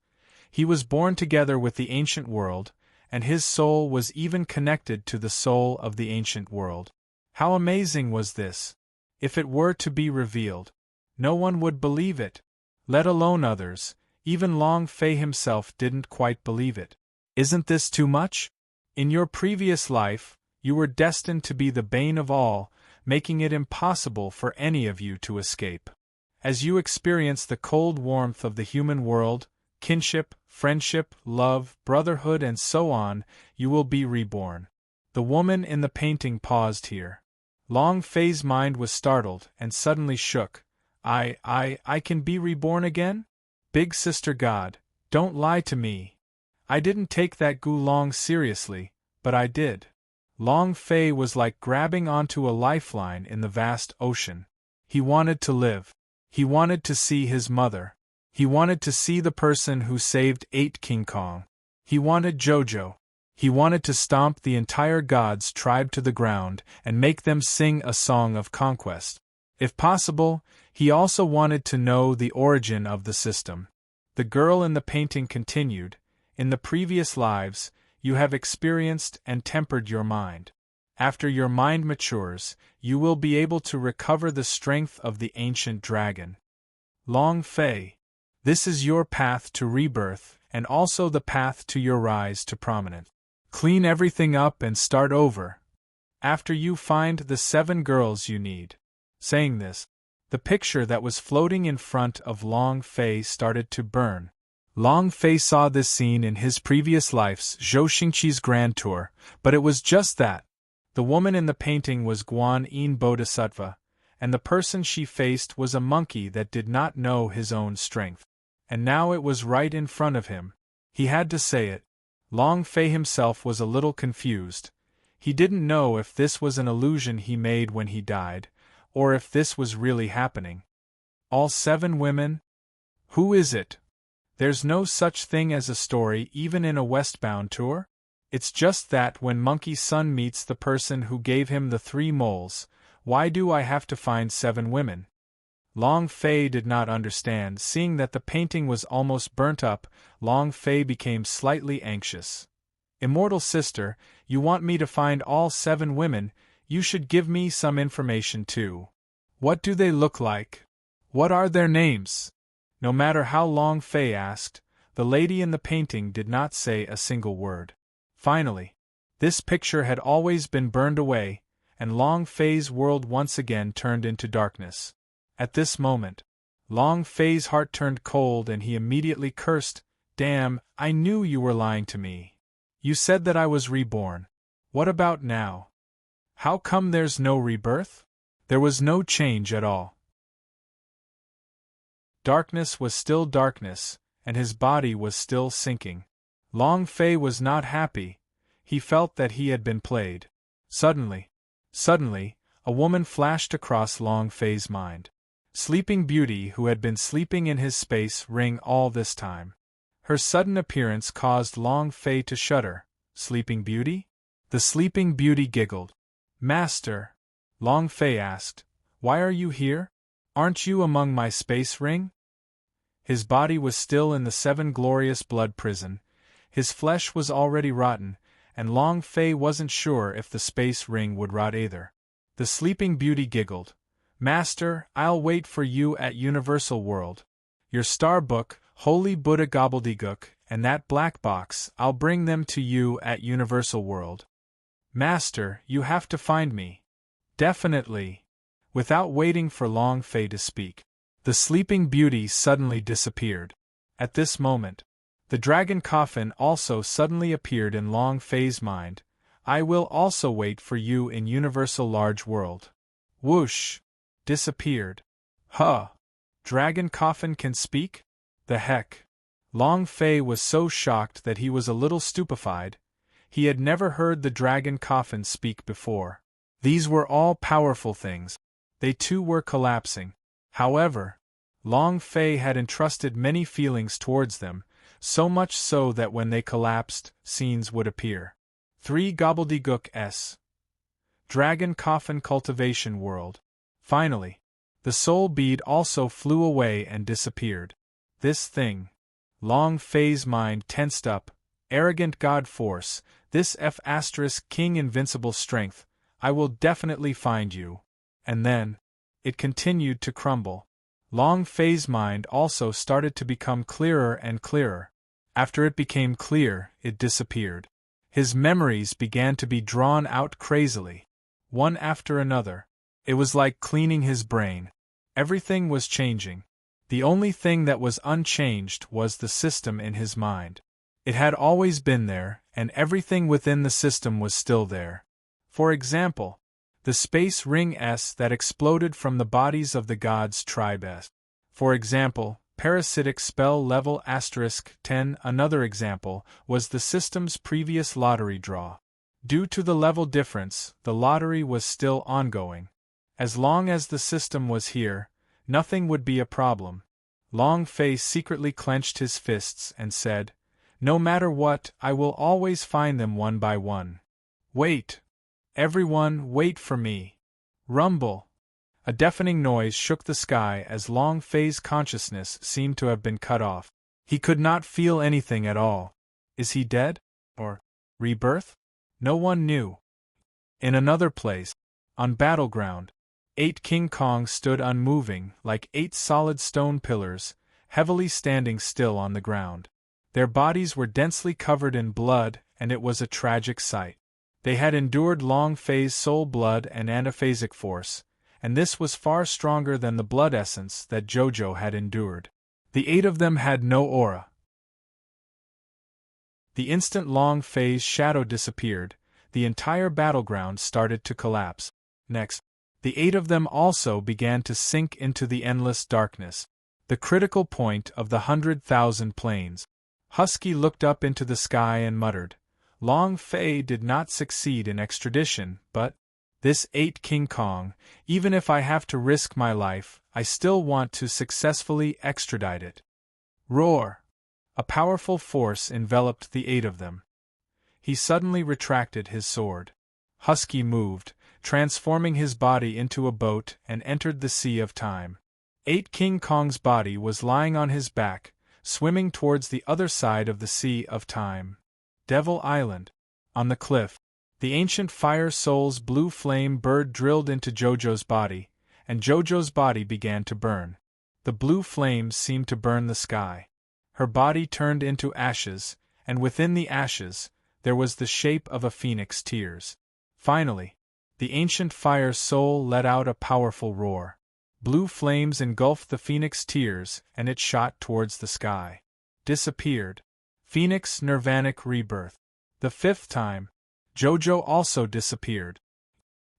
He was born together with the ancient world, and his soul was even connected to the soul of the ancient world. How amazing was this! If it were to be revealed, no one would believe it, let alone others. Even Long Fei himself didn't quite believe it. Isn't this too much? In your previous life, you were destined to be the bane of all, making it impossible for any of you to escape. As you experience the cold warmth of the human world, kinship, friendship, love, brotherhood, and so on, you will be reborn. The woman in the painting paused here. Long Fei's mind was startled and suddenly shook. I can be reborn again? Big Sister God, don't lie to me. I didn't take that Gulong seriously, but I did. Long Fei was like grabbing onto a lifeline in the vast ocean. He wanted to live. He wanted to see his mother. He wanted to see the person who saved 8 King Kong. He wanted Jojo. He wanted to stomp the entire God's tribe to the ground and make them sing a song of conquest. If possible, he also wanted to know the origin of the system. The girl in the painting continued, in the previous lives, you have experienced and tempered your mind. After your mind matures, you will be able to recover the strength of the ancient dragon. Long Fei, this is your path to rebirth and also the path to your rise to prominence. Clean everything up and start over. After you find the 7 girls you need. Saying this, the picture that was floating in front of Long Fei started to burn. Long Fei saw this scene in his previous life's Zhou Xingqi's Grand Tour, but it was just that. The woman in the painting was Guan Yin Bodhisattva, and the person she faced was a monkey that did not know his own strength. And now it was right in front of him. He had to say it. Long Fei himself was a little confused. He didn't know if this was an illusion he made when he died, or if this was really happening. All 7 women? Who is it? There's no such thing as a story even in a westbound tour. It's just that when Monkey's son meets the person who gave him the 3 moles, why do I have to find 7 women? Long Fei did not understand. Seeing that the painting was almost burnt up, Long Fei became slightly anxious. Immortal sister, you want me to find all 7 women, you should give me some information too. What do they look like? What are their names? No matter how Long Fei asked, the lady in the painting did not say a single word. Finally, this picture had always been burned away, and Long Fei's world once again turned into darkness. At this moment, Long Fei's heart turned cold and he immediately cursed, "Damn, I knew you were lying to me. You said that I was reborn. What about now? How come there's no rebirth?" There was no change at all. Darkness was still darkness, and his body was still sinking. Long Fei was not happy. He felt that he had been played. Suddenly, a woman flashed across Long Fei's mind. Sleeping Beauty, who had been sleeping in his space ring all this time. Her sudden appearance caused Long Fei to shudder. Sleeping Beauty? The Sleeping Beauty giggled. "Master," Long Fei asked, "why are you here? Aren't you among my space ring?" His body was still in the 7 glorious blood prison. His flesh was already rotten, and Long Fei wasn't sure if the space ring would rot either. The Sleeping Beauty giggled. Master, I'll wait for you at Universal World. Your star book, Holy Buddha Gobbledygook, and that black box, I'll bring them to you at Universal World. Master, you have to find me. Definitely. Without waiting for Long Fei to speak, the Sleeping Beauty suddenly disappeared. At this moment, the dragon coffin also suddenly appeared in Long Fei's mind. I will also wait for you in Universal Large World. Whoosh! Disappeared. Huh! Dragon coffin can speak? The heck! Long Fei was so shocked that he was a little stupefied. He had never heard the dragon coffin speak before. These were all powerful things. They too were collapsing. However, Long Fei had entrusted many feelings towards them, so much so that when they collapsed, scenes would appear. 3 Gobbledygook S. Dragon Coffin Cultivation World. Finally, the soul bead also flew away and disappeared. This thing. Long Fei's mind tensed up. Arrogant God Force, this F** King Invincible Strength, I will definitely find you. And then, it continued to crumble. Long Fei's mind also started to become clearer and clearer. After it became clear, it disappeared. His memories began to be drawn out crazily, one after another. It was like cleaning his brain. Everything was changing. The only thing that was unchanged was the system in his mind. It had always been there, and everything within the system was still there. For example, the space ring S that exploded from the bodies of the gods tribe S. For example, parasitic spell level *10. Another example was the system's previous lottery draw. Due to the level difference, the lottery was still ongoing. As long as the system was here, nothing would be a problem. Long Fei secretly clenched his fists and said, "No matter what, I will always find them one by one. Wait! Everyone, wait for me!" Rumble! A deafening noise shook the sky as Long Fei's consciousness seemed to have been cut off. He could not feel anything at all. Is he dead? Or rebirth? No one knew. In another place, on Battleground, 8 King Kongs stood unmoving, like 8 solid stone pillars, heavily standing still on the ground. Their bodies were densely covered in blood, and it was a tragic sight. They had endured Long Fei's soul blood and anaphasic force, and this was far stronger than the blood essence that Jojo had endured. The 8 of them had no aura. The instant Long Fei's shadow disappeared, the entire battleground started to collapse. Next, the 8 of them also began to sink into the endless darkness, the critical point of the 100,000 planes. Husky looked up into the sky and muttered, "Long Fei did not succeed in extradition, but this 8 King Kong, even if I have to risk my life, I still want to successfully extradite it." Roar! A powerful force enveloped the 8 of them. He suddenly retracted his sword. Husky moved, transforming his body into a boat and entered the Sea of Time. 8 King Kong's body was lying on his back, swimming towards the other side of the Sea of Time. Devil Island. On the cliff, the ancient Fire Soul's blue flame bird drilled into Jojo's body, and Jojo's body began to burn. The blue flames seemed to burn the sky. Her body turned into ashes, and within the ashes, there was the shape of a phoenix tears. Finally, the ancient Fire Soul let out a powerful roar. Blue flames engulfed the phoenix tears, and it shot towards the sky. Disappeared. Phoenix Nirvanic Rebirth. The 5th time, Jojo also disappeared.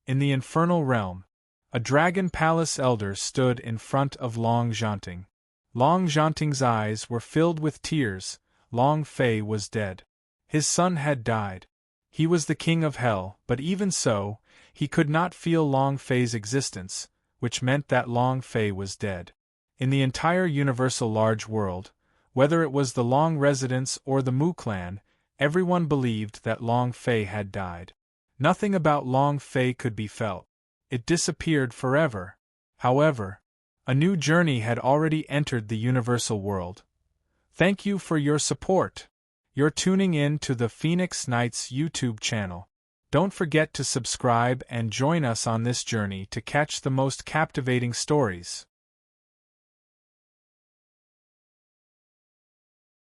In the infernal realm, a dragon palace elder stood in front of Long Zhanting. Long Zhanting's eyes were filled with tears. Long Fei was dead. His son had died. He was the king of hell, but even so, he could not feel Long Fei's existence, which meant that Long Fei was dead. In the entire universal large world, whether it was the Long residence or the Mu clan, everyone believed that Long Fei had died. Nothing about Long Fei could be felt. It disappeared forever. However, a new journey had already entered the universal world. Thank you for your support. You're tuning in to the Phoenix Knights YouTube channel. Don't forget to subscribe and join us on this journey to catch the most captivating stories.